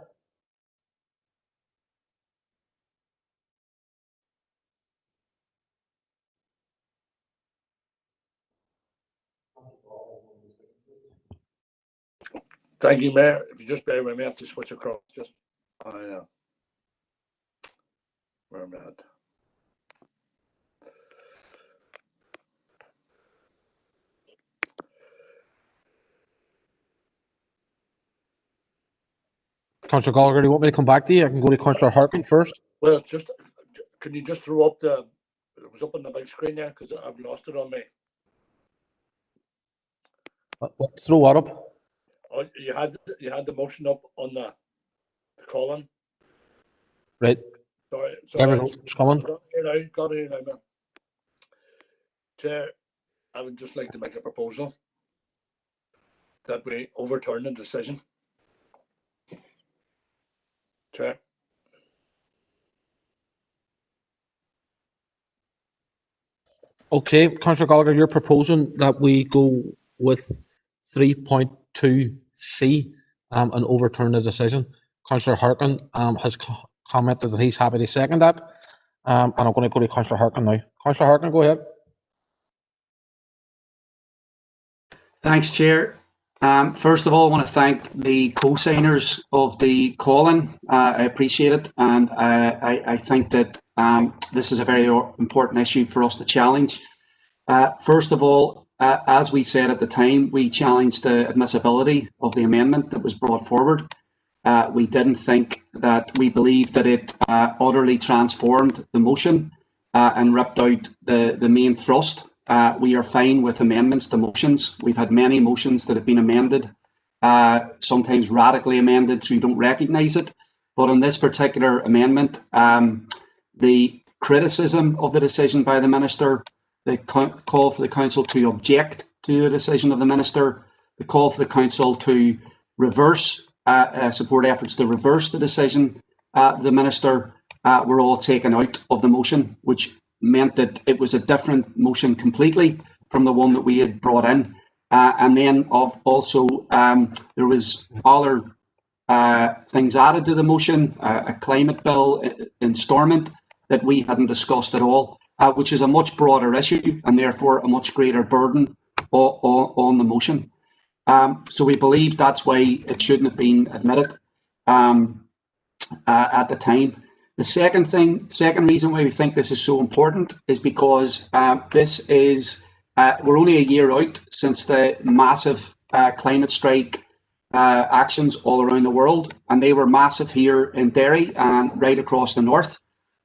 Thank you, Mayor. If you just bear with me, I have to switch across. Just, where am I at? Councillor Gallagher, do you want me to come back to you? I can go to Councillor Harkin first. Well, just, can you just throw up the, it was up on the big screen there because I've lost it on me. Throw what up? Oh, you had the motion up on the column. Right. Sorry. It's coming. Got it here now, man. Chair, I would just like to make a proposal. that we overturn the decision. Chair. Okay, Councillor Gallagher, you're proposing that we go with 3.2C and overturn the decision. Councillor Harkin has commented that he's happy to second that. And I'm going to go to Councillor Harkin now. Councillor Harkin, go ahead. Thanks, Chair. First of all, I want to thank the co-signers of the call-in. I appreciate it, and I think that this is a very important issue for us to challenge. First of all, as we said at the time, we challenged the admissibility of the amendment that was brought forward. We didn't think that we believed that it utterly transformed the motion and ripped out the main thrust. We are fine with amendments to motions. We've had many motions that have been amended, sometimes radically amended so you don't recognise it. But on this particular amendment, the criticism of the decision by the Minister, the call for the Council to object to the decision of the Minister, the call for the Council to reverse, support efforts to reverse the decision of the Minister, were all taken out of the motion, which meant that it was a different motion completely from the one that we had brought in. And then also there was other things added to the motion, a climate bill installment that we hadn't discussed at all, which is a much broader issue and therefore a much greater burden on the motion. So we believe that's why it shouldn't have been admitted at the time. The second reason why we think this is so important is because we're only a year out since the massive climate strike actions all around the world, and they were massive here in Derry and right across the north,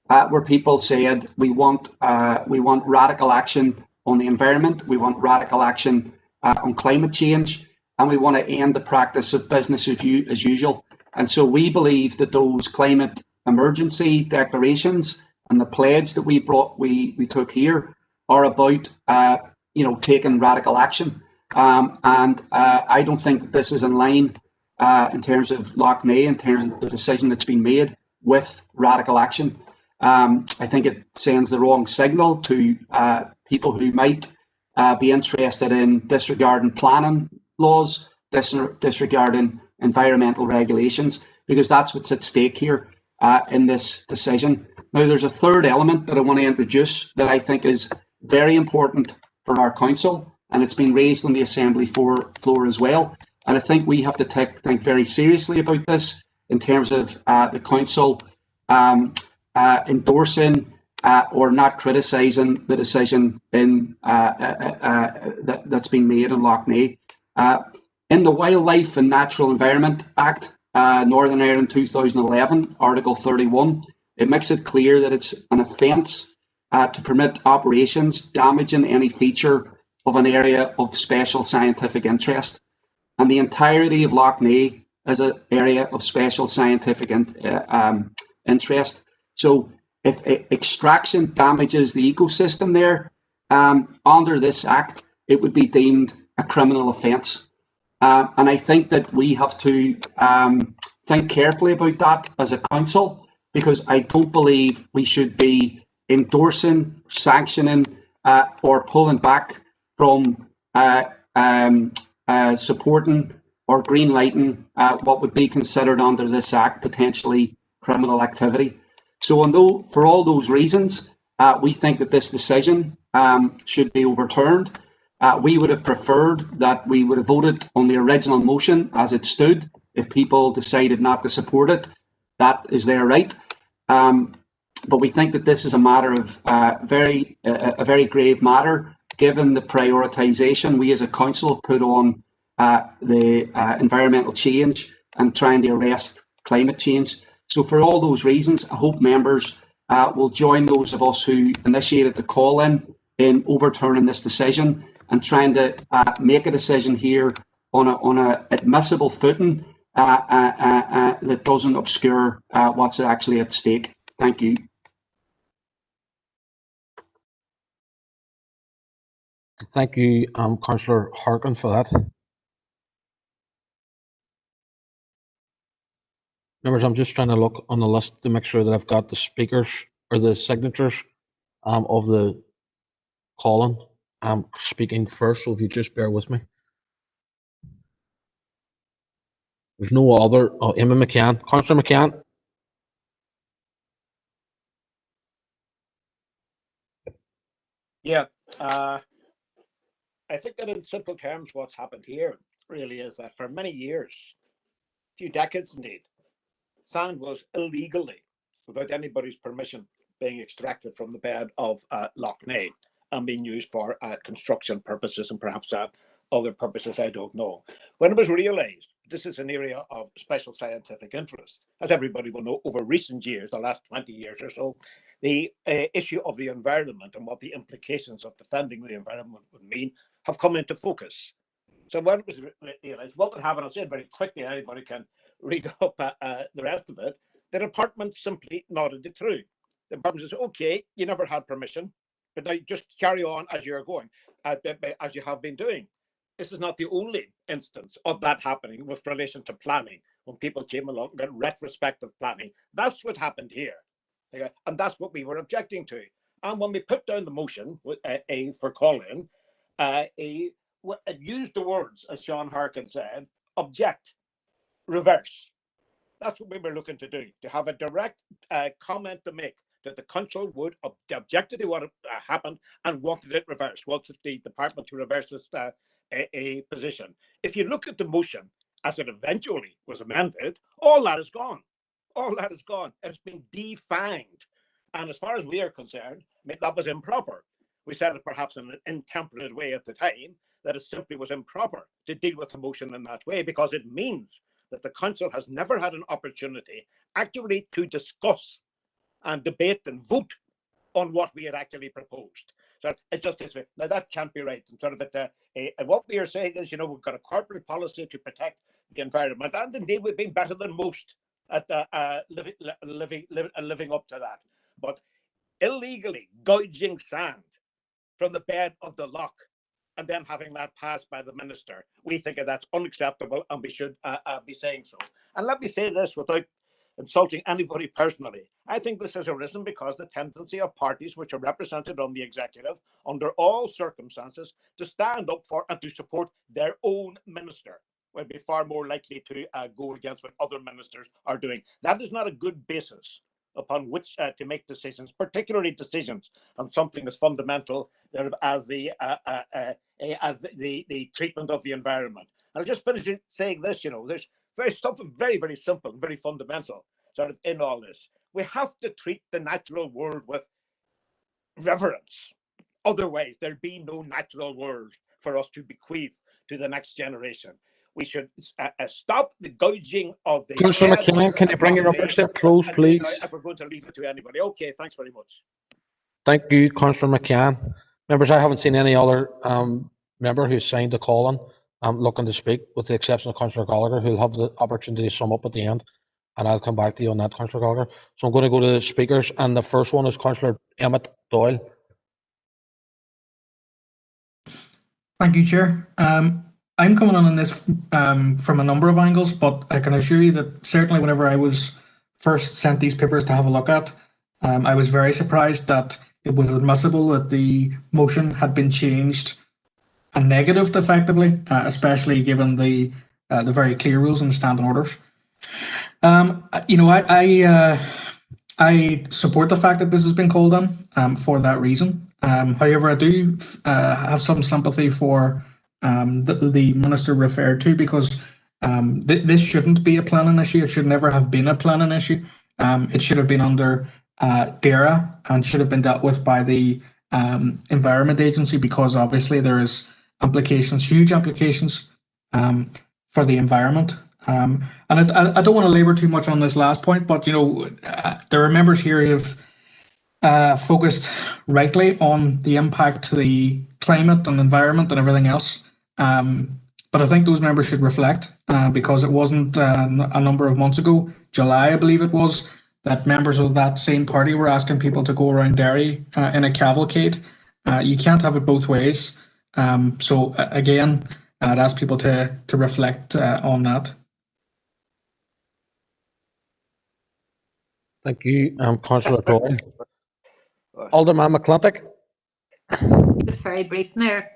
where people said we want radical action on the environment, we want radical action on climate change, and we want to end the practice of business as usual. And so we believe that those climate emergency declarations and the pledge that we took here are about taking radical action. And I don't think that this is in line in terms of Loughney, in terms of the decision that's been made with radical action. I think it sends the wrong signal to people who might be interested in disregarding planning laws, disregarding environmental regulations, because that's what's at stake here in this decision. Now, there's a third element that I want to introduce that I think is very important for our council, and it's been raised on the Assembly floor as well. And I think we have to think very seriously about this in terms of the council endorsing or not criticising the decision that's been made in Loughney. In the Wildlife and Natural Environment Act, Northern Ireland 2011, Article 31, it makes it clear that it's an offence to permit operations damaging any feature of an area of special scientific interest. And the entirety of Loughney is an area of special scientific interest. So if extraction damages the ecosystem there, under this act, it would be deemed a criminal offence. And I think that we have to think carefully about that as a council, because I don't believe we should be endorsing, sanctioning, or pulling back from supporting or greenlighting what would be considered under this act potentially criminal activity. So for all those reasons, we think that this decision should be overturned. We would have preferred that we would have voted on the original motion as it stood. If people decided not to support it, that is their right. But we think that this is a matter of a very grave matter, given the prioritisation we as a council have put on the environmental change and trying to arrest climate change. So for all those reasons, I hope members will join those of us who initiated the call-in overturning this decision and trying to make a decision here on a admissible footing that doesn't obscure what's actually at stake. Thank you. Thank you, Councillor Harkin, for that. Members, I'm just trying to look on the list to make sure that I've got the speakers or the signatures of the calling speaking first. So if you just bear with me. There's no other. Oh, Emma McCann. Councillor McCann. Yeah, I think that in simple terms, what's happened here really is that for many years, a few decades indeed, sand was illegally, without anybody's permission, being extracted from the bed of Lough Neagh and being used for construction purposes and perhaps other purposes, I don't know. When it was realised this is an area of special scientific interest, as everybody will know, over recent years, the last 20 years or so, the issue of the environment and what the implications of defending the environment would mean have come into focus. So when it was realised, what would happen, I'll say it very quickly, anybody can read up the rest of it, the department simply nodded it through. The department says, okay, you never had permission, but now just carry on as you're going, as you have been doing. This is not the only instance of that happening with relation to planning, when people came along and got retrospective planning. That's what happened here. Okay? And that's what we were objecting to. And when we put down the motion for call-in, used the words, as Sean Harkin said, object, reverse. That's what we were looking to do, to have a direct comment to make that the council would objected to what happened and wanted it reversed, wanted the department to reverse this position. If you look at the motion as it eventually was amended, all that is gone. All that is gone. It's been defanged. And as far as we are concerned, I mean, that was improper. We said it perhaps in an intemperate way at the time, that it simply was improper to deal with the motion in that way, because it means that the council has never had an opportunity actually to discuss and debate and vote on what we had actually proposed. So it just is. Now that can't be right. And sort of what we are saying is, we've got a corporate policy to protect the environment, and indeed we've been better than most at living up to that. But illegally gouging sand from the bed of the loch and then having that passed by the minister, we think that that's unacceptable, and we should be saying so. And let me say this without insulting anybody personally. I think this has arisen because the tendency of parties which are represented on the executive, under all circumstances, to stand up for and to support their own minister will be far more likely to go against what other ministers are doing. That is not a good basis upon which to make decisions, particularly decisions on something as fundamental as the treatment of the environment. And I'll just finish saying this, there's something very, very simple, very fundamental sort of in all this. We have to treat the natural world with reverence. Otherwise, there'll be no natural world for us to bequeath to the next generation. We should stop the gouging of the. Councillor McCann, can you bring your rubber step close, please? If we're going to leave it to anybody. Okay, thanks very much. Thank you, Councillor McCann. Members, I haven't seen any other member who's signed the call-in looking to speak, with the exception of Councillor Gallagher, who'll have the opportunity to sum up at the end. And I'll come back to you on that, Councillor Gallagher. So I'm going to go to the speakers, and the first one is Councillor Emmett Doyle. Thank you, Chair. I'm coming on this from a number of angles, but I can assure you that certainly whenever I was first sent these papers to have a look at, I was very surprised that it was admissible that the motion had been changed and negative effectively, especially given the very clear rules and standing orders. I support the fact that this has been called on for that reason. However, I do have some sympathy for the minister referred to, because this shouldn't be a planning issue. It should never have been a planning issue. It should have been under Derry and should have been dealt with by the Environment Agency, because obviously there is huge implications for the environment. And I don't want to labour too much on this last point, but there are members here who have focused rightly on the impact to the climate and environment and everything else. But I think those members should reflect, because it wasn't a number of months ago, July I believe it was, that members of that same party were asking people to go around Derry in a cavalcade. You can't have it both ways. So again, I'd ask people to reflect on that. Thank you, Councillor Doyle. Alderman McClintock. Very brief, Mayor.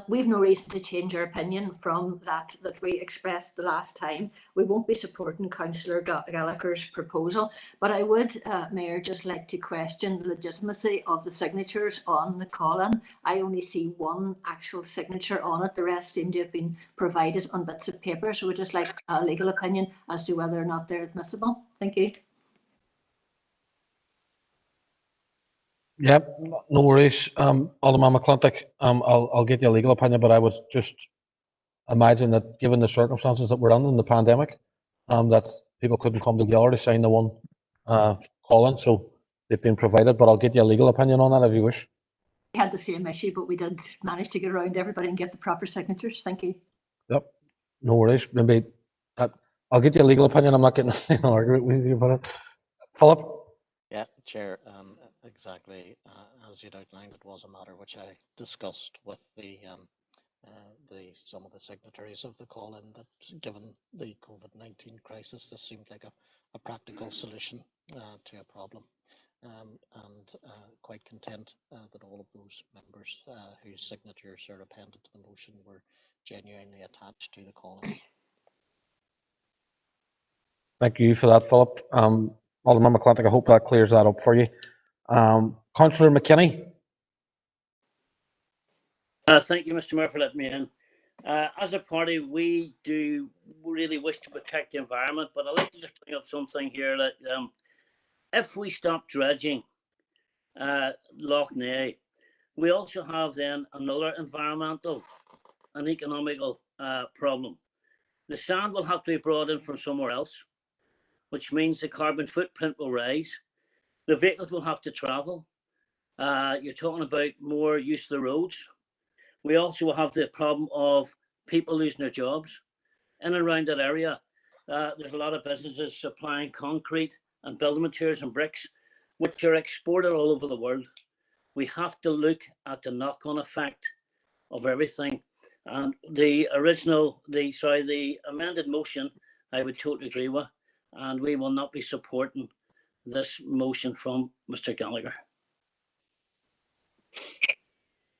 We've no reason to change our opinion from that we expressed the last time. We won't be supporting Councillor Gallagher's proposal, but I would, Mayor, just like to question the legitimacy of the signatures on the call-in. I only see one actual signature on it. The rest seem to have been provided on bits of paper, so we'd just like a legal opinion as to whether or not they're admissible. Thank you. Yep, no worries. Alderman McClintock, I'll get you a legal opinion, but I would just imagine that given the circumstances that we're in the pandemic, that people couldn't come together to sign the one call-in, so they've been provided, but I'll get you a legal opinion on that if you wish. We had the same issue, but we did manage to get around everybody and get the proper signatures. Thank you. Yep, no worries. Maybe I'll get you a legal opinion. I'm not getting an argument with you about it. Philip? Yeah, Chair, exactly as you'd outlined, it was a matter which I discussed with some of the signatories of the call-in, that given the COVID-19 crisis, this seemed like a practical solution to a problem, and quite content that all of those members whose signatures are appended to the motion were genuinely attached to the call-in. Thank you for that, Philip. Alderman McClintock, I hope that clears that up for you. Councillor McKinney. Thank you, Mr. Mayor, for letting me in. As a party, we do really wish to protect the environment, but I'd like to just bring up something here that if we stop dredging Loch Ness, we also have then another environmental and economical problem. The sand will have to be brought in from somewhere else, which means the carbon footprint will rise. The vehicles will have to travel. You're talking about more use of the roads. We also have the problem of people losing their jobs. In and around that area, there's a lot of businesses supplying concrete and building materials and bricks, which are exported all over the world. We have to look at the knock-on effect of everything. And the amended motion, I would totally agree with, and we will not be supporting this motion from Mr. Gallagher.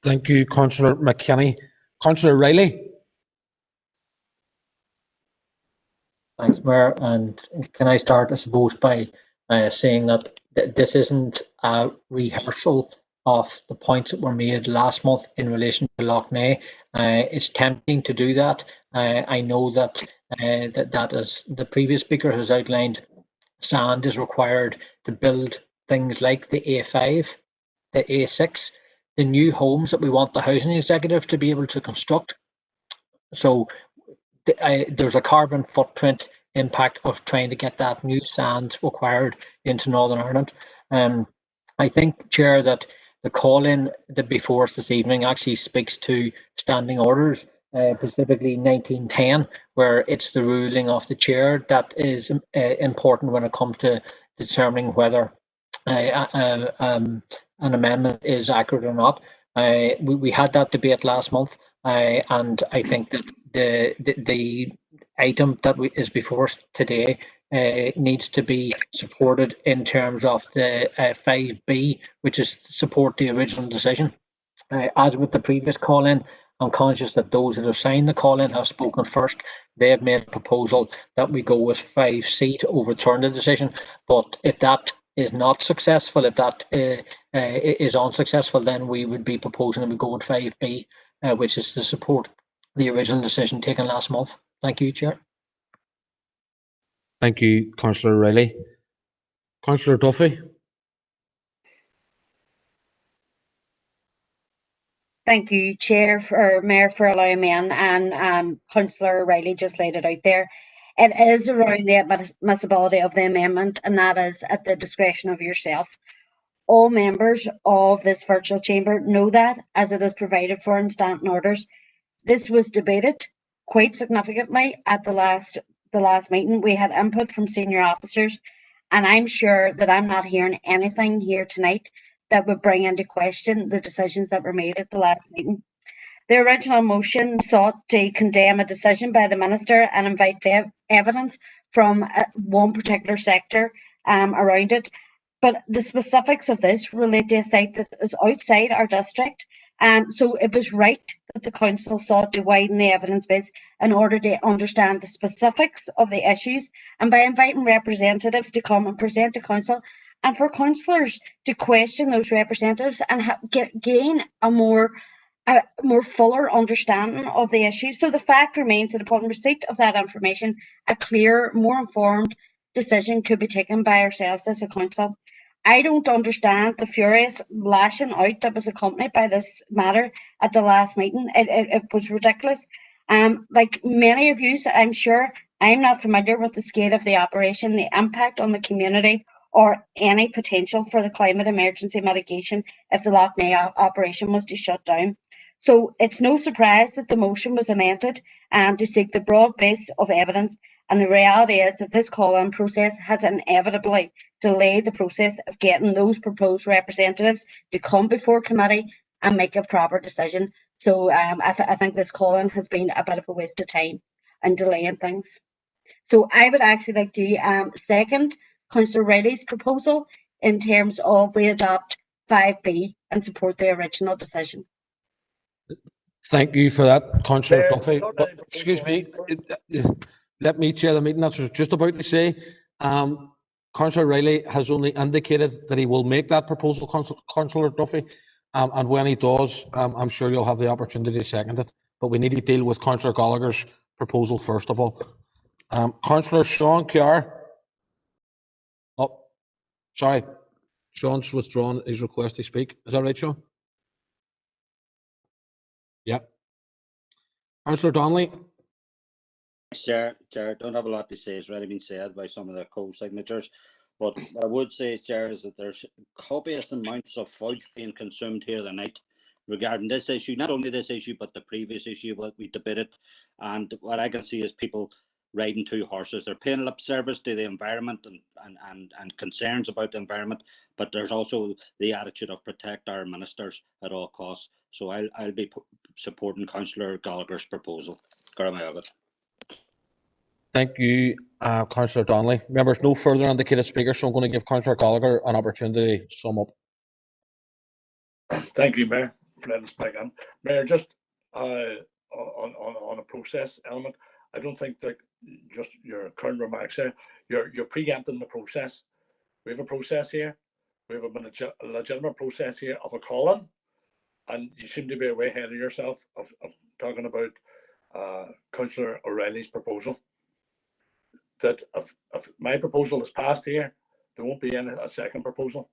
Thank you, Councillor McKinney. Councillor Riley. Thanks, Mayor. And can I start, I suppose, by saying that this isn't a rehearsal of the points that were made last month in relation to Loch Ness. It's tempting to do that. I know that that as the previous speaker has outlined, sand is required to build things like the A5, the A6, the new homes that we want the housing executive to be able to construct. So there's a carbon footprint impact of trying to get that new sand required into Northern Ireland. I think, Chair, that the call-in that before us this evening actually speaks to standing orders, specifically 1910, where it's the ruling of the Chair that is important when it comes to determining whether an amendment is accurate or not. We had that debate last month, and I think that the item that is before us today needs to be supported in terms of the 5B, which is support the original decision. As with the previous call-in, I'm conscious that those that have signed the call-in have spoken first. They have made a proposal that we go with 5C to overturn the decision. But if that is not successful, if that is unsuccessful, then we would be proposing that we go with 5B, which is to support the original decision taken last month. Thank you, Chair. Thank you, Councillor Riley. Councillor Duffy. Thank you, Mayor, for allowing me in, and Councillor Riley just laid it out there. It is around the admissibility of the amendment, and that is at the discretion of yourself. All members of this virtual chamber know that, as it is provided for in standing orders. This was debated quite significantly at the last meeting. We had input from senior officers, and I'm sure that I'm not hearing anything here tonight that would bring into question the decisions that were made at the last meeting. The original motion sought to condemn a decision by the Minister and invite evidence from one particular sector around it. But the specifics of this relate to a site that is outside our district. So it was right that the council sought to widen the evidence base in order to understand the specifics of the issues, and by inviting representatives to come and present to council, and for councillors to question those representatives and gain a more fuller understanding of the issues. So the fact remains that upon receipt of that information, a clear, more informed decision could be taken by ourselves as a council. I don't understand the furious lashing out that was accompanied by this matter at the last meeting. It was ridiculous. Like many of you, I'm sure I'm not familiar with the scale of the operation, the impact on the community, or any potential for the climate emergency mitigation if the Lough Neagh operation was to shut down. So it's no surprise that the motion was amended to seek the broad base of evidence, and the reality is that this call-on process has inevitably delayed the process of getting those proposed representatives to come before committee and make a proper decision. So I think this call-on has been a bit of a waste of time and delaying things. So I would actually like to second Councillor Riley's proposal in terms of we adopt 5B and support the original decision. Thank you for that, Councillor Mayor, Duffy. not But, any excuse me, proposal let me chair the meeting. That's what I was just about to say. Councillor Riley has only indicated that he will make that proposal, Councillor Duffy. And when he does, I'm sure you'll have the opportunity to second it. But we need to deal with Councillor Gallagher's proposal first of all. Councillor Sean Kerr. Oh, sorry. Sean's withdrawn his request to speak. Is that right, Sean? Yeah. Councillor Donnelly. Chair, don't have a lot to say. It's already been said by some of the co-signatures. But what I would say, Chair, is that there's copious amounts of fudge being consumed here tonight regarding this issue, not only this issue, but the previous issue what we debated. And what I can see is people riding two horses. They're paying lip service to the environment and concerns about the environment, but there's also the attitude of protect our ministers at all costs. So I'll be supporting Councillor Gallagher's proposal. Thank you, Councillor Donnelly. Members, no further indicated speakers, so I'm going to give Councillor Gallagher an opportunity to sum up. Thank you, Mayor, for letting us back in. Mayor, just on a process element, I don't think that just your current remarks here, you're preempting the process. We have a process here. We have a legitimate process here of a call-on, and you seem to be way ahead of yourself of talking about Councillor O'Reilly's proposal. That if my proposal is passed here, there won't be a second proposal.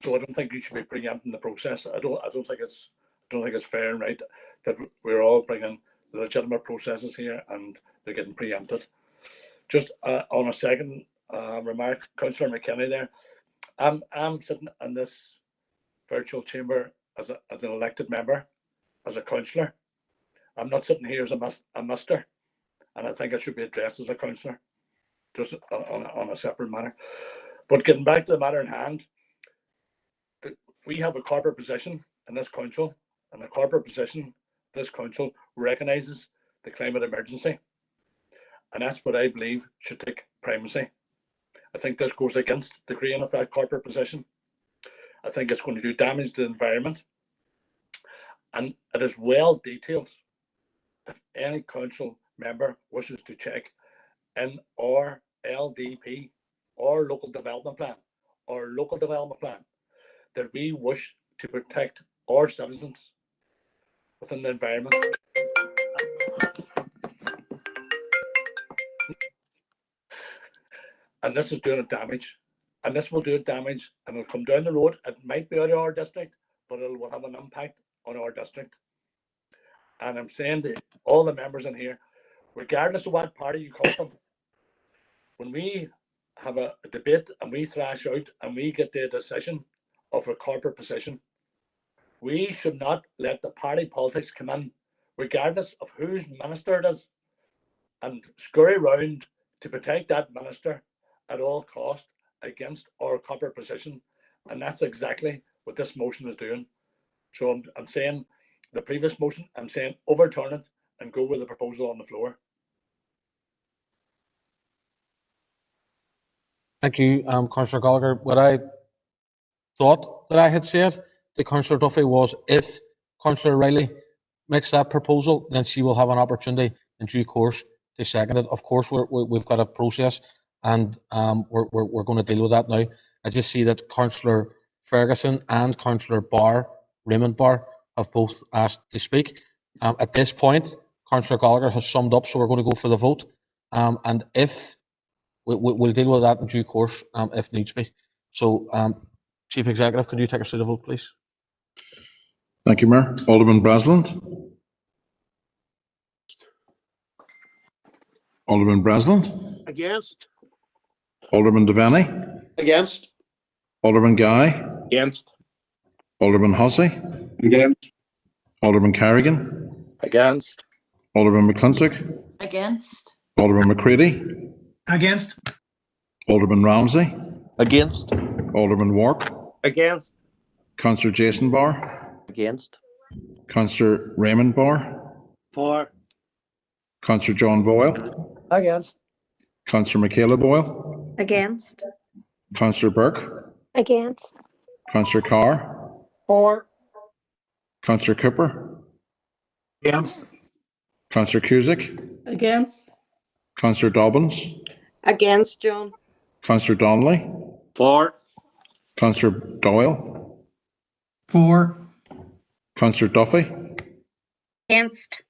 So I don't think you should be preempting the process. I don't think it's fair and right that we're all bringing legitimate processes here and they're getting preempted. Just on a second remark, Councillor McKinney there, I'm sitting in this virtual chamber as an elected member, as a councillor. I'm not sitting here as a mister, and I think I should be addressed as a councillor, just on a separate matter. But getting back to the matter in hand, we have a corporate position in this council, and the corporate position this council recognises the climate emergency, and that's what I believe should take primacy. I think this goes against the grain of that corporate position. I think it's going to do damage to the environment, and it is well detailed. If any council member wishes to check in our LDP or local development plan that we wish to protect our citizens within the environment. And this is doing it damage. And this will do it damage, and it'll come down the road. It might be out of our district, but it will have an impact on our district. And I'm saying to all the members in here, regardless of what party you come from, when we have a debate and we thrash out and we get the decision of a corporate position, we should not let the party politics come in, regardless of whose minister it is, and scurry around to protect that minister at all cost against our corporate position. And that's exactly what this motion is doing. So I'm saying the previous motion, I'm saying overturn it and go with the proposal on the floor. Thank you, Councillor Gallagher. What I thought that I had said to Councillor Duffy was if Councillor Riley makes that proposal, then she will have an opportunity in due course to second it. Of course, we've got a process, and we're going to deal with that now. I just see that Councillor Ferguson and Councillor Raymond Barr, have both asked to speak. At this point, Councillor Gallagher has summed up, so we're going to go for the vote. And if we'll deal with that in due course, if needs be. So, Chief Executive, could you take us to the vote, please? Thank you, Mayor. Alderman Brasland. Alderman Brasland. Against. Alderman Devaney. Against. Alderman Guy. Against. Alderman Hussey. Against. Alderman Carrigan. Against. Alderman McClintock. Against. Alderman McCready. Against. Alderman Ramsey. Against. Alderman Wark. Against. Councillor Jason Barr. Against. Councillor Raymond Barr. For. Councillor John Boyle. Against. Councillor Michaela Boyle. Against. Councillor Burke. Against. Councillor Carr. For. Councillor Cooper. Against. Councillor Cusick. Against. Councillor Dobbins. Against, John. Councillor Donnelly. For. Councillor Doyle. For. Councillor Duffy. Against.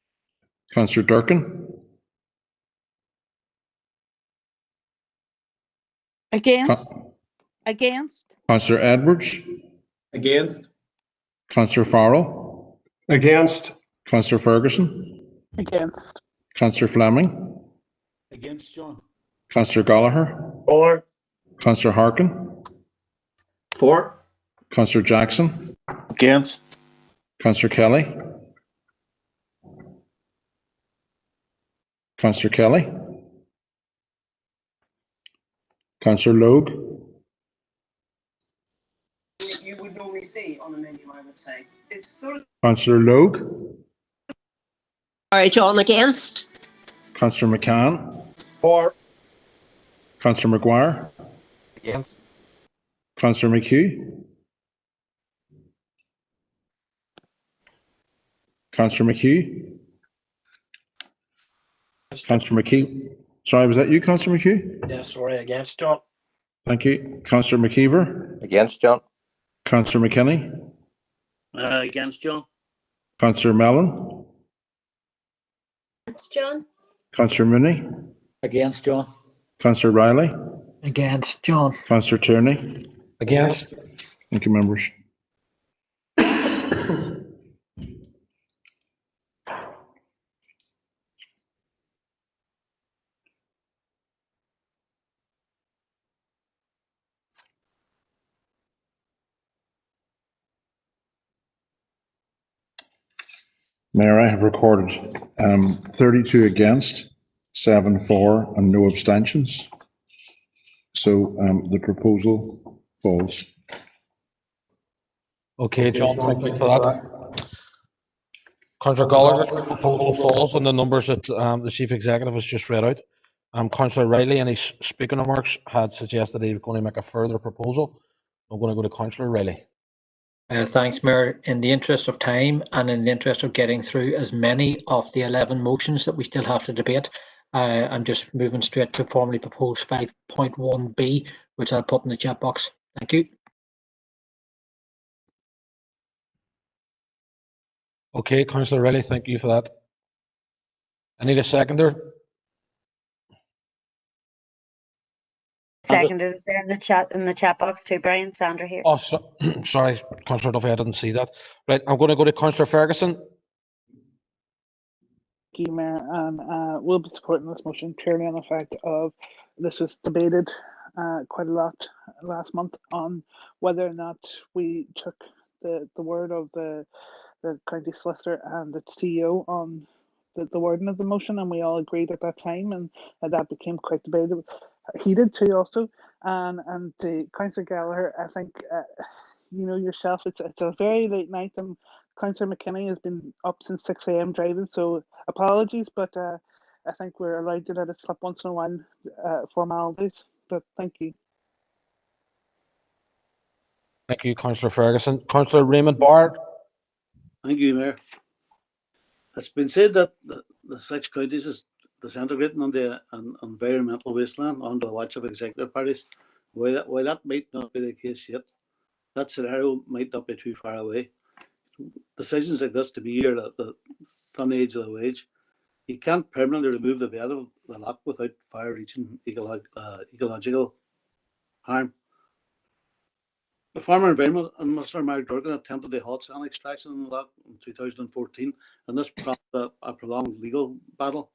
Councillor Durkin. Against. Against. Councillor Edwards. Against. Councillor Farrell. Against. Councillor Ferguson. Against. Councillor Fleming. Against, John. Councillor Gallagher. For. Councillor Harkin. For. Councillor Jackson. Against. Councillor Kelly. Councillor Kelly. Councillor Logue. You would normally see on the menu, I would say. It's sort of. Councillor Logue. All right, John, against. Councillor McCann. For. Councillor McGuire. Against. Councillor McHugh. Councillor McHugh. Councillor McKee. Sorry, was that you, Councillor McHugh? Yeah, sorry, against, John. Thank you. Councillor McKeever. Against, John. Councillor McKinney. Against, John. Councillor Mellon. Against, John. Councillor Mooney. Against, John. Councillor Riley. Against, John. Councillor Tierney. Against. Thank you, members. Mayor, I have recorded 32 against, 7 for, and no abstentions. So the proposal falls. Okay, John, thank you for that. Councillor Gallagher's proposal falls on the numbers that the Chief Executive has just read out. Councillor Riley, in his speaking remarks, had suggested he was going to make a further proposal. I'm going to go to Councillor Riley. Thanks, Mayor. In the interest of time and in the interest of getting through as many of the 11 motions that we still have to debate, I'm just moving straight to formally propose 5.1b, which I'll put in the chat box. Thank you. Okay, Councillor Riley, thank you for that. I need a seconder. Seconded there in the chat box too, Brian. Sandra here. Oh, sorry, Councillor Duffy, I didn't see that. Right, I'm going to go to Councillor Ferguson. Thank you, Mayor, and we'll be supporting this motion purely on the fact of this was debated quite a lot last month on whether or not we took the word of the county solicitor and the CEO on the wording of the motion, and we all agreed at that time, and that became quite debated. He did too, also, and Councillor Gallagher, I think you know yourself, it's a very late night, and Councillor McKinney has been up since 6 a.m. driving, so apologies, but I think we're allowed to let it slip once in a while, formalities. But thank you. Thank you, Councillor Ferguson. Councillor Raymond Barr. Thank you, Mayor. It's been said that the 6 counties is disintegrating into an environmental wasteland under the watch of executive parties. While that might not be the case yet, that scenario might not be too far away. Decisions like this to be here at the thin edge of the wedge. You can't permanently remove the bed of the lock without far-reaching ecological harm. The former Environment Minister Mark Durgan attempted the hot sand extraction in the lock in 2014, and this prompted a prolonged legal battle.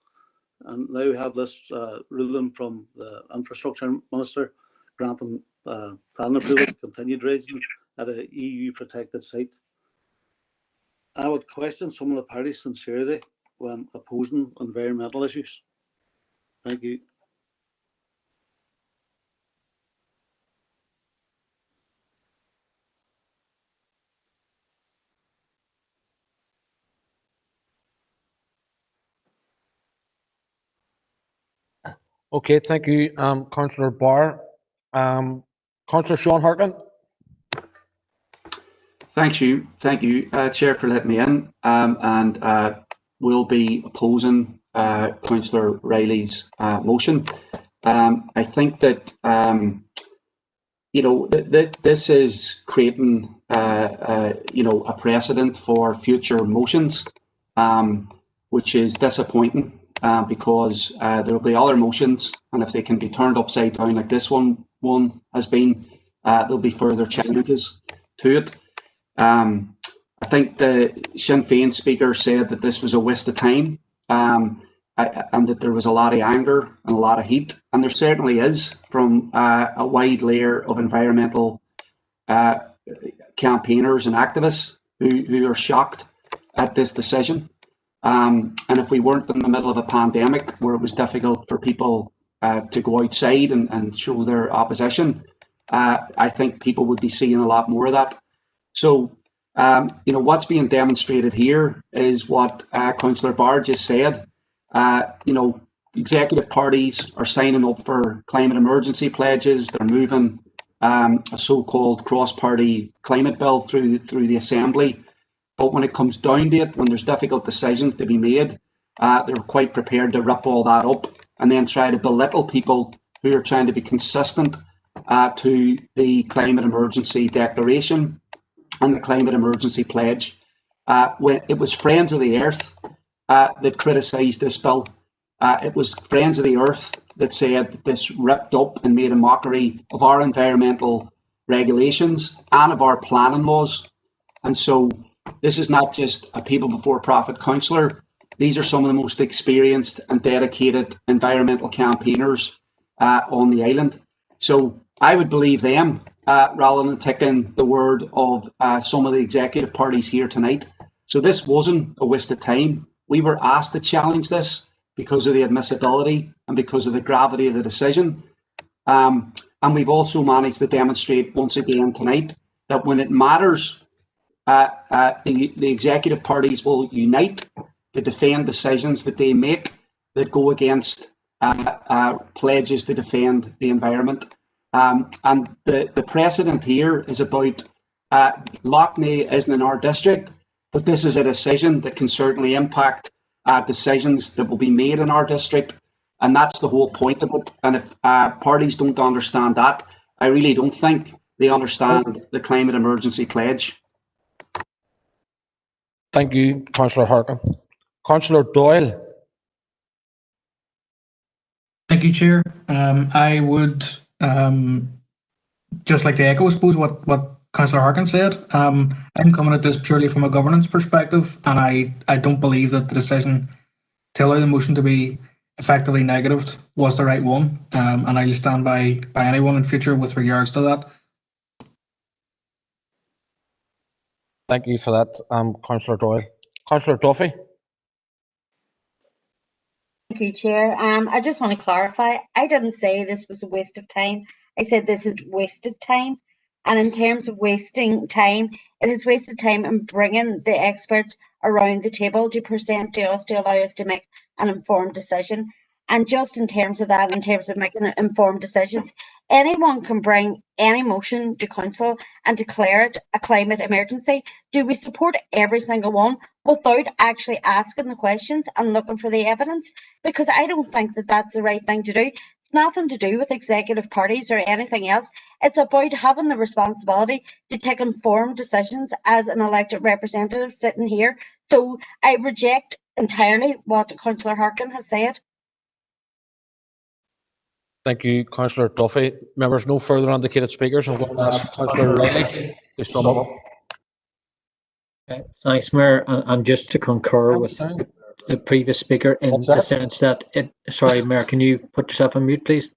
And now we have this ruling from the Infrastructure Minister granting planning approval to continue dredging at a EU protected site. I would question some of the parties' sincerity when opposing environmental issues. Thank you. Okay, thank you, Councillor Barr. Councillor Sean Harkin. Thank you, Chair, for letting me in, and we'll be opposing Councillor Riley's motion. I think that this is creating a precedent for future motions, which is disappointing because there will be other motions, and if they can be turned upside down like this one has been, there'll be further challenges to it. I think the Sinn Féin speaker said that this was a waste of time, and that there was a lot of anger and a lot of heat, and there certainly is from a wide layer of environmental campaigners and activists who are shocked at this decision. And if we weren't in the middle of a pandemic where it was difficult for people to go outside and show their opposition, I think people would be seeing a lot more of that. So, what's being demonstrated here is what Councillor Barr just said. Executive parties are signing up for climate emergency pledges. They're moving a so-called cross-party climate bill through the Assembly. But when it comes down to it, when there's difficult decisions to be made, they're quite prepared to rip all that up and then try to belittle people who are trying to be consistent to the climate emergency declaration and the climate emergency pledge. When it was Friends of the Earth that criticised this bill, it was Friends of the Earth that said that this ripped up and made a mockery of our environmental regulations and of our planning laws. And so this is not just a people before profit councillor. These are some of the most experienced and dedicated environmental campaigners on the island. So I would believe them rather than taking the word of some of the executive parties here tonight. So this wasn't a waste of time. We were asked to challenge this because of the admissibility and because of the gravity of the decision. And we've also managed to demonstrate once again tonight that when it matters, the executive parties will unite to defend decisions that they make that go against pledges to defend the environment. And the precedent here is about Lough Neagh isn't in our district, but this is a decision that can certainly impact decisions that will be made in our district. And that's the whole point of it. And if parties don't understand that, I really don't think they understand the climate emergency pledge. Thank you, Councillor Harkin. Councillor Doyle. Thank you, Chair. I would just like to echo, I suppose, what Councillor Harkin said. I'm coming at this purely from a governance perspective, and I don't believe that the decision to allow the motion to be effectively negatived was the right one, and I'll stand by anyone in future with regards to that. Thank you for that, Councillor Doyle. Councillor Duffy. Thank you, Chair. I just want to clarify, I didn't say this was a waste of time. I said this is wasted time. And in terms of wasting time, it is wasted time in bringing the experts around the table to present to us to allow us to make an informed decision. And just in terms of that, in terms of making informed decisions, anyone can bring any motion to council and declare it a climate emergency. Do we support every single one without actually asking the questions and looking for the evidence? Because I don't think that that's the right thing to do. It's nothing to do with executive parties or anything else. It's about having the responsibility to take informed decisions as an elected representative sitting here. So I reject entirely what Councillor Harkin has said. Thank you, Councillor Duffy. Members, no further indicated speakers. I'm going to ask Councillor Riley to sum up. Thanks, Mayor. And just to concur with the previous speaker in the sense that sorry, Mayor, can you put yourself on mute, please?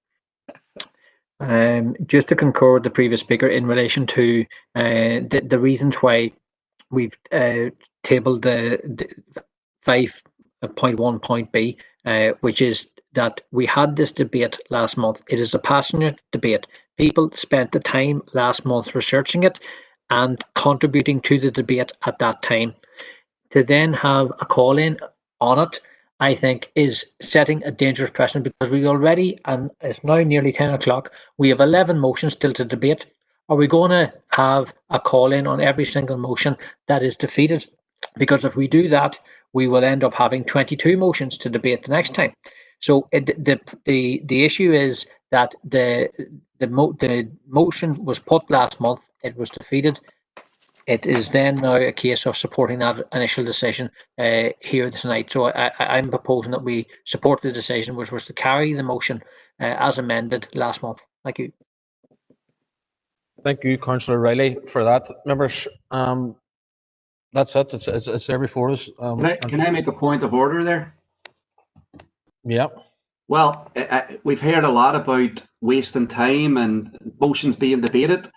Just to concur with the previous speaker in relation to the reasons why we've tabled the 5.1 point B, which is that we had this debate last month. It is a passionate debate. People spent the time last month researching it and contributing to the debate at that time. To then have a call in on it, I think, is setting a dangerous precedent, because we already, and it's now nearly 10 o'clock, we have 11 motions still to debate. Are we going to have a call in on every single motion that is defeated? Because if we do that, we will end up having 22 motions to debate the next time. So the issue is that the motion was put last month, it was defeated. It is then now a case of supporting that initial decision here tonight. So I'm proposing that we support the decision, which was to carry the motion as amended last month. Thank you. Thank you, Councillor Riley, for that. Members, that's it. It's there before us. Can I make a point of order there? Yeah. Well, we've heard a lot about wasting time and motions being debated.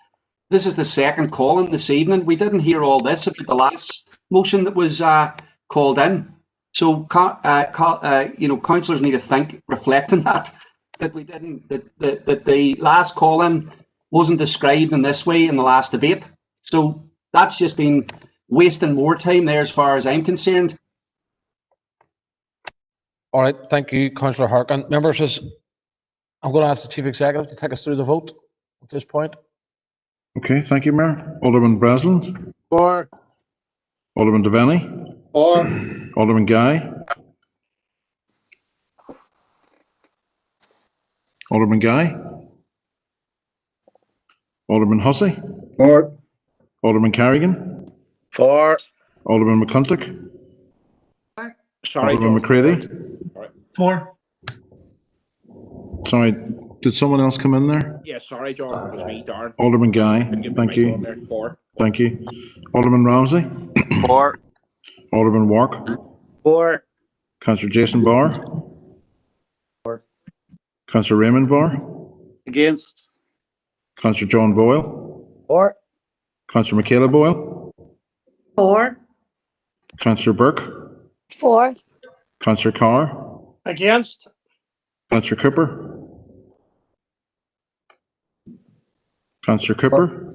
This is the second call in this evening. We didn't hear all this about the last motion that was called in. So, councillors need to think, reflect on that we didn't, that the last call in wasn't described in this way in the last debate. So that's just been wasting more time there as far as I'm concerned. All right, thank you, Councillor Harkin. Members, I'm going to ask the Chief Executive to take us through the vote at this point. Okay, thank you, Mayor. Alderman Breslin. For. Alderman Devaney. For. Alderman Guy. Alderman Guy. Alderman Hussey. For. Alderman Carrigan. For. Alderman McClintock. Sorry, Alderman John. McCready. For. Sorry, did someone else come in there? Yeah, sorry, John. It was me, Darren. Alderman Guy. Thank you. For. Thank you. Alderman Ramsey. For. Alderman Wark. For. Councillor Jason Barr. For. Councillor Raymond Barr. Against. Councillor John Boyle. For. Councillor Michaela Boyle. For. Councillor Burke. For. Councillor Carr. Against. Councillor Cooper. Councillor Cooper.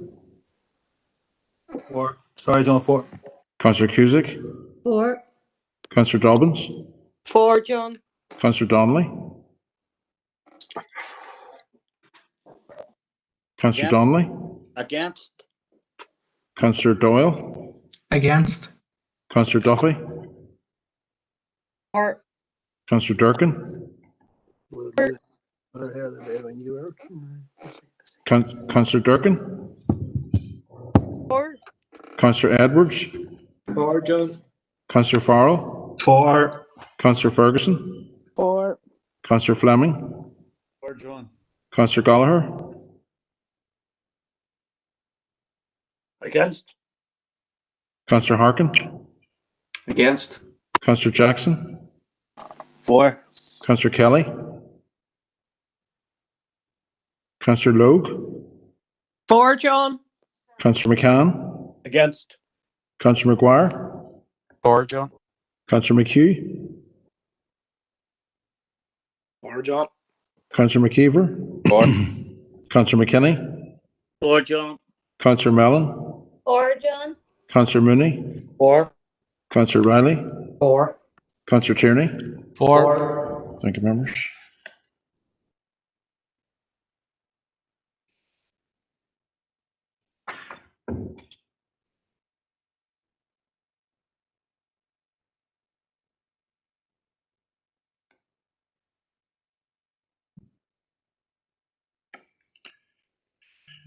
For. Sorry, John. For. Councillor Cusick. For. Councillor Dobbins. For, John. Councillor Donnelly. Councillor Donnelly. Against. Councillor Doyle. Against. Councillor Duffy. For. Councillor Durkin. Councillor Durkin. For. Councillor Edwards. For, John. Councillor Farrell. For. Councillor Ferguson. For. Councillor Fleming. For, John. Councillor Gallagher. Against. Councillor Harkin. Against. Councillor Jackson. For. Councillor Kelly. Councillor Logue. For, John. Councillor McCann. Against. Councillor McGuire. For, John. Councillor McHugh. For, John. Councillor McKeever. For. Councillor McKinney. For, John. Councillor Mellon. For, John. Councillor Mooney. For. Councillor Riley. For. Councillor Tierney. For. Thank you, members.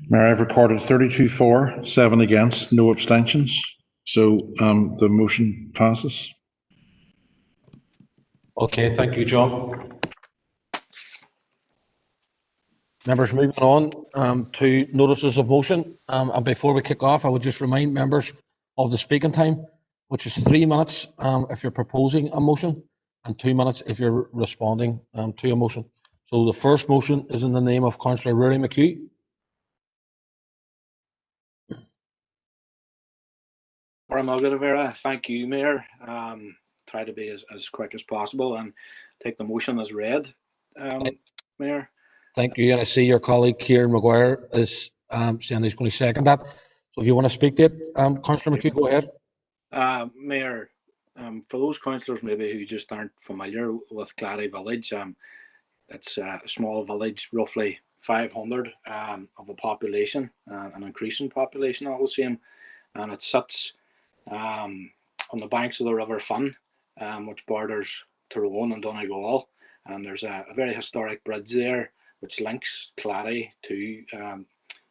Mayor, I've recorded 32 for, 7 against, no abstentions. So the motion passes. Okay, thank you, John. Members, moving on to notices of motion. And before we kick off, I would just remind members of the speaking time, which is 3 minutes if you're proposing a motion and 2 minutes if you're responding to a motion. So the first motion is in the name of Councillor Rory McHugh. Thank you, Mayor. Try to be as quick as possible and take the motion as read, Mayor. Thank you. And I see your colleague Kieran Maguire is saying he's going to second that. So if you want to speak to it, Councillor McHugh, go ahead. Mayor, for those councillors maybe who just aren't familiar with Clary Village, it's a small village, roughly 500 of a population, an increasing population, I will say, and it sits on the banks of the River Finn, which borders Tyrone and Donegal, and there's a very historic bridge there which links Clary to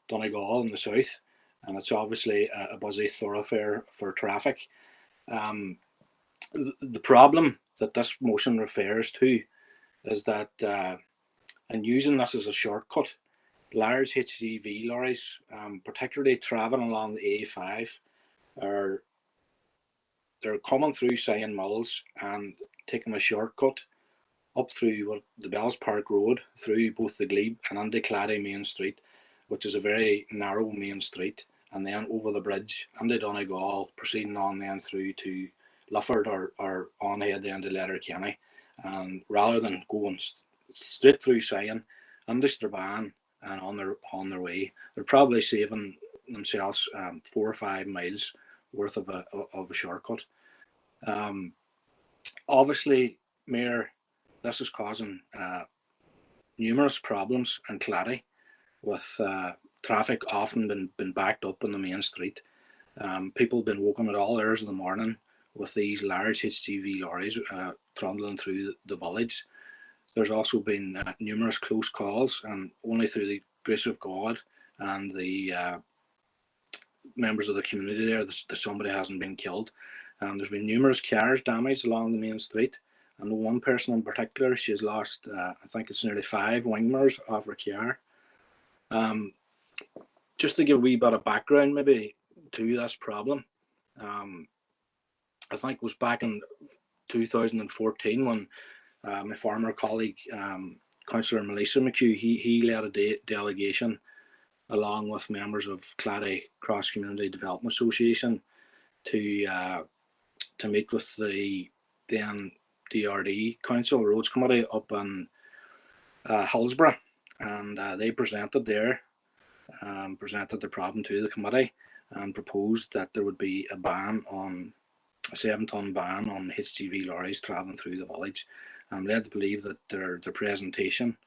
Donegal in the south, and it's obviously a busy thoroughfare for traffic. The problem that this motion refers to is that and using this as a shortcut, large HGV lorries, particularly travelling along the A5, they're coming through Sion Mills and taking a shortcut up through the Bells Park Road, through both the Glebe and into Clary Main Street, which is a very narrow main street, and then over the bridge into Donegal, proceeding on then through to Lifford or on ahead then to Letterkenny. And rather than going straight through Sion into Strabane and on their way, they're probably saving themselves 4 or 5 miles worth of a shortcut. Obviously, Mayor, this is causing numerous problems in Clary, with traffic often been backed up on the main street. People have been woken at all hours of the morning with these large HGV lorries trundling through the village. There's also been numerous close calls, and only through the grace of God and the members of the community there that somebody hasn't been killed. There's been numerous cars damaged along the main street. I know one person in particular, she has lost, I think it's nearly 5 wing mirrors off her car. Just to give a wee bit of background maybe to this problem, I think it was back in 2014 when my former colleague, Councillor Melissa McHugh, he led a delegation along with members of Clary Cross Community Development Association to meet with the then DRD Council Roads Committee up in Hillsborough, and they presented the problem to the committee and proposed that there would be a 7-ton ban on HGV lorries travelling through the village. I'm led to believe that their presentation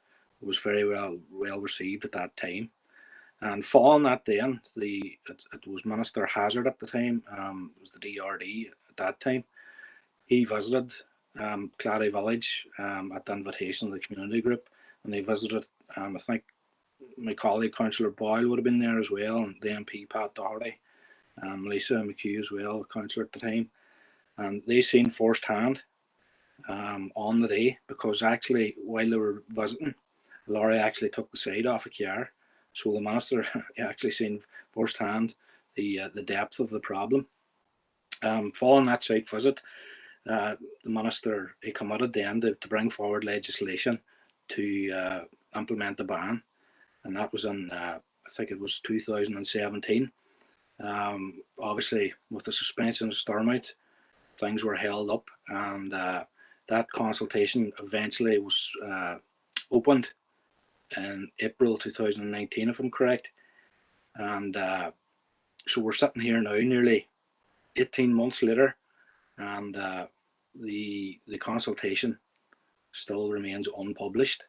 was very well received at that time. And following that then, it was Minister Hazard at the time, it was the DRD at that time. He visited Clary Village at the invitation of the community group, and they visited, I think my colleague Councillor Boyle would have been there as well, and the MP Pat Doherty, Melissa McHugh as well, councillor at the time, and they seen firsthand on the day, because actually while they were visiting, a lorry actually took the side off a car, so the minister actually seen firsthand the depth of the problem. Following that site visit, the minister, he committed then to bring forward legislation to implement the ban, and that was in I think it was 2017. Obviously with the suspension of Stormont, things were held up, and that consultation eventually was opened in April 2019, if I'm correct. And so we're sitting here now nearly 18 months later, and the consultation still remains unpublished.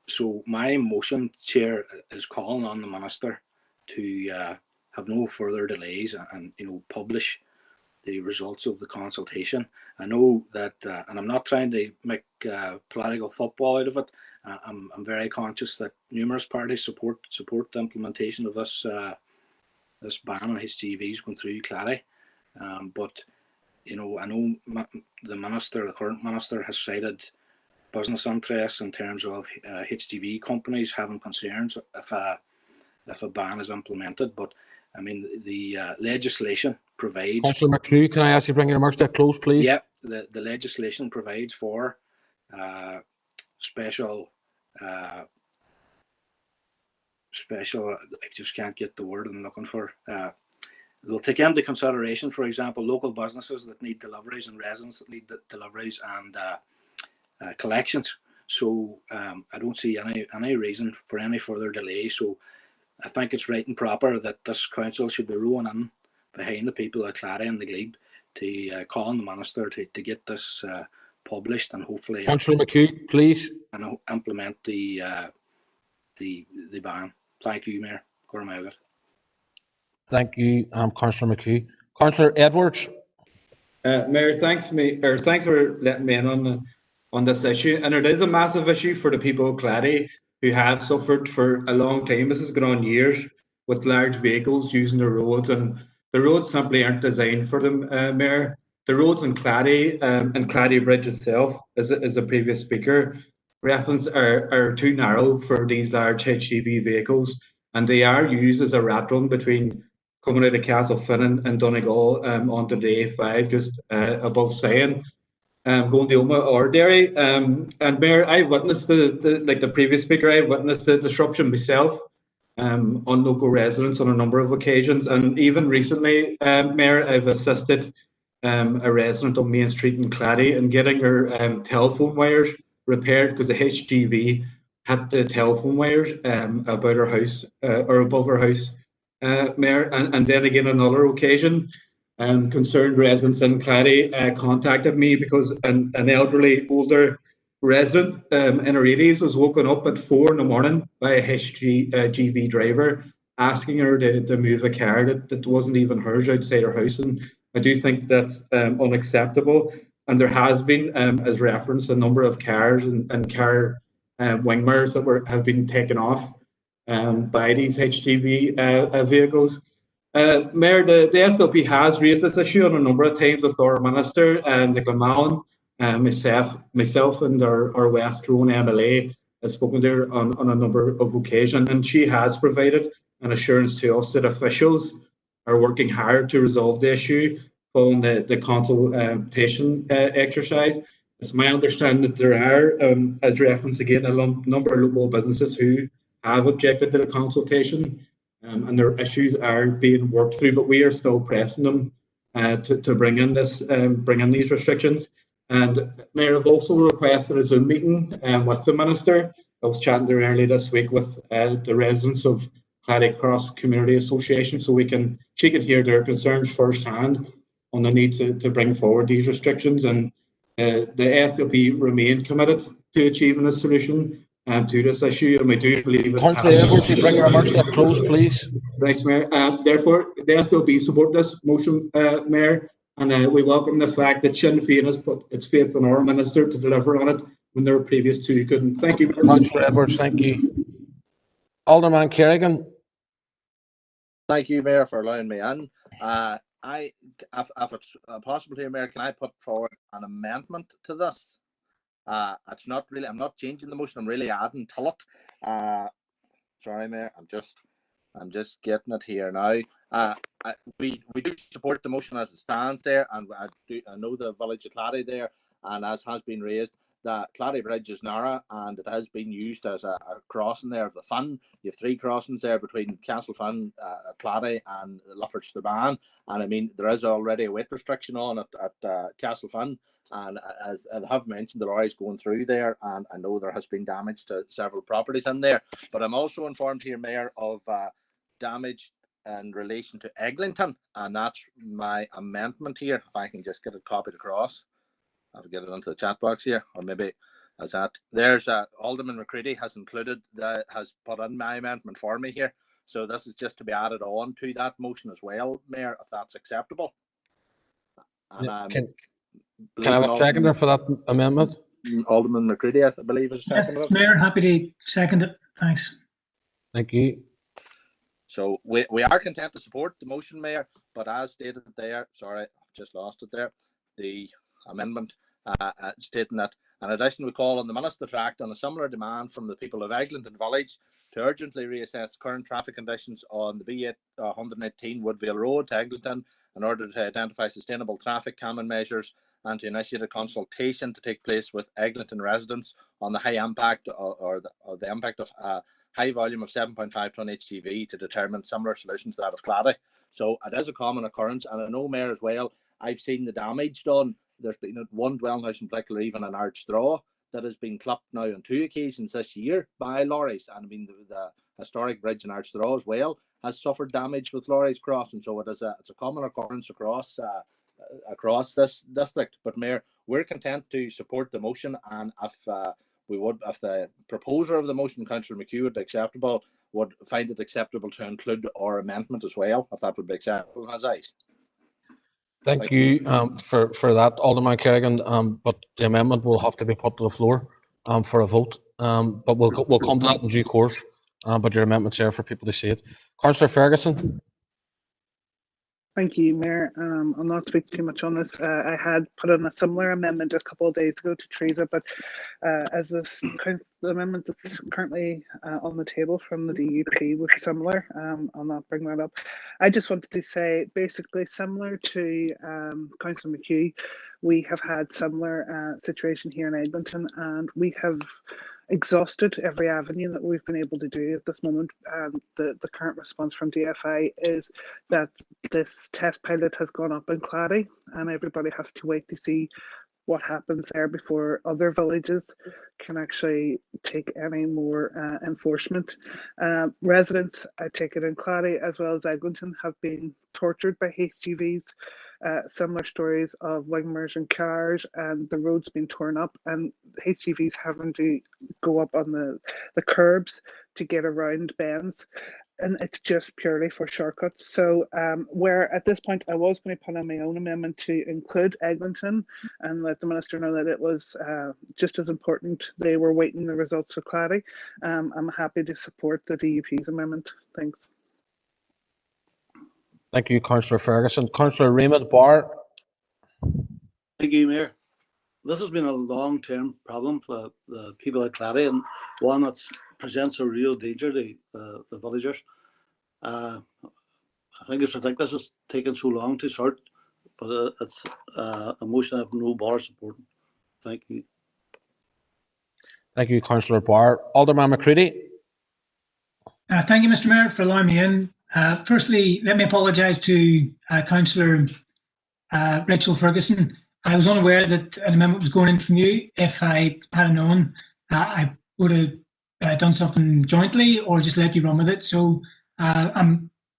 So my motion, Chair, is calling on the Minister to have no further delays and publish the results of the consultation. I know that, and I'm not trying to make political football out of it, I'm very conscious that numerous parties support the implementation of this this ban on HGVs going through Clary, but I know the current minister, has cited business interests in terms of HGV companies having concerns if a ban is implemented. But I mean, the legislation provides. Councillor McHugh, can I ask you to bring your remarks to a close, please? Yeah, the legislation provides for special. I just can't get the word I'm looking for. They'll take into consideration, for example, local businesses that need deliveries and residents that need deliveries and collections. So I don't see any reason for any further delay. So I think it's right and proper that this council should be rowing in behind the people of Clary and the Glebe to call on the minister to get this published and hopefully Councillor McHugh, please. And implement the ban. Thank you, Mayor. Thank you, Councillor McHugh. Councillor Edwards. Mayor, thanks for letting me in on this issue. And it is a massive issue for the people of Clary who have suffered for a long time. This has gone on years with large vehicles using the roads, and the roads simply aren't designed for them, Mayor. The roads in Clary and Clary Bridge itself, as a previous speaker referenced, are too narrow for these large HGV vehicles, and they are used as a rat run between coming out of Castlefin and Donegal onto the A5 just above Sayan, going to Oma or Derry. And Mayor, I witnessed like the previous speaker, I witnessed the disruption myself on local residents on a number of occasions. And even recently, Mayor, I've assisted a resident on Main Street in Clary in getting her telephone wires repaired because the HGV had the telephone wires about her house or above her house. Mayor, and then again another occasion, concerned residents in Clary contacted me because an elderly older resident in her 80s was woken up at 4 in the morning by a HGV driver asking her to move a car that wasn't even hers outside her house, and I do think that's unacceptable. And there has been, as referenced, a number of cars and car wing mirrors that have been taken off by these HGV vehicles. Mayor, the SLP has raised this issue on a number of times with our minister, Nicola Mallon, myself and our West Tyrone MLA have spoken to her on a number of occasions, and she has provided an assurance to us that officials are working hard to resolve the issue following the consultation exercise. It's my understanding that there are, as referenced again, a number of local businesses who have objected to the consultation, and their issues are being worked through, but we are still pressing them to bring in these restrictions. And Mayor, I've also requested a Zoom meeting with the minister. I was chatting to her earlier this week with the residents of Clary Cross Community Association, so she can hear their concerns firsthand on the need to bring forward these restrictions. And the SLP remain committed to achieving a solution to this issue, and we do believe it Councillor Edwards, you bring your remarks to a close, please. Thanks, Mayor. Therefore, the SLP support this motion, Mayor, and we welcome the fact that Sinn Féin has put its faith in our minister to deliver on it when their previous two couldn't. Thank you. Councillor Edwards, thank you. Alderman Kerrigan. Thank you, Mayor, for allowing me in. If it's possible here, Mayor, can I put forward an amendment to this? It's not really, I'm not changing the motion, I'm really adding to it. Sorry, Mayor, I'm just getting it here now. We do support the motion as it stands there, and I know the village of Clary there, and as has been raised, that Clary Bridge is narrow and it has been used as a crossing there of the Fun. You have 3 crossings there between Castlefin, Clary and Lufford Strabane, and I mean there is already a weight restriction on it at Castlefin, and as I have mentioned, the lorries going through there, and I know there has been damage to several properties in there, but I'm also informed here, Mayor, of damage in relation to Eglinton, and that's my amendment here. If I can just get it copied across, I'll get it into the chat box here, or maybe as that. There's Alderman McCready has put in my amendment for me here, so this is just to be added on to that motion as well, Mayor, if that's acceptable. And can I have a seconder for that amendment? Alderman McCready, I believe, is second. Yes, Mayor, happy to second it. Thanks. Thank you. So we are content to support the motion, Mayor, but as stated there, sorry, I've just lost it there, the amendment stating that in addition, we call on the Minister to act on a similar demand from the people of Eglinton Village to urgently reassess current traffic conditions on the B8 118 Woodvale Road to Eglinton in order to identify sustainable traffic calming measures and to initiate a consultation to take place with Eglinton residents on the high impact or the impact of high volume of 7.5 ton HGV to determine similar solutions to that of Clady. So it is a common occurrence, and I know, Mayor, as well, I've seen the damage done. There's been one dwelling house in particular, even an Ardstraw, that has been clipped now on 2 occasions this year by lorries. And I mean, the historic bridge in Ardstraw as well has suffered damage with lorries crossing. So it's a common occurrence across this district. But Mayor, we're content to support the motion, and if the proposer of the motion, Councillor McHugh, would be acceptable, would find it acceptable to include our amendment as well, if that would be acceptable. As I. Thank you for that, Alderman Kerrigan. But the amendment will have to be put to the floor for a vote. But we'll come to that in due course. But your amendment's there for people to see it. Councillor Ferguson. Thank you, Mayor. I'll not speak too much on this. I had put in a similar amendment a couple of days ago to Teresa, but as the amendment that's currently on the table from the DUP was similar, I'll not bring that up. I just wanted to say, basically similar to Councillor McHugh, we have had similar situation here in Eglinton, and we have exhausted every avenue that we've been able to do at this moment. The current response from DFI is that this test pilot has gone up in Clady, and everybody has to wait to see what happens there before other villages can actually take any more enforcement. Residents, I take it in Clady as well as Eglinton, have been tortured by HGVs. Similar stories of wingmers and cars, and the roads being torn up, and HGVs having to go up on the curbs to get around bends, and it's just purely for shortcuts. So where at this point I was going to put in my own amendment to include Eglinton and let the Minister know that it was just as important. They were waiting the results of Clady. I'm happy to support the DUP's amendment. Thanks. Thank you, Councillor Ferguson. Councillor Raymond Barr. Thank you, Mayor. This has been a long-term problem for the people at Clady, and one that presents a real danger to the villagers. I think it's ridiculous it's taken so long to sort, but it's a motion I have no bar supporting. Thank you. Thank you, Councillor Barr. Alderman McCready. Thank you, Mr. Mayor, for allowing me in. Firstly, let me apologise to Councillor Rachel Ferguson. I was unaware that an amendment was going in from you. If I had known, I would have done something jointly or just let you run with it. So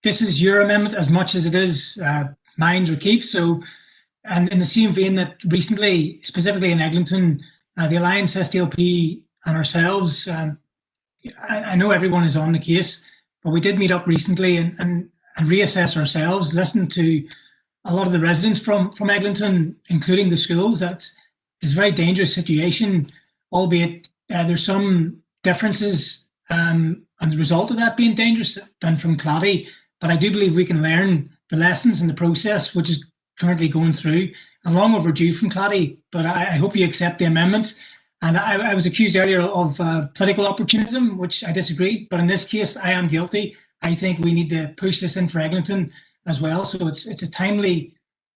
this is your amendment as much as it is mine or Keith's. So, and in the same vein that recently, specifically in Eglinton, the Alliance SDLP and ourselves, I know everyone is on the case, but we did meet up recently and reassess ourselves, listen to a lot of the residents from Eglinton, including the schools. That is a very dangerous situation, albeit there's some differences and the result of that being dangerous than from Clady. But I do believe we can learn the lessons in the process, which is currently going through and long overdue from Clady. But I hope you accept the amendment. And I was accused earlier of political opportunism, which I disagreed. But in this case, I am guilty. I think we need to push this in for Eglinton as well. So it's a timely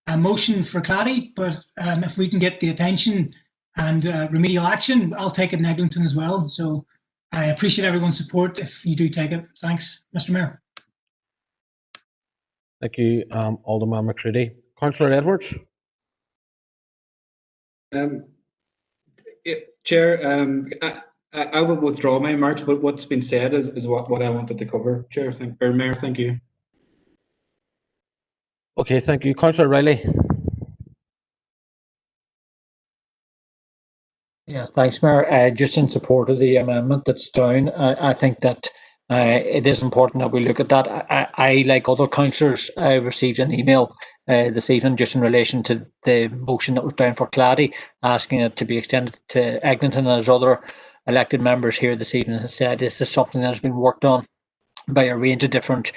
motion for Clady. But if we can get the attention and remedial action, I'll take it in Eglinton as well. So I appreciate everyone's support if you do take it. Thanks, Mr. Mayor. Thank you, Alderman McCready. Councillor Edwards. Chair, I will withdraw my remarks, but what's been said is what I wanted to cover. Chair, Mayor, thank you. Okay, thank you. Councillor Riley. Yeah, thanks, Mayor. Just in support of the amendment that's down, I think that It is important that we look at that. I like other councillors, I received an email this evening just in relation to the motion that was down for Clady, asking it to be extended to Eglinton, as other elected members here this evening has said. This is something that has been worked on by a range of different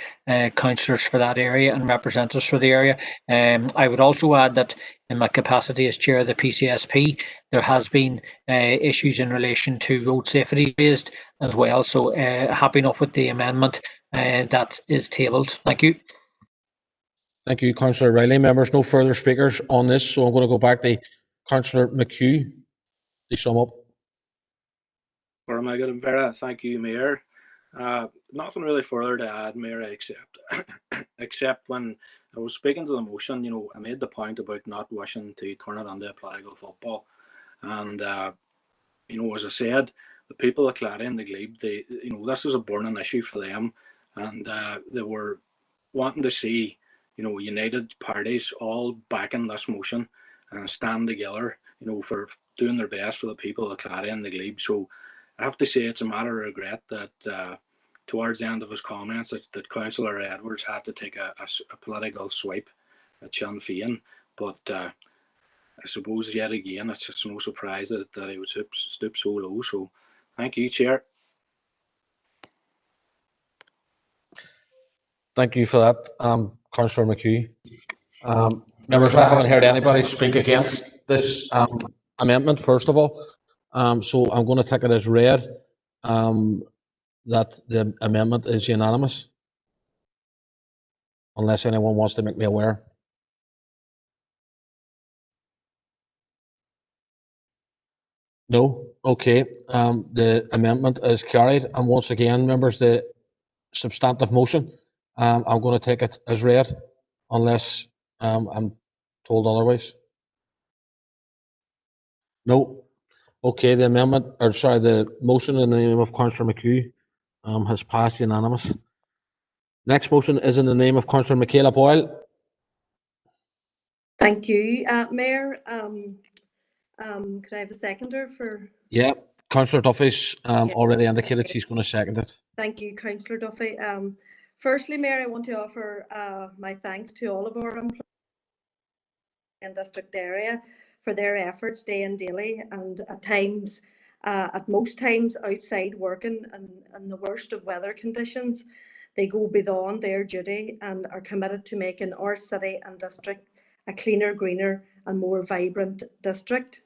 councillors for that area and representatives for the area. I would also add that in my capacity as chair of the PCSP, there has been issues in relation to road safety raised as well. So happy enough with the amendment that is tabled. Thank you. Thank you, Councillor Riley. Members, no further speakers on this, so I'm going to go back to Councillor McHugh to sum up. Thank you, Mayor. Nothing really further to add, Mayor, except when I was speaking to the motion, you know, I made the point about not wishing to turn it into a political football. And, you know, as I said, the people of Clady and the Glebe, you know, this was a burning issue for them. And they were wanting to see, you know, united parties all backing this motion and stand together, you know, for doing their best for the people of Clady and the Glebe. So I have to say it's a matter of regret that towards the end of his comments that Councillor Edwards had to take a political swipe at Sinn Féin. But I suppose yet again, it's no surprise that he would stoop so low. So thank you, Chair. Thank you for that, Councillor McHugh. Members, I haven't heard anybody speak against this amendment, first of all. So I'm going to take it as read that the amendment is unanimous, unless anyone wants to make me aware. No? Okay. The amendment is carried. And once again, members, the substantive motion, I'm going to take it as read, unless I'm told otherwise. No. Okay, the amendment, or sorry, the motion in the name of Councillor McHugh has passed unanimous. Next motion is in the name of Councillor Michaela Boyle. Thank you, Mayor. Could I have a seconder for? Yeah, Councillor Duffy's already indicated she's going to second it. Thank you, Councillor Duffy. Firstly, Mayor, I want to offer my thanks to all of our employees in district area for their efforts day and daily, and at most times outside working in the worst of weather conditions. They go beyond their duty and are committed to making our city and district a cleaner, greener and more vibrant district.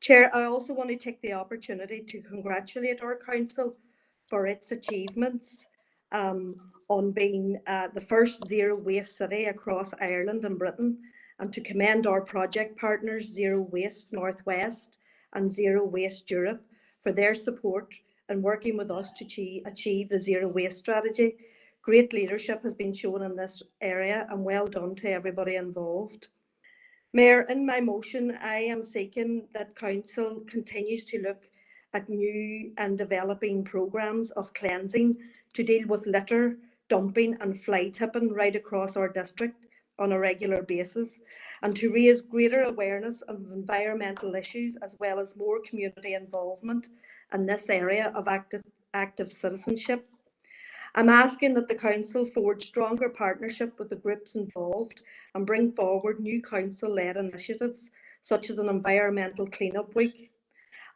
Chair, I also want to take the opportunity to congratulate our council for its achievements on being the first zero waste city across Ireland and Britain, and to commend our project partners Zero Waste Northwest and Zero Waste Europe for their support in working with us to achieve the zero waste strategy. Great leadership has been shown in this area, and well done to everybody involved. Mayor, in my motion, I am seeking that Council continues to look at new and developing programmes of cleansing to deal with litter, dumping and fly tipping right across our district on a regular basis, and to raise greater awareness of environmental issues as well as more community involvement in this area of active citizenship. I'm asking that the Council forge stronger partnership with the groups involved and bring forward new Council-led initiatives, such as an Environmental Clean-up Week.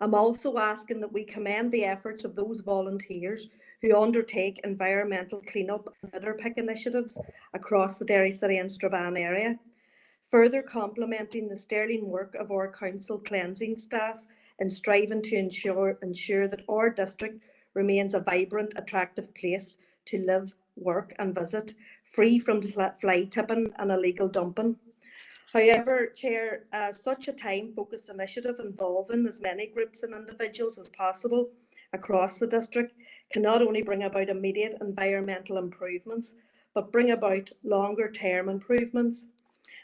I'm also asking that we commend the efforts of those volunteers who undertake environmental clean-up and litter pick initiatives across the Derry City and Strabane area, further complementing the sterling work of our Council cleansing staff in striving to ensure that our district remains a vibrant, attractive place to live, work and visit, free from fly tipping and illegal dumping. However, Chair, such a time-focused initiative involving as many groups and individuals as possible across the district can not only bring about immediate environmental improvements, but bring about longer-term improvements.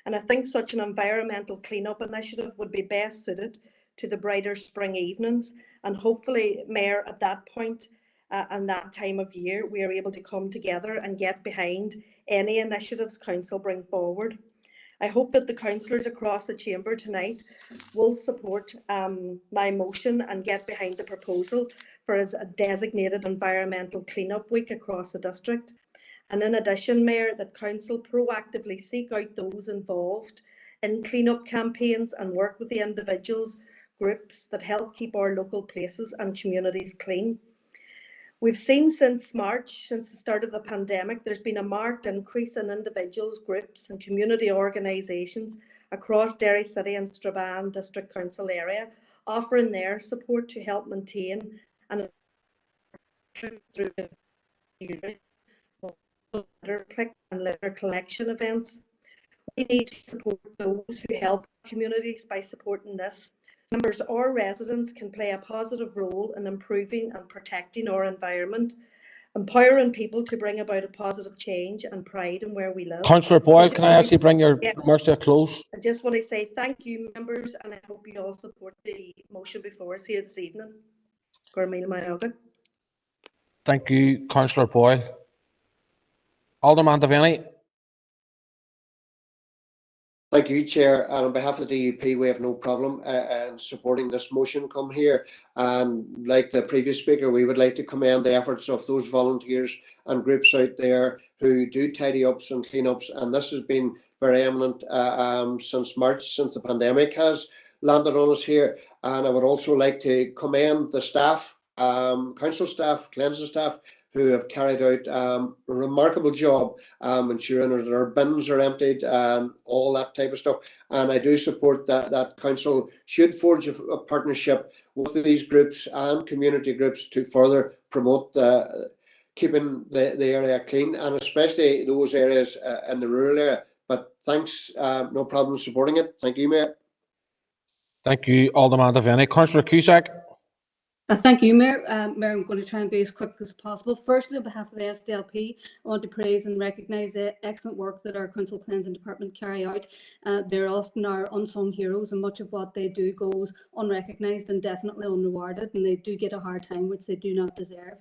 And I think such an environmental clean-up initiative would be best suited to the brighter spring evenings. And hopefully, Mayor, at that point and that time of year, we are able to come together and get behind any initiatives Council bring forward. I hope that the councillors across the chamber tonight will support my motion and get behind the proposal for a designated environmental clean-up week across the district. And in addition, Mayor, that council proactively seek out those involved in clean-up campaigns and work with the individuals, groups that help keep our local places and communities clean. We've seen since March, since the start of the pandemic, there's been a marked increase in individuals, groups and community organisations across Derry City and Strabane District Council area, offering their support to help maintain and litter collection events. We need to support those who help communities by supporting this. Members or residents can play a positive role in improving and protecting our environment, empowering people to bring about a positive change and pride in where we live. Councillor Boyle, can I ask you to bring your remarks to a close? I just want to say thank you, members, and I hope you all support the motion before us here this evening. Thank you, Councillor Boyle. Alderman Devaney. Thank you, Chair. And on behalf of the DUP, we have no problem in supporting this motion come here. And like the previous speaker, we would like to commend the efforts of those volunteers and groups out there who do tidy ups and clean ups. And this has been very eminent since March, since the pandemic has landed on us here. And I would also like to commend the staff, council staff, cleansing staff, who have carried out a remarkable job ensuring that our bins are emptied and all that type of stuff. And I do support that council should forge a partnership with these groups and community groups to further promote keeping the area clean, and especially those areas in the rural area. But thanks, no problem supporting it. Thank you, Mayor. Thank you, Alderman Devaney. Councillor Cusack. Thank you, Mayor. Mayor, I'm going to try and be as quick as possible. Firstly, on behalf of the SDLP, I want to praise and recognise the excellent work that our Council Cleansing Department carry out. They're often our unsung heroes, and much of what they do goes unrecognised and definitely unrewarded, and they do get a hard time, which they do not deserve.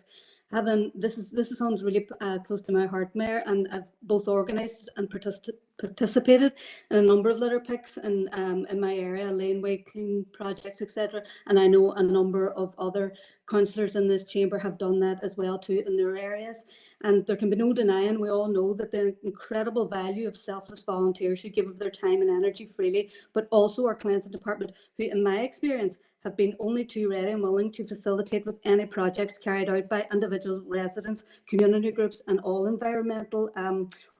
This is something really close to my heart, Mayor, and I've both organised and participated in a number of litter picks in my area, laneway clean projects, etc. And I know a number of other councillors in this chamber have done that as well too in their areas. And there can be no denying, we all know that the incredible value of selfless volunteers who give of their time and energy freely, but also our cleansing department, who in my experience have been only too ready and willing to facilitate with any projects carried out by individual residents, community groups and all environmental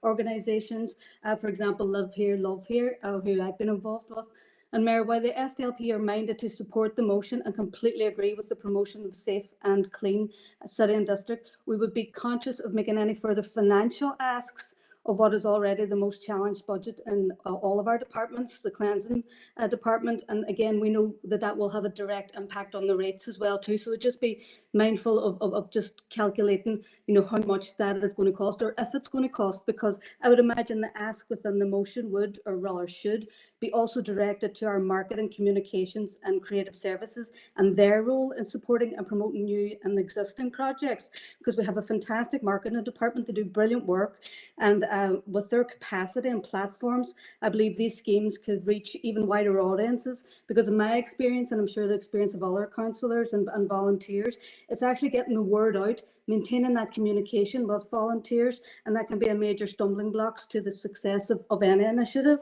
organisations. For example, Live Here, Love Here, who I've been involved with. And Mayor, while the SDLP are minded to support the motion and completely agree with the promotion of safe and clean city and district, we would be conscious of making any further financial asks of what is already the most challenged budget in all of our departments, the cleansing department. And again, we know that that will have a direct impact on the rates as well too. So just be mindful of just calculating, how much that is going to cost, or if it's going to cost, because I would imagine the ask within the motion would, or rather should, be also directed to our marketing, communications and creative services and their role in supporting and promoting new and existing projects, because we have a fantastic marketing department to do brilliant work, and with their capacity and platforms, I believe these schemes could reach even wider audiences, because in my experience, and I'm sure the experience of other councillors and volunteers, it's actually getting the word out, maintaining that communication with volunteers, and that can be a major stumbling blocks to the success of any initiative.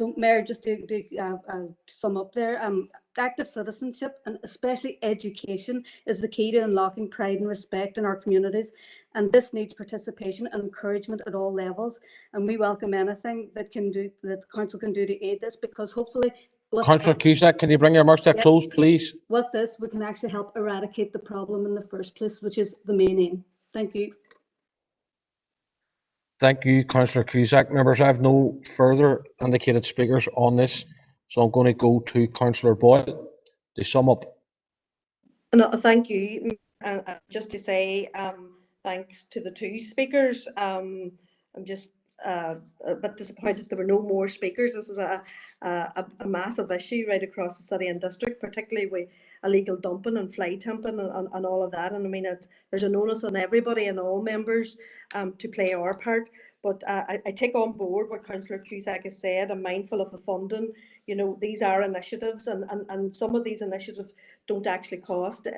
So, Mayor, just to sum up there, active citizenship and especially education is the key to unlocking pride and respect in our communities, and this needs participation and encouragement at all levels. And we welcome anything that council can do to aid this, because hopefully, Councillor Cusack, can you bring your remarks to a close, please? With this, we can actually help eradicate the problem in the first place, which is the main aim. Thank you. Thank you, Councillor Cusack. Members, I have no further indicated speakers on this, so I'm going to go to Councillor Boyle to sum up. No, thank you. Just to say thanks to the two speakers. I'm just a bit disappointed there were no more speakers. This is a massive issue right across the city and district, particularly with illegal dumping and fly tipping and all of that. And I mean, there's an onus on everybody and all members to play our part. But I take on board what Councillor Cusack has said. I'm mindful of the funding. You know, these are initiatives, and some of these initiatives don't actually cost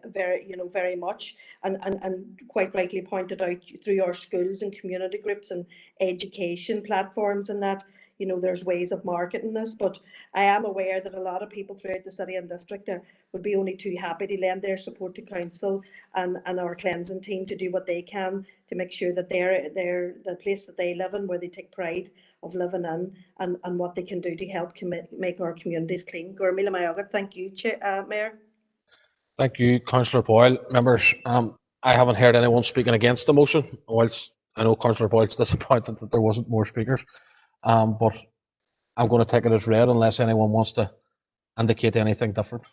very much. And quite rightly pointed out through our schools and community groups and education platforms and that. You know, there's ways of marketing this, but I am aware that a lot of people throughout the city and district would be only too happy to lend their support to council and our cleansing team to do what they can to make sure that they're the place that they live in, where they take pride of living in, and what they can do to help make our communities clean. Gormila Mayogat, thank you, Mayor. Thank you, Councillor Boyle. Members, I haven't heard anyone speaking against the motion, whilst I know Councillor Boyle's disappointed that there wasn't more speakers. But I'm going to take it as read unless anyone wants to indicate anything different.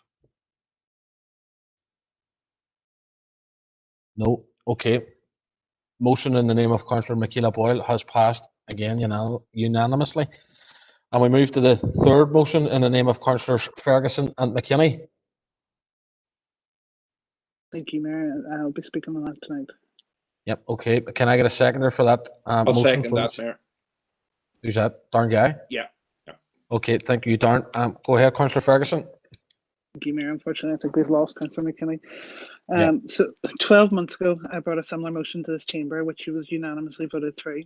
No? Okay. Motion in the name of Councillor Michaela Boyle has passed again unanimously. And we move to the third motion in the name of Councillors Ferguson and McKinney. Thank you, Mayor. I'll be speaking on that tonight. Yep, okay. Can I get a seconder for that I'll motion, second please? that, Mayor. Who's that? Darren Guy? Yeah. Okay, thank you, Darren. Go ahead, Councillor Ferguson. Thank you, Mayor. Unfortunately, I think we've lost Councillor McKinney. Yeah. So 12 months ago, I brought a similar motion to this chamber, which was unanimously voted through.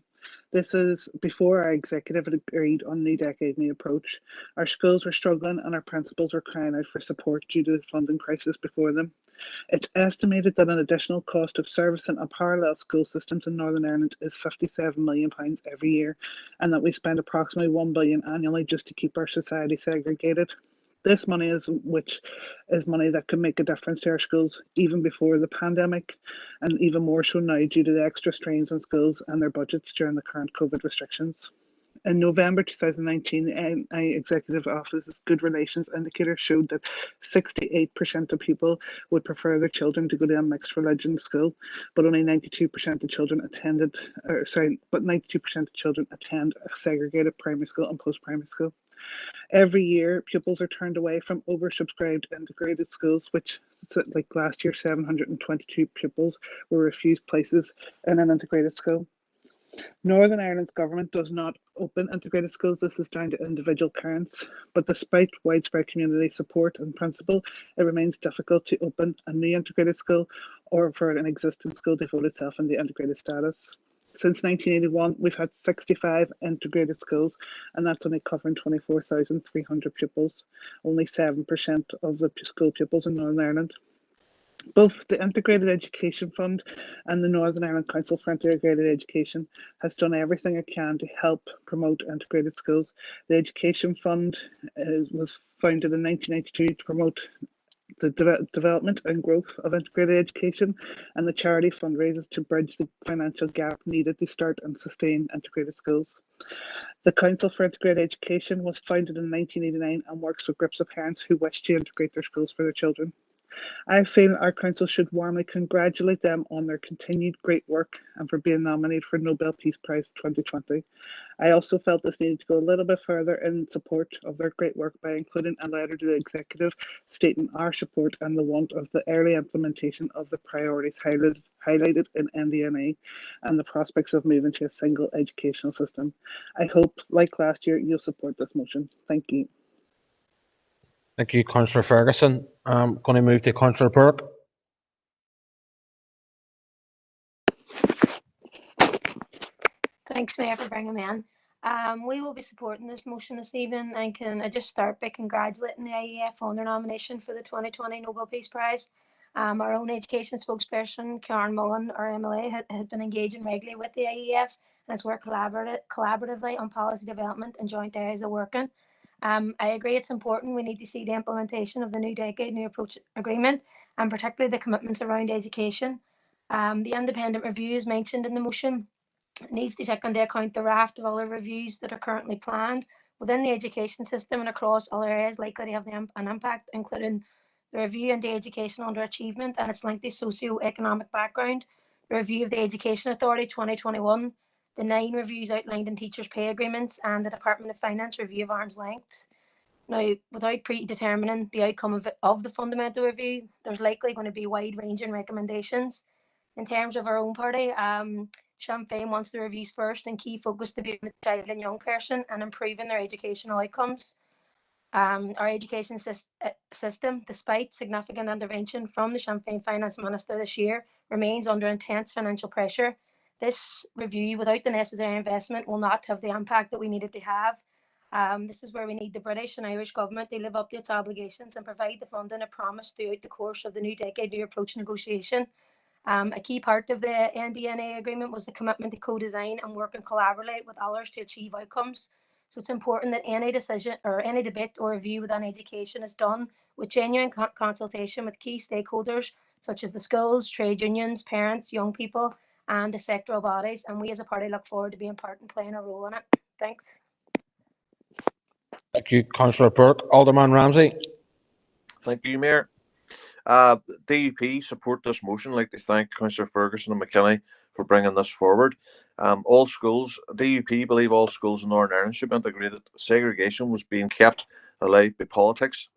This is before our executive had agreed on new decade, new approach. Our schools were struggling and our principals were crying out for support due to the funding crisis before them. It's estimated that an additional cost of servicing a parallel school systems in Northern Ireland is £57 million every year, and that we spend approximately £1 billion annually just to keep our society segregated. This money is money that could make a difference to our schools even before the pandemic, and even more so now due to the extra strains on schools and their budgets during the current COVID restrictions. In November 2019, the NI Executive Office's Good Relations Indicator showed that 68% of people would prefer their children to go to a mixed religion school, but only 92% of children attend a segregated primary school and post-primary school. Every year, pupils are turned away from oversubscribed integrated schools, which, like last year, 722 pupils were refused places in an integrated school. Northern Ireland's government does not open integrated schools. This is down to individual parents. But despite widespread community support in principle, it remains difficult to open a new integrated school or for an existing school to vote itself in the integrated status. Since 1981, we've had 65 integrated schools, and that's only covering 24,300 pupils, only 7% of the school pupils in Northern Ireland. Both the Integrated Education Fund and the Northern Ireland Council for Integrated Education has done everything it can to help promote integrated schools. The Education Fund was founded in 1992 to promote the development and growth of integrated education, and the charity fundraises to bridge the financial gap needed to start and sustain integrated schools. The Council for Integrated Education was founded in 1989 and works with groups of parents who wish to integrate their schools for their children. I feel our council should warmly congratulate them on their continued great work and for being nominated for Nobel Peace Prize 2020. I also felt this needed to go a little bit further in support of their great work by including a letter to the executive stating our support and the want of the early implementation of the priorities highlighted in NDNA and the prospects of moving to a single educational system. I hope, like last year, you'll support this motion. Thank you. Thank you, Councillor Ferguson. I'm going to move to Councillor Burke. Thanks, Mayor, for bringing me in. We will be supporting this motion this evening, and can I just start by congratulating the IEF on their nomination for the 2020 Nobel Peace Prize. Our own education spokesperson, Karen Mullen, our MLA, had been engaging regularly with the IEF and has worked collaboratively on policy development and joint areas of working. I agree it's important. We need to see the implementation of the New Decade, New Approach Agreement, and particularly the commitments around education. The independent reviews mentioned in the motion needs to take into account the raft of other reviews that are currently planned within the education system and across other areas likely to have an impact, including the review into education underachievement and its linked to socio-economic background, the review of the Education Authority 2021, the 9 reviews outlined in teachers' pay agreements, and the Department of Finance review of arm's length. Now, without predetermining the outcome of the fundamental review, there's likely going to be wide-ranging recommendations. In terms of our own party, Sinn Féin wants the reviews first and key focus to be on the child and young person and improving their educational outcomes. Our education system, despite significant intervention from the Sinn Féin Finance Minister this year, remains under intense financial pressure. This review, without the necessary investment, will not have the impact that we need it to have. This is where we need the British and Irish government to live up to its obligations and provide the funding it promised throughout the course of the new decade new approach negotiation. A key part of the NDNA agreement was the commitment to co-design and work and collaborate with others to achieve outcomes. So it's important that any decision or any debate or review within education is done with genuine consultation with key stakeholders such as the schools, trade unions, parents, young people, and the sectoral bodies. And we as a party look forward to being part and playing a role in it. Thanks. Thank you, Councillor Burke. Alderman Ramsey. Thank you, Mayor. DUP support this motion. I'd like to thank Councillor Ferguson and McKinney for bringing this forward. All schools, DUP believe all schools in Northern Ireland should be integrated. Segregation was being kept alive by politics.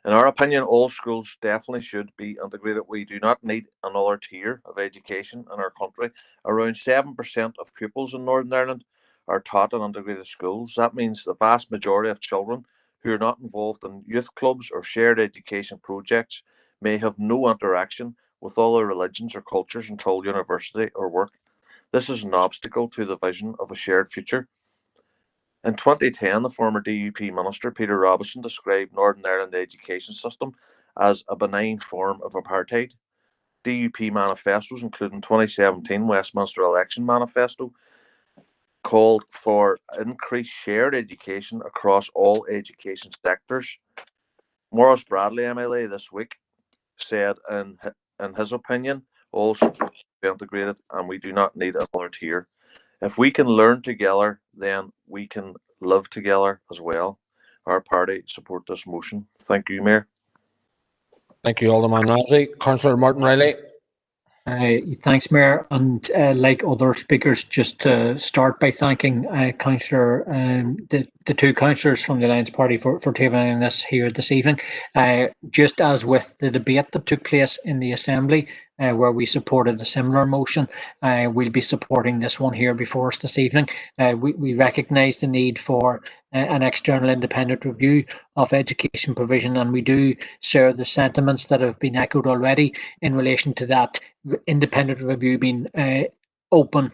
In our opinion, all schools definitely should be integrated. We do not need another tier of education in our country. Around 7% of pupils in Northern Ireland are taught in integrated schools. That means the vast majority of children who are not involved in youth clubs or shared education projects may have no interaction with other religions or cultures until university or work. This is an obstacle to the vision of a shared future. In 2010, the former DUP minister, Peter Robinson, described Northern Ireland education system as a benign form of apartheid. DUP manifestos, including 2017 Westminster Election Manifesto, called for increased shared education across all education sectors. Maurice Bradley, MLA, this week said in his opinion, all schools should be integrated and we do not need another tier. If we can learn together, then we can live together as well. Our party support this motion. Thank you, Mayor. Thank you, Alderman Ramsey. Councillor Martin Riley. Thanks, Mayor. And like other speakers, just to start by thanking Councillor, the two councillors from the Alliance Party for tabling this here this evening. Just as with the debate that took place in the Assembly, where we supported a similar motion, we'll be supporting this one here before us this evening. We recognise the need for an external independent review of education provision, and we do share the sentiments that have been echoed already in relation to that independent review being open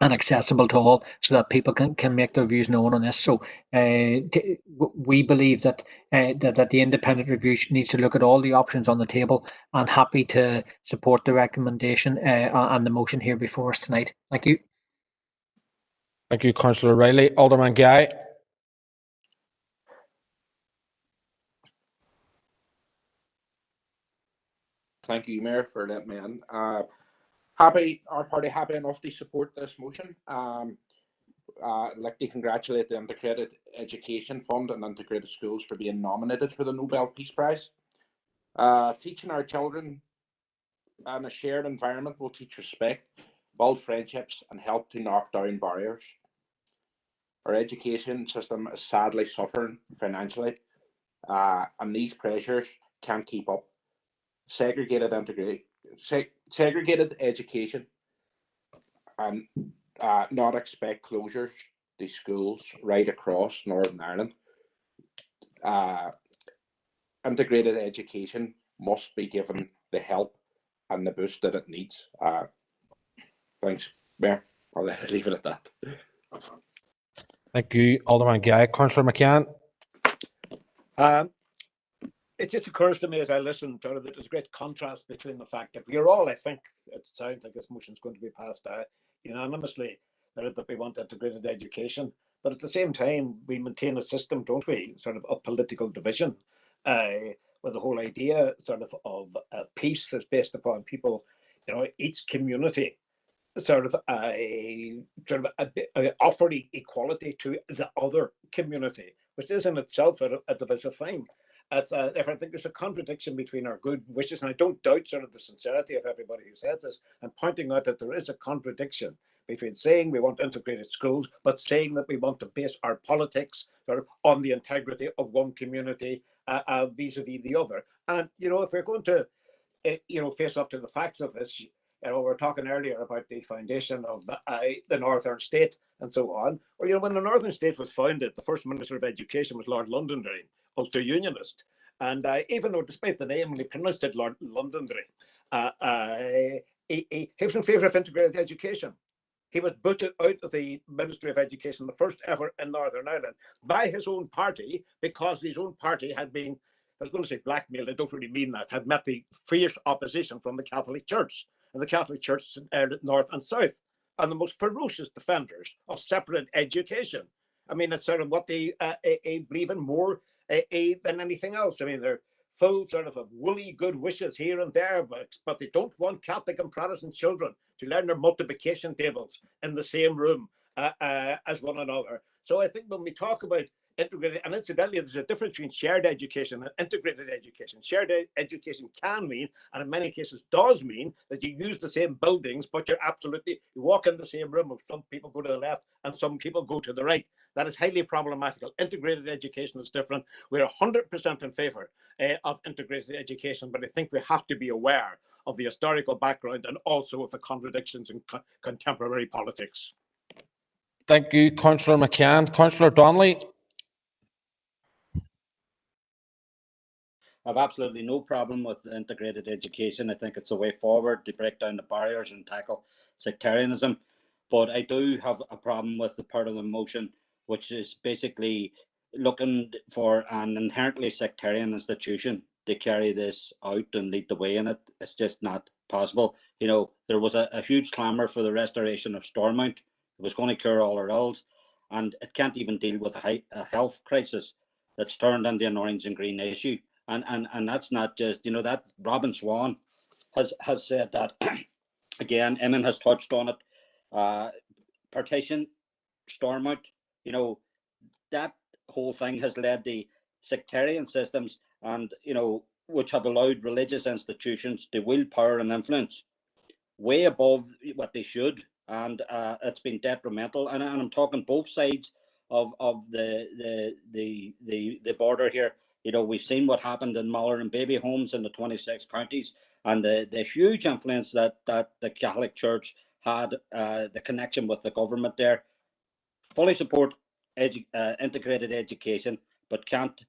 and accessible to all, so that people can make their views known on this. So we believe that that the independent review needs to look at all the options on the table, and happy to support the recommendation and the motion here before us tonight. Thank you. Thank you, Councillor Riley. Alderman Guy. Thank you, Mayor, for letting me in. Our party happy enough to support this motion. I'd like to congratulate the Integrated Education Fund and Integrated Schools for being nominated for the Nobel Peace Prize. Teaching our children in a shared environment will teach respect, build friendships, and help to knock down barriers. Our education system is sadly suffering financially, and these pressures can't keep up. Segregated education and not expect closures to schools right across Northern Ireland. Integrated education must be given the help and the boost that it needs. Thanks, Mayor. I'll leave it at that. Thank you, Alderman Guy. Councillor McCann. It just occurs to me as I listen to it that there's a great contrast between the fact that we're all, I think, it sounds like this motion is going to be passed unanimously, that we want integrated education. But at the same time, we maintain a system, don't we, sort of political division, where the whole idea of peace is based upon people, each community offer equality to the other community, which is in itself a divisive thing. If I think there's a contradiction between our good wishes, and I don't doubt the sincerity of everybody who says this, and pointing out that there is a contradiction between saying we want integrated schools, but saying that we want to base our politics sort of on the integrity of one community vis-a-vis the other. And, if we're going to, face up to the facts of this, we're talking earlier about the foundation of the Northern State and so on. Well, when the Northern State was founded, the first Minister of Education was Lord Londonderry, Ulster Unionist. And even though, despite the name, he pronounced it Lord Londonderry, he was in favour of integrated education. He was booted out of the Ministry of Education, the first ever in Northern Ireland, by his own party, because his own party had been, I was going to say blackmailed, I don't really mean that, had met the fierce opposition from the Catholic Church. And the Catholic Church north and south are the most ferocious defenders of separate education. I mean, it's sort of what they believe in more than anything else. I mean, they're full sort of woolly good wishes here and there, but they don't want Catholic and Protestant children to learn their multiplication tables in the same room as one another. So I think when we talk about integrated, and incidentally, there's a difference between shared education and integrated education. Shared education can mean, and in many cases does mean, that you use the same buildings, but you walk in the same room, some people go to the left and some people go to the right. That is highly problematical. Integrated education is different. We're 100% in favour of integrated education, but I think we have to be aware of the historical background and also of the contradictions in contemporary politics. Thank you, Councillor McCann. Councillor Donnelly. I've absolutely no problem with integrated education. I think it's a way forward to break down the barriers and tackle sectarianism. But I do have a problem with the part of the motion, which is basically looking for an inherently sectarian institution to carry this out and lead the way in it. It's just not possible. There was a huge clamour for the restoration of Stormont. It was going to cure all our ills, and it can't even deal with a health crisis that's turned into an orange and green issue. And that's not just, that Robin Swan has said that. Again, Eamon has touched on it. Partition, Stormont, that whole thing has led to sectarian systems and, which have allowed religious institutions to wield power and influence way above what they should. And it's been detrimental. And I'm talking both sides of the border here. We've seen what happened in Muller and baby homes in the 26 counties, and the huge influence that the Catholic Church had, the connection with the government there. Fully support integrated education, but can't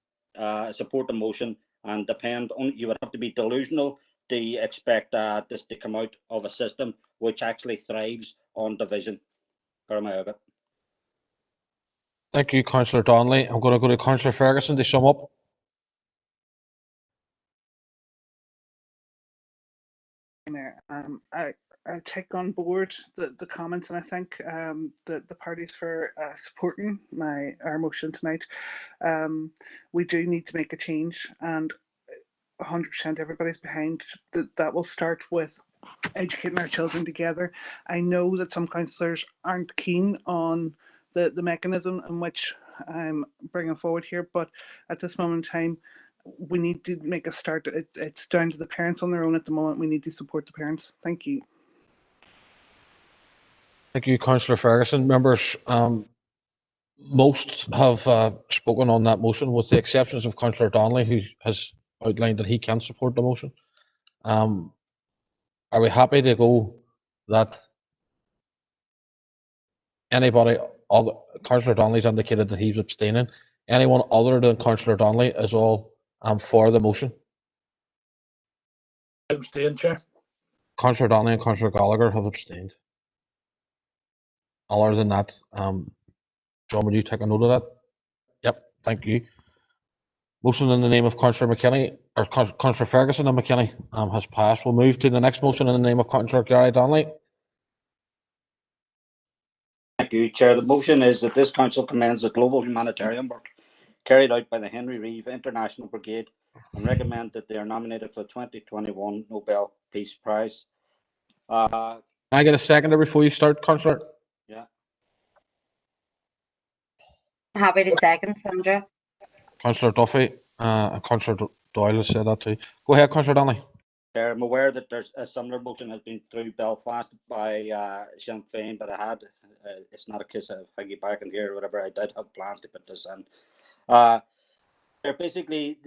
support the motion and depend on, you would have to be delusional to expect this to come out of a system which actually thrives on division. Thank you, Councillor Donnelly. I'm going to go to Councillor Ferguson to sum up. I take on board the comments, and I thank the parties for supporting our motion tonight. We do need to make a change, and 100% everybody's behind that. Will start with educating our children together. I know that some councillors aren't keen on the mechanism in which I'm bringing forward here, but at this moment in time, we need to make a start. It's down to the parents on their own at the moment. We need to support the parents. Thank you. Thank you, Councillor Ferguson. Members, most have spoken on that motion, with the exceptions of Councillor Donnelly, who has outlined that he can support the motion. Are we happy to go that anybody other, Councillor Donnelly's indicated that he's abstaining, anyone other than Councillor Donnelly is all for the motion? Abstain, Chair. Councillor Donnelly and Councillor Gallagher have abstained. Other than that, John, would you take a note of that? Yep, thank you. Motion in the name of Councillor McKinney, or Councillor Ferguson and McKinney, has passed. We'll move to the next motion in the name of Councillor Gary Donnelly. Thank you, Chair. The motion is that this council commends the global humanitarian work carried out by the Henry Reeve International Brigade and recommend that they are nominated for the 2021 Nobel Peace Prize. Can I get a seconder before you start, Councillor? Yeah. Happy to second, Sandra. Councillor Duffy and Councillor Doyle has said that too. Go ahead, Councillor Donnelly. Chair, I'm aware that there's a similar motion has been through Belfast by Sinn Féin, but it's not a case of I get back in here or whatever. I did have plans to put this in. Basically,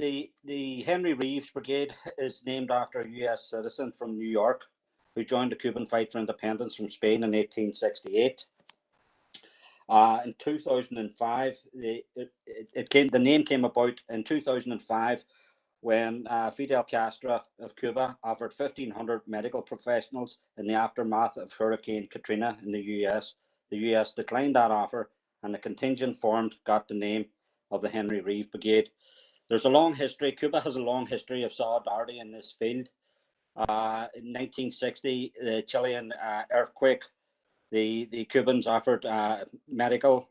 the Henry Reeves Brigade is named after a U.S. citizen from New York who joined the Cuban fight for independence from Spain in 1868. In 2005, the name came about in 2005 when Fidel Castro of Cuba offered 1,500 medical professionals in the aftermath of Hurricane Katrina in the U.S. The U.S. declined that offer, and the contingent formed got the name of the Henry Reeves Brigade. There's a long history. Cuba has a long history of solidarity in this field. In 1960, the Chilean earthquake, the Cubans offered medical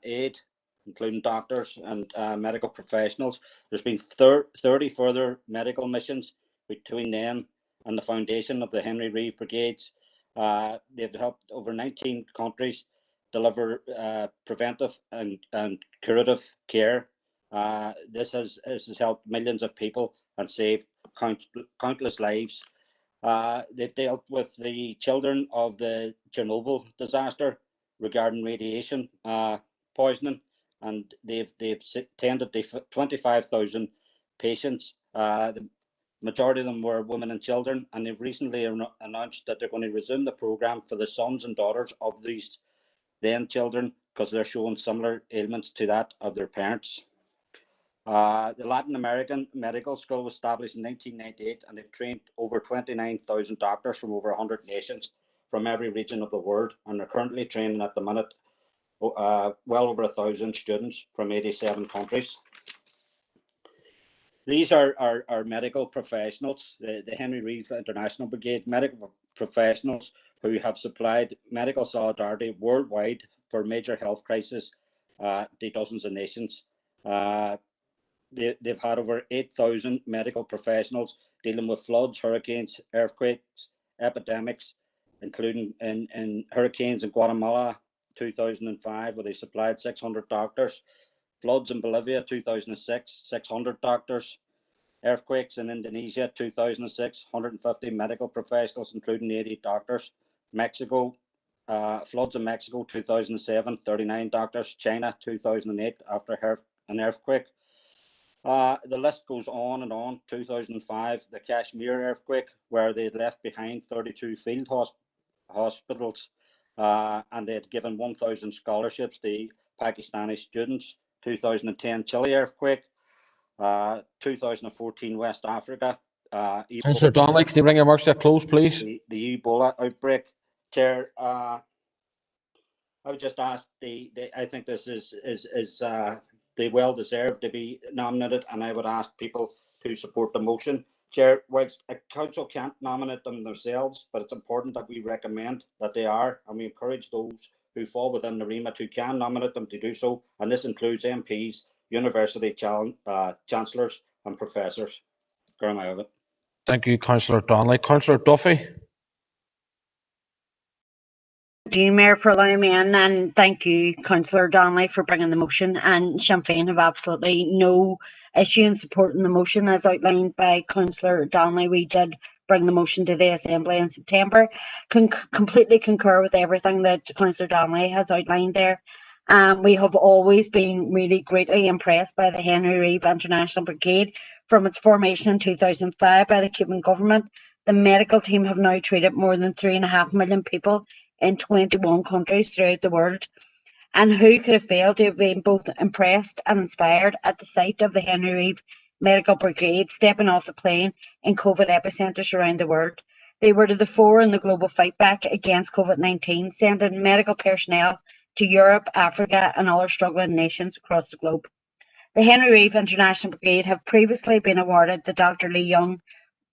aid, including doctors and medical professionals. There's been 30 further medical missions between them and the foundation of the Henry Reeves Brigades. They've helped over 19 countries deliver preventive and curative care. This has helped millions of people and saved countless lives. They've dealt with the children of the Chernobyl disaster regarding radiation poisoning, and they've tended to 25,000 patients. The majority of them were women and children, and they've recently announced that they're going to resume the program for the sons and daughters of these then children because they're showing similar ailments to that of their parents. The Latin American Medical School was established in 1998, and they've trained over 29,000 doctors from over 100 nations from every region of the world, and they're currently training at the minute well over 1,000 students from 87 countries. These are medical professionals, the Henry Reeves International Brigade, medical professionals who have supplied medical solidarity worldwide for major health crises to dozens of nations. They've had over 8,000 medical professionals dealing with floods, hurricanes, earthquakes, epidemics, including in hurricanes in Guatemala 2005, where they supplied 600 doctors, floods in Bolivia 2006, 600 doctors, earthquakes in Indonesia 2006, 150 medical professionals, including 80 doctors, Mexico, floods in Mexico 2007, 39 doctors, China 2008 after an earthquake. The list goes on and on. 2005, the Kashmir earthquake, where they left behind 32 field hospitals, and they had given 1,000 scholarships to Pakistani students. 2010 Chile earthquake, 2014 West Africa. Councillor Donnelly, can you bring your remarks to a close, please? The Ebola outbreak. Chair, I would just ask I think this is they well deserve to be nominated, and I would ask people to support the motion. Chair, whilst a council can't nominate them themselves, but it's important that we recommend that they are, and we encourage those who fall within the remit who can nominate them to do so, and this includes MPs, university chancellors and professors. Thank you, Councillor Donnelly. Councillor Duffy. Thank you, Mayor, for allowing me in, and thank you, Councillor Donnelly, for bringing the motion. And Sinn Féin have absolutely no issue in supporting the motion as outlined by Councillor Donnelly. We did bring the motion to the Assembly in September. Completely concur with everything that Councillor Donnelly has outlined there. We have always been really greatly impressed by the Henry Reeves International Brigade from its formation in 2005 by the Cuban government. The medical team have now treated more than 3.5 million people in 21 countries throughout the world. And who could have failed to have been both impressed and inspired at the sight of the Henry Reeves Medical Brigade stepping off the plane in COVID epicenters around the world? They were to the fore in the global fight back against COVID-19, sending medical personnel to Europe, Africa, and other struggling nations across the globe. The Henry Reeves International Brigade have previously been awarded the Dr. Lee Young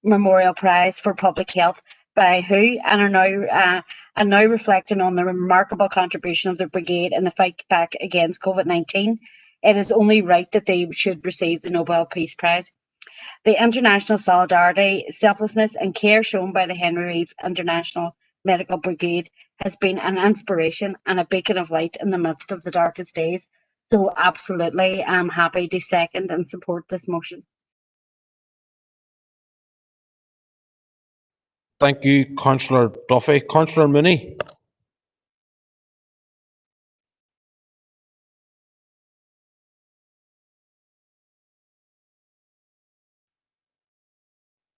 Memorial Prize for Public Health by WHO, and are now reflecting on the remarkable contribution of the brigade in the fight back against COVID-19. It is only right that they should receive the Nobel Peace Prize. The international solidarity, selflessness and care shown by the Henry Reeves International Medical Brigade has been an inspiration and a beacon of light in the midst of the darkest days. So absolutely, I'm happy to second and support this motion. Thank you, Councillor Duffy. Councillor Mooney.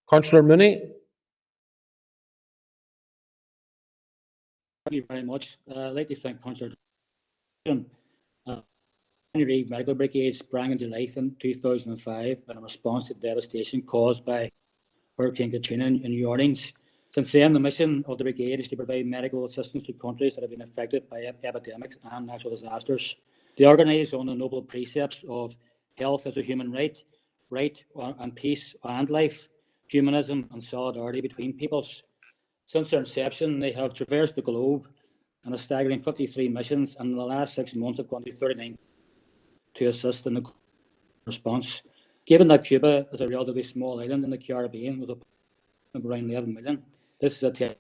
Councillor Mooney. Thank you very much. I'd like to thank Councillor Henry Medical Brigade sprang into life in 2005 in a response to devastation caused by Hurricane Katrina in New Orleans. Since then, the mission of the brigade is to provide medical assistance to countries that have been affected by epidemics and natural disasters. They organise on the noble precepts of health as a human right and peace and life, humanism and solidarity between peoples. Since their inception, they have traversed the globe on a staggering 53 missions, and in the last 6 months have gone to 39 to assist in the response. Given that Cuba is a relatively small island in the Caribbean with a population of around 11 million, this is a test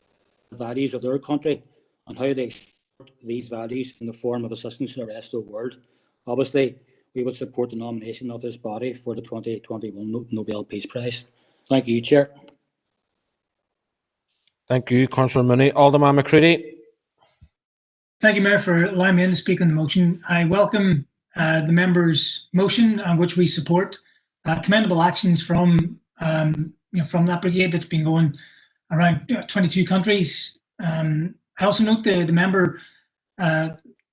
of the values of their country and how they export these values in the form of assistance to the rest of the world. Obviously, we would support the nomination of this body for the 2021 Nobel Peace Prize. Thank you, Chair. Thank you, Councillor Mooney. Alderman McCready. Thank you, Mayor, for allowing me in to speak on the motion. I welcome the member's motion, which we support. Commendable actions from from that brigade that's been going around 22 countries. I also note the member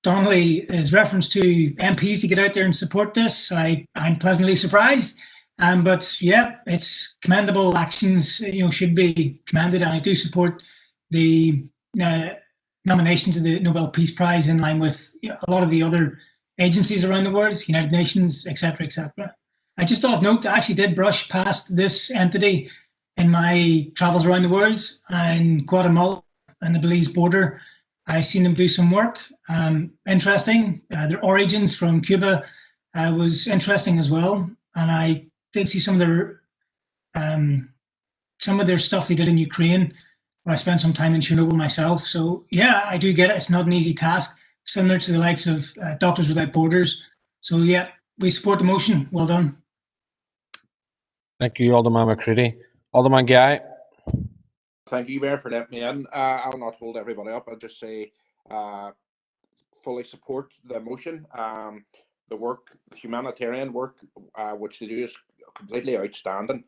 Donnelly's reference to MPs to get out there and support this. I'm pleasantly surprised. But yeah, it's commendable actions. Should be commended, and I do support the nomination to the Nobel Peace Prize in line with a lot of the other agencies around the world, United Nations, etc., etc. I just off note, I actually did brush past this entity in my travels around the world. In Guatemala and the Belize border, I've seen them do some work. Interesting. Their origins from Cuba was interesting as well, and I did see some of their stuff they did in Ukraine. I spent some time in Chernobyl myself, so yeah, I do get it. It's not an easy task, similar to the likes of Doctors Without Borders. So yeah, we support the motion. Well done. Thank you, Alderman McCready. Alderman Guy. Thank you, Mayor, for letting me in. I'll not hold everybody up. I'll just say fully support the motion. The work, the humanitarian work, which they do is completely outstanding.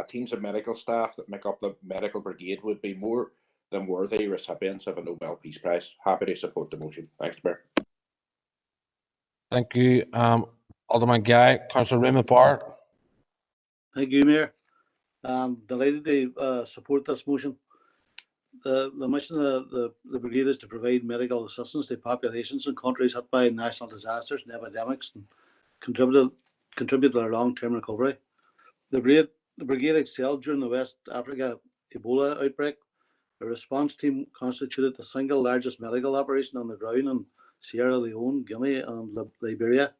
Teams of medical staff that make up the medical brigade would be more than worthy recipients of a Nobel Peace Prize. Happy to support the motion. Thanks, Mayor. Thank you, Alderman Guy. Councillor Raymond Barr. Thank you, Mayor. Delighted to support this motion. The mission of the brigade is to provide medical assistance to populations in countries hit by national disasters and epidemics and contribute to their long-term recovery. The brigade excelled during the West Africa Ebola outbreak. The response team constituted the single largest medical operation on the ground in Sierra Leone, Guinea, and Liberia.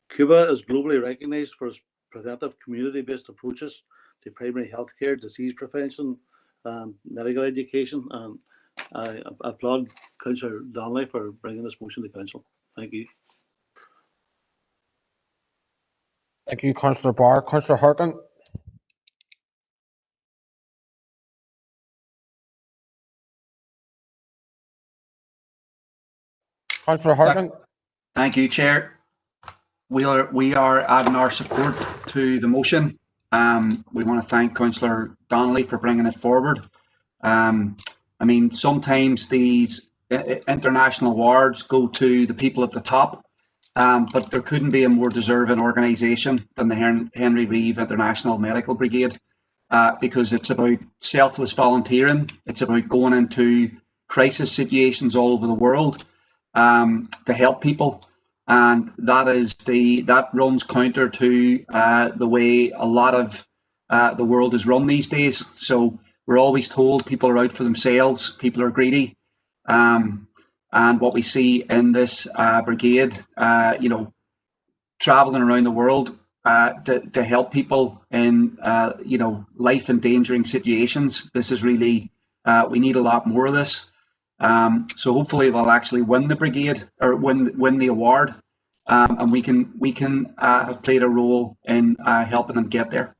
Cuba is globally recognized for its preventive community-based approaches to primary health care, disease prevention, and medical education. And I applaud Councillor Donnelly for bringing this motion to Council. Thank you. Thank you, Councillor Barr. Councillor Harkin. Councillor Harkin. Thank you, Chair. We are adding our support to the motion. We want to thank Councillor Donnelly for bringing it forward. I mean, sometimes these international awards go to the people at the top, but there couldn't be a more deserving organisation than the Henry Reeve International Medical Brigade, because it's about selfless volunteering. It's about going into crisis situations all over the world to help people, and that runs counter to the way a lot of the world is run these days. So we're always told people are out for themselves, people are greedy, and what we see in this brigade, traveling around the world to help people in life endangering situations. This is really we need a lot more of this. So hopefully they'll actually win the brigade or win the award, and we can have played a role in helping them get there.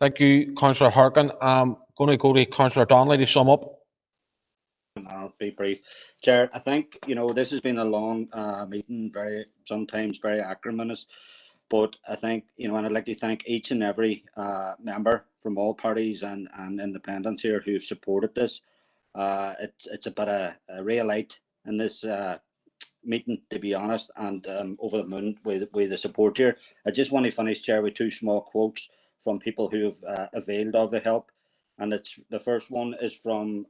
Thank you, Councillor Harkin. I'm going to go to Councillor Donnelly to sum up. I'll be brief. Chair, I think, this has been a long meeting, sometimes very acrimonious, but I think, and I'd like to thank each and every member from all parties and independents here who've supported this. It's a bit of a real light in this meeting, to be honest, and over the moon with the support here. I just want to finish, Chair, with two small quotes from people who have availed of the help. And the first one is from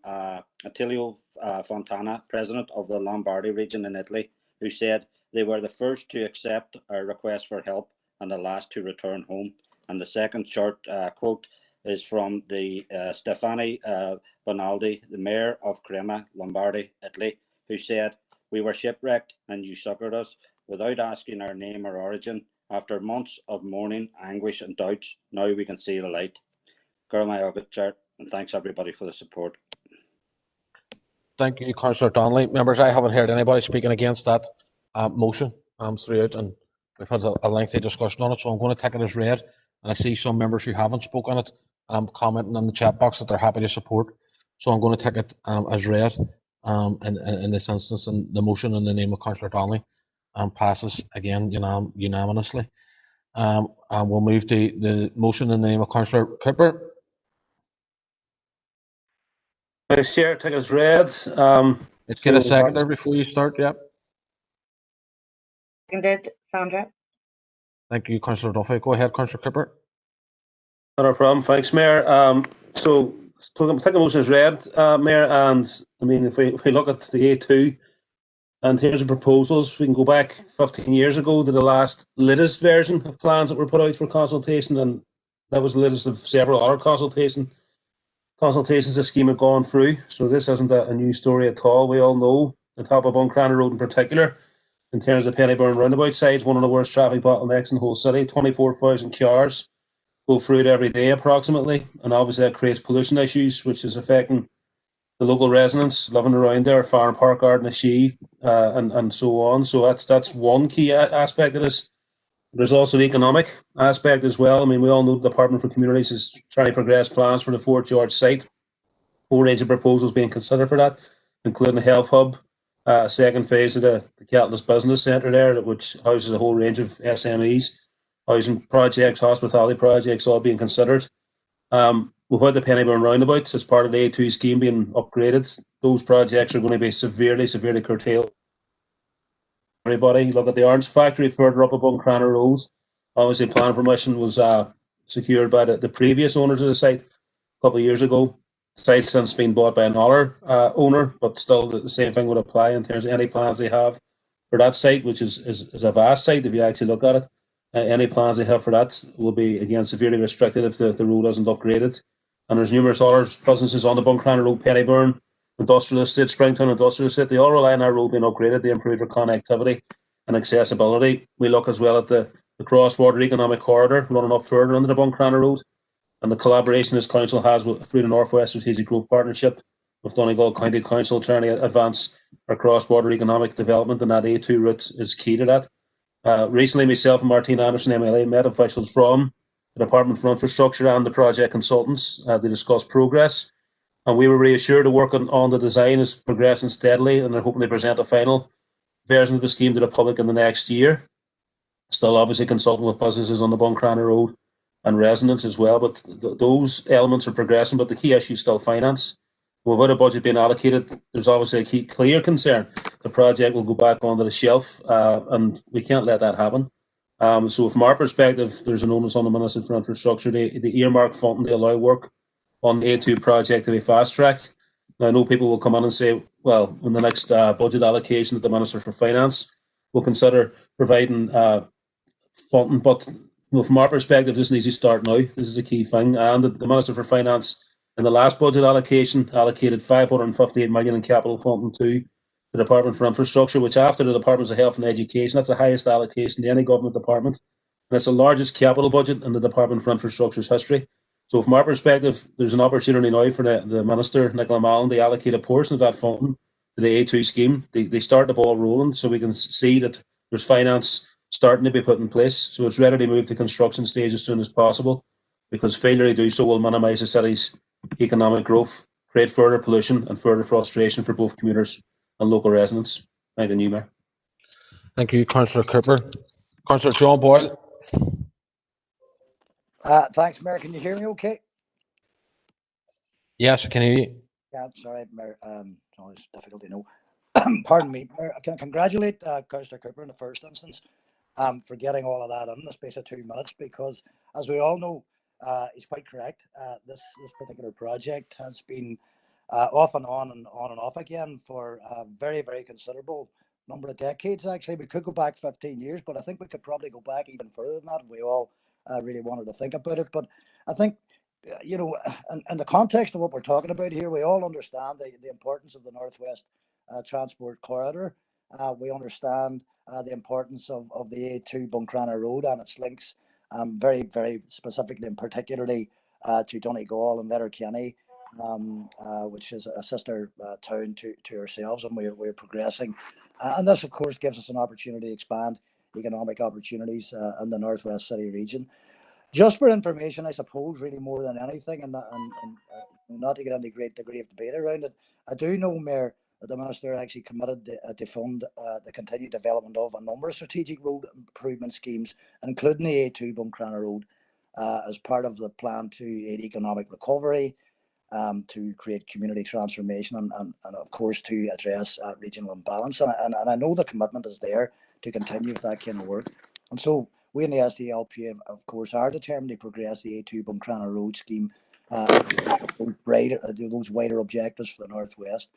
Attilio Fontana, president of the Lombardy region in Italy, who said they were the first to accept our request for help and the last to return home. And the second short quote is from the Stefani Bonaldi, the mayor of Crema, Lombardy, Italy, who said, "We were shipwrecked and you succoured us without asking our name or origin. After months of mourning, anguish and doubts, now we can see the light." Chair, and thanks everybody for the support. Thank you, Councillor Donnelly. Members, I haven't heard anybody speaking against that motion throughout, and we've had a lengthy discussion on it, so I'm going to take it as read. And I see some members who haven't spoken on it commenting in the chat box that they're happy to support. So I'm going to take it as read in this instance, and the motion in the name of Councillor Donnelly passes again unanimously. And we'll move to the motion in the name of Councillor Cooper. Chair, take it as read. Let's get a second there before you start. Yep. Seconded, Sandra. Thank you, Councillor Duffy. Go ahead, Councillor Cooper. Not a problem. Thanks, Mayor. So take a motion as read, Mayor. And I mean, if we look at the A2, and here's the proposals, we can go back 15 years ago to the last latest version of plans that were put out for consultation, and that was the latest of several other consultations the scheme had gone through. So this isn't a new story at all. We all know the top of Buncrana Road in particular, in terms of the Pennyburn roundabout sides, one of the worst traffic bottlenecks in the whole city. 24,000 cars go through it every day approximately, and obviously that creates pollution issues, which is affecting the local residents living around there, Farm Park, Ardnashee, and so on. So that's one key aspect of this. There's also the economic aspect as well. I mean, we all know the Department for Communities is trying to progress plans for the Fort George site. Whole range of proposals being considered for that, including the health hub, second phase of the Catalyst Business Centre there, which houses a whole range of SMEs, housing projects, hospitality projects, all being considered. Without the Pennyburn roundabout, as part of the A2 scheme being upgraded, those projects are going to be severely curtailed. Everybody, look at the Orange Factory further up above Cranor Road. Obviously, planning permission was secured by the previous owners of the site a couple of years ago. The site's since been bought by another owner, but still the same thing would apply in terms of any plans they have for that site, which is a vast site if you actually look at it. Any plans they have for that will be, again, severely restricted if the road isn't upgraded. And there's numerous other businesses on the Buncrana Road, Pennyburn, Industrial Estate, Springtown Industrial Estate. They all rely on our road being upgraded to improve their connectivity and accessibility. We look as well at the cross-border economic corridor running up further under the Buncrana Road, and the collaboration this council has through the Northwest Strategic Growth Partnership with Donegal County Council trying to advance our cross-border economic development, and that A2 route is key to that. Recently, myself and Martine Anderson, MLA, met officials from the Department for Infrastructure and the project consultants to discuss progress. And we were reassured the work on the design is progressing steadily, and they're hoping to present a final version of the scheme to the public in the next year. Still, obviously, consulting with businesses on the Buncrana Road and residents as well, but those elements are progressing. But the key issue is still finance. Without a budget being allocated, there's obviously a clear concern. The project will go back onto the shelf, and we can't let that happen. So from our perspective, there's an onus on the Minister for Infrastructure, the earmark funding to allow work on the A2 project to be fast-tracked. Now, I know people will come on and say, well, in the next budget allocation that the Minister for Finance will consider providing funding, but from our perspective, this needs to start now. This is a key thing. And the Minister for Finance in the last budget allocation allocated 558 million in capital funding to the Department for Infrastructure, which after the Departments of Health and Education, that's the highest allocation to any government department. And it's the largest capital budget in the Department for Infrastructure's history. So from our perspective, there's an opportunity now for the Minister, Nicola Mallon, to allocate a portion of that funding to the A2 scheme. They start the ball rolling so we can see that there's finance starting to be put in place. So it's ready to move to construction stage as soon as possible. because failure to do so will minimise the city's economic growth, create further pollution and further frustration for both commuters and local residents. Thank you, Mayor. Thank you, Councillor Cooper. Councillor John Boyle. Thanks, Mayor. Can you hear me okay? Yes, can you hear you? Yeah, sorry, Mayor. It's always difficult to know. Pardon me, Mayor. I can congratulate Councillor Cooper in the first instance for getting all of that in the space of 2 minutes, because as we all know, he's quite correct. This particular project has been off and on and off again for a very, very considerable number of decades. Actually, we could go back 15 years, but I think we could probably go back even further than that if we all really wanted to think about it. But I think, you know, in the context of what we're talking about here, we all understand the importance of the Northwest Transport Corridor. We understand the importance of the A2 Buncrana Road and its links, very, very specifically and particularly to Donegal and Letterkenny, which is a sister town to ourselves, and we're progressing. And this, of course, gives us an opportunity to expand economic opportunities in the Northwest City region. Just for information, I suppose, really more than anything, and not to get into great degree of debate around it, I do know, Mayor, that the Minister actually committed to fund the continued development of a number of strategic road improvement schemes, including the A2 Buncrana Road, as part of the plan to aid economic recovery, to create community transformation, and of course to address regional imbalance. And I know the commitment is there to continue with that kind of work. And so we in the SDLP, of course, are determined to progress the A2 Buncrana Road scheme, those wider objectives for the Northwest.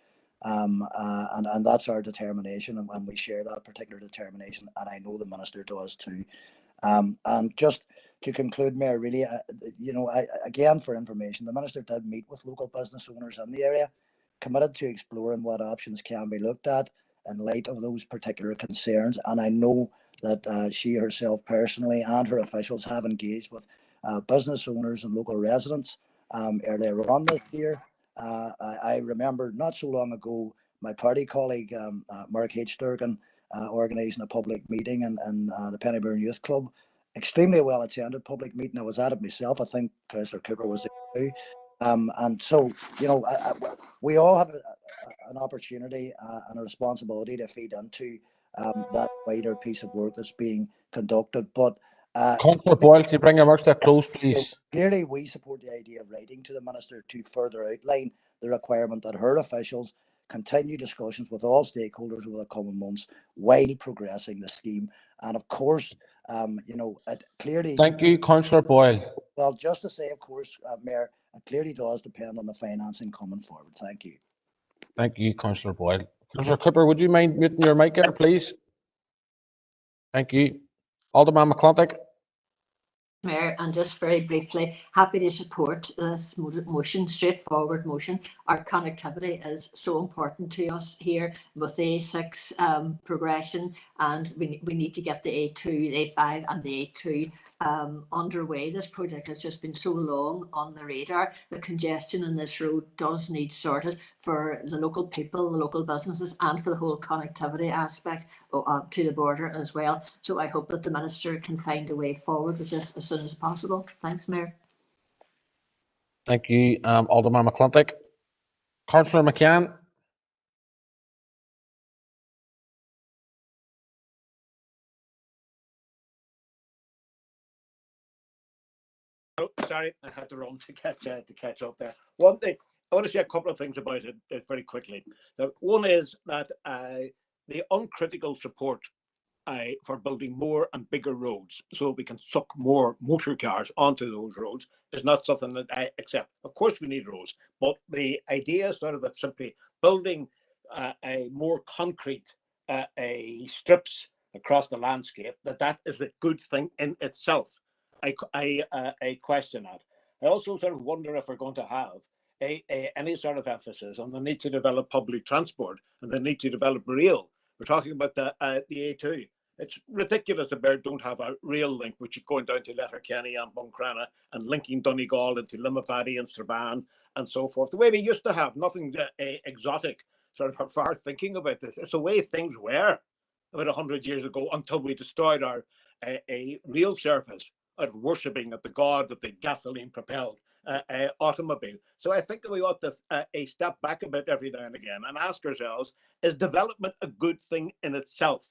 And that's our determination, and we share that particular determination, and I know the Minister does too. And just to conclude, Mayor, really, you know, again, for information, the Minister did meet with local business owners in the area, committed to exploring what options can be looked at in light of those particular concerns. And I know that she herself personally and her officials have engaged with business owners and local residents earlier on this year. I remember not so long ago, my party colleague, Mark H. Durgan, organising a public meeting in the Pennyburn Youth Club. Extremely well attended public meeting. I was at it myself. I think Councillor Cooper was there too. And so, you know, we all have an opportunity and a responsibility to feed into that wider piece of work that's being conducted. But Councillor Boyle, can you bring your remarks to a close, please? clearly, we support the idea of writing to the Minister to further outline the requirement that her officials continue discussions with all stakeholders over the coming months while progressing the scheme. And of course, you know, it clearly... Thank you, Councillor Boyle. Well, just to say, of course, Mayor, it clearly does depend on the financing coming forward. Thank you. Thank you, Councillor Boyle. Councillor Cooper, would you mind muting your mic there, please? Thank you. Alderman McClintock. Mayor, and just very briefly, happy to support this motion, straightforward motion. Our connectivity is so important to us here with the A6 progression, and we need to get the A2, the A5 and the A2 underway. This project has just been so long on the radar. The congestion on this road does need sorted for the local people, the local businesses, and for the whole connectivity aspect to the border as well. So I hope that the Minister can find a way forward with this as soon as possible. Thanks, Mayor. Thank you, Alderman McClintock. Councillor McCann. Oh, sorry, I had to run to catch up there. One thing, I want to say a couple of things about it very quickly. Now, one is that the uncritical support for building more and bigger roads so we can suck more motor cars onto those roads is not something that I accept. Of course we need roads, but the idea is sort of that simply building a more concrete strips across the landscape, that is a good thing in itself. I question that. I also sort of wonder if we're going to have any sort of emphasis on the need to develop public transport and the need to develop rail. We're talking about the A2. It's ridiculous that we don't have a rail link, which is going down to Letterkenny and Buncrana and linking Donegal into Limavady and Strabane and so forth. The way we used to have, nothing exotic, sort of far thinking about this. It's the way things were about 100 years ago until we destroyed our rail surface at worshipping at the god of the gasoline propelled automobile. So I think that we ought to step back a bit every now and again and ask ourselves, is development a good thing in itself?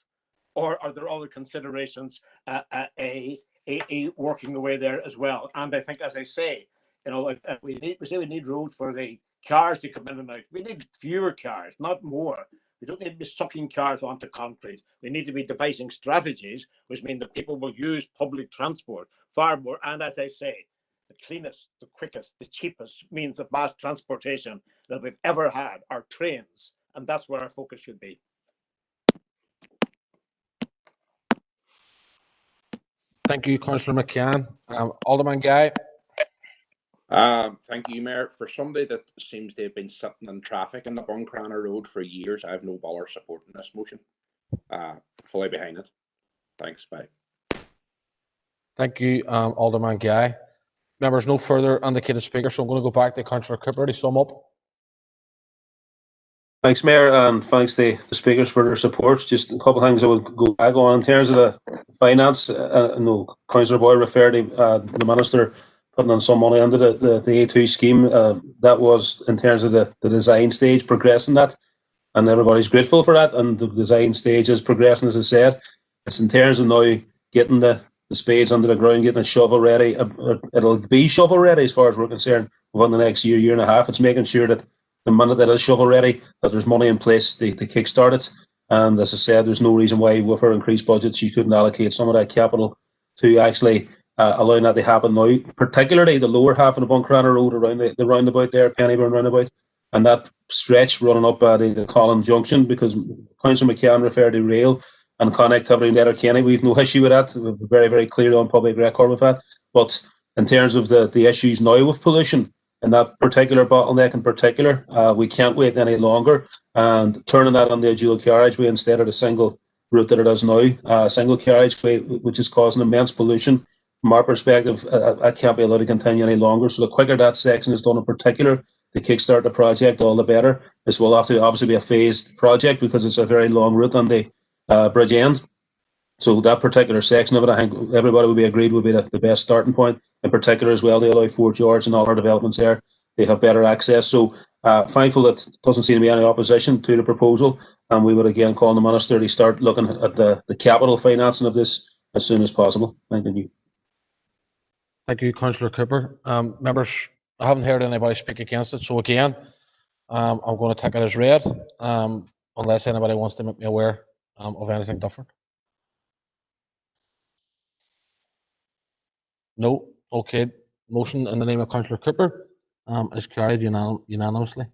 Or are there other considerations working the way there as well? And I think, as I say, if we say we need roads for the cars to come in and out. We need fewer cars, not more. We don't need to be sucking cars onto concrete. We need to be devising strategies which mean that people will use public transport far more. And as I say, the cleanest, the quickest, the cheapest means of mass transportation that we've ever had are trains. And that's where our focus should be. Thank you, Councillor McCann. Alderman Guy. Thank you, Mayor. For somebody that seems to have been sitting in traffic in the Buncrana Road for years, I have no bother supporting this motion. Fully behind it. Thanks, bye. Thank you, Alderman Guy. Members, no further indicated speakers, so I'm going to go back to Councillor Cooper to sum up. Thanks, Mayor, and thanks to the speakers for their support. Just a couple of things I will go back on. In terms of the finance, Councillor Boyle referred to the Minister putting on some money under the A2 scheme. That was in terms of the design stage, progressing that, and everybody's grateful for that. And the design stage is progressing, as I said. It's in terms of now getting the spades under the ground, getting it shovel ready. It'll be shovel ready as far as we're concerned within the next year and a half. It's making sure that the minute that is shovel ready, that there's money in place to kickstart it. And as I said, there's no reason why with our increased budgets you couldn't allocate some of that capital to actually allowing that to happen now, particularly the lower half of the Buncrana Road around the roundabout there, Pennyburn roundabout, and that stretch running up the Collin Junction, because Councillor McCann referred to rail and connectivity in Letterkenny. We've no issue with that. We're very, very clear on public record with that. But in terms of the issues now with pollution, and that particular bottleneck in particular, we can't wait any longer. And turning that on the dual carriageway instead of the single route that it is now, single carriageway, which is causing immense pollution. From our perspective, that can't be allowed to continue any longer. So the quicker that section is done in particular to kickstart the project, all the better. This will have to obviously be a phased project because it's a very long route on the bridge end. So that particular section of it, I think everybody would be agreed would be the best starting point, in particular as well. They allow Fort George and all our developments there. They have better access. So thankful that there doesn't seem to be any opposition to the proposal. And we would again call on the Minister to start looking at the capital financing of this as soon as possible. Thank you. Thank you, Councillor Cooper. Members, I haven't heard anybody speak against it. So again, I'm going to take it as read, unless anybody wants to make me aware of anything different. No. Okay. Motion in the name of Councillor Cooper is carried unanimously.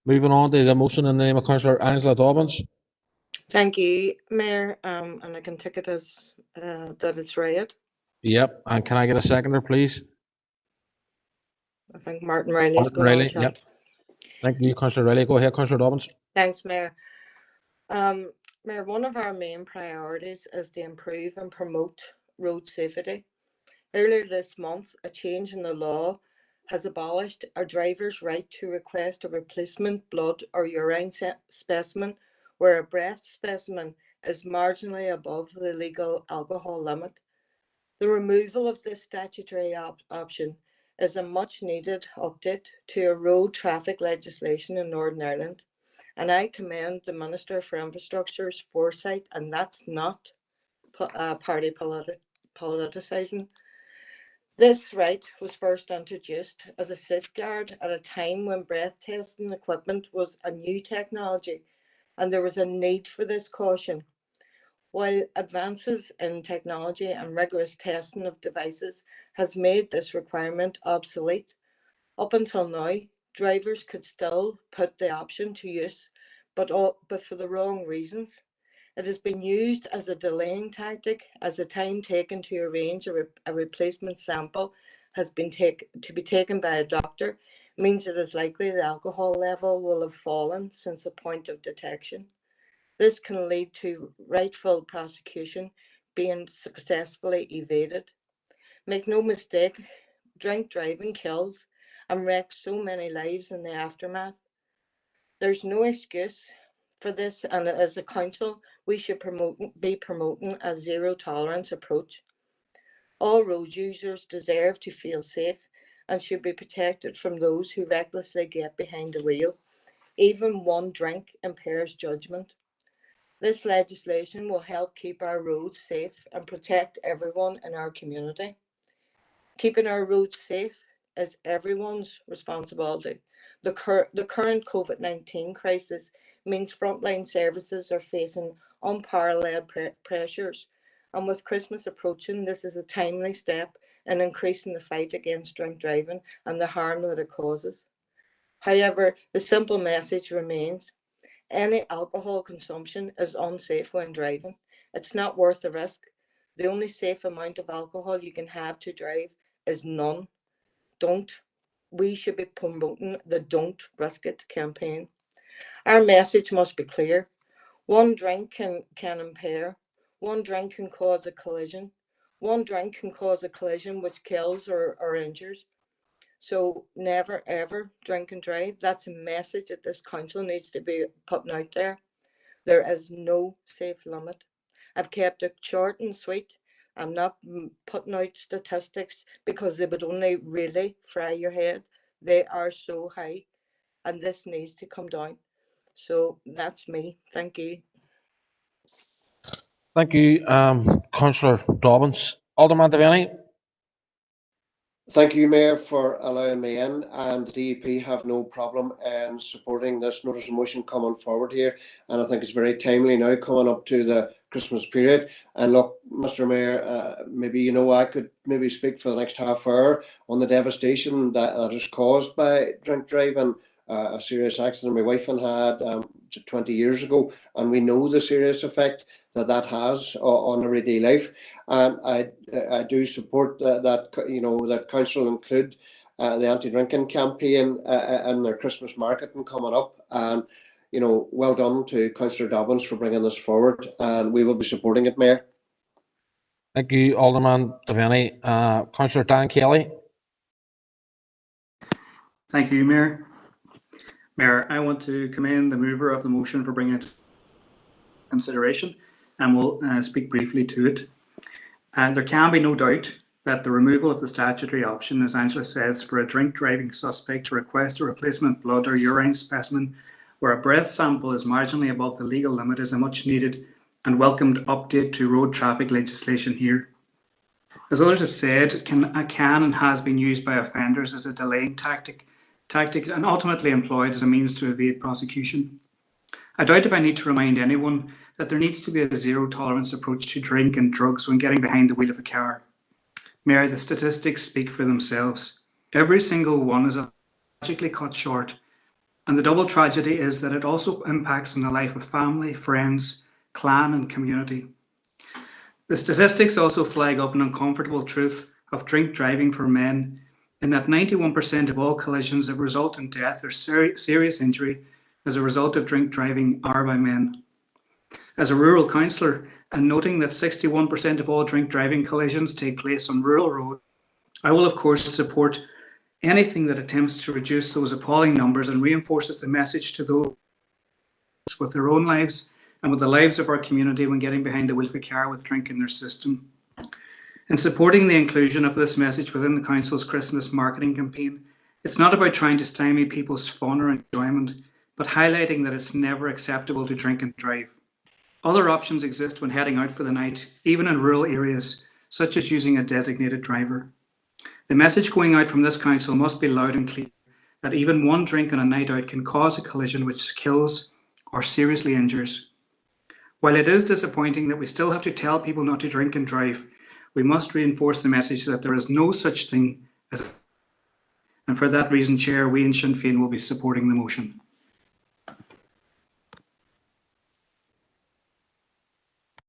Moving on to the motion in the name of Councillor Angela Dobbins. Thank you, Mayor, and I can take it as that it's read. Yep. And can I get a seconder, please? I think Martin Riley is Martin going Riley, on chat. yep. Thank you, Councillor Riley. Go ahead, Councillor Dobbins. Thanks, Mayor. Mayor, one of our main priorities is to improve and promote road safety. Earlier this month, a change in the law has abolished a driver's right to request a replacement blood or urine specimen where a breath specimen is marginally above the legal alcohol limit. The removal of this statutory option is a much needed update to a road traffic legislation in Northern Ireland, and I commend the Minister for Infrastructure's foresight, and that's not party politicising. This right was first introduced as a safeguard at a time when breath testing equipment was a new technology and there was a need for this caution. While advances in technology and rigorous testing of devices has made this requirement obsolete, up until now, drivers could still put the option to use, but for the wrong reasons. It has been used as a delaying tactic, as the time taken to arrange a replacement sample has been to be taken by a doctor means it is likely the alcohol level will have fallen since the point of detection. This can lead to rightful prosecution being successfully evaded. Make no mistake, drink driving kills and wrecks so many lives in the aftermath. There's no excuse for this, and as a council, we should be promoting a zero tolerance approach. All road users deserve to feel safe and should be protected from those who recklessly get behind the wheel. Even one drink impairs judgment. This legislation will help keep our roads safe and protect everyone in our community. Keeping our roads safe is everyone's responsibility. The current COVID-19 crisis means frontline services are facing unparalleled pressures, and with Christmas approaching, this is a timely step in increasing the fight against drink driving and the harm that it causes. However, the simple message remains: any alcohol consumption is unsafe when driving. It's not worth the risk. The only safe amount of alcohol you can have to drive is none. Don't. We should be promoting the Don't Risk It campaign. Our message must be clear. One drink can impair. One drink can cause a collision. One drink can cause a collision which kills or injures. So never ever drink and drive. That's a message that this council needs to be putting out there. There is no safe limit. I've kept it short and sweet. I'm not putting out statistics because they would only really fry your head. They are so high, and this needs to come down. So that's me. Thank you. Thank you, Councillor Dobbins. Alderman Devaney. Thank you, Mayor, for allowing me in, and the DUP have no problem in supporting this notice of motion coming forward here, and I think it's very timely now coming up to the Christmas period. And look, Mr. Mayor, maybe I could maybe speak for the next half hour on the devastation that is caused by drink driving. A serious accident my wife had 20 years ago, and we know the serious effect that has on everyday life. And I do support that council include the anti-drinking campaign in their Christmas marketing coming up. And well done to Councillor Dobbins for bringing this forward, and we will be supporting it, Mayor. Thank you, Alderman Devaney. Councillor Dan Kelly. Thank you, Mayor. Mayor, I want to commend the mover of the motion for bringing it to consideration, and will speak briefly to it. There can be no doubt that the removal of the statutory option, as Angela says, for a drink driving suspect to request a replacement blood or urine specimen where a breath sample is marginally above the legal limit is a much needed and welcomed update to road traffic legislation here. As others have said, can and has been used by offenders as a delaying tactic and ultimately employed as a means to evade prosecution. I doubt if I need to remind anyone that there needs to be a zero tolerance approach to drink and drugs when getting behind the wheel of a car. Mayor, the statistics speak for themselves. Every single one is logically cut short, and the double tragedy is that it also impacts on the life of family, friends, clan and community. The statistics also flag up an uncomfortable truth of drink driving for men, in that 91% of all collisions that result in death or serious injury as a result of drink driving are by men. As a rural councillor, and noting that 61% of all drink driving collisions take place on rural roads, I will of course support anything that attempts to reduce those appalling numbers and reinforces the message to those with their own lives and with the lives of our community when getting behind the wheel of a car with drink in their system. In supporting the inclusion of this message within the Council's Christmas marketing campaign, it's not about trying to stymie people's fun or enjoyment, but highlighting that it's never acceptable to drink and drive. Other options exist when heading out for the night, even in rural areas, such as using a designated driver. The message going out from this Council must be loud and clear that even one drink on a night out can cause a collision which kills or seriously injures. While it is disappointing that we still have to tell people not to drink and drive, we must reinforce the message that there is no such thing as, and for that reason, Chair, we in Sinn Féin will be supporting the motion.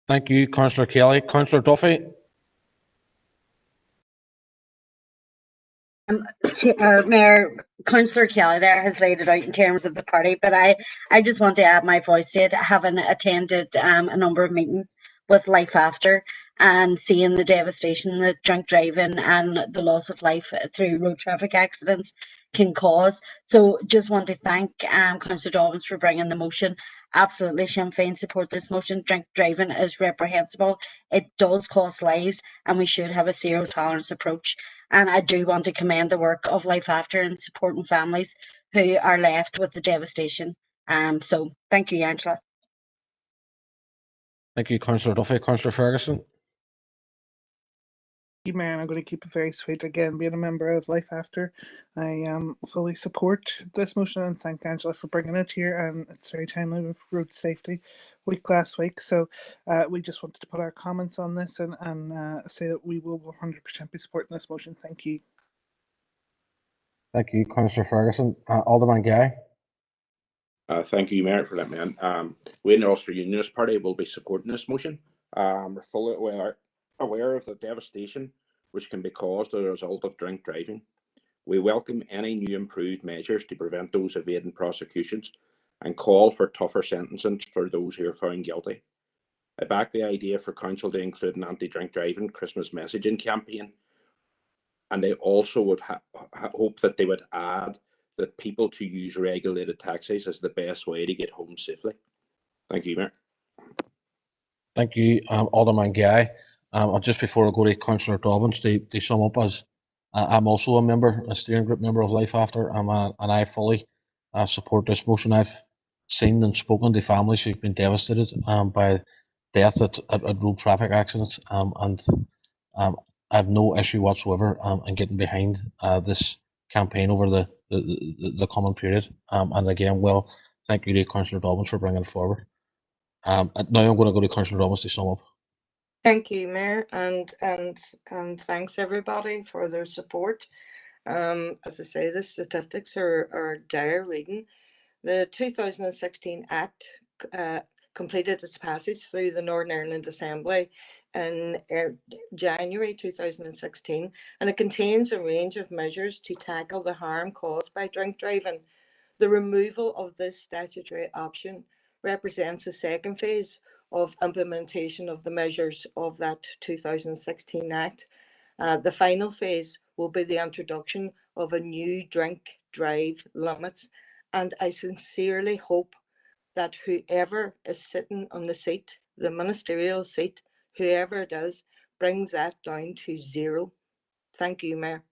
Thank you, Councillor Kelly. Councillor Duffy. Mayor, Councillor Kelly there has laid it out in terms of the party, but I just want to add my voice to it, having attended a number of meetings with Life After and seeing the devastation that drink driving and the loss of life through road traffic accidents can cause. So just want to thank Councillor Dobbins for bringing the motion. absolutely Sinn Féin support this motion. Drink driving is reprehensible. It does cost lives, and we should have a zero tolerance approach. And I do want to commend the work of Life After and supporting families who are left with the devastation. So thank you, Angela. Thank you, Councillor Duffy. Councillor Ferguson. Man, I'm going to keep it very sweet. Again, being a member of Life After, I fully support this motion and thank Angela for bringing it here. And it's very timely with Road Safety Week last week. So we just wanted to put our comments on this and say that we will 100% be supporting this motion. Thank you. Thank you, Councillor Ferguson. Alderman Guy. Thank you, Mayor, for that, man. We in the Ulster Unionist Party will be supporting this motion. We're fully aware of the devastation which can be caused as a result of drink driving. We welcome any new improved measures to prevent those evading prosecutions and call for tougher sentencing for those who are found guilty. I back the idea for Council to include an anti-drink driving Christmas messaging campaign, and they also would hope that they would add that people to use regulated taxis is the best way to get home safely. Thank you, Mayor. Thank you, Alderman Guy. Just before I go to Councillor Dobbins, to sum up, as I'm also a steering group member of Life After, and I fully support this motion. I've seen and spoken to families who've been devastated by death at road traffic accidents, and I have no issue whatsoever in getting behind this campaign over the coming period. And again, well, thank you to Councillor Dobbins for bringing it forward. Now I'm going to go to Councillor Dobbins to sum up. Thank you, Mayor, and thanks everybody for their support. As I say, the statistics are dire reading. The 2016 Act completed its passage through the Northern Ireland Assembly in January 2016, and it contains a range of measures to tackle the harm caused by drink driving. The removal of this statutory option represents a second phase of implementation of the measures of that 2016 Act. The final phase will be the introduction of a new drink drive limits, and I sincerely hope that whoever is sitting on the seat, the ministerial seat, whoever it is, brings that down to zero. Thank you, Mayor.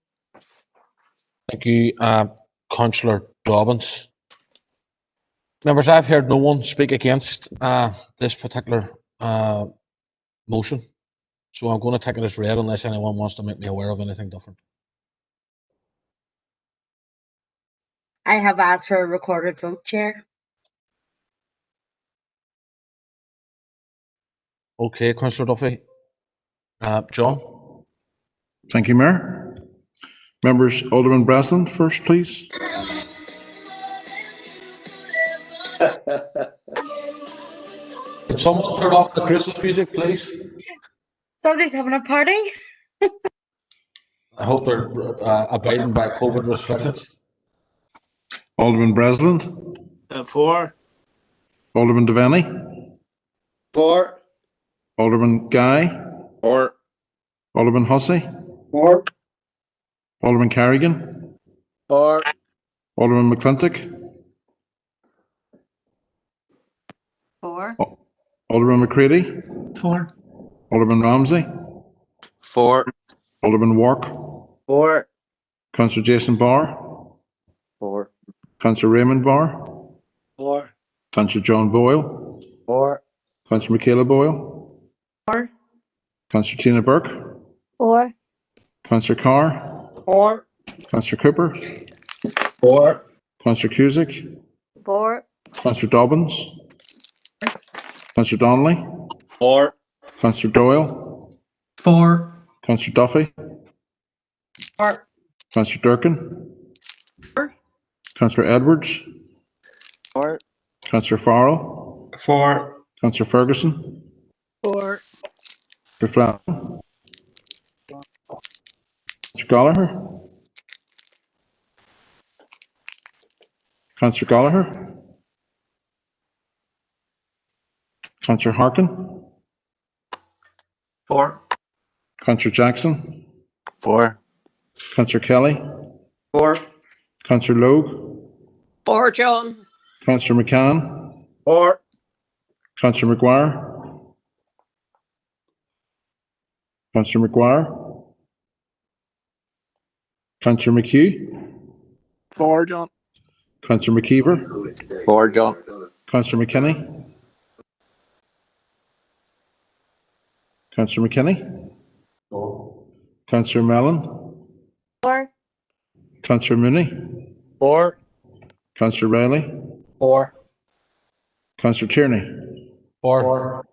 Thank you, Councillor Dobbins. Members, I've heard no one speak against this particular motion, so I'm going to take it as read unless anyone wants to make me aware of anything different. I have asked for a recorded vote, Chair. Okay, Councillor Duffy. John? Thank you, Mayor. Members, Alderman Breslin first, please. Can someone turn off the Christmas music, please? Somebody's having a party. I hope they're abiding by COVID restrictions. Alderman Breslin. For. Alderman Devaney. For. Alderman Guy. For. Alderman Hussey. For. Alderman Carrigan. For. Alderman McClintock. For. Alderman McCready. For. Alderman Ramsey. For. Alderman Wark. For. Councillor Jason Barr. For. Councillor Raymond Barr. For. Councillor John Boyle. For. Councillor Michaela Boyle. For. Councillor Tina Burke. For. Councillor Carr. For. Councillor Cooper. For. Councillor Cusick. For. Councillor Dobbins. Councillor Donnelly. For. Councillor Doyle. For. Councillor Duffy. For. Councillor Durkin. For. Councillor Edwards. For. Councillor Farrell. For. Councillor Ferguson. For. Councillor Flanagan. Councillor Gallagher. Councillor Gallagher. Councillor Harkin. For. Councillor Jackson. For. Councillor Kelly. For. Councillor Logue. For, John. Councillor McCann. For. Councillor McGuire. Councillor McGuire. Councillor McHugh. For John. Councillor McKeever. For John. Councillor McKinney. Councillor McKinney. Councillor Mellon. For. Councillor Mooney. For. Councillor Riley. For. Councillor Tierney. For.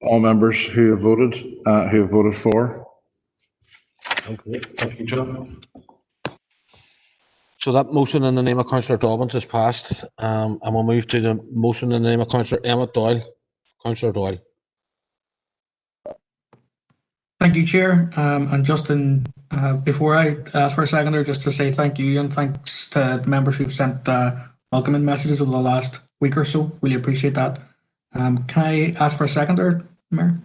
All members who have voted for. Okay, thank you, John. So that motion in the name of Councillor Dobbins is passed, and we'll move to the motion in the name of Councillor Emmett Doyle. Councillor Doyle. Thank you, Chair. And Justin, before I ask for a seconder, just to say thank you and thanks to the members who've sent welcoming messages over the last week or so. Really appreciate that. Can I ask for a seconder, Mayor?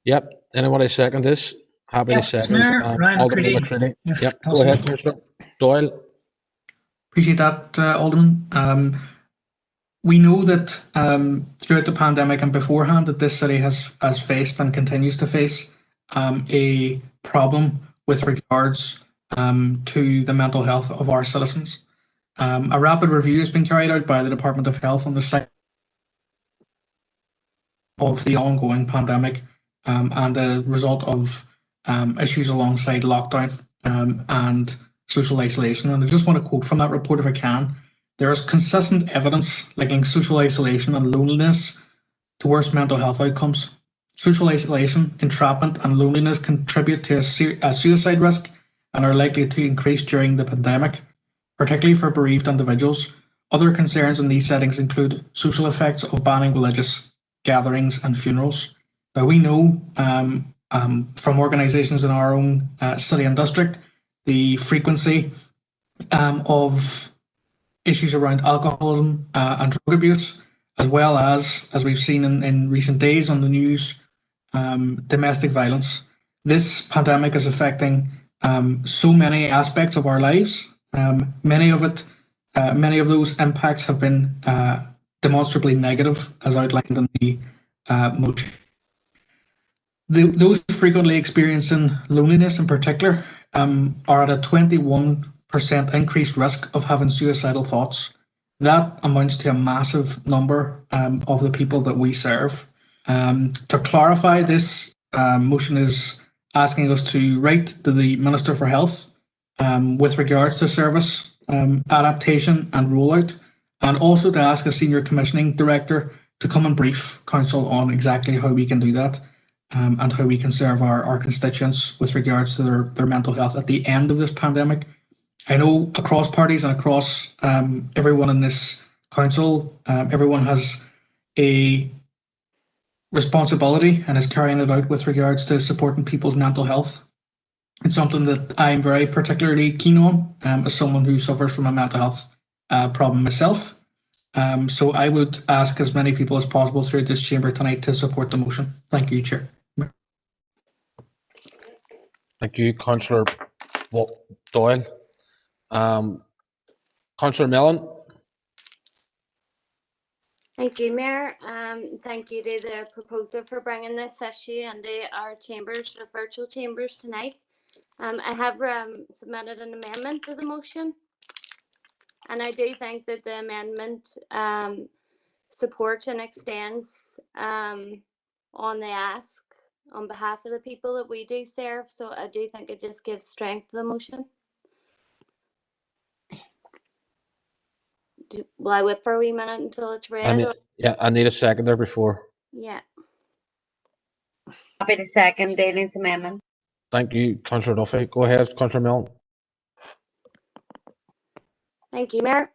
Yep. Anyone second this? Happy Yes, to second. Mayor, Ryan Alderman McCready, McCready. if Yep. Go possible. ahead, Councillor Doyle. Appreciate that, Alderman. We know that throughout the pandemic and beforehand that this city has faced and continues to face a problem with regards to the mental health of our citizens. A rapid review has been carried out by the Department of Health on the site of the ongoing pandemic and a result of issues alongside lockdown and social isolation. And I just want to quote from that report if I can. There is consistent evidence linking social isolation and loneliness to worse mental health outcomes. Social isolation, entrapment, and loneliness contribute to a suicide risk and are likely to increase during the pandemic, particularly for bereaved individuals. Other concerns in these settings include social effects of banning religious gatherings and funerals. Now, we know from organisations in our own city and district the frequency of issues around alcoholism and drug abuse, as well as we've seen in recent days on the news, domestic violence. This pandemic is affecting so many aspects of our lives. Many of those impacts have been demonstrably negative, as outlined in the motion. Those frequently experiencing loneliness in particular are at a 21% increased risk of having suicidal thoughts. That amounts to a massive number of the people that we serve. To clarify, this motion is asking us to write to the Minister for Health with regards to service adaptation and rollout, and also to ask a senior commissioning director to come and brief council on exactly how we can do that and how we can serve our constituents with regards to their mental health at the end of this pandemic. I know across parties and across everyone in this council, everyone has a responsibility and is carrying it out with regards to supporting people's mental health. It's something that I'm very particularly keen on as someone who suffers from a mental health problem myself. So I would ask as many people as possible through this chamber tonight to support the motion. Thank you, Chair. Thank you, Councillor Doyle. Councillor Mellon. Thank you, Mayor. Thank you to the proposer for bringing this issue into our chambers, our virtual chambers tonight. I have submitted an amendment to the motion, and I do think that the amendment supports and extends on the ask on behalf of the people that we do serve. So I do think it just gives strength to the motion. Will I wait for a wee minute until it's read? I need a seconder before. Yeah. Happy to second Daly's amendment. Thank you, Councillor Duffy. Go ahead, Councillor Mellon. Thank you, Mayor.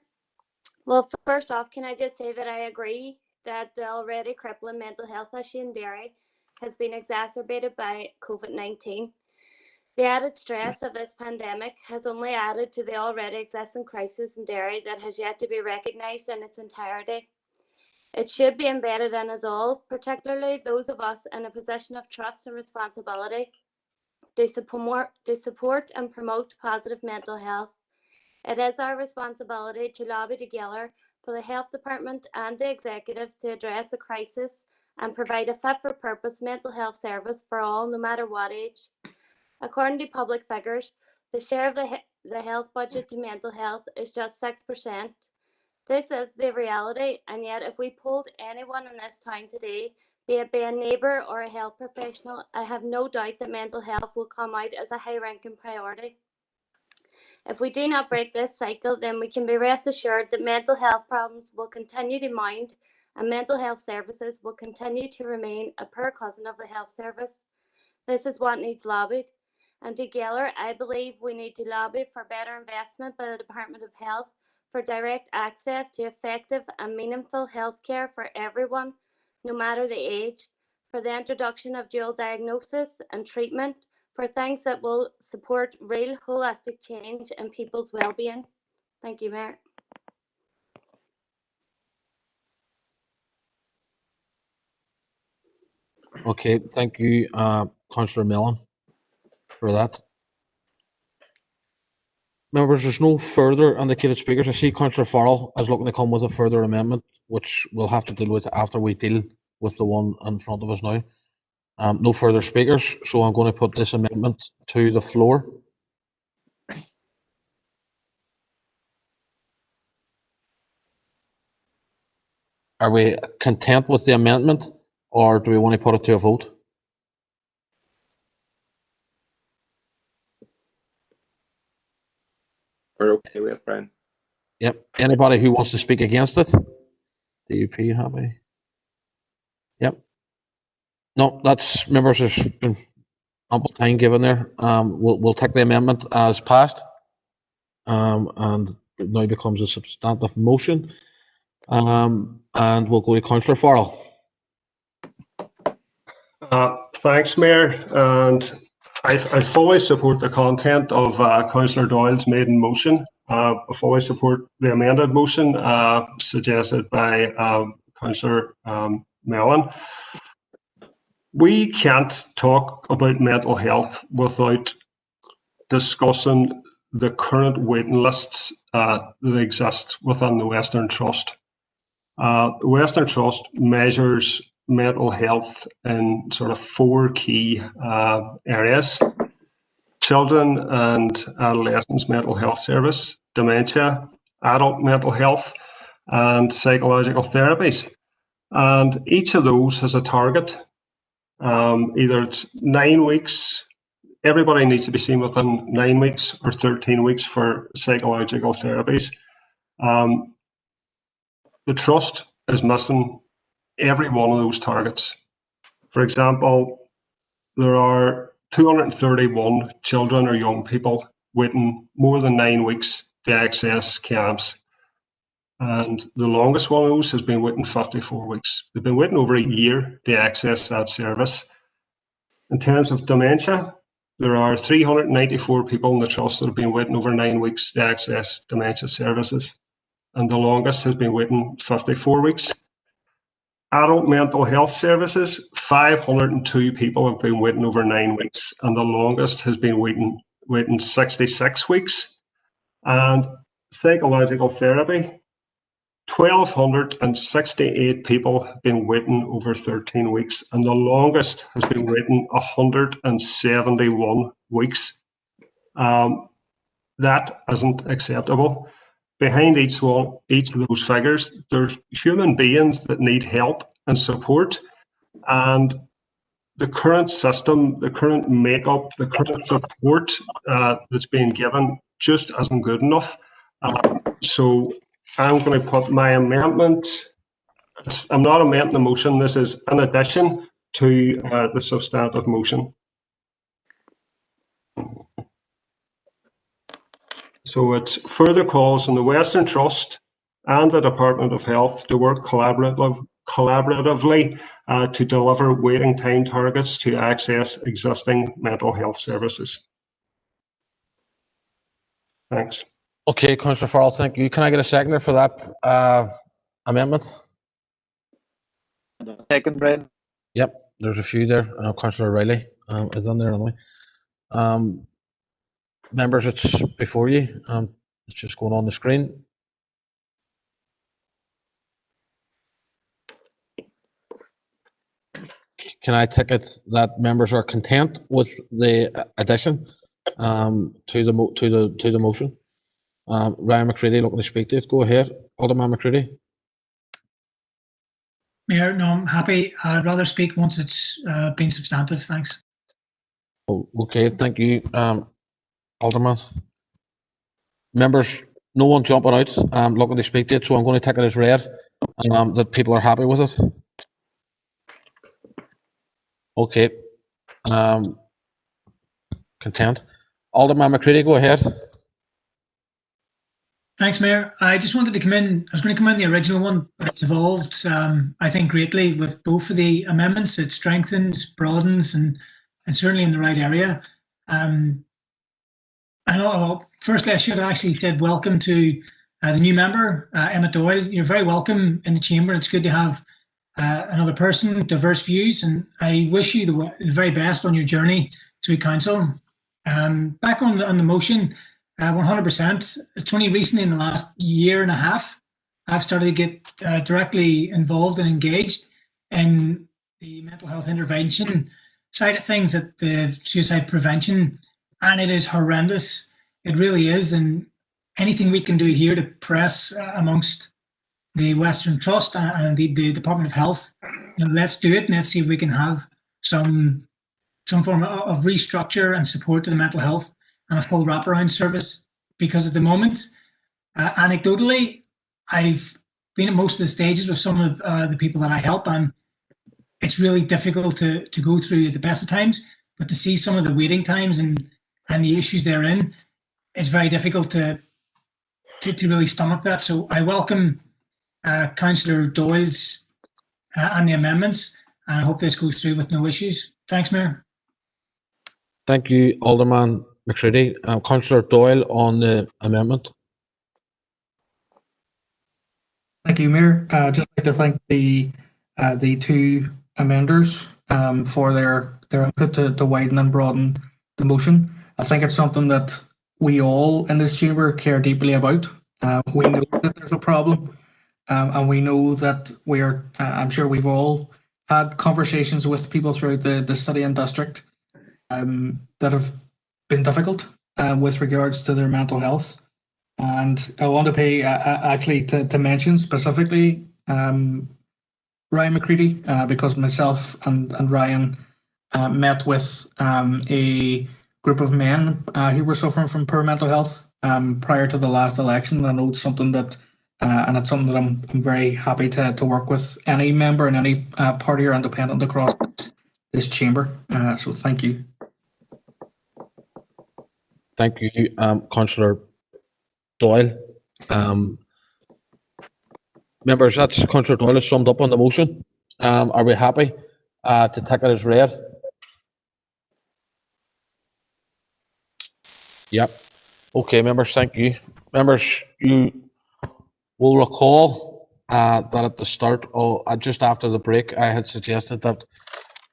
Well, first off, can I just say that I agree that the already crippling mental health issue in Derry has been exacerbated by COVID-19. The added stress of this pandemic has only added to the already existing crisis in Derry that has yet to be recognised in its entirety. It should be embedded in us all, particularly those of us in a position of trust and responsibility, to support and promote positive mental health. It is our responsibility to lobby together for the Health Department and the Executive to address the crisis and provide a fit-for-purpose mental health service for all, no matter what age. According to public figures, the share of the health budget to mental health is just 6%. This is the reality, and yet if we polled anyone in this town today, be it a neighbour or a health professional, I have no doubt that mental health will come out as a high-ranking priority. If we do not break this cycle, then we can be rest assured that mental health problems will continue to mount and mental health services will continue to remain a poor cousin of the health service. This is what needs lobbied. And together, I believe we need to lobby for better investment by the Department of Health for direct access to effective and meaningful healthcare for everyone, no matter the age, for the introduction of dual diagnosis and treatment, for things that will support real holistic change in people's well-being. Thank you, Mayor. Okay, thank you, Councillor Mellon, for that. Members, there's no further indicated speakers. I see Councillor Farrell is looking to come with a further amendment, which we'll have to deal with after we deal with the one in front of us now. No further speakers, so I'm going to put this amendment to the floor. Are we content with the amendment, or do we want to put it to a vote? We're okay with it, Brian. Yep. Anybody who wants to speak against it? DUP happy? Yep. No, that's, members, there's been ample time given there. We'll take the amendment as passed, and it now becomes a substantive motion. And we'll go to Councillor Farrell. Thanks, Mayor, and I fully support the content of Councillor Doyle's maiden motion. I fully support the amended motion suggested by Councillor Mellon. We can't talk about mental health without discussing the current waiting lists that exist within the Western Trust. The Western Trust measures mental health in sort of 4 key areas: children and adolescents mental health service, dementia, adult mental health, and psychological therapies. And each of those has a target. Either it's 9 weeks, everybody needs to be seen within 9 weeks, or 13 weeks for psychological therapies. The Trust is missing every one of those targets. For example, there are 231 children or young people waiting more than 9 weeks to access camps. And the longest one of those has been waiting 54 weeks. They've been waiting over a year to access that service. In terms of dementia, there are 394 people in the Trust that have been waiting over 9 weeks to access dementia services. And the longest has been waiting 54 weeks. Adult mental health services, 502 people have been waiting over 9 weeks, and the longest has been waiting 66 weeks. And psychological therapy, 1,268 people have been waiting over 13 weeks, and the longest has been waiting 171 weeks. That isn't acceptable. Behind each of those figures, there's human beings that need help and support, and the current system, the current makeup, the current support that's being given just isn't good enough. So I'm going to put my amendment. I'm not amending the motion. This is in addition to the substantive motion. So it's further calls on the Western Trust and the Department of Health to work collaboratively to deliver waiting time targets to access existing mental health services. Thanks. Okay, Councillor Farrell, thank you. Can I get a seconder for that amendment? Second, Brian. Yep, there's a few there. Councillor Riley is on there anyway. Members, it's before you. It's just going on the screen. can I take it that members are content with the addition to the motion? Ryan McCready looking to speak to it. Go ahead, Alderman McCready. Mayor, no, I'm happy. I'd rather speak once it's been substantive. Thanks. Oh, okay, thank you, Alderman. Members, no one jumping out looking to speak to it, so I'm going to take it as read that people are happy with it. Okay. Content. Alderman McCready, go ahead. Thanks, Mayor. I just wanted to come in. I was going to come in the original one, but it's evolved, I think, greatly with both of the amendments. It strengthens, broadens, and certainly in the right area. I know, firstly, I should have actually said welcome to the new member, Emma Doyle. You're very welcome in the chamber. It's good to have another person with diverse views, and I wish you the very best on your journey through council. Back on the motion, 100%. It's only recently in the last year and a half I've started to get directly involved and engaged in the mental health intervention side of things at the suicide prevention, and it is horrendous. It really is, and anything we can do here to press amongst the Western Trust and the Department of Health, let's do it and let's see if we can have some form of restructure and support to the mental health and a full wraparound service. Because at the moment, anecdotally, I've been at most of the stages with some of the people that I help, and it's really difficult to go through at the best of times. But to see some of the waiting times and the issues therein, it's very difficult to really stomach that. So I welcome Councillor Doyle's and the amendments, and I hope this goes through with no issues. Thanks, Mayor. Thank you, Alderman McCready. Councillor Doyle on the amendment. Thank you, Mayor. Just like to thank the two amenders for their input to widen and broaden the motion. I think it's something that we all in this chamber care deeply about. We know that there's a problem, and we know that we are. I'm sure we've all had conversations with people throughout the city and district that have been difficult with regards to their mental health. And I want to pay actually to mention specifically Ryan McCready because myself and Ryan met with a group of men who were suffering from poor mental health prior to the last election. And I know it's something that, and it's something that I'm very happy to work with any member and any party or independent across this chamber. So thank you. Thank you, Councillor Doyle. Members, that's Councillor Doyle is summed up on the motion. Are we happy to take it as read? Yep. Okay, members, thank you. Members, you will recall that at the start, just after the break, I had suggested that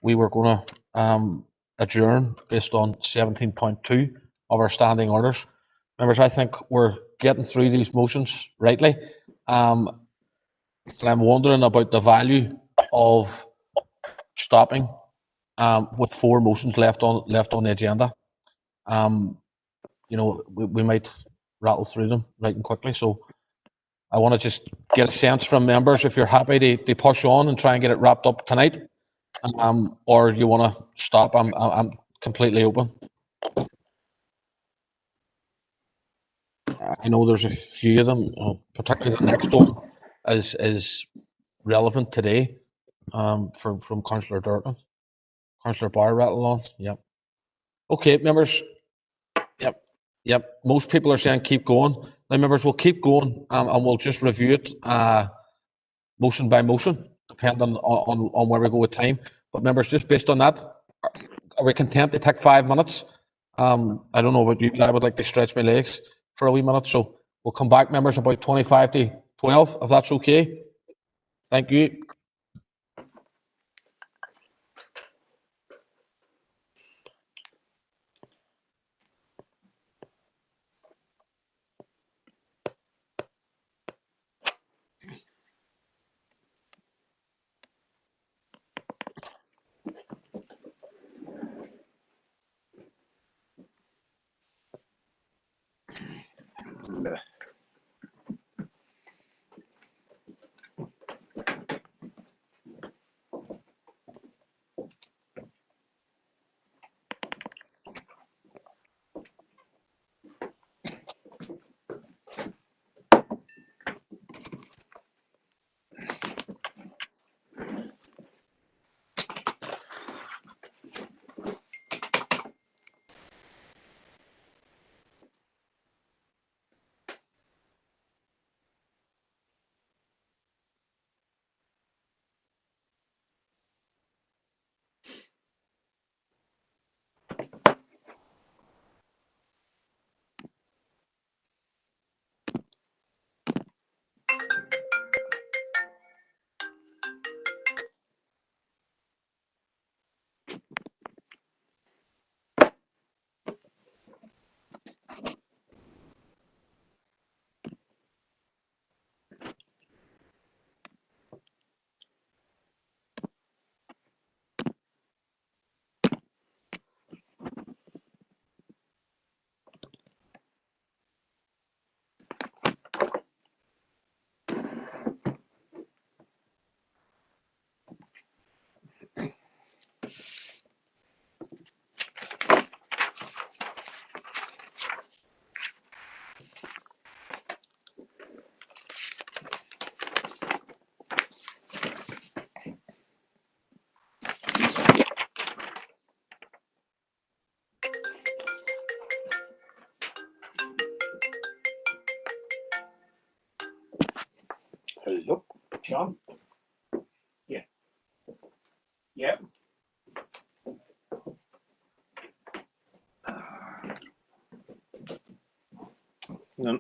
we were going to adjourn based on 17.2 of our standing orders. Members, I think we're getting through these motions rightly. And I'm wondering about the value of stopping with 4 motions left on the agenda. We might rattle through them right and quickly. So I want to just get a sense from members if you're happy to push on and try and get it wrapped up tonight, or you want to stop. I'm completely open. I know there's a few of them, particularly the next one is relevant today from Councillor Durkin. Councillor Barr rattled on. Yep. Okay, members. Yep. Most people are saying keep going. Now, members, we'll keep going and we'll just review it motion by motion, depending on where we go with time. But members, just based on that, are we content to take 5 minutes? I don't know about you, but I would like to stretch my legs for a wee minute. So we'll come back, members, about 25 to 12, if that's okay. Thank you. Hello, Sean. Yeah. Yeah. No.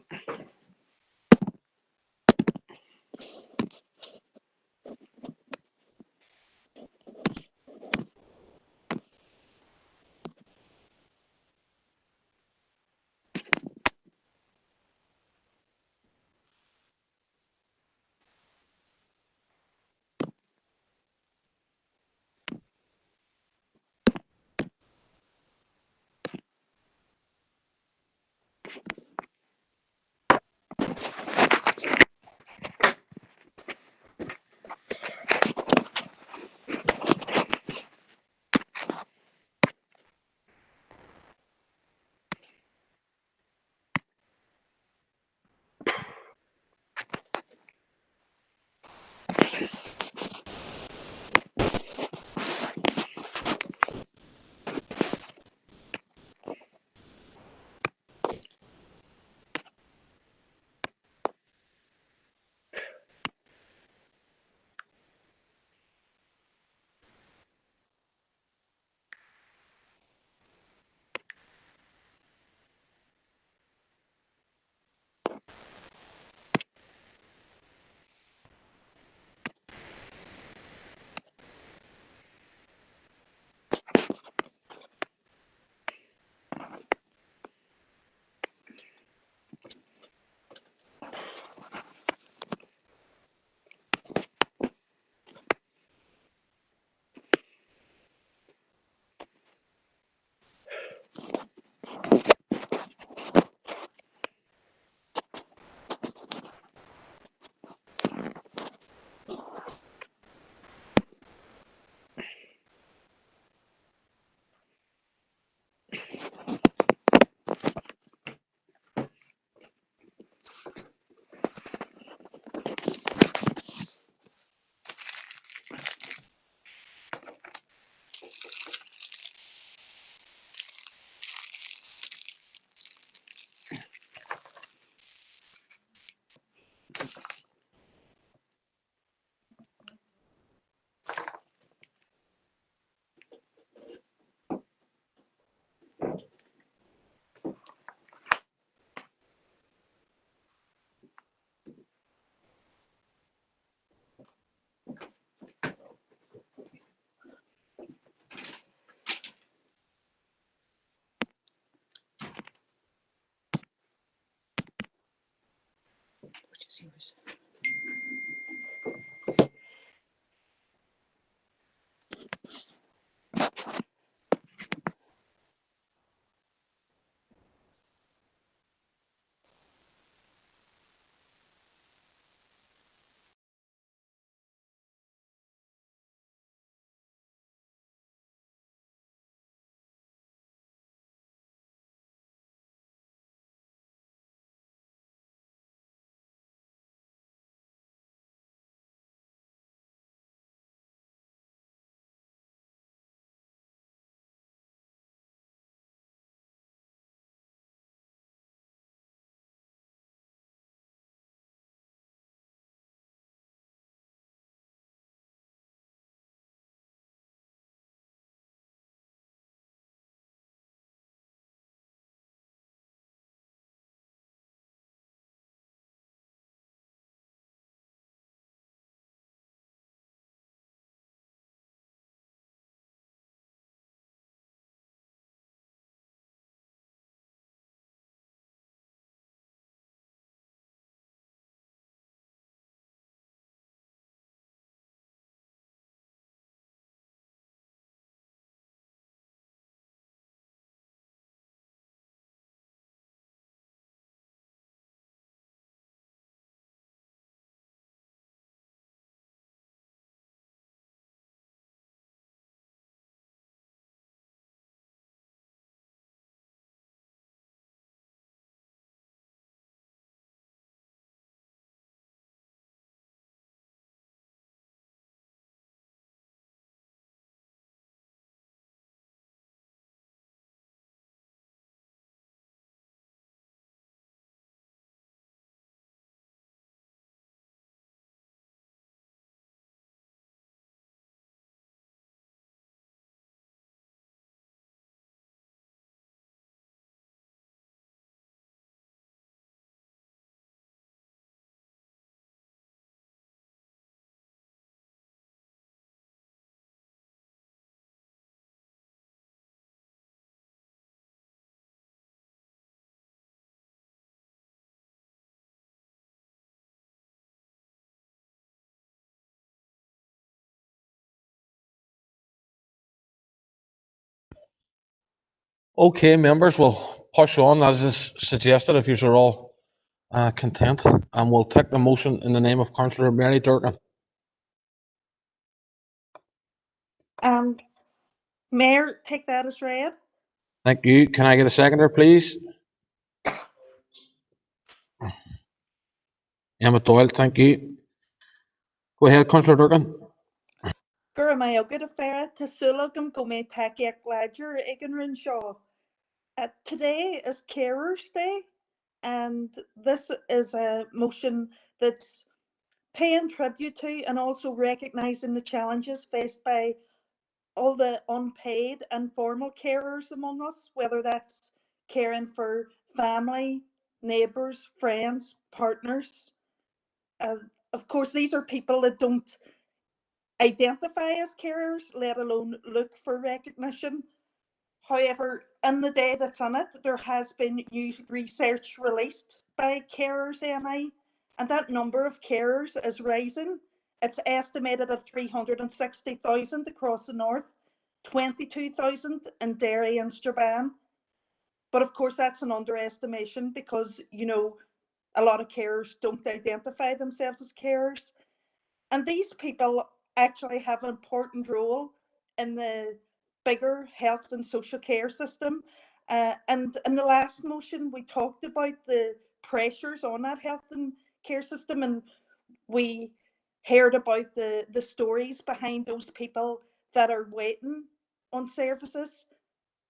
Which is yours. Okay, members, we'll push on as is suggested if you are all content, and we'll take the motion in the name of Councillor Mary Durkin. Mayor, take that as read. Thank you. Can I get a seconder, please? Emma Doyle, thank you. Go ahead, Councillor Durkin. Guramayoga to Farah to Sulagam Gome Takiak Ledger Egan Shaw. Today is Carers Day, and this is a motion that's paying tribute to and also recognising the challenges faced by all the unpaid and formal carers among us, whether that's caring for family, neighbours, friends, partners. Of course, these are people that don't identify as carers, let alone look for recognition. However, in the day that's on it, there has been new research released by Carers NI, and that number of carers is rising. It's estimated at 360,000 across the north, 22,000 in Derry and Strabane. But of course, that's an underestimation because, a lot of carers don't identify themselves as carers. And these people actually have an important role in the bigger health and social care system. And in the last motion, we talked about the pressures on that health and care system, and we heard about the stories behind those people that are waiting on services.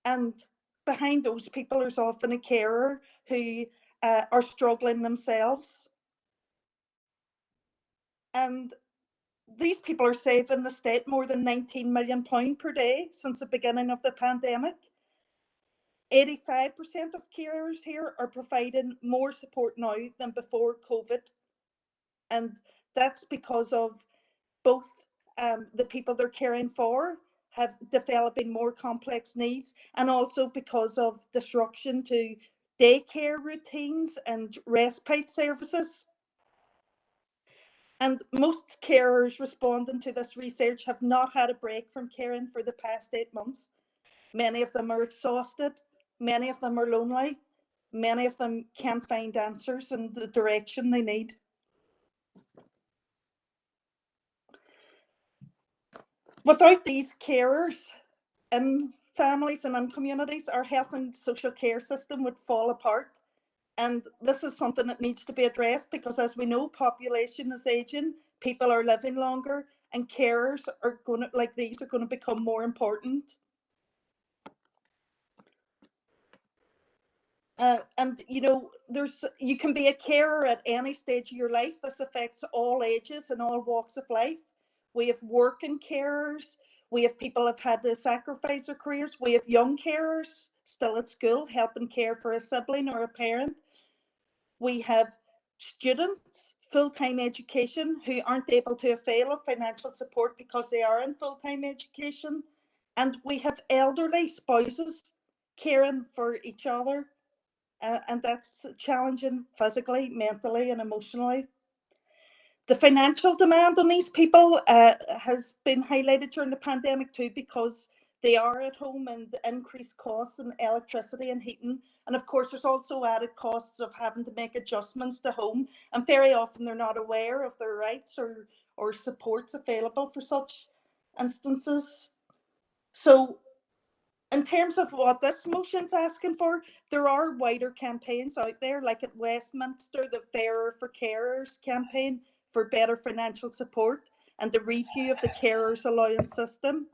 And behind those people, there's often a carer who are struggling themselves. And these people are saving the state more than £19 million per day since the beginning of the pandemic. 85% of carers here are providing more support now than before COVID. And that's because of both the people they're caring for have developing more complex needs, and also because of disruption to daycare routines and respite services. And most carers responding to this research have not had a break from caring for the past 8 months. Many of them are exhausted. Many of them are lonely. Many of them can't find answers in the direction they need. Without these carers in families and in communities, our health and social care system would fall apart. And this is something that needs to be addressed because, as we know, population is aging, people are living longer, and carers are going to become more important. And you can be a carer at any stage of your life. This affects all ages and all walks of life. We have working carers. We have people who have had to sacrifice their careers. We have young carers still at school helping care for a sibling or a parent. We have students, full-time education, who aren't able to avail of financial support because they are in full-time education. And we have elderly spouses caring for each other. And that's challenging physically, mentally, and emotionally. The financial demand on these people has been highlighted during the pandemic too, because they are at home, and the increased costs in electricity and heating. And of course, there's also added costs of having to make adjustments to home. And very often they're not aware of their rights or supports available for such instances. So in terms of what this motion's asking for, there are wider campaigns out there, like at Westminster, the Fairer for Carers campaign for better financial support and the review of the carers allowance system.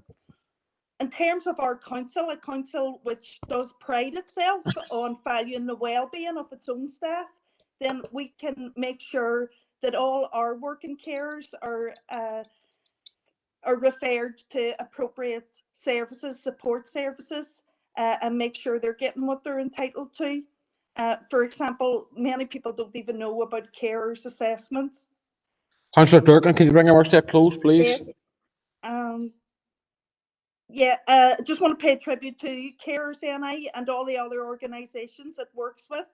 In terms of our council, a council which does pride itself on valuing the well-being of its own staff, then we can make sure that all our working carers are referred to appropriate services, support services, and make sure they're getting what they're entitled to. For example, many people don't even know about carers assessments. Councillor Durkin, can you bring our work to a close, please? Yes. Just want to pay tribute to Carers NI and all the other organisations it works with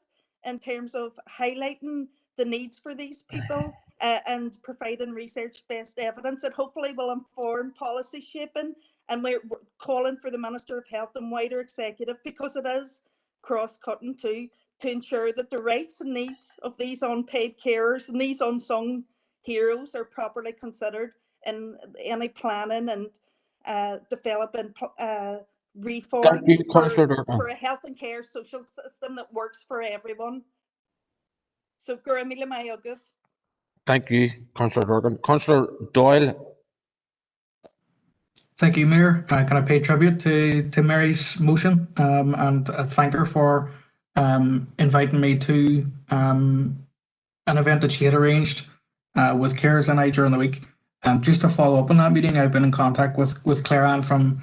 in terms of highlighting the needs for these people and providing research-based evidence that hopefully will inform policy shaping. And we're calling for the Minister of Health and wider executive, because it is cross-cutting too, to ensure that the rights and needs of these unpaid carers and these unsung heroes are properly considered in any planning and developing reform Thank you, Councillor Durkin. for a health and care social system that works for everyone. So, Gura Mila Mayogov. Thank you, Councillor Durkin. Councillor Doyle. Thank you, Mayor. Can I pay tribute to Mary's motion and thank her for inviting me to an event that she had arranged with Carers NI during the week. Just to follow up on that meeting, I've been in contact with Claire Ann from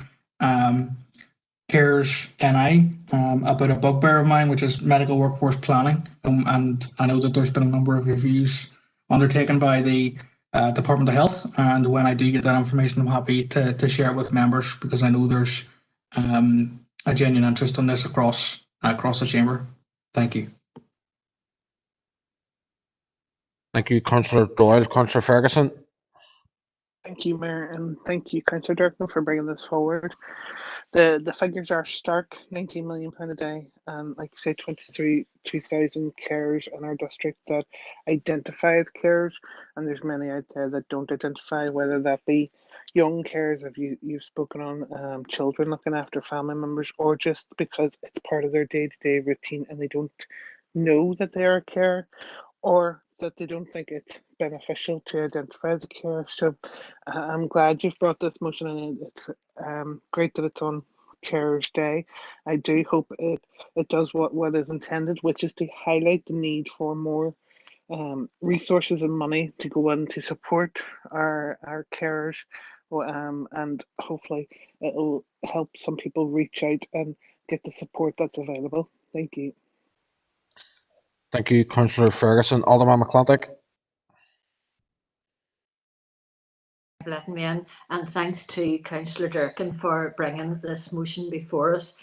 Carers NI about a bugbear of mine, which is medical workforce planning. And I know that there's been a number of reviews undertaken by the Department of Health, and when I do get that information, I'm happy to share it with members, because I know there's a genuine interest in this across the chamber. Thank you. Thank you, Councillor Doyle. Councillor Ferguson. Thank you, Mayor, and thank you, Councillor Durkin, for bringing this forward. The figures are stark: £19 million a day, and like you say, 23,000 carers in our district that identify as carers, and there's many out there that don't identify, whether that be young carers, if you've spoken on, children looking after family members, or just because it's part of their day-to-day routine and they don't know that they are a carer, or that they don't think it's beneficial to identify as a carer. So I'm glad you've brought this motion, and it's great that it's on Carers Day. I do hope it does what is intended, which is to highlight the need for more resources and money to go in to support our carers, and hopefully it'll help some people reach out and get the support that's available. Thank you. Thank you, Councillor Ferguson. Alderman McClintock. Letting me in, and thanks to Councillor Durkin for bringing this motion before us.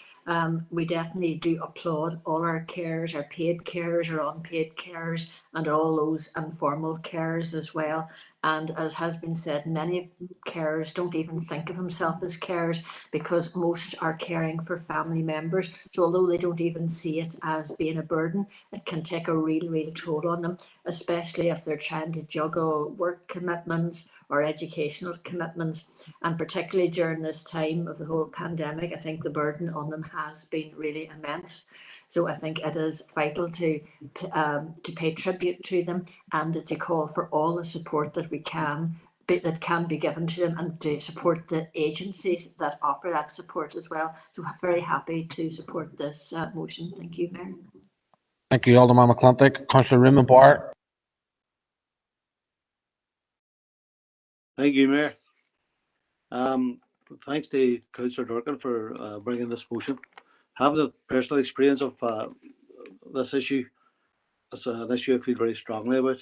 We definitely do applaud all our carers, our paid carers, our unpaid carers, and all those informal carers as well. And as has been said, many carers don't even think of themselves as carers, because most are caring for family members. So although they don't even see it as being a burden, it can take a real toll on them, especially if they're trying to juggle work commitments or educational commitments. And particularly during this time of the whole pandemic, I think the burden on them has been really immense. So I think it is vital to pay tribute to them, and to call for all the support that we can be given to them, and to support the agencies that offer that support as well. So I'm very happy to support this motion. Thank you, Mayor. Thank you, Alderman McClintock. Councillor Raymond Barr. Thank you, Mayor. Thanks to Councillor Durkin for bringing this motion. Having a personal experience of this issue, it's an issue I feel very strongly about.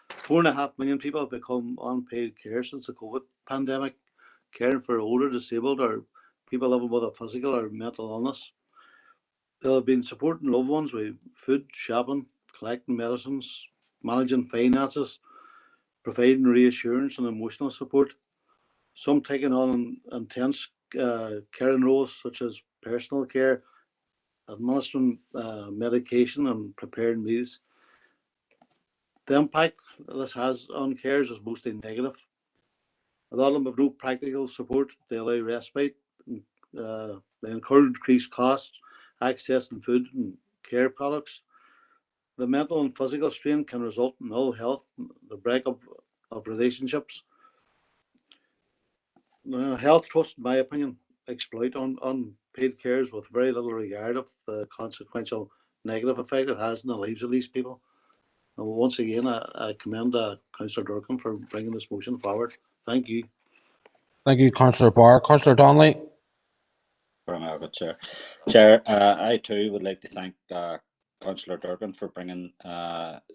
4.5 million people have become unpaid care since the COVID pandemic, caring for older, disabled, or people living with a physical or mental illness. They'll have been supporting loved ones with food, shopping, collecting medicines, managing finances, providing reassurance and emotional support. Some taking on intense caring roles such as personal care, administering medication, and preparing meals. The impact this has on carers is mostly negative. A lot of them have no practical support. They allow respite. They incur increased costs, accessing food and care products. The mental and physical strain can result in ill health, the breakup of relationships. Health trust, in my opinion, exploit unpaid carers with very little regard of the consequential negative effect it has in the lives of these people. And once again, I commend Councillor Durkin for bringing this motion forward. Thank you. Thank you, Councillor Barr. Councillor Donnelly. Chair, I too would like to thank Councillor Durkin for bringing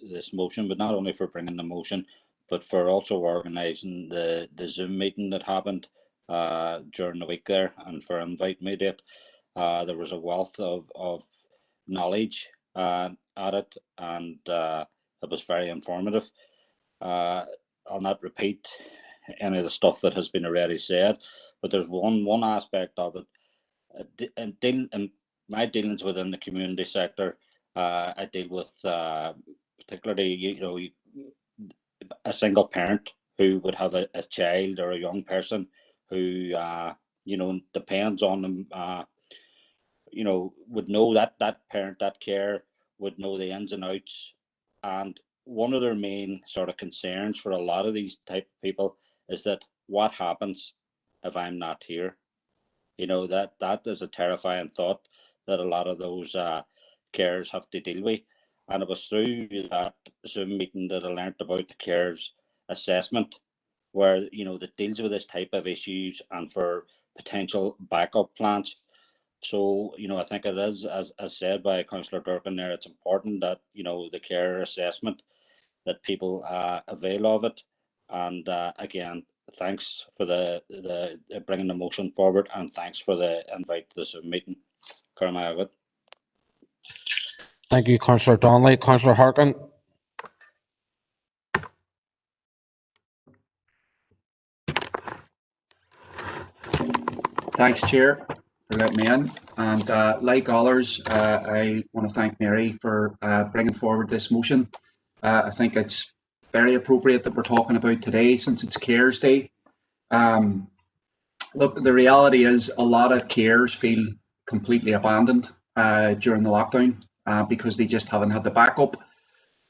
this motion, but not only for bringing the motion, but for also organising the Zoom meeting that happened during the week there, and for inviting me to it. There was a wealth of knowledge at it, and it was very informative. I'll not repeat any of the stuff that has been already said, but there's one aspect of it. In my dealings within the community sector, I deal with particularly, a single parent who would have a child or a young person who depends on them. Would know that parent, that care, would know the ins and outs. And one of their main sort of concerns for a lot of these type of people is that what happens if I'm not here? That is a terrifying thought that a lot of those carers have to deal with. And it was through that Zoom meeting that I learnt about the carers assessment, where that deals with this type of issues and for potential backup plans. So, I think it is, as said by Councillor Durkin there, it's important that, the care assessment, that people avail of it. And again, thanks for the bringing the motion forward, and thanks for the invite to this meeting. Carmagad. Thank you, Councillor Donnelly. Councillor Harkin. Thanks, Chair, for letting me in. And like others, I want to thank Mary for bringing forward this motion. I think it's very appropriate that we're talking about today, since it's Cares Day. Look, the reality is a lot of carers feel completely abandoned during the lockdown because they just haven't had the backup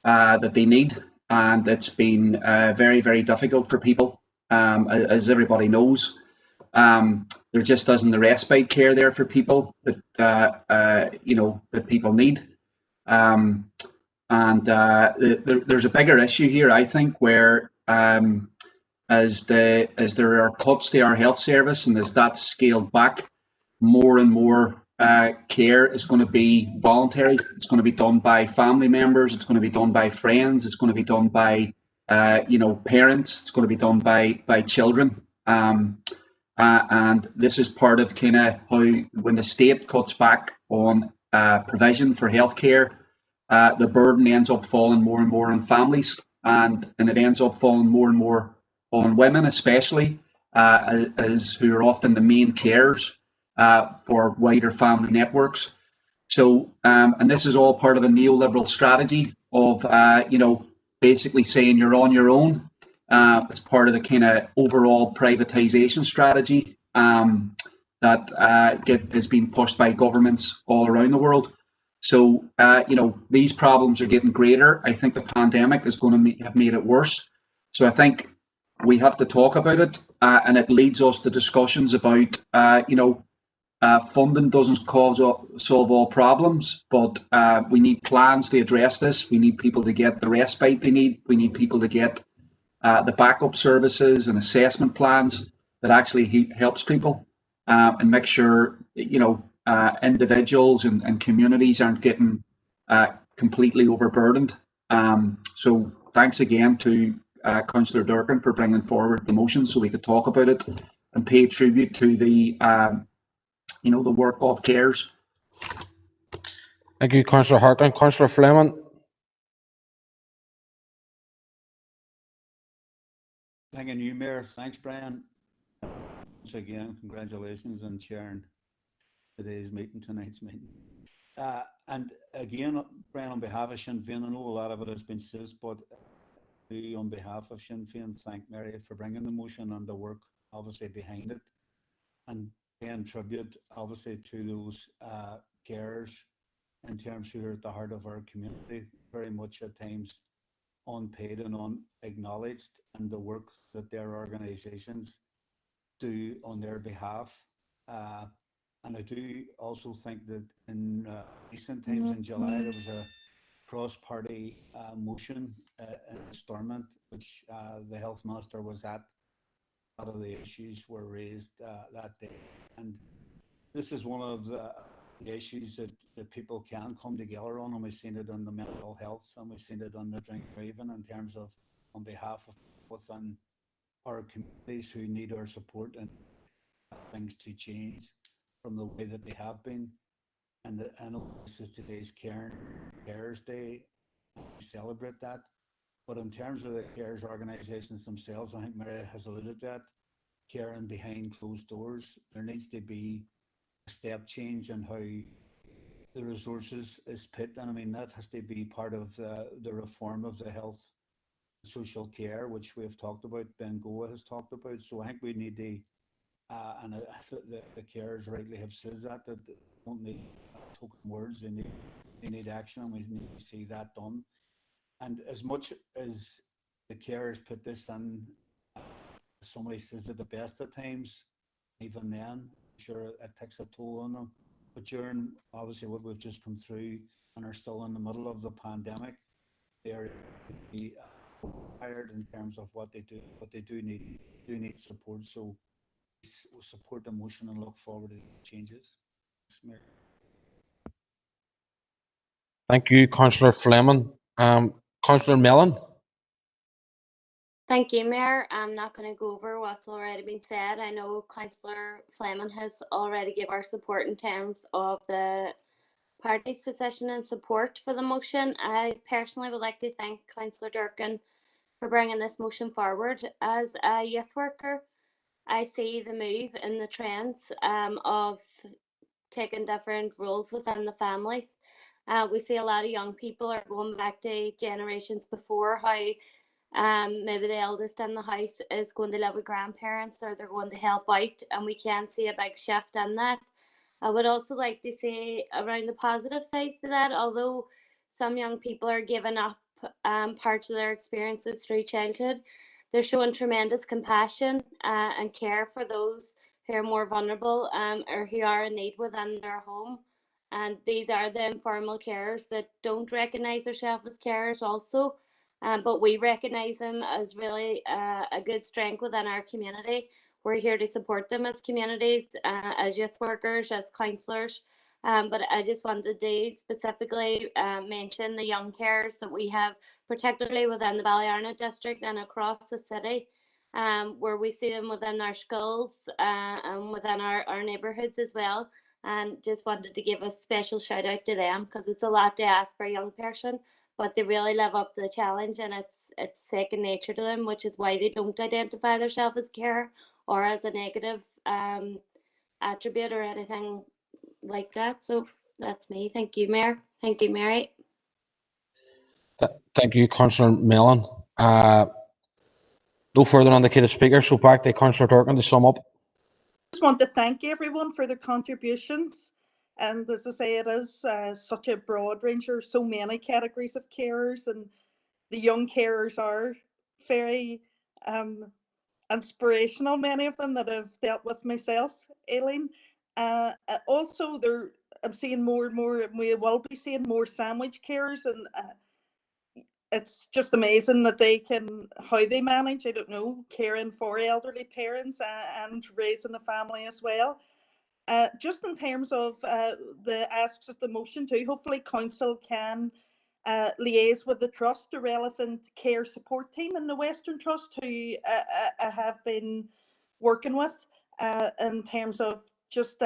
that they need. And it's been very, very difficult for people, as everybody knows. There just isn't the respite care there for people that that people need. There's a bigger issue here, I think, where as there are cuts to our health service, and as that's scaled back, more and more care is going to be voluntary. It's going to be done by family members. It's going to be done by friends. It's going to be done by parents. It's going to be done by children. And this is part of kind of how, when the state cuts back on provision for healthcare, the burden ends up falling more and more on families, and it ends up falling more and more on women, especially as who are often the main carers for wider family networks. So, and this is all part of a neoliberal strategy of basically saying you're on your own. It's part of the kind of overall privatization strategy that is being pushed by governments all around the world. So, these problems are getting greater. I think the pandemic is going to have made it worse. So I think we have to talk about it, and it leads us to discussions about, funding doesn't solve all problems, but we need plans to address this. We need people to get the respite they need. We need people to get the backup services and assessment plans that actually helps people, and make sure individuals and communities aren't getting completely overburdened. So thanks again to Councillor Durkin for bringing forward the motion so we could talk about it and pay tribute to the the work of CARES. Thank you, Councillor Harkin. Councillor Fleming. Thanking you, Mayor. Thanks, Brian. Once again, congratulations on chairing tonight's meeting. And again, Brian, on behalf of Sinn Féin, I know a lot of it has been said, but on behalf of Sinn Féin, thank Mary for bringing the motion and the work obviously behind it, and paying tribute obviously to those carers in terms who are at the heart of our community, very much at times unpaid and unacknowledged, and the work that their organisations do on their behalf. And I do also think that in recent times, in July, there was a cross-party motion in Stormont, which the health minister was at. A lot of the issues were raised that day, and this is one of the issues that people can come together on, and we've seen it on the mental health, and we've seen it on the drink driving, in terms of on behalf of within our communities who need our support and things to change from the way that they have been. And I know this is today's Cares Day. We celebrate that, But in terms of the carers organisations themselves, I think Mary has alluded to that, caring behind closed doors, there needs to be a step change in how the resources is put, and I mean that has to be part of the reform of the health social care, which we have talked about, Ben Goa has talked about. So I think we need to, and the carers rightly have said that they don't need token words, they need action, and we need to see that done. And as much as the carers put this in, somebody says at the best at times, even then, I'm sure it takes a toll on them. But during obviously what we've just come through and are still in the middle of the pandemic, they are tired in terms of what they do, but they do need support. So we support the motion and look forward to changes. Thank you, Councillor Fleming. Councillor Mellon. Thank you, Mayor. I'm not going to go over what's already been said. I know Councillor Fleming has already given our support in terms of the party's position and support for the motion. I personally would like to thank Councillor Durkin for bringing this motion forward. As a youth worker, I see the move in the trends of taking different roles within the families. We see a lot of young people are going back to generations before, how maybe the eldest in the house is going to live with grandparents or they're going to help out, and we can see a big shift in that. I would also like to say around the positive sides to that, although some young people are giving up parts of their experiences through childhood, they're showing tremendous compassion and care for those who are more vulnerable or who are in need within their home. And these are the informal carers that don't recognise themselves as carers also. But we recognise them as really a good strength within our community. We're here to support them as communities, as youth workers, as councillors. But I just wanted to specifically mention the young carers that we have, particularly within the Ballyarna district and across the city, where we see them within our schools and within our neighbourhoods as well. And just wanted to give a special shout out to them because it's a lot to ask for a young person, but they really live up to the challenge, and it's second nature to them, which is why they don't identify themselves as carer or as a negative attribute or anything like that. So that's me. Thank you, Mayor. Thank you, Mary. Thank you, Councillor Mellon. No further indicated speakers, so back to Councillor Durkin to sum up. I just want to thank everyone for their contributions. And as I say, it is such a broad range. There are so many categories of carers, and the young carers are very inspirational, many of them that I've dealt with myself, Aileen. Also, I'm seeing more and more, and we will be seeing more sandwich carers, and it's just amazing that how they manage, I don't know, caring for elderly parents and raising a family as well. Just in terms of the asks of the motion too, hopefully council can liaise with the trust, the relevant care support team in the Western Trust, who I have been working with in terms of just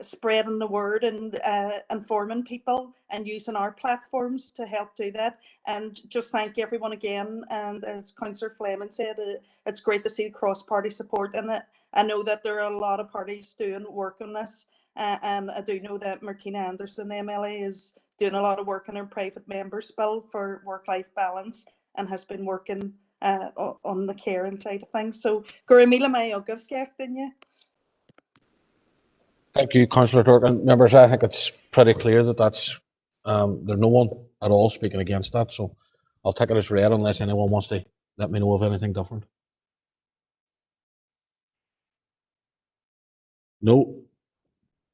spreading the word and informing people and using our platforms to help do that. And just thank everyone again. And as Councillor Fleming said, it's great to see cross-party support in it. I know that there are a lot of parties doing work on this, and I do know that Martina Anderson, MLA, is doing a lot of work on her private members bill for work-life balance and has been working on the caring side of things. So, Guramila may give you. Thank you, Councillor Durkin. Members, I think it's pretty clear that there's no one at all speaking against that. So I'll take it as read unless anyone wants to let me know of anything different. No.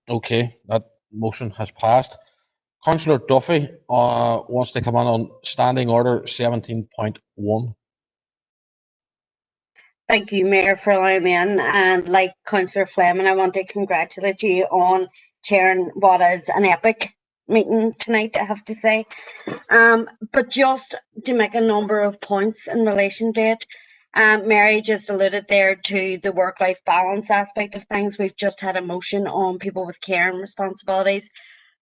Okay, that motion has passed. Councillor Duffy wants to come on Standing Order 17.1. Thank you, Mayor, for allowing me in. And like Councillor Fleming, I want to congratulate you on chairing what is an epic meeting tonight, I have to say. But just to make a number of points in relation to it, Mary just alluded there to the work-life balance aspect of things. We've just had a motion on people with care and responsibilities.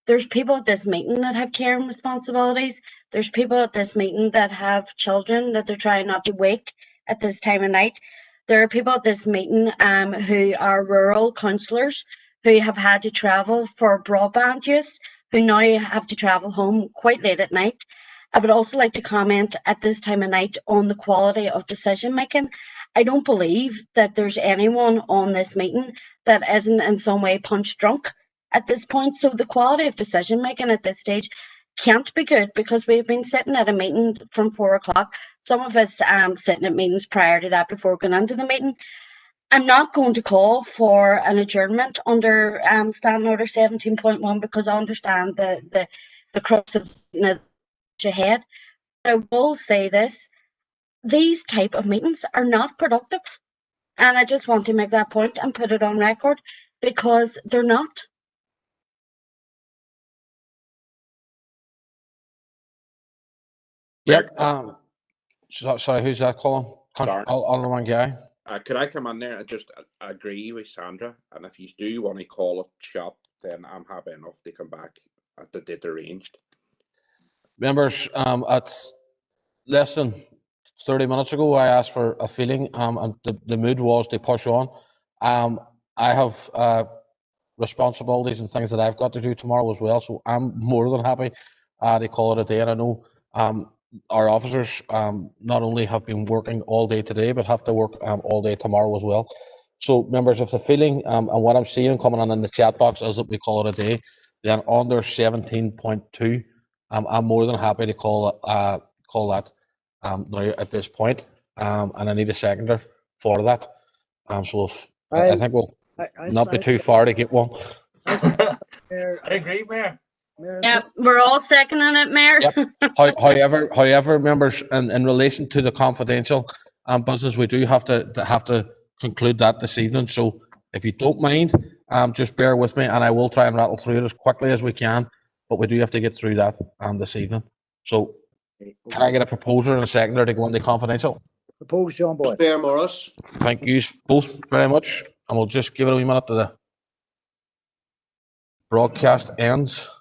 There's people at this meeting that have care and responsibilities. There's people at this meeting that have children that they're trying not to wake at this time of night. There are people at this meeting who are rural councillors who have had to travel for broadband use, who now have to travel home quite late at night. I would also like to comment at this time of night on the quality of decision making. I don't believe that there's anyone on this meeting that isn't in some way punch drunk at this point. So the quality of decision making at this stage can't be good because we've been sitting at a meeting from 4 o'clock. Some of us sitting at meetings prior to that before going into the meeting. I'm not going to call for an adjournment under Standing Order 17.1 because I understand the crux of it is ahead. I will say this: these type of meetings are not productive, and I just want to make that point and put it on record because they're not. Yep. Sorry, who's that calling? Darren. Alderman Guy. Could I come in there and just agree with Sandra? And if you do want to call a shop, then I'm happy enough to come back at the date arranged. Members, at less than 30 minutes ago, I asked for a feeling, and the mood was to push on. I have responsibilities and things that I've got to do tomorrow as well, so I'm more than happy to call it a day. And I know our officers not only have been working all day today, but have to work all day tomorrow as well. So, members, if the feeling and what I'm seeing coming on in the chat box is that we call it a day, then under 17.2, I'm more than happy to call that now at this point, and I need a seconder for that. So if, I think we'll not be too far to get one. I agree, Mayor. Yeah, we're all seconding it, Mayor. Yep. However, members, in relation to the confidential business, we do have to conclude that this evening. So if you don't mind, just bear with me, and I will try and rattle through it as quickly as we can. But we do have to get through that this evening. So can I get a proposer and a seconder to go into confidential? Propose, John Boyd. Mayor Morris. Thank you both very much, and we'll just give it a wee minute to the broadcast ends.